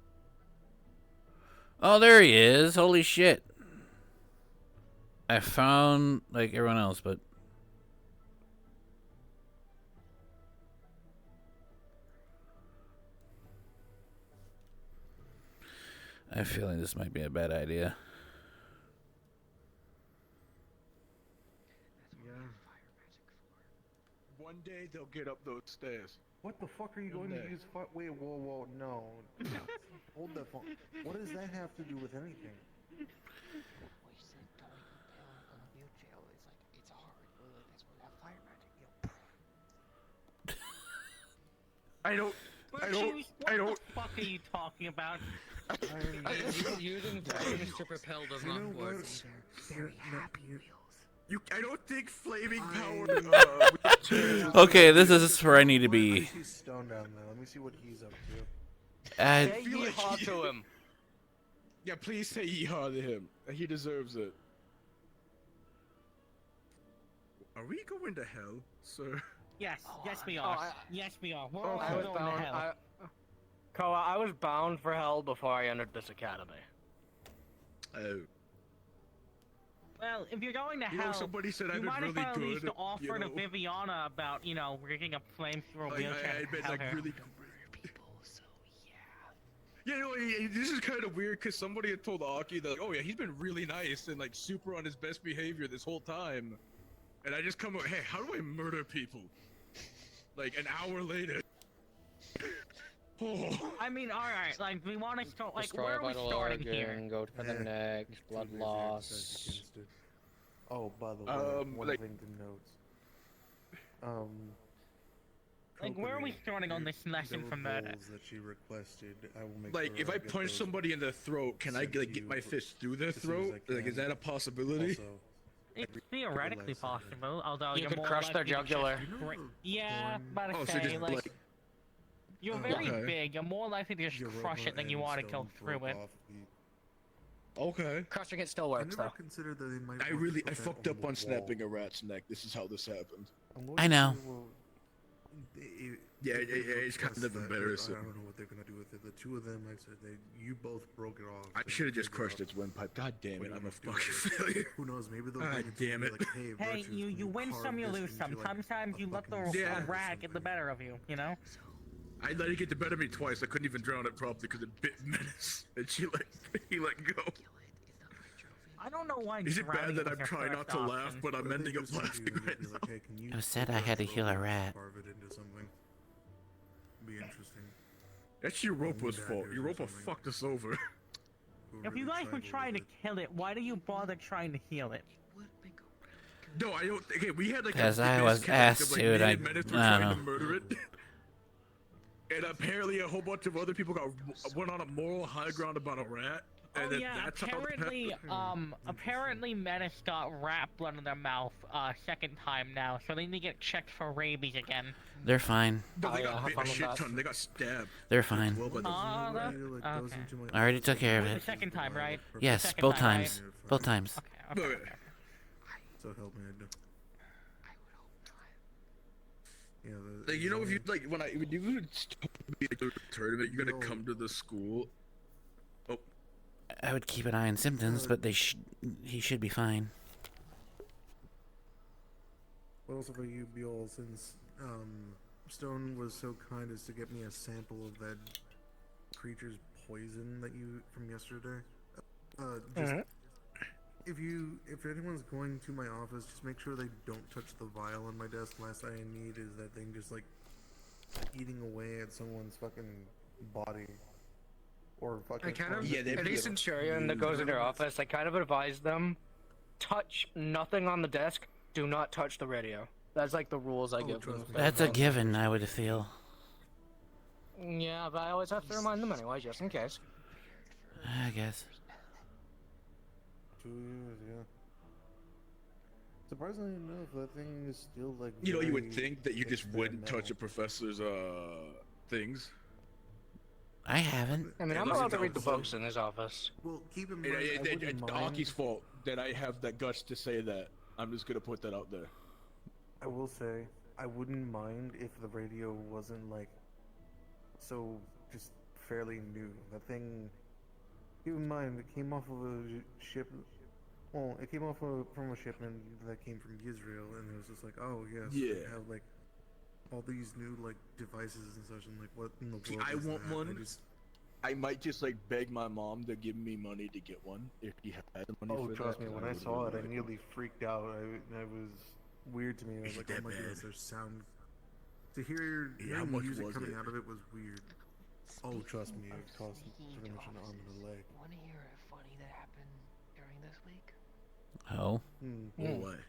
oh, there he is! Holy shit! I found like everyone else, but I feel like this might be a bad idea. What One day they'll get up those stairs. What the fuck are you One going day. to use? Wait, whoa, no. Hold that phone. What does that have to do with anything? We said don't impale him on a wheelchair. It's like, it's hard. That's why we have fire magic. I don't. What the fuck are you talking about? Using flames to propel does not work. Very happy wheels. I don't think flaming power. Okay, this is where I need to be. He's stoned down there. Let me see what he's up to. Say yeehaw to him. Yeah, please say yeehaw to him. He deserves it. Are we going to hell, sir? Yes, yes we are. Yes we are. We're all I was going to bound. hell. Koa, I was bound for hell before I entered this academy. Oh. Well, if you're going to You know, hell, somebody said you I've been might as really well at least good, offer you to know? Viviana about, rigging up flames through a wheelchair. I've been to like help her. really. Yeah, no, this is kind of weird because somebody had told Aki that, oh yeah, he's been really nice and like super on his best behavior this whole time, and I just come up, hey, how do I murder people? Like an hour later. Oh. I mean, all right. Like, we want to start. Like, Destroy where are we vital starting here? organ, go for the next, blood loss. Oh, by the way, one like- thing to note. Like, where are we starting on this lesson from murder? That she requested, I will make Like, sure if I get punch those somebody in the throat, can I sent to like get you my fist through their as soon as throat? I Like, is can. that a possibility? Also, It's theoretically possible, although You you're could more crush their likely to just jugular. Yeah, but Oh, I so say, just like, like. you're Oh, very okay. big. You're more likely to just Europa crush it than you and are to kill Stone through broke it. off the- Okay. Crushing it still I works never though. considered that they might. I want to really, put I that fucked up the on wall. snapping a rat's neck. This is how this happened. I'm going I to know. say, well, Yeah, if they it's kind request of that, but embarrassing. I don't know what they're gonna do with it. The two of them, I said you both broke it off. I so should have just figure crushed out its windpipe. God damn what it, you're I'm a gonna do fucking with it. failure. Who knows? Maybe they'll Ah, bring it to damn me it. like, hey, Hey, Virtues, you can win carve some, you this lose some. into, like, Sometimes you a let the fucking Yeah. sword or rag get the something? better of you, I let it get the better of me twice. I couldn't even drown it properly because it bit Menace, and he let go. I don't know why. Is it bad drowning that was I'm your trying not first to laugh, option. but I'm What if they ending up just sent laughing you and right be now? like, hey, can you Who said I had to heal a rat? Carve it into something. Be interesting. That's Europa's Bad fault. news or Europa something. fucked us over. If you guys were trying to kill it, why do you bother trying to heal it? No, I don't. Okay, we had like Because a I disconnect was of, like, asked me to, and and Menace were I trying don't to know. murder it. And apparently a whole bunch of other people went on a moral high ground about a rat. And Oh then yeah, that's how it apparently, happened. apparently Menace got rat blood in their mouth, second time now, so they need to get checked for rabies again. They're fine. No, they yeah, got have bit fun a with shit that. ton. They got stabbed. They're fine. Well, but Okay. I already took care of The it. second time, right? Yes, Second both time, times. Both times. Okay. Okay. So help me, I do. Yeah, Like, you know, if you like when you would be like, a tournament, you're gonna come to the school. Oh, I would keep an eye on symptoms, but he should be fine. What else about you, Buell? Since Stone was so kind as to get me a sample of that creature's poison that you from yesterday. Just if anyone's going to my office, just make sure they don't touch the vial on my desk. Last thing I need is that thing just like eating away at someone's fucking body. Or fucking. I kind of, Yeah, they- any centurion that goes in your office, I kind of advise them, touch nothing on the desk, do not touch the radio. That's like the rules I give them. That's a given, I would feel. Yeah, but I always have to remind them anyway, just in case. I guess. 2 years, yeah. Surprisingly enough, that thing is still like. you know, you would very think that you just wouldn't touch a experimental. professor's I things. I haven't. I mean, I'm allowed to read the books in his office. Well, keep in mind, I It's wouldn't mind. Aki's fault that I have the guts to say that. I'm just gonna put that out there. I will say, I wouldn't mind if the radio wasn't like so just fairly new. That thing, keep in mind, it came off of a ship. Well, it came off from a shipment that came from Israel, and it was just like, oh yes, Yeah. they have like all these new like devices and such, and like what in the See, world I is want that? one. I might just like beg my mom to give me money to get one if he had the money Oh, for trust that. me, when I saw it, I nearly freaked out. It was weird to me. I was like, oh my goodness, There's sound To hear Yeah, how hearing much music was coming it? out of it was weird. Oh, trust me, it cost pretty much an arm and a leg. Want to hear a funny that happened during this week? Oh. What?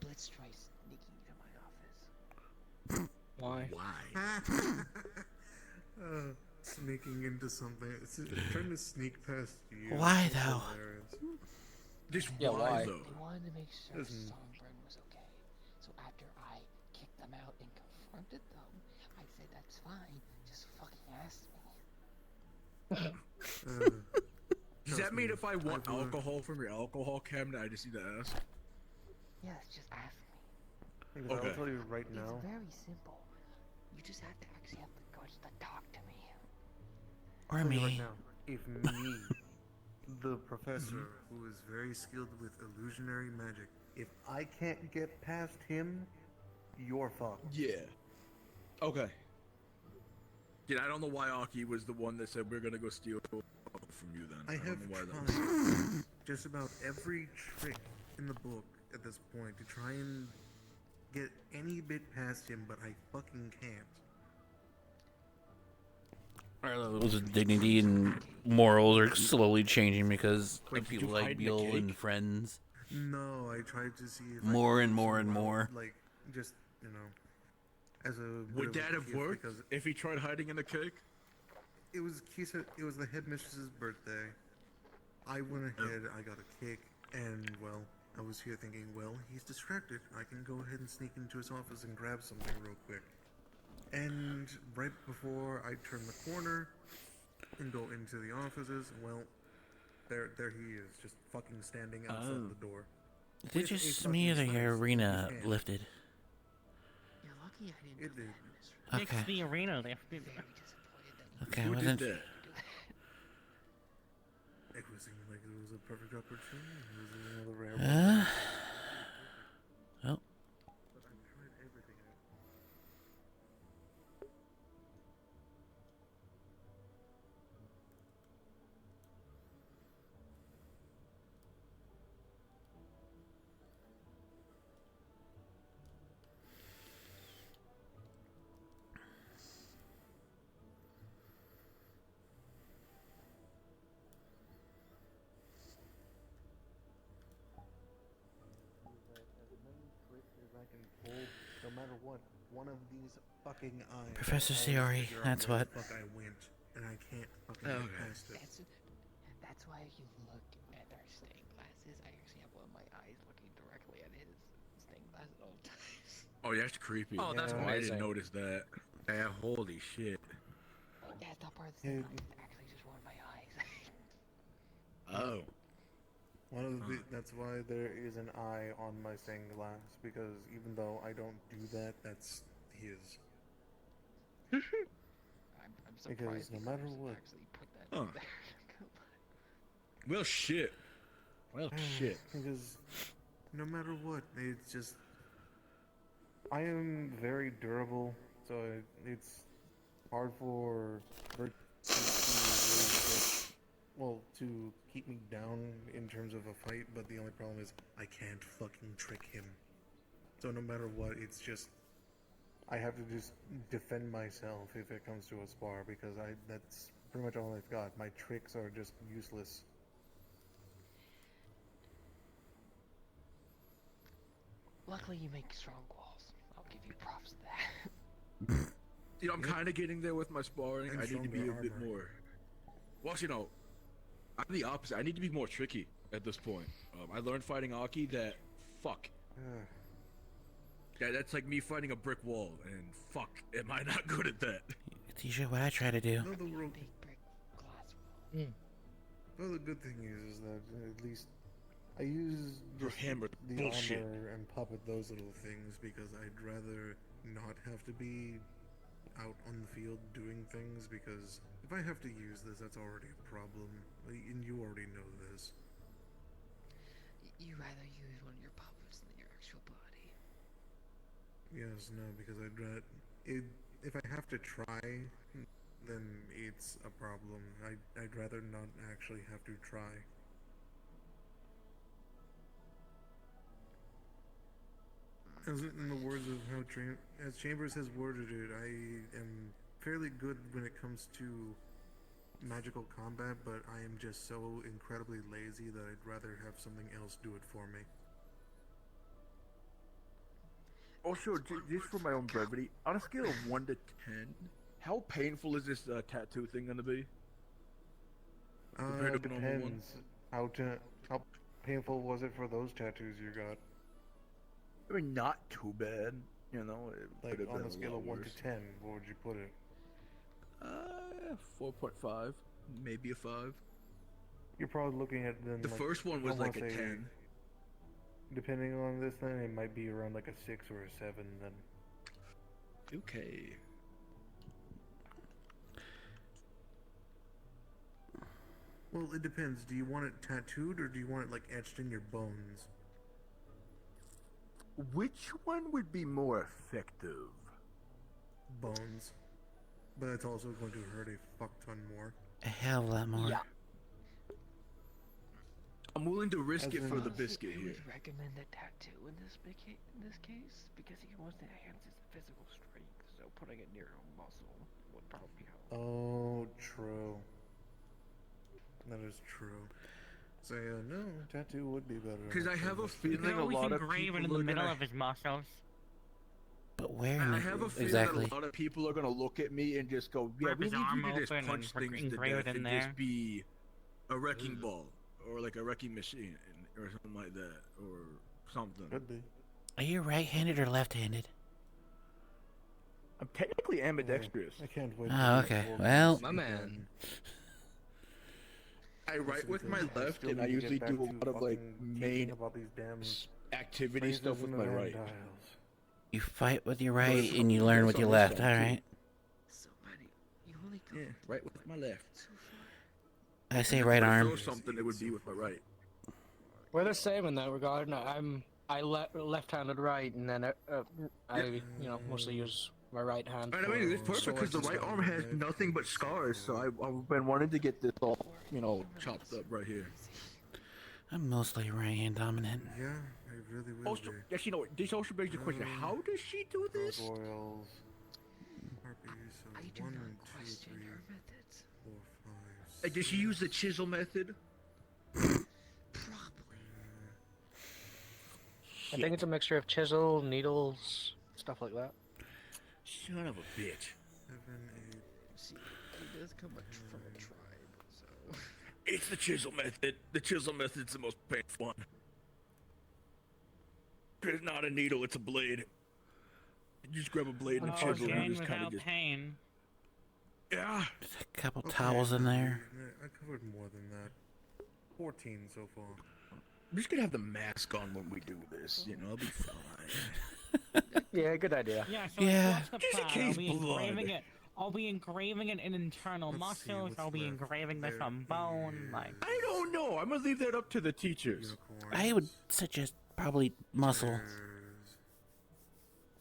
Blitz tries sneaking into my office. Why? Sneaking into something. Trying to sneak past you. Why, That's though? hilarious. Just Yeah, why why? though? They wanted to make sure Listen. Songbird was okay. So after I kicked them out and confronted them, I said, that's fine. Just fucking ask me. Does that mean if I want I've learned- alcohol from your alcohol cabinet, I just need to ask? Yes, just ask me. Because Okay. I'll tell you right now. It's very simple. You just have to actually have the guts to talk to me. Or I'll tell you right me. now, if me, the professor, who is very skilled with illusionary magic, if I can't get past him, you're fucked. Yeah. Okay. Yeah, I don't know why Aki was the one that said we're gonna go steal from you then. I don't have know why that was. tried just about every trick in the book at this point to try and get any bit past him, but I fucking can't. Arlo's dignity and morals are slowly changing because Wait, of did people you hide like in the Bill cake? and friends. No, I tried to see if I More could and do more some and more. wild, like, just, you know, as a bit Would of a that have gift worked because if he tried hiding in the cake? it was it was the headmistress's birthday. I went ahead, I got a cake, and well, I was here thinking, well, he's distracted. I can go ahead and sneak into his office and grab something real quick. And right before I turn the corner and go into the offices, well, there he is, just fucking standing outside the door. They With a just fucking smear the sniper arena in his hand. lifted. You're lucky I didn't It did. Fix Okay. the arena lifted. Okay, Who wasn't. did that? It was seeming like it was a perfect opportunity. It was another rare one. Well. But I tried everything out. As many tricks as I can pull, no matter what, one of these fucking eyes. Professor I'll Ciori, figure out that's where what. the fuck I went, and I can't fucking Okay. get past it. That's why if you look at our stained glasses, I actually have one of my eyes looking directly at his stained glass at all times. Oh, yeah, that's creepy. Oh, that's I didn't amazing. notice that. Yeah, holy shit. Yeah, it's not part of the stained glass, it's actually just one of my eyes. Oh. One of the, that's why there is an eye on my stained glass, because even though I don't do that, that's his. I'm Because surprised no you matter guys what. actually put that Huh. in there. Well, shit. Well, shit. Because no matter what, it's just. I am very durable, so it's hard for virtue to really get, well, to keep me down in terms of a fight, but the only problem is I can't fucking trick him. So no matter what, it's just. I have to just defend myself if it comes to a spar, because that's pretty much all I've got. My tricks are just useless. Luckily, you make strong walls. I'll give you props to that. You know, I'm kind of getting there with my sparring. And I need to be a stronger bit armor. more. Well, actually, no. I'm the opposite. I need to be more tricky at this point. I learned fighting Aki that, fuck. Yeah, that's like me fighting a brick wall, and fuck, am I not good at that? Tisha, what I try to do. No, the world. Well, the good thing is that at least I use Your just hammer the bullshit. armor and puppet those little things because I'd rather not have to be out on the field doing things, because if I have to use this, that's already a problem, and you already know this. You rather use one of your puppets than your actual body. Yes, no, because I'd rather if I have to try, then it's a problem. I'd rather not actually have to try. As in the words of how as Chambers has worded it, I am fairly good when it comes to magical combat, but I am just so incredibly lazy that I'd rather have something else do it for me. Also, just for my own brevity, on a scale of 1 to 10, how painful is this tattoo thing gonna be? It depends. How painful was it for those tattoos you got? I mean, not too bad. You know, it Like could have on been a scale lot of 1 worse. to 10, what would you put it? 4.5, maybe a 5. You're probably looking at then. The like, first one was I wanna like a say, 10. Depending on this, then it might be around like a 6 or a 7. Then. Okay. Well, it depends. Do you want it tattooed or do you want it like etched in your bones? Which one would be more effective? Bones. But it's also going to hurt a fuck ton more. A hell of a lot more. Yeah. I'm willing to risk As it for in- the biscuit I here. would recommend a tattoo in this case because he wants to enhance his physical strength. So putting it near a muscle would probably help. Oh, true. That is true. So no, tattoo would be better. Because I have a You feeling can a always lot of engrave it people in the are middle gonna... of his muscles. But where? I have a feeling exactly? that a lot of people are gonna look at me and just go, "Yeah, Rip we his need arm you to just open punch and things to engrave it death in and there." just be a wrecking ball or like a wrecking machine or something like that or something." Could be. Are you right-handed or left-handed? I'm technically ambidextrous. I can't wait. Oh, okay. Well, My man. I write with my I left, still and I need to get usually back do a to lot of like fucking main teaching about these damn activity phrases stuff with and my the right. dials. you fight with your right and you learn with your left. All right. So many. You only Yeah, right with my left. I say If right I arm. throw something, it would be with my right. We're the same in that regard. I left-handed right, and then I mostly use my right hand. And I mean, it's perfect because the right arm has nothing but scars, so I've been wanting to get this all, chopped up right here. I'm mostly right-hand dominant. Yeah, I really will Also, be. yes, this also begs the question: how does she do this? Gargoyles. Harpies. So I do 1, not 2, question 3, her methods. 4, 5. Does she use the chisel method? I think it's a mixture of chisel, needles, stuff like that. Son of a bitch. 7, 8. See, he does come from a tribe, so. It's the chisel method. The chisel method's the most painful one. It's not a needle, it's a blade. You just grab a blade and a chisel and Gain you just kind without of just... pain. Yeah. There's a couple towels in there. I covered more than that. 14 so far. I'm just gonna have the mask on when we do this, I'll be fine. Yeah, good idea. Yeah, so Yeah. what's the Just in plan? case I'll be blood. engraving it. I'll be engraving it in internal Let's see muscles. what's I'll be left. engraving this There on bone. Like, I don't know. I'm gonna leave that up to the teachers. I would suggest probably muscle. Bears,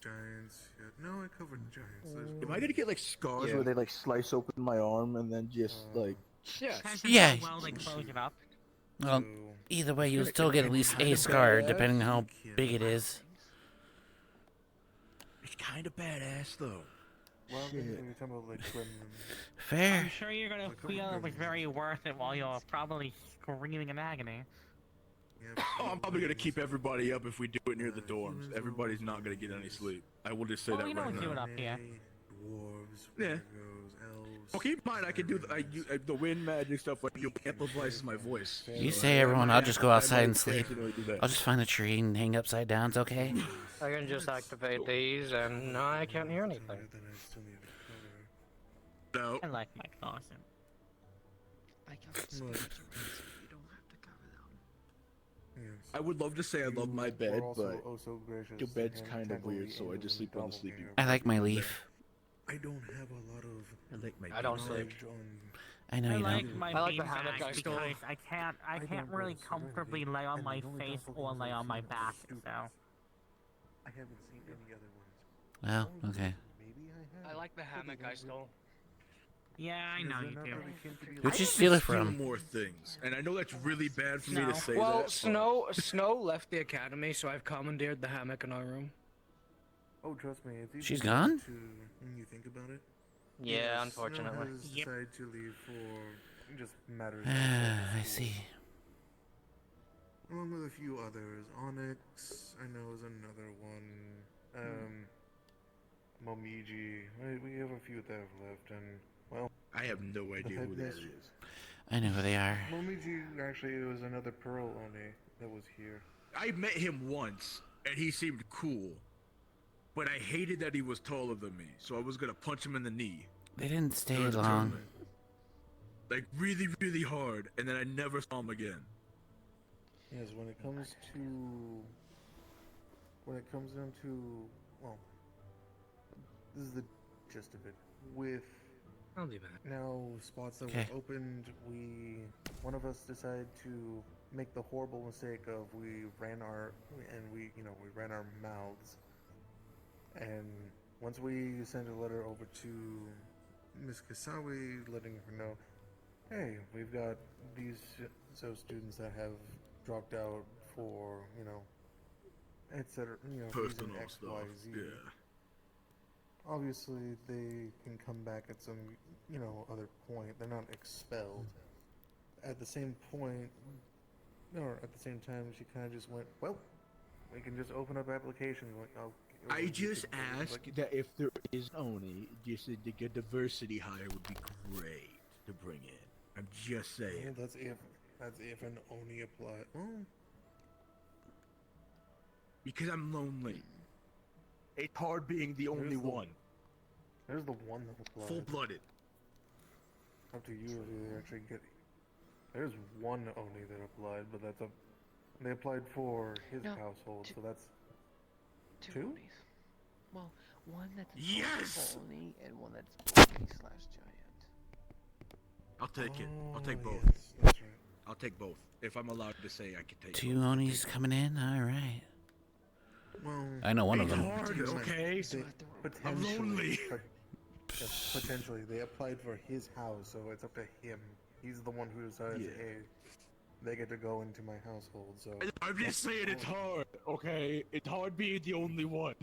giants. Yeah. No, I covered giants. Am I gonna get like scars Yeah. where they like slice open my arm and then just like... Yeah. depends Yeah. on how well they close it up. Well, So, either way, you'll still get at least a kinda scar, badass. depending on how big it is. It's kind of badass though. well, Shit. you're talking about like trim them. Fair. I'm sure you're gonna feel it was very worth it while you're probably screaming in agony. Yeah, Oh, I'm probably gonna keep everybody up if we do it near the dorms. Everybody's not gonna get any sleep. I will just say Oh, that we know right what you now. do it up here. Dwarves, Yeah. Virgos, elves. Well, keep in mind, I can do the wind magic stuff. Like you amplifies my voice. You So say I everyone, might I'll just go I outside might and sleep. definitely do that. I'll just find a tree and hang upside down. It's okay. I can just activate these, and no, I can't hear anything. Then I still need to cover. No. I like my caution. I covered some Look. so you don't have to cover them. Yes. I would love to say I love my You bed, were also but oh so gracious your bed's and kind of tackled weird, the so I just sleep on the sleeping. doppelganger. I like my leaf. I don't have a lot of I like my I don't bed. sleep. knowledge on I know I you like don't. my I like the beanbag hammock I stole. because I can't don't go really to Serenity, comfortably lay on and my the only face doppelgangers or lay I've on my seen are back. stupid. So I haven't seen any other ones. Well, okay. Maybe I I have. like the hammock I stole. yeah, I know They're you not do. really kin to be Who'd like- you steal it Steal from? more things, and I know that's really bad for me No. to say Well, that. Snow left the academy, so I've commandeered the hammock in our room. Oh, trust me, it's easy She's gone? when you think about it. Yeah, Yes, unfortunately. Snow has decided to leave for just matters I of see. Along with a few others. Onyx, I know, is another one. Momiji. We have a few that have left, and, well... I have no idea who that headmistress- is. I know who they are. Momiji, actually, was another Pearl Oni that was here. I met him once, and he seemed cool. But I hated that he was taller than me, so I was gonna punch him in the knee. They didn't stay during the long. tournament. Like, really, really hard, and then I never saw him again. Yes, when it comes down to, well, this is the gist of it. With I'll do that. now spots that Okay. were opened, one of us decided to make the horrible mistake of we ran our mouths. And once we sent a letter over to Miss Kasawi, letting her know, hey, we've got these students that have dropped out for, etc. Reason Personal X, stuff, Y, Z. yeah. Obviously, they can come back at some, other point. They're not expelled. At the same point, or at the same time, she kind of just went, well, we can just open up applications. Like, I just asked that if there is Oni, just a diversity hire would be great to bring in. I'm just saying. Well, that's if an Oni apply. Well, Because I'm lonely. It's hard being the only one. There's the one that applied. Full-blooded. Up to you if you actually get. There's one Oni that applied, but they applied for his household, so that's two. Onis. Well, one that's Yes! Oni and one that's Oni / Giant. I'll take it. I'll take both. Yes, that's right. I'll take both. If I'm allowed to say I can take Two both. Onis coming in? Alright. Well, I know one of it's them. hard, okay? I'm lonely. Potentially, they applied for his house, so it's up to him. He's the one who decides, hey, they get to go into my household. So I'm just saying it's hard, okay? It's hard being the only one.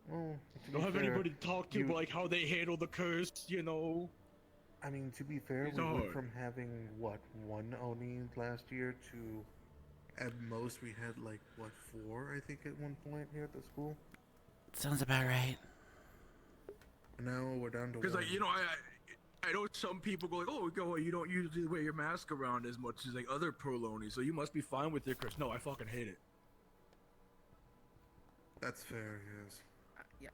Well, to Don't be have fair, anybody to talk to, like how they handle the curse, I mean, to be fair, It's we went hard. from having, one Oni last year to, at most, we had, 4, I think, at one point here at the school. Sounds about right. Now we're down to Because, one. I know some people go you don't usually wear your mask around as much as, other Prolonis, so you must be fine with your curse. No, I fucking hate it. That's fair, yes. Yeah.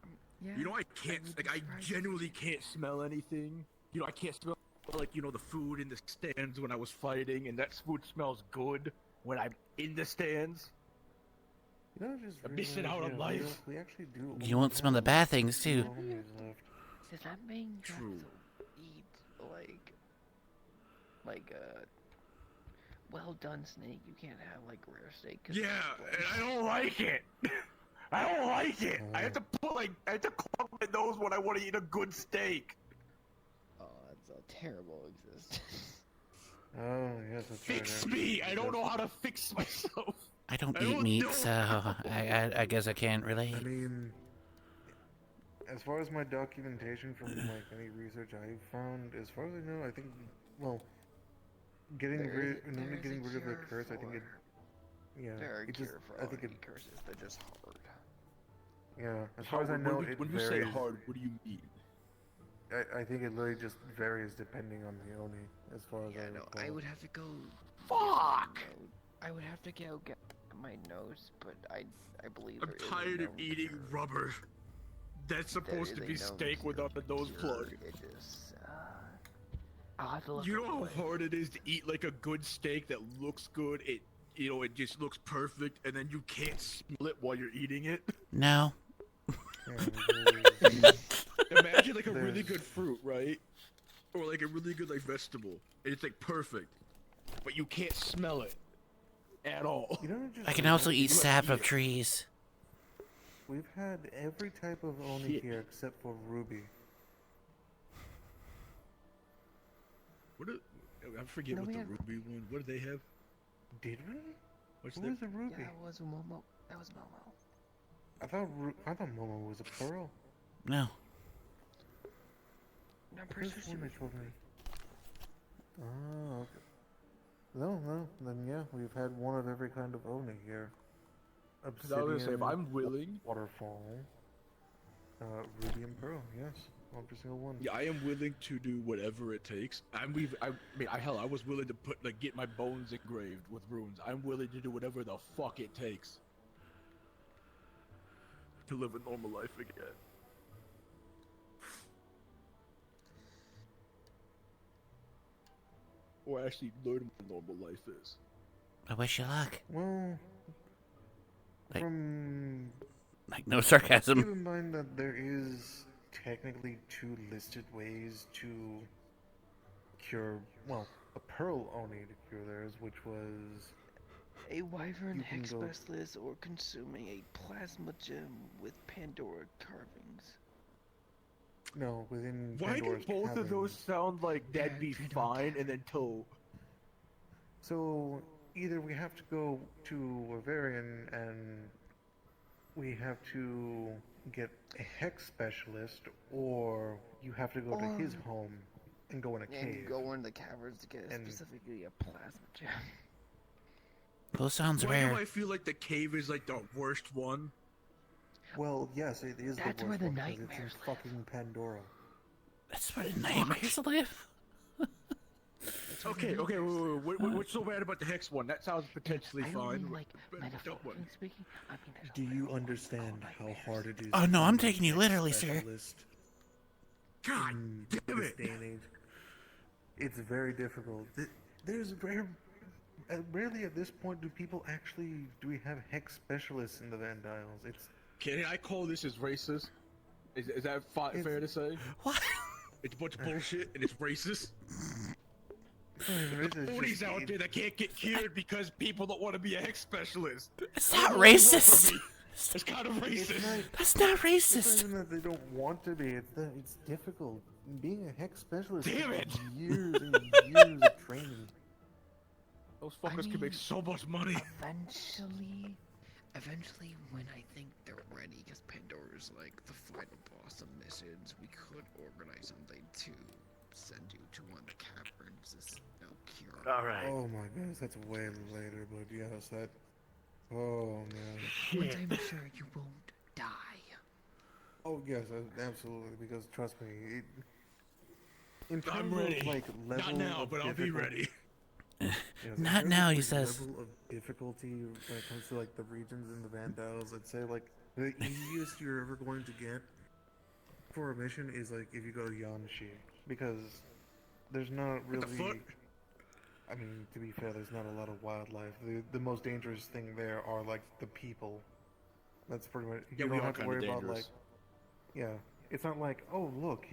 I can't, I genuinely can't smell anything. I can't smell, the food in the stands when I was fighting, and that food smells good when I'm in the stands. I'm missing out on life. We actually do. You won't smell the bad things, too. Does that mean you True. have to eat like a well done steak? You can't have rare steak. 'Cause Yeah, and I don't like it. I don't like it. I have to club my nose when I want to eat a good steak. Oh, that's a terrible existence. Oh, yes, that's right. Fix me. I don't know how to fix myself. I don't eat meat, so I guess I can't relate. I mean, as far as my documentation from any research I've found, as far as I know, I think, getting rid of the curse, I think There are it just, cure for I think all curses. They're just hard. Yeah, as far as I know, it when you varies. say hard, what do you mean? I think it literally just varies depending on the Oni, as far as I No, recall. I would have to go. Fuck! I would have to go get my nose, but I believe. I'm there is a tired of known eating cure. rubber. That's supposed to is a be known steak without the nose plug. It is. I'll have to look. You know up how what- hard it is to eat a good steak that looks good. It just looks perfect, and then you can't smell it while you're eating it. No. Imagine a really good fruit, right? Or a really good vegetable. And it's perfect, but you can't smell it at all. I can also eat sap of trees. We've had every type of Oni here except for Ruby. I forget No, what we the had- Ruby one. What do they have? Did we? What's Who their... was the Ruby? Yeah, that was Momo. That was Momo. I thought Momo was a pearl. No. I'm This one they told me. Oh, okay. No, then yeah, we've had one of every kind of Oni here. Because I was gonna say, if I'm willing, waterfall, ruby and pearl, yes, every single one. yeah, I am willing to do whatever it takes. I was willing to get my bones engraved with runes. I'm willing to do whatever the fuck it takes to live a normal life again. Or actually learn what normal life is. I wish you luck. Well, Like- from Like, no sarcasm. Keep in mind that there is technically 2 listed ways to cure, well, a pearl Oni to cure theirs, which was a wyvern you can hex go- specialist or consuming a plasma gem with Pandora carvings. No, within Why Pandora's do both of cavern. those sound like that'd be fine and until... So, either we have to go to Wyverian and we have to get a hex specialist, or you have to go to his home and go in a cave. And go in the caverns to get And- specifically a plasma gem. Those sounds Why rare. do I feel like the cave is like the worst one? Well, yes, it is That's the where worst the one because it's in nightmares fucking Pandora. That's where the nightmares live. Okay, wait, what's so bad about the hex one? That sounds potentially fine. Metaphorically speaking, I mean, there's Do you understand how hard it is? Oh, no, to I'm be a taking you hex literally, sir. specialist God in damn this it! day and age? It's very difficult. There's rarely at this point do we have hex specialists in the Vandiles. It's Can I call this as racist? Is that fair to say? What? It's a bunch of bullshit and it's racist. It's Ponies just- out there that can't get cured because people don't want to be a hex specialist. It's not racist. It's kind of racist. That's not It's racist. not even that they don't want to be. It's that it's difficult. Being a hex specialist Damn takes it! years and years of training. Those fuckers can make so much money. Eventually, when I think they're ready, because Pandora's like the final boss of missions, we could organize something to send you to one of the caverns. Cure. All right. Oh my goodness, that's way later, but yes, that. Oh man. Once I'm sure you won't die. Oh yes, absolutely. Because trust me, in terms I'm ready. of like level Not now, of but I'll be ready. Yes, in Not terms now, of, he like, says. Level of difficulty when it comes to like the regions and the Vandals, I'd say like the easiest you're ever going to get for a mission is like if you go to Yanshi, because there's not really. I mean, to be fair, there's not a lot of wildlife. The most dangerous thing there are like the people. That's pretty much. Yeah, You we don't are have to kinda worry about dangerous. like. Yeah, it's not like, oh look,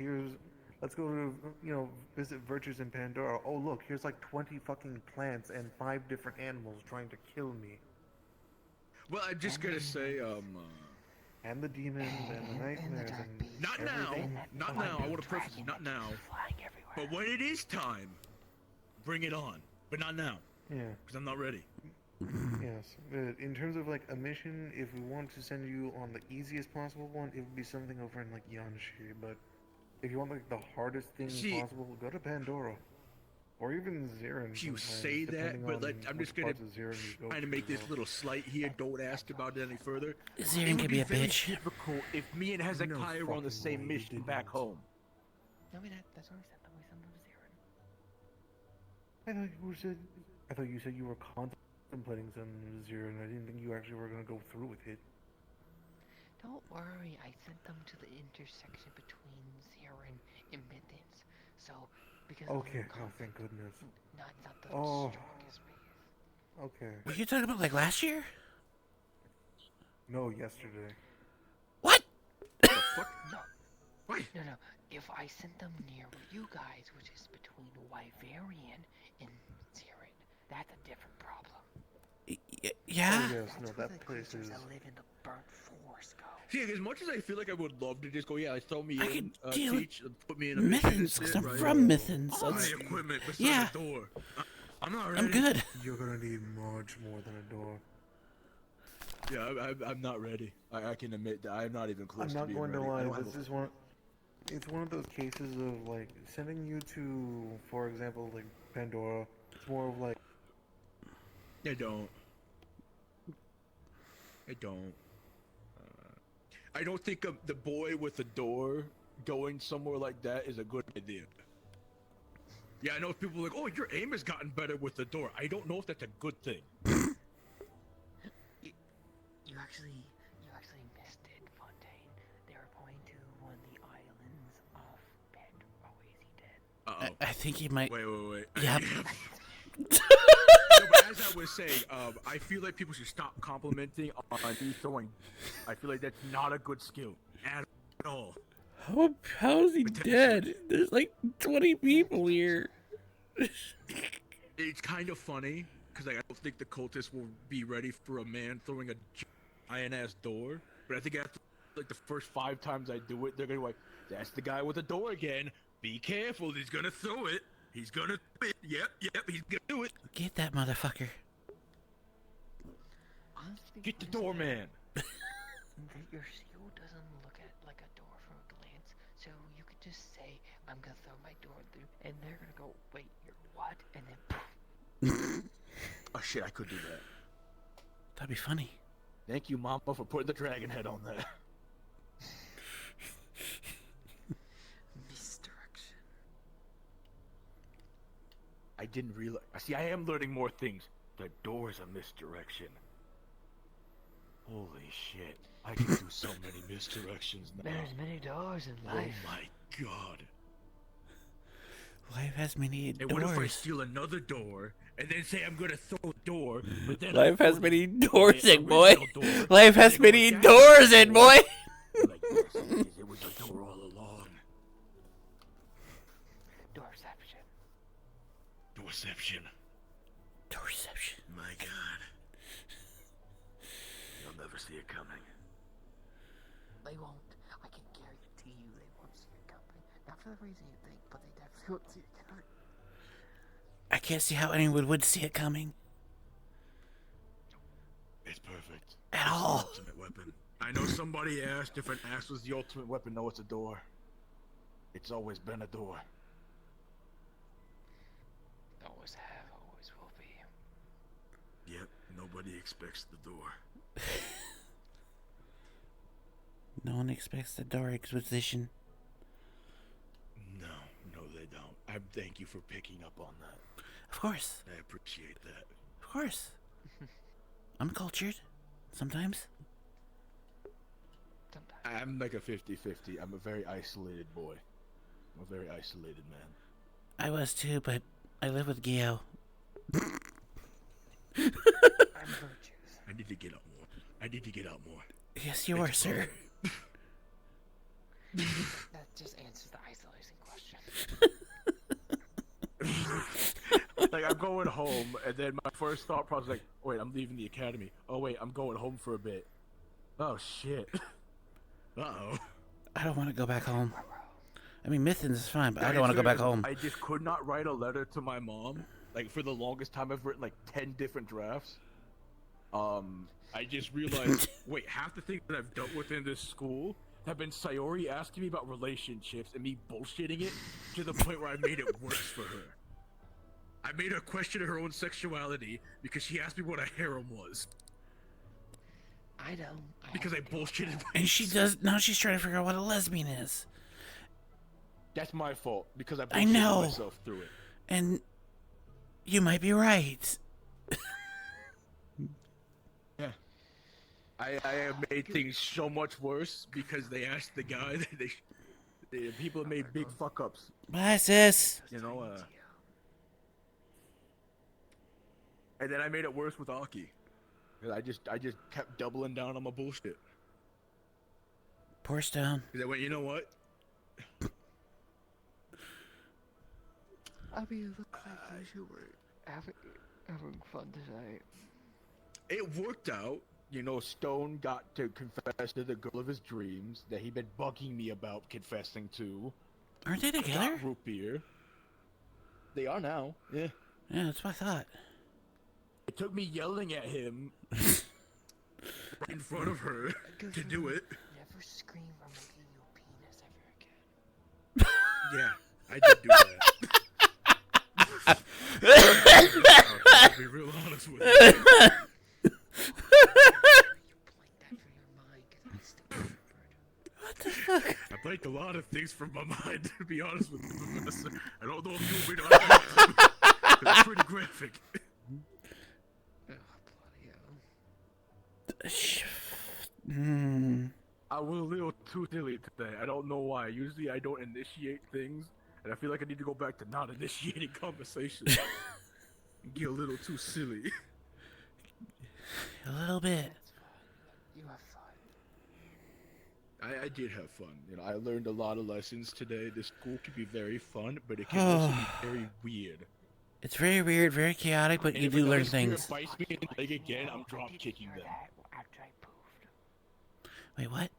let's go to visit Virtues in Pandora. Oh look, here's like 20 fucking plants and 5 different animals trying to kill me. Well, I'm just gonna say, And the demons and the nightmares and not now, everything. not now. I want to preface it, not now. But when it is time, bring it on. But not now, Yeah. because I'm not ready. Yes. In terms of like a mission, if we want to send you on the easiest possible one, it would be something over in like Yanshi. But if you want like the hardest thing See- possible, go to Pandora. Or even Zirin. You sometimes, say that, depending but on like, I'm which just gonna parts of Zirin you go trying to make to, this little slight here. Don't ask about it any further. Zirin It would can be a very bitch. difficult if me and Hezekiah were on the same mission back home. No, that's what we said. We sent them to Zero. I thought you said you were contemplating some Zirin. I didn't think you actually were going to go through with it. Don't worry, I sent them to the intersection between Zirin and Mittens. So, because Okay, oh thank goodness. not the Oh. strongest ways. Okay. Were you talking about like last year? No, yesterday. What? No. No. If I sent them near you guys, which is between Wyverian and Zirin, that's a different problem. Yeah. Oh, yes, That's no, where that the place creatures is. that live in the burnt forest go. See, as much as I feel like I would love to just go, yeah, throw me I in, could deal with teach, put me in a mission and Mithens, because shit, I'm right? from Mithens. All That's- the equipment beside yeah. the door. I'm not ready. I'm good. You're gonna need much more than a door. Yeah, I'm not ready. I can admit that I'm not even close I'm to not being going to ready. I lie. don't have This a- is one. It's one of those cases of like sending you to, for example, like Pandora. It's more of like. I don't. I don't. I don't think the boy with the door going somewhere like that is a good idea. Yeah, I know people are like, oh, your aim has gotten better with the door. I don't know if that's a good thing. You actually missed it, Fontaine. They were pointing to one of the islands off Pandora. Oh, is he dead? Uh-oh. I think he might. Wait. Yep. No, but as I was saying, I feel like people should stop complimenting on me throwing. I feel like that's not a good skill at all. How is he dead? There's like 20 people here. It's kind of funny because I don't think the cultists will be ready for a man throwing a giant ass door. But I think after like the first 5 times I do it, they're gonna be like, "That's the guy with the door again. Be careful. He's gonna throw it. He's gonna do it. Yep. He's gonna do it. Get that motherfucker. Honestly, Get the doorman." Your shield doesn't look at like a door from a glance, so you could just say, "I'm gonna throw my door through," and they're gonna go, "Wait, you're what?" And then. Oh shit! I could do that. That'd be funny. Thank you, Mama, for putting the dragon head on there. Misdirection. I didn't realize. See, I am learning more things. The door's a misdirection. Holy shit. I can do so many misdirections now. There's many doors in life. Oh my god. Life has many And doors. what if I steal another door and then say I'm gonna throw a door, but then Life has many doors in, the boy. original door, Life has and they go, many "That's doors the in, door." boy. Like, yes, it is. It was a door all along. Doorception. Doorception. Doorception. My god. You'll never see it coming. They won't. I can guarantee you they won't see it coming. Not for the reason you think, but they definitely won't see it coming. I can't see how anyone would see it coming. It's perfect. At It's all. the ultimate weapon. I know somebody asked if an axe was the ultimate weapon. No, it's a door. It's always been a door. Always have, always will be. Yep, nobody expects the door. No one expects the door exposition. No, they don't. I thank you for picking up on that. Of course. I appreciate that. Of course. I'm cultured. Sometimes. I'm like a 50-50. I'm a very isolated boy. I'm a very isolated man. I was too, but I live with Gio. I'm virtuous. I need to get out more. I need to get out more. Yes, you are, sir. That just answers the isolation question. Like, I'm going home, and then my first thought process is like, wait, I'm leaving the academy. Oh, wait, I'm going home for a bit. Oh, shit. Uh-oh. I don't want to go back home. I mean, Mithens is fine, but I don't want to go back home. I just could not write a letter to my mom. Like, for the longest time, I've written, like, 10 different drafts. I just realized, wait, half the things that I've dealt with in this school have been Sayori asking me about relationships and me bullshitting it to the point where I made it worse for her. I made her question her own sexuality because she asked me what a harem was. I don't. Because I bullshitted. And she does. Now she's trying to figure out what a lesbian is. That's my fault because I I bullshitted know. myself through it. And you might be right. Yeah. I have made things so much worse because they asked the guy that the people have made big fuck ups. Bye, sis. You know, and then I made it worse with Aki. I just kept doubling down on my bullshit. Pour down. Because I went, you know what? I mean, it looks like you were having fun tonight. It worked out. You know, Stone got to confess to the girl of his dreams that he'd been bugging me about confessing to. Aren't they together? Got root beer. They are now. Yeah. Yeah, that's what I thought. It took me yelling at him right in front of her to do it. Never scream or making you a penis ever again. Yeah, I did do that. I'll be real honest with you. What the fuck? I blanked a lot of things from my mind, to be honest with you, Professor. I don't know if you'll be honest. It's pretty graphic. I was a little too silly today. I don't know why. Usually I don't initiate things, and I feel like I need to go back to not initiating conversations. Get a little too silly. A little bit. You have fun. I did have fun. You know, I learned a lot of lessons today. This school can be very fun, but it can also be very weird. It's very weird, very chaotic, but And you if do learn another spirit things. bites me in the leg again, I'm drop kicking them. After I poofed. Wait, what?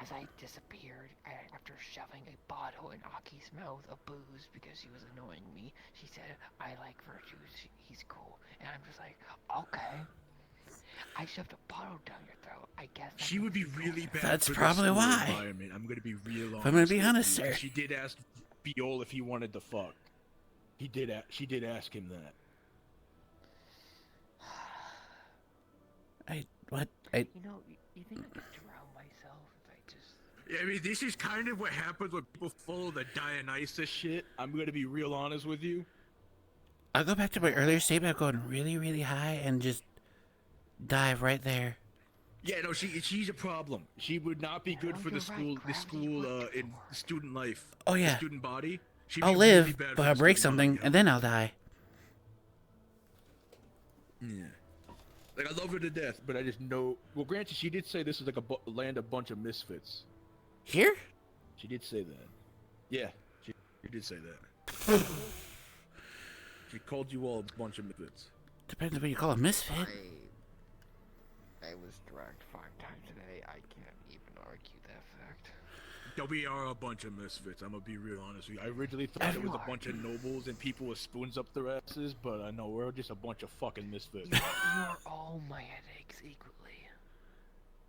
As I disappeared, after shoving a bottle in Aki's mouth of booze because he was annoying me, she said, I like Virtues, he's cool. And I'm just like, okay. I shoved a bottle down your throat. I guess She would be really bad. That's for the probably school why. environment. I'm gonna be real honest. If I'm gonna be with honest, you. sir. She did ask Biol if he wanted to fuck. He did. She did ask him that. What? You know, you think I could drown myself if I just... Yeah, I mean, this is kind of what happens when people follow the Dionysus shit. I'm gonna be real honest with you. I'll go back to my earlier statement of going really, really high and just dive right there. Yeah, no, she's a problem. She would not be good for the school, in student life. Oh, yeah. The student body. She'd I'll be live, really bad but for I'll the break student something, body. and then I'll die. Yeah. Like, I love her to death, but I just know... Well, granted, she did say this is like a land of bunch of misfits. Here? She did say that. Yeah, she did say that. She called you all a bunch of misfits. Depends on what you call a misfit. I was dragged 5 times today. I can't even argue that fact. No, we are a bunch of misfits. I'm gonna be real honest with you. I originally thought it was a bunch of nobles and people with spoons up their asses, but no, we're just a bunch of fucking misfits. You're all my headaches equally.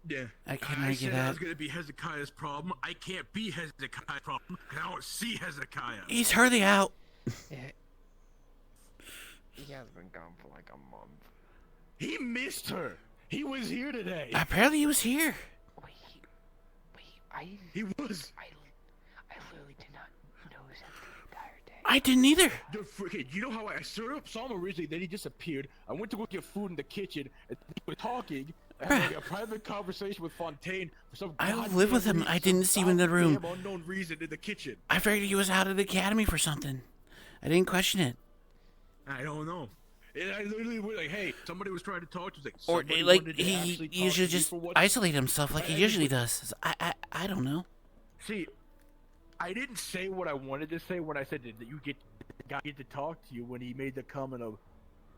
Yeah. I can't I argue said I that. was gonna be Hezekiah's problem. I can't be Hezekiah's problem because I don't see Hezekiah. He's hardly out. He has been gone for like a month. He missed her. He was here today. Apparently he was here. He was. I literally did not notice him the entire day. I didn't either. The freaking, you know how I saw him originally, then he disappeared. I went to go get food in the kitchen, and we were talking, and had like a private conversation with Fontaine for some I goddamn live with him. reason, I didn't see him in the room. goddamn unknown reason in the kitchen. I figured he was out of the academy for something. I didn't question it. I don't know. And I literally was like, hey, somebody was trying to talk to us. Or somebody like wanted to he actually talk usually to me just for once. isolate himself like he usually does. I don't know. See, I didn't say what I wanted to say when I said that you get to talk to you when he made the comment of,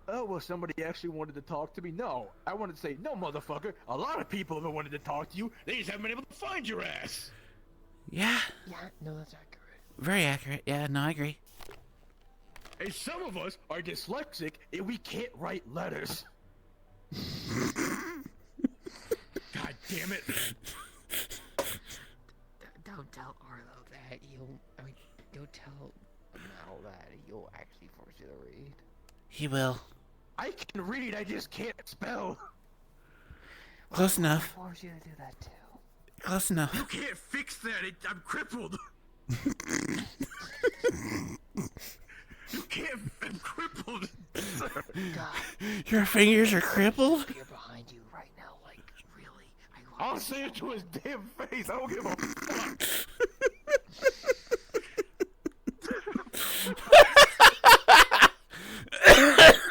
oh, well, somebody actually wanted to talk to me. No, I wanted to say, no, motherfucker. A lot of people have wanted to talk to you. They just haven't been able to find your ass. Yeah. Yeah, no, that's accurate. Very accurate. Yeah, no, I agree. And some of us are dyslexic and we can't write letters. God damn it. Don't tell Arlo that don't tell Mal that you'll actually force you to read. He will. I can read, I just can't spell. Close enough. Force you to do that too. Close enough. You can't fix that. I'm crippled. You can't. I'm crippled. Your fingers are crippled? You're behind you right now, like, really. I'll say it to his damn face. I don't give a fuck.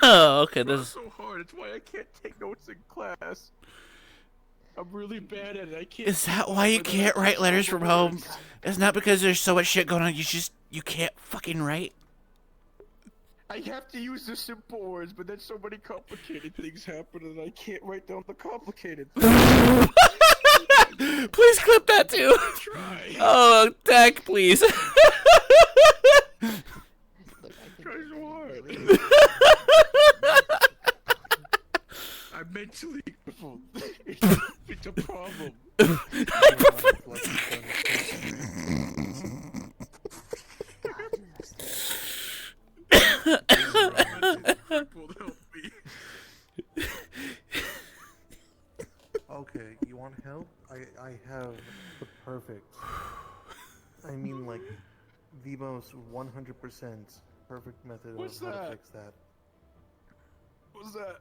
Oh, okay. This is so hard. It's why I can't take notes in class. I'm really bad at it. I can't. Is that why you can't write letters from home? It's not because there's so much shit going on. You can't fucking write. I have to use the simple words, but then so many complicated things happen, and I can't write down the complicated things. Please clip that too. Try. Oh, Dak, please. Try so hard. I mentally crippled. It's a problem. Okay, you want help? I have the perfect. I mean, like, the most 100% perfect method What's of how to that? fix that. What's that?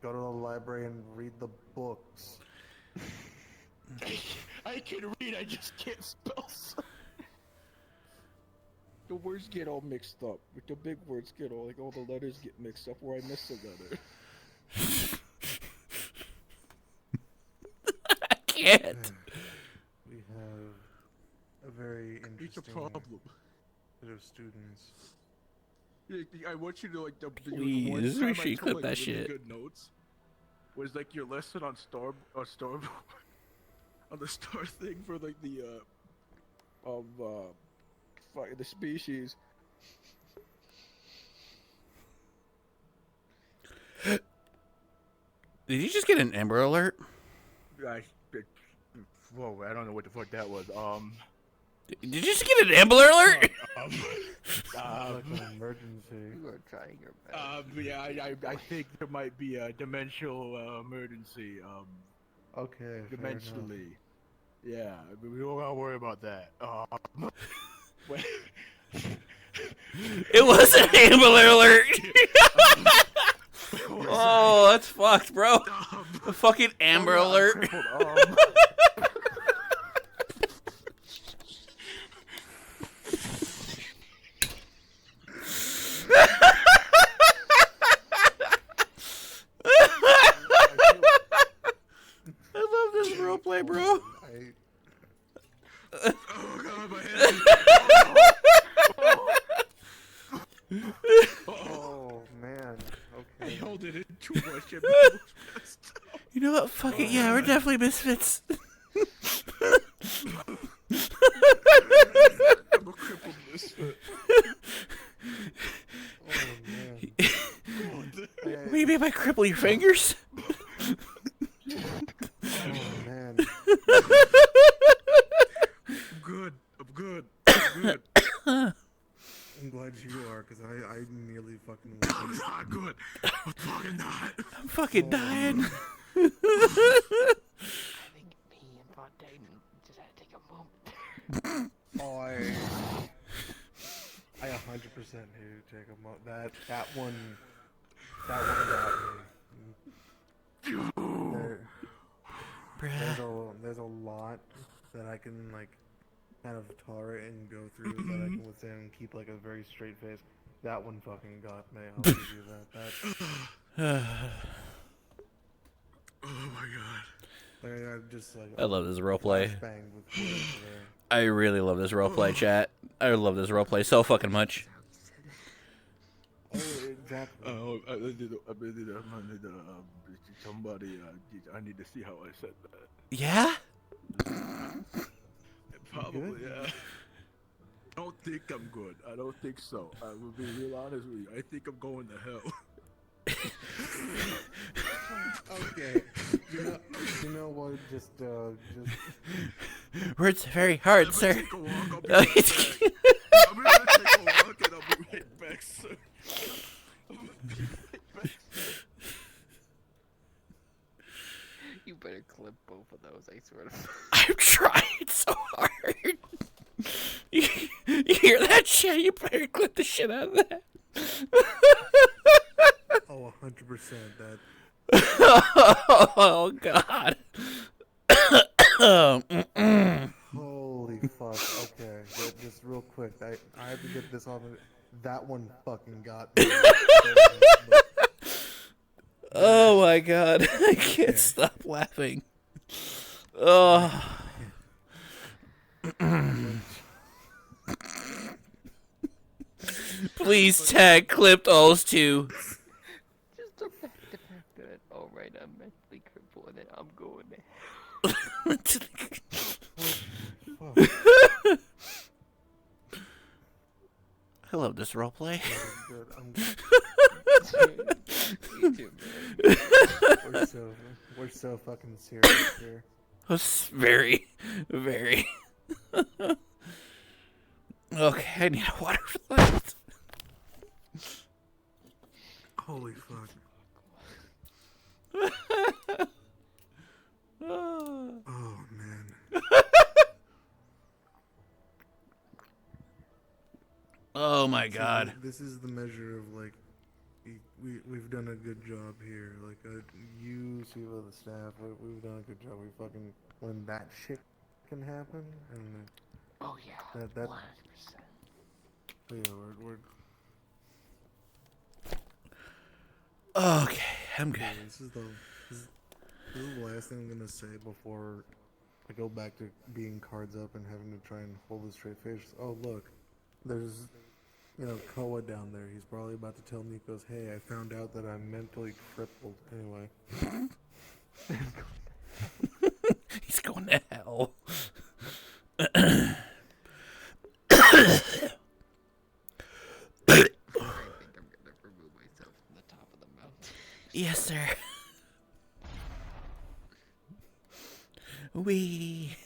Go to the library and read the books. I can read, I just can't spell. The words get all mixed up. Like the big words get all the letters get mixed up where I miss a letter. I can't. We have a very interesting It's a problem. bit of students. I want you to like the Please, one make time sure I you took, clip like, that really shit. good notes was like your lesson on star on the star thing for like the the species. Did you just get an Amber Alert? Whoa, I don't know what the fuck that was. Did you just get an Amber Alert? Like an emergency. You are trying your best. Yeah, I think there might be a dimensional emergency. Okay, fair enough. Dimensionally. Yeah, we don't gotta worry about that. Wait. It was an Amber Alert. Oh, that's fucked, bro. A fucking Amber Alert. I love this roleplay, bro. Oh god, my head. Oh man. I Okay. held it in too much. You know what? Fuck it. Yeah, we're definitely misfits. I'm a crippled misfit. Oh man. What do you mean by cripple your fingers? Oh man. I'm good. I'm good. I'm good. I'm glad you are, because I nearly fucking. I'm not good. I'm fucking not. I'm fucking dying. I think me and Von Dayton just had to take a moment. Oh, I 100% knew Jacob. That one got me. There's a lot that I can like kind of tolerate and go through that I can withstand and keep like a very straight face. That one fucking got me. I'll give you that. Oh my god. Like, I just like. I love this roleplay. flashbang with words there. I really love this roleplay, chat. I love this roleplay so fucking much. Oh, exactly. I need somebody. I need to see how I said that. Yeah? Probably, yeah. I don't think I'm good. I don't think so. I will be real honest with you. I think I'm going to hell. Okay. You know what? Just. Words are very hard, sir. Take a walk. I'll be right back. I'm gonna take a walk and I'll be right back, sir. You better clip both of those, I swear to I'm trying so hard. You hear that shit? You better clip the shit out of that. Oh, 100% that. Oh, God. Holy fuck. Okay. Just real quick. I have to get this off of it. That one fucking got me. Oh, my God. I can't stop laughing. Oh. Please tag clip those two. Just the fact that, alright, I'm mentally crippled and I'm going there. I love this roleplay. You too, man. We're so so fucking serious here. Was very, very. Okay, I need a water for that. Holy fuck. Oh man. Oh my god. This is the measure of like, we've done a good job here. Like, you, Siva, the staff, we've done a good job. We fucking, when that shit can happen, and Oh yeah, that 100%. yeah, we're Okay, I'm good. This is the last thing I'm gonna say before I go back to being cards up and having to try and hold a straight face. Oh look, there's, Koa down there. He's probably about to tell Nikos, hey, I found out that I'm mentally crippled. Anyway. He's going to hell. Yes, sir. We.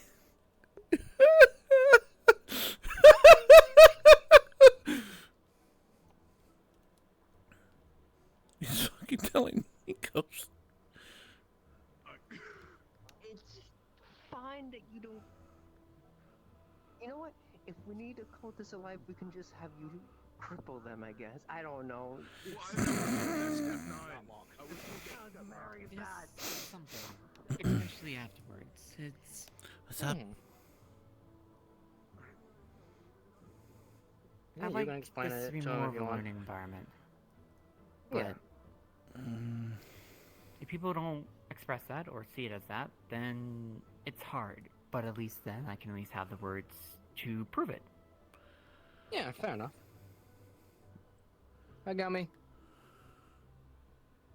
He's fucking telling Nikos. It's fine that you don't. You know what? If we need a cultist alive, we can just have you cripple them, I guess. I don't know. Something. Especially afterwards. It's. What's up? I like this to be more of a learning environment. But if people don't express that or see it as that, then it's hard. But at least then I can at least have the words to prove it. Yeah, fair enough. I got me.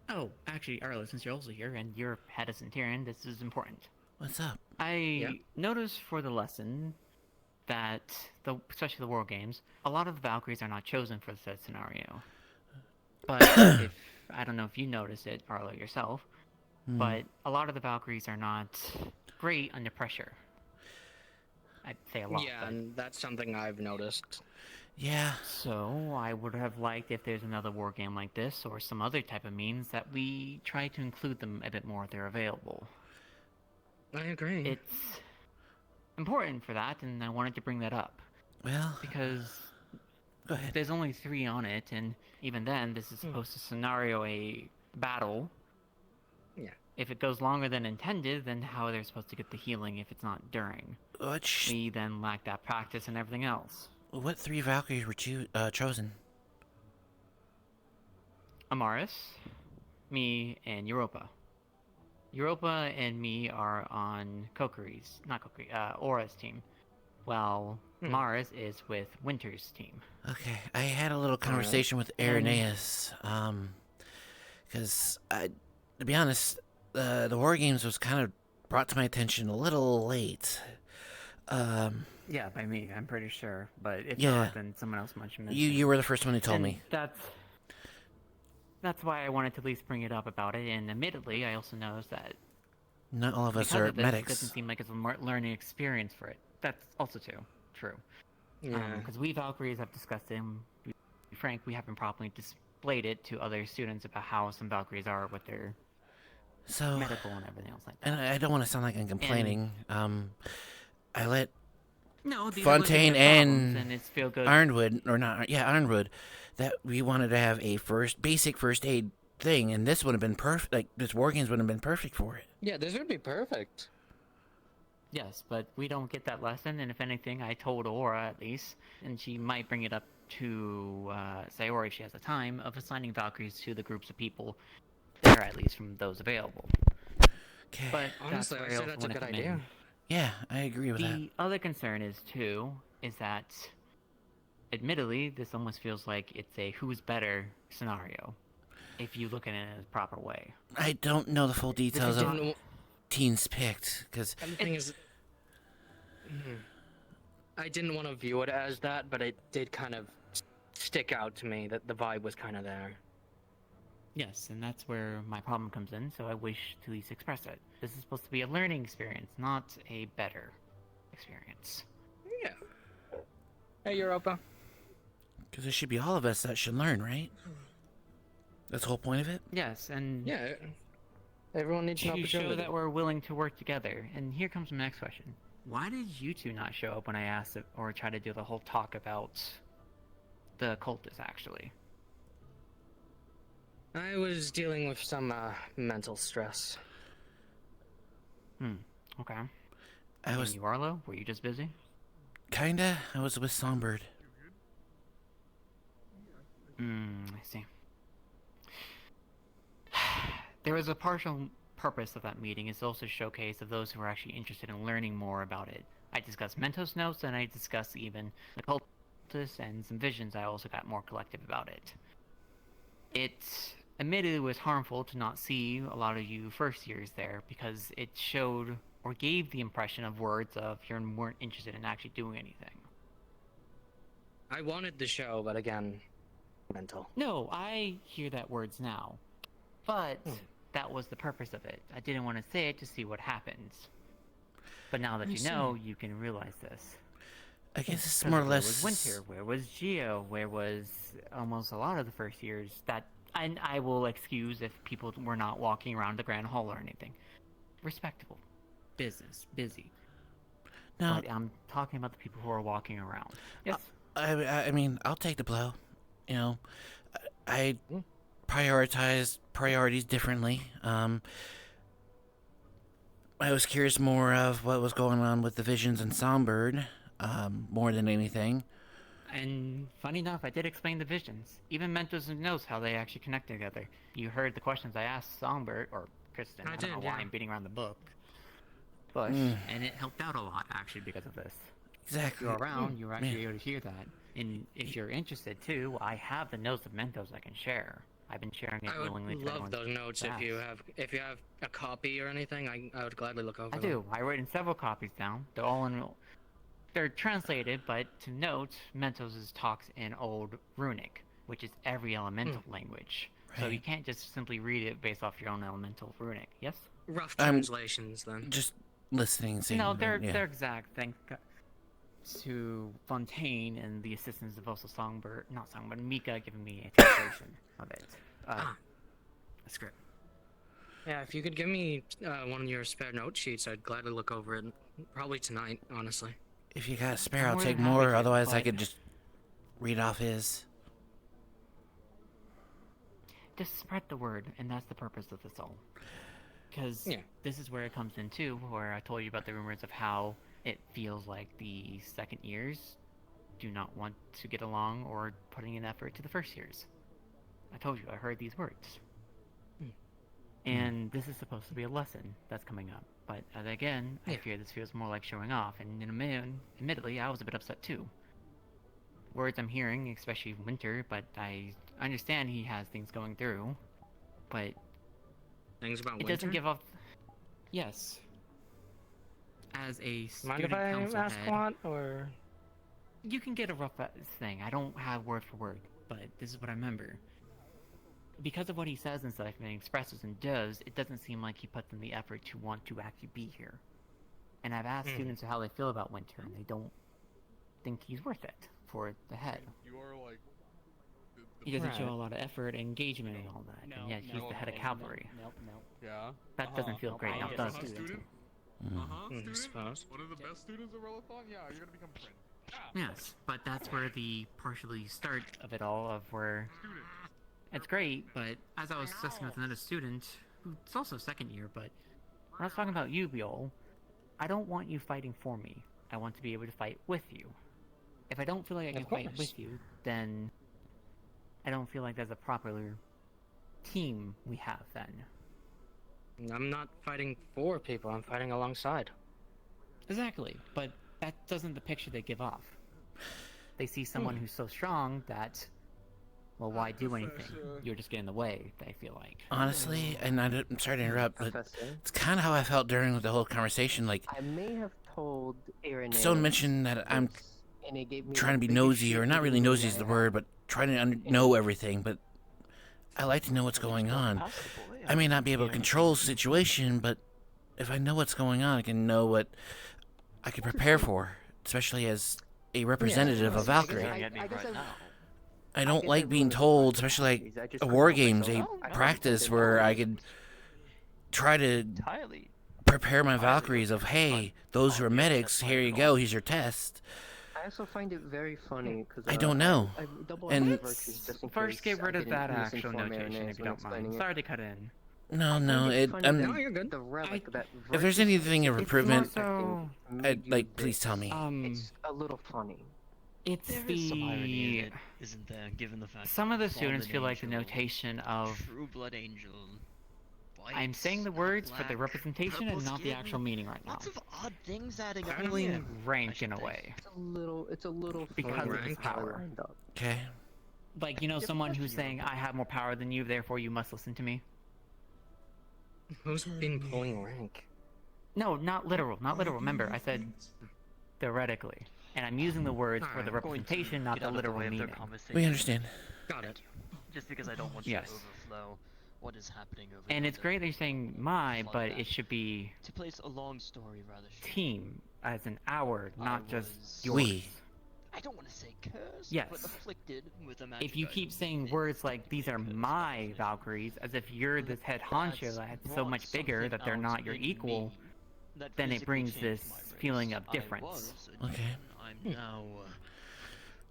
Oh, actually, Arlo, since you're also here and you're head of Centurion, this is important. What's up? I noticed for the lesson that, especially the war games, a lot of the Valkyries are not chosen for the scenario. But I don't know if you notice it, Arlo, yourself, but a lot of the Valkyries are not great under pressure. I'd say a lot. Yeah, and that's something I've noticed. Yeah. So I would have liked if there's another war game like this or some other type of means that we try to include them a bit more if they're available. I agree. It's important for that, and I wanted to bring that up. Well, because go ahead. There's only 3 on it, and even then, this is supposed to scenario a battle. Yeah. If it goes longer than intended, then how are they supposed to get the healing if it's not during? We then lack that practice and everything else. What 3 Valkyries were chosen? Amaris, me, and Europa. Europa and me are on Aura's team, while Mars is with Winter's team. Okay, I had a little conversation with Irenaeus, because, to be honest, the War Games was kind of brought to my attention a little late. Yeah, by me, I'm pretty sure, but if Yeah. not, then someone else mentioned it. You were the first one who told me. That's why I wanted to at least bring it up about it, and admittedly, I also noticed that Not all of us because are of this, medics. It doesn't seem like it's a learning experience for it. That's also true. Yeah. Because we Valkyries have discussed it, and to be frank, we haven't properly displayed it to other students about how some Valkyries are with their medical and everything else like that. And I don't want to sound like I'm complaining. I let No, these are Fontaine legitimate problems, and and it's feel good. Ironwood, that we wanted to have a basic first aid thing, and this would have been perfect. Like, this War Games would have been perfect for it. Yeah, this would be perfect. Yes, but we don't get that lesson, and if anything, I told Aura at least, and she might bring it up to Sayori if she has the time, of assigning Valkyries to the groups of people there, at least from those available. Okay. But Honestly, I say that's a good idea. Yeah, I agree with that. The other concern is that, admittedly, this almost feels like it's a who's better scenario, if you look at it in a proper way. I don't know the full details of teams picked, because... And the thing is... I didn't want to view it as that, but it did kind of stick out to me that the vibe was kind of there. Yes, and that's where my problem comes in, so I wish to at least express it. This is supposed to be a learning experience, not a better experience. Yeah. Hey, Europa. Because there should be all of us that should learn, right? That's the whole point of it? Yes, and... Yeah. Everyone needs an to opportunity. show that we're willing to work together. And here comes my next question. Why did you two not show up when I asked it, or try to do the whole talk about the cultists, actually? I was dealing with some mental stress. Okay. I was... And you, Arlo? Were you just busy? Kinda. I was with Songbird. I see. There was a partial purpose of that meeting is also showcase of those who are actually interested in learning more about it. I discussed Mentos notes, and I discussed even the cultists and some visions I also got more collective about it. It admittedly was harmful to not see a lot of you first years there, because it showed or gave the impression of words of you weren't interested in actually doing anything. I wanted the show, but again, mental. No, I hear that words now. But that was the purpose of it. I didn't want to say it to see what happens. But now that you know, you can realize this. I guess it's more or less... Where was Winter? Where was Geo? Where was almost a lot of the first years? That I will excuse if people were not walking around the Grand Hall or anything. Respectable. Business. Busy. No. But I'm talking about the people who are walking around. Yes? I mean, I'll take the blow. You know, I prioritized priorities differently. I was curious more of what was going on with the Visions and Songbird, more than anything. And funny enough, I did explain the visions. Even Mentos knows how they actually connect together. You heard the questions I asked Songbird, or Kristen, I don't know why I'm beating around the book. Bush, and it helped out a lot, actually, because of this. Exactly. If you're around, you're actually able to hear that. And if you're interested, too, I have the notes of Mentos I can share. I've been sharing it willingly. I would love those notes if you have a copy or anything. I would gladly look over them. I do. I written several copies down. They're all in... They're translated, but to note, Mentos talks in Old Runic, which is every elemental language. Right. So you can't just simply read it based off your own elemental Runic. Yes? Rough translations, then. Just listening, saying... No, they're exact. Thank to Fontaine and the assistance of also Songbird, not Songbird, Mika giving me a translation of it. A script. Yeah, if you could give me one of your spare note sheets, I'd gladly look over it. Probably tonight, honestly. If you got a spare, I'll take more. Otherwise, I could just read off his. Just spread the word, and that's the purpose of this all. Because this is where it comes in too, where I told you about the rumors of how it feels like the second years do not want to get along or putting an effort to the first years. I told you, I heard these words. And this is supposed to be a lesson that's coming up. But again, I fear this feels more like showing off, and admittedly, I was a bit upset too. Words I'm hearing, especially Winter, but I understand he has things going through, but... Things about Winter? It doesn't give off... Yes. As a student Mind if I council ask head, what, or... You can get a rough thing. I don't have word for word, but this is what I remember. Because of what he says and stuff and expresses and does, it doesn't seem like he puts in the effort to want to actually be here. And I've asked students how they feel about Winter, and they don't think he's worth it for the head. You are like... He doesn't show a lot of effort, engagement, and all that, and yet he's the head of cavalry. Yeah. That doesn't feel great, now does it? Student? Suppose. One of the best students of Relathon? Yeah, you're gonna become a friend. Yes, but that's where the partially start of it all, of where... It's great, but as I was discussing with another student, who's also second year, but when I was talking about you, Biol, I don't want you fighting for me. I want to be able to fight with you. If I don't feel like I can fight with you, then I don't feel like there's a proper team we have then. I'm not fighting for people, I'm fighting alongside. Exactly, but that doesn't the picture they give off. They see someone who's so strong that... Well, why do anything? You're just getting in the way, they feel like. Honestly, and I'm sorry to interrupt, but it's kind of how I felt during the whole conversation. Like, I may have told Aaron. Someone mentioned that I'm trying to be nosy, or not really nosy is the word, but trying to know everything. But I like to know what's going on. I may not be able to control the situation, but if I know what's going on, I can know what I can prepare for, especially as a representative of Valkyrie. I don't like being told, especially like a war games, a practice where I could try to prepare my Valkyries of, hey, those who are medics, here you go, here's your test. I also find it very funny because I don't know. And First, get rid of that actual notation if you don't mind. Sorry to cut in. No, if there's anything of improvement, like, please tell me. It's a little funny. It's There is some irony in it, isn't there, given the fact some of the that students Fallen feel like the Angel, notation of True Blood Angel, I'm saying the words for the black, representation and not the purple actual meaning right now. Lots of odd things adding up. Feeling rank in a way. It's a little because of his power. Okay. Like, you know, someone who's saying, I have more power than you, therefore you must listen to me. Who's been pulling rank? No, not literal. Remember, I said theoretically. And I'm using the words for the representation, not the literal meaning. We understand. Got it. Just because I don't want Yes. to overflow what is happening over And there. it's great that you're saying my, but it should be To place a long story rather short. team, as in our, not just yours. We. I don't want to say curse, Yes. but afflicted with a magic If you keep saying words like, these are my Valkyries, as if you're this head honcho that's so much bigger that they're not your equal, then it brings this feeling of difference. Okay. I'm now,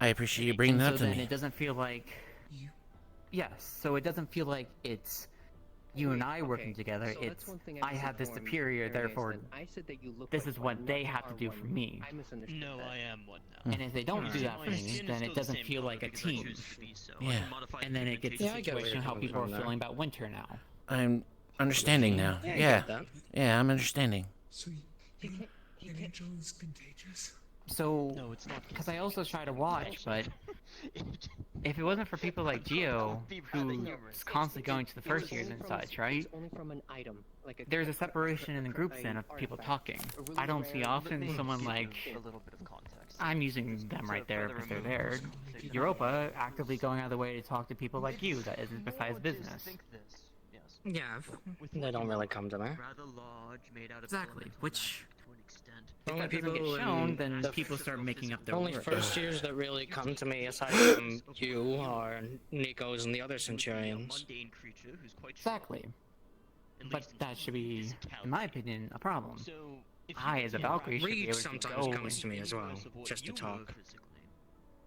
I appreciate you bringing that And up so to then me. it doesn't feel like... Yes, so it doesn't feel like it's you and I working together, so it's that's one thing I have this superior, therefore this is what they have to do for me. No, I am one now. And if they don't do that for me, then it doesn't feel like a team. Yeah. And then it gets Yeah, a I get where situation you're how coming people are from there. feeling about winter now. I'm understanding now. Yeah, I Yeah. get that. Yeah, I'm understanding. So an angel is contagious? So, no, it's not because I also try to watch, but if it wasn't for people like Gio, who's constantly going to the first years and such, right? There's a separation in the groups then of people talking. I don't see often someone like, I'm using them right there because they're there, Europa actively going out of the way to talk to people like you that isn't besides business. Yeah, they don't really come to me. Exactly, which... The If only that doesn't people get shown, in then the people start making up their only words. first years that really come to me, aside from you, are Nico's and the other Centurions. Exactly. But that should be, in my opinion, a problem. I, as a Valkyrie, should be Reed able to sometimes go comes to me as well, just to talk.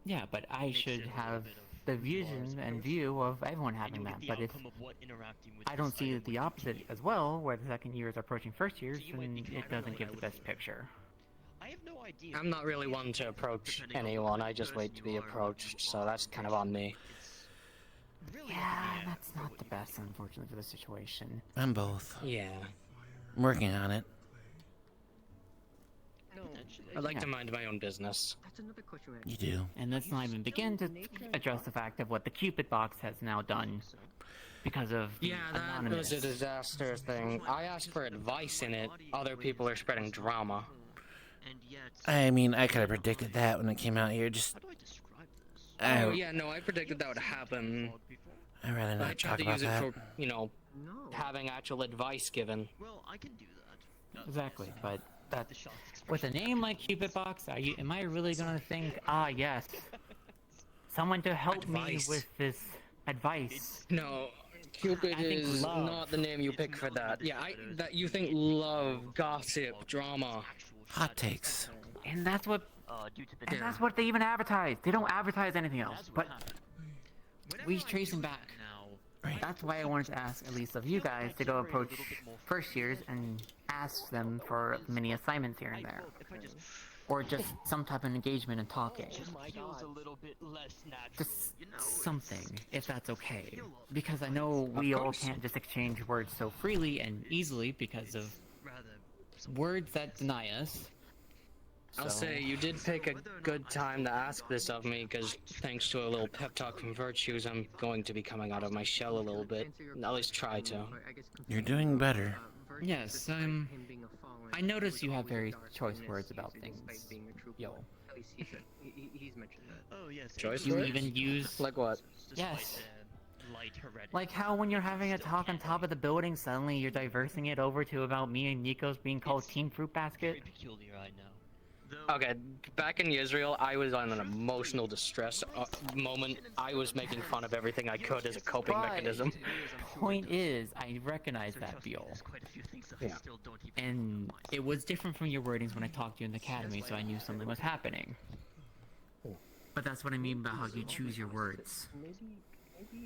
Yeah, but I should have the vision and view of everyone having that. But if I don't see the opposite as well, where the second years are approaching first years, then it doesn't give the best picture. I'm not really one to approach anyone, I just wait to be approached, so that's kind of on me. Yeah, that's not the best, unfortunately, for the situation. I'm both. Yeah. I'm working on it. I like to mind my own business. You do. And let's not even begin to address the fact of what the Cupid box has now done. Because of the Yeah, that anonymous. was a disaster thing. I asked for advice in it, other people are spreading drama. I mean, I could have predicted that when it came out here. Just, Oh yeah, no, I predicted that would happen. I'd rather I not tried talk to about use it that. for, you know, having actual advice given. Exactly, but that with a name like Cupid Box, am I really gonna think, ah yes, someone to help Advice. me with this advice? No, Cupid I think is love. not the name you pick for that. Yeah, that you think love, gossip, drama. Hot takes. And that's what, that's what they even advertise. They don't advertise anything else. But we trace them back. That's why I wanted to ask at least of you guys to go approach first years and ask them for mini assignments here and there. Or just some type of engagement and talking. Just something, if that's okay. Because I know we all can't just exchange words so freely and easily because of words that deny us. I'll So- say you did pick a good time to ask this of me, because thanks to a little pep talk from Virtues, I'm going to be coming out of my shell a little bit. At least try to. You're doing better. Yes, I notice you have very choice words about things. Yo. He's mentioned that. Oh yes. Choice You words? even use... Like what? Yes. Like how when you're having a talk on top of the building, suddenly you're diversing it over to about me and Nico's being called Team Fruit Basket. Peculiar, I know. Okay, back in Israel, I was on an emotional distress moment. I was making fun of everything I could as a coping mechanism. Point is, I recognize that, Beal. Yeah. And it was different from your wordings when I talked to you in the academy, so I knew something was happening. But that's what I mean about how you choose your words. Maybe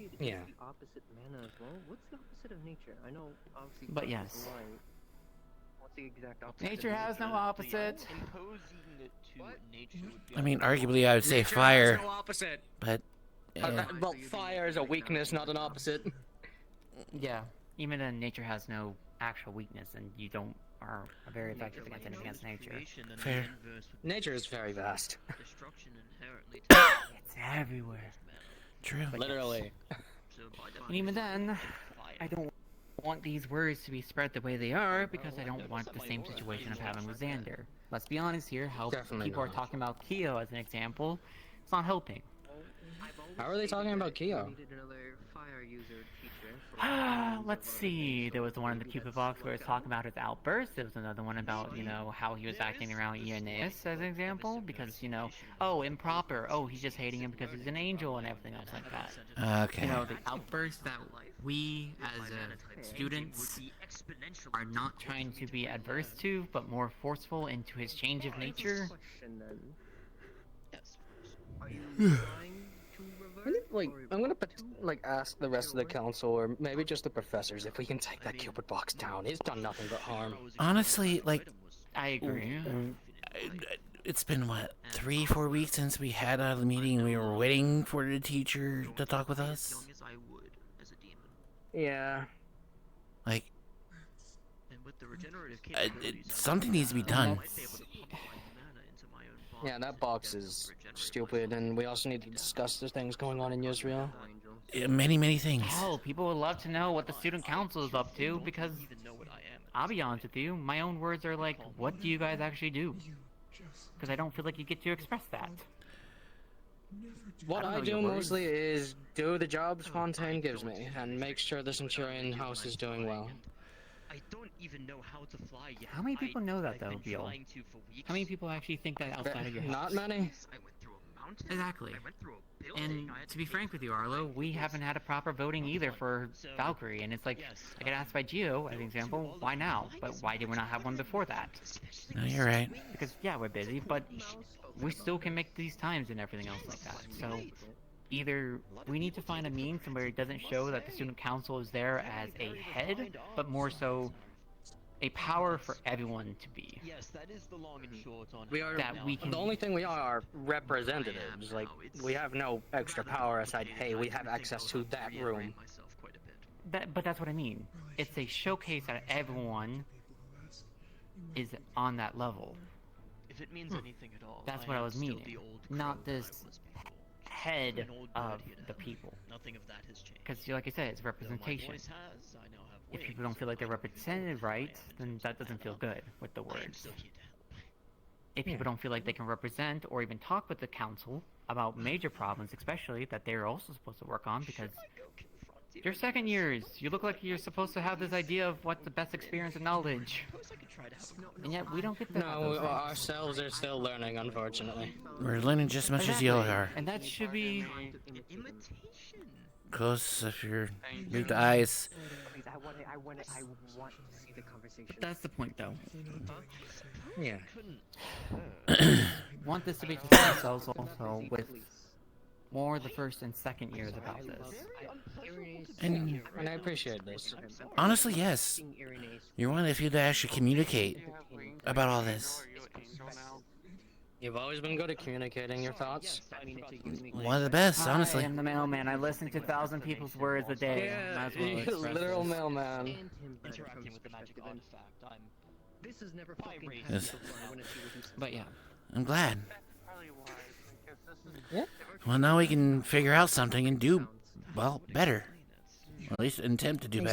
it Yeah. is the opposite mana as well. What's the opposite of nature? I know, obviously. But dark yes. is light. What's the exact opposite? Nature of has no opposite. Imposing it to nature would be I mean, arguably, I would say Nature fire. has no opposite. But Well, fire is a weakness, not an opposite. Yeah, even then, nature has no actual weakness, and you don't are very effective against anything against nature. Fair. Nature is very vast. Destruction inherently It's everywhere. True. Literally. And even then, I don't want these words to be spread the way they are because I don't want the same situation of having with Xander. Let's be honest here, how Definitely people are not. talking about Keo as an example, it's not helping. How are they talking about Keo? Let's see, there was the one in the Cupid box where it's talking about his outburst. There was another one about, you know, how he was acting around Irenaeus as an example, because, you know, oh, improper, oh, he's just hating him because he's an angel and everything else like that. Okay. You know, the outburst that we, as students, are not trying to be adverse to, but more forceful into his change of nature. I'm gonna ask the rest of the council, or maybe just the professors, if we can take that Cupid box down. It's done nothing but harm. Honestly, like, I agree. It's been, what, 3-4 weeks since we had a meeting and we were waiting for the teacher to talk with us? Yeah. Like, something needs to be done. Yeah, that box is stupid, and we also need to discuss the things going on in Israel. Yeah, many things. Hell, people would love to know what the student council is up to, because, I'll be honest with you, my own words are like, what do you guys actually do? Because I don't feel like you get to express that. What I don't know do your words. mostly is do the jobs Fontaine gives me, and make sure the Centurion house is doing well. I don't even know how to fly yet. How many people know that, though, I've been Beal? trying to for weeks. How many people actually think that outside of your house? Not many. Exactly. And to be frank with you, Arlo, we haven't had a proper voting either for Valkyrie, and it's like, I get asked by Gio, as an example, why now? But why did we not have one before that? No, you're right. Because, yeah, we're busy, but we still can make these times and everything else like that. So, either we need to find a means where it doesn't show that the student council is there as a head, but more so a power for everyone to be. Yes, that is the long and short on We are That we can- the only thing we are representatives. Like, we have no extra power aside. Hey, we have access to that room. But that's what I mean. It's a showcase that everyone is on that level. If it means anything at all, That's I what I am was still meaning. the old Not crow this that was before. head An old of bird hit the out. people. Nothing of that has changed. Because, like I said, it's Though my representation. voice has, I now have If wings, people don't feel like they're I can represented right, then that doesn't feel good with the I am words. still here to help. If people don't feel like they can represent or even talk with the council about major problems, especially that they're also supposed to work on, because you're second years. You look like you're supposed to have this idea of what's the best experience and knowledge. And yet we don't get to have No, those things. ourselves are still learning, unfortunately. We're learning just as much as you are. And that should be Close if you're with the eyes. Please, I want to see the conversation. That's the point, though. Yeah. Want this to be just ourselves also with more the first and second years about this. And I appreciate this. honestly, yes. You're one of the few that actually communicate about all this. You've always been good at communicating your thoughts. One of the best, honestly. I am the mailman. I listen to 1,000 people's words a day. Might as well express Literal this. mailman. Interacting with the magic artifact, I'm This is never fucking Yes. happened before. I want to see what you say. But yeah. I'm glad. Yeah. Well, now we can figure out something and do, well, better. Or at least attempt to do better.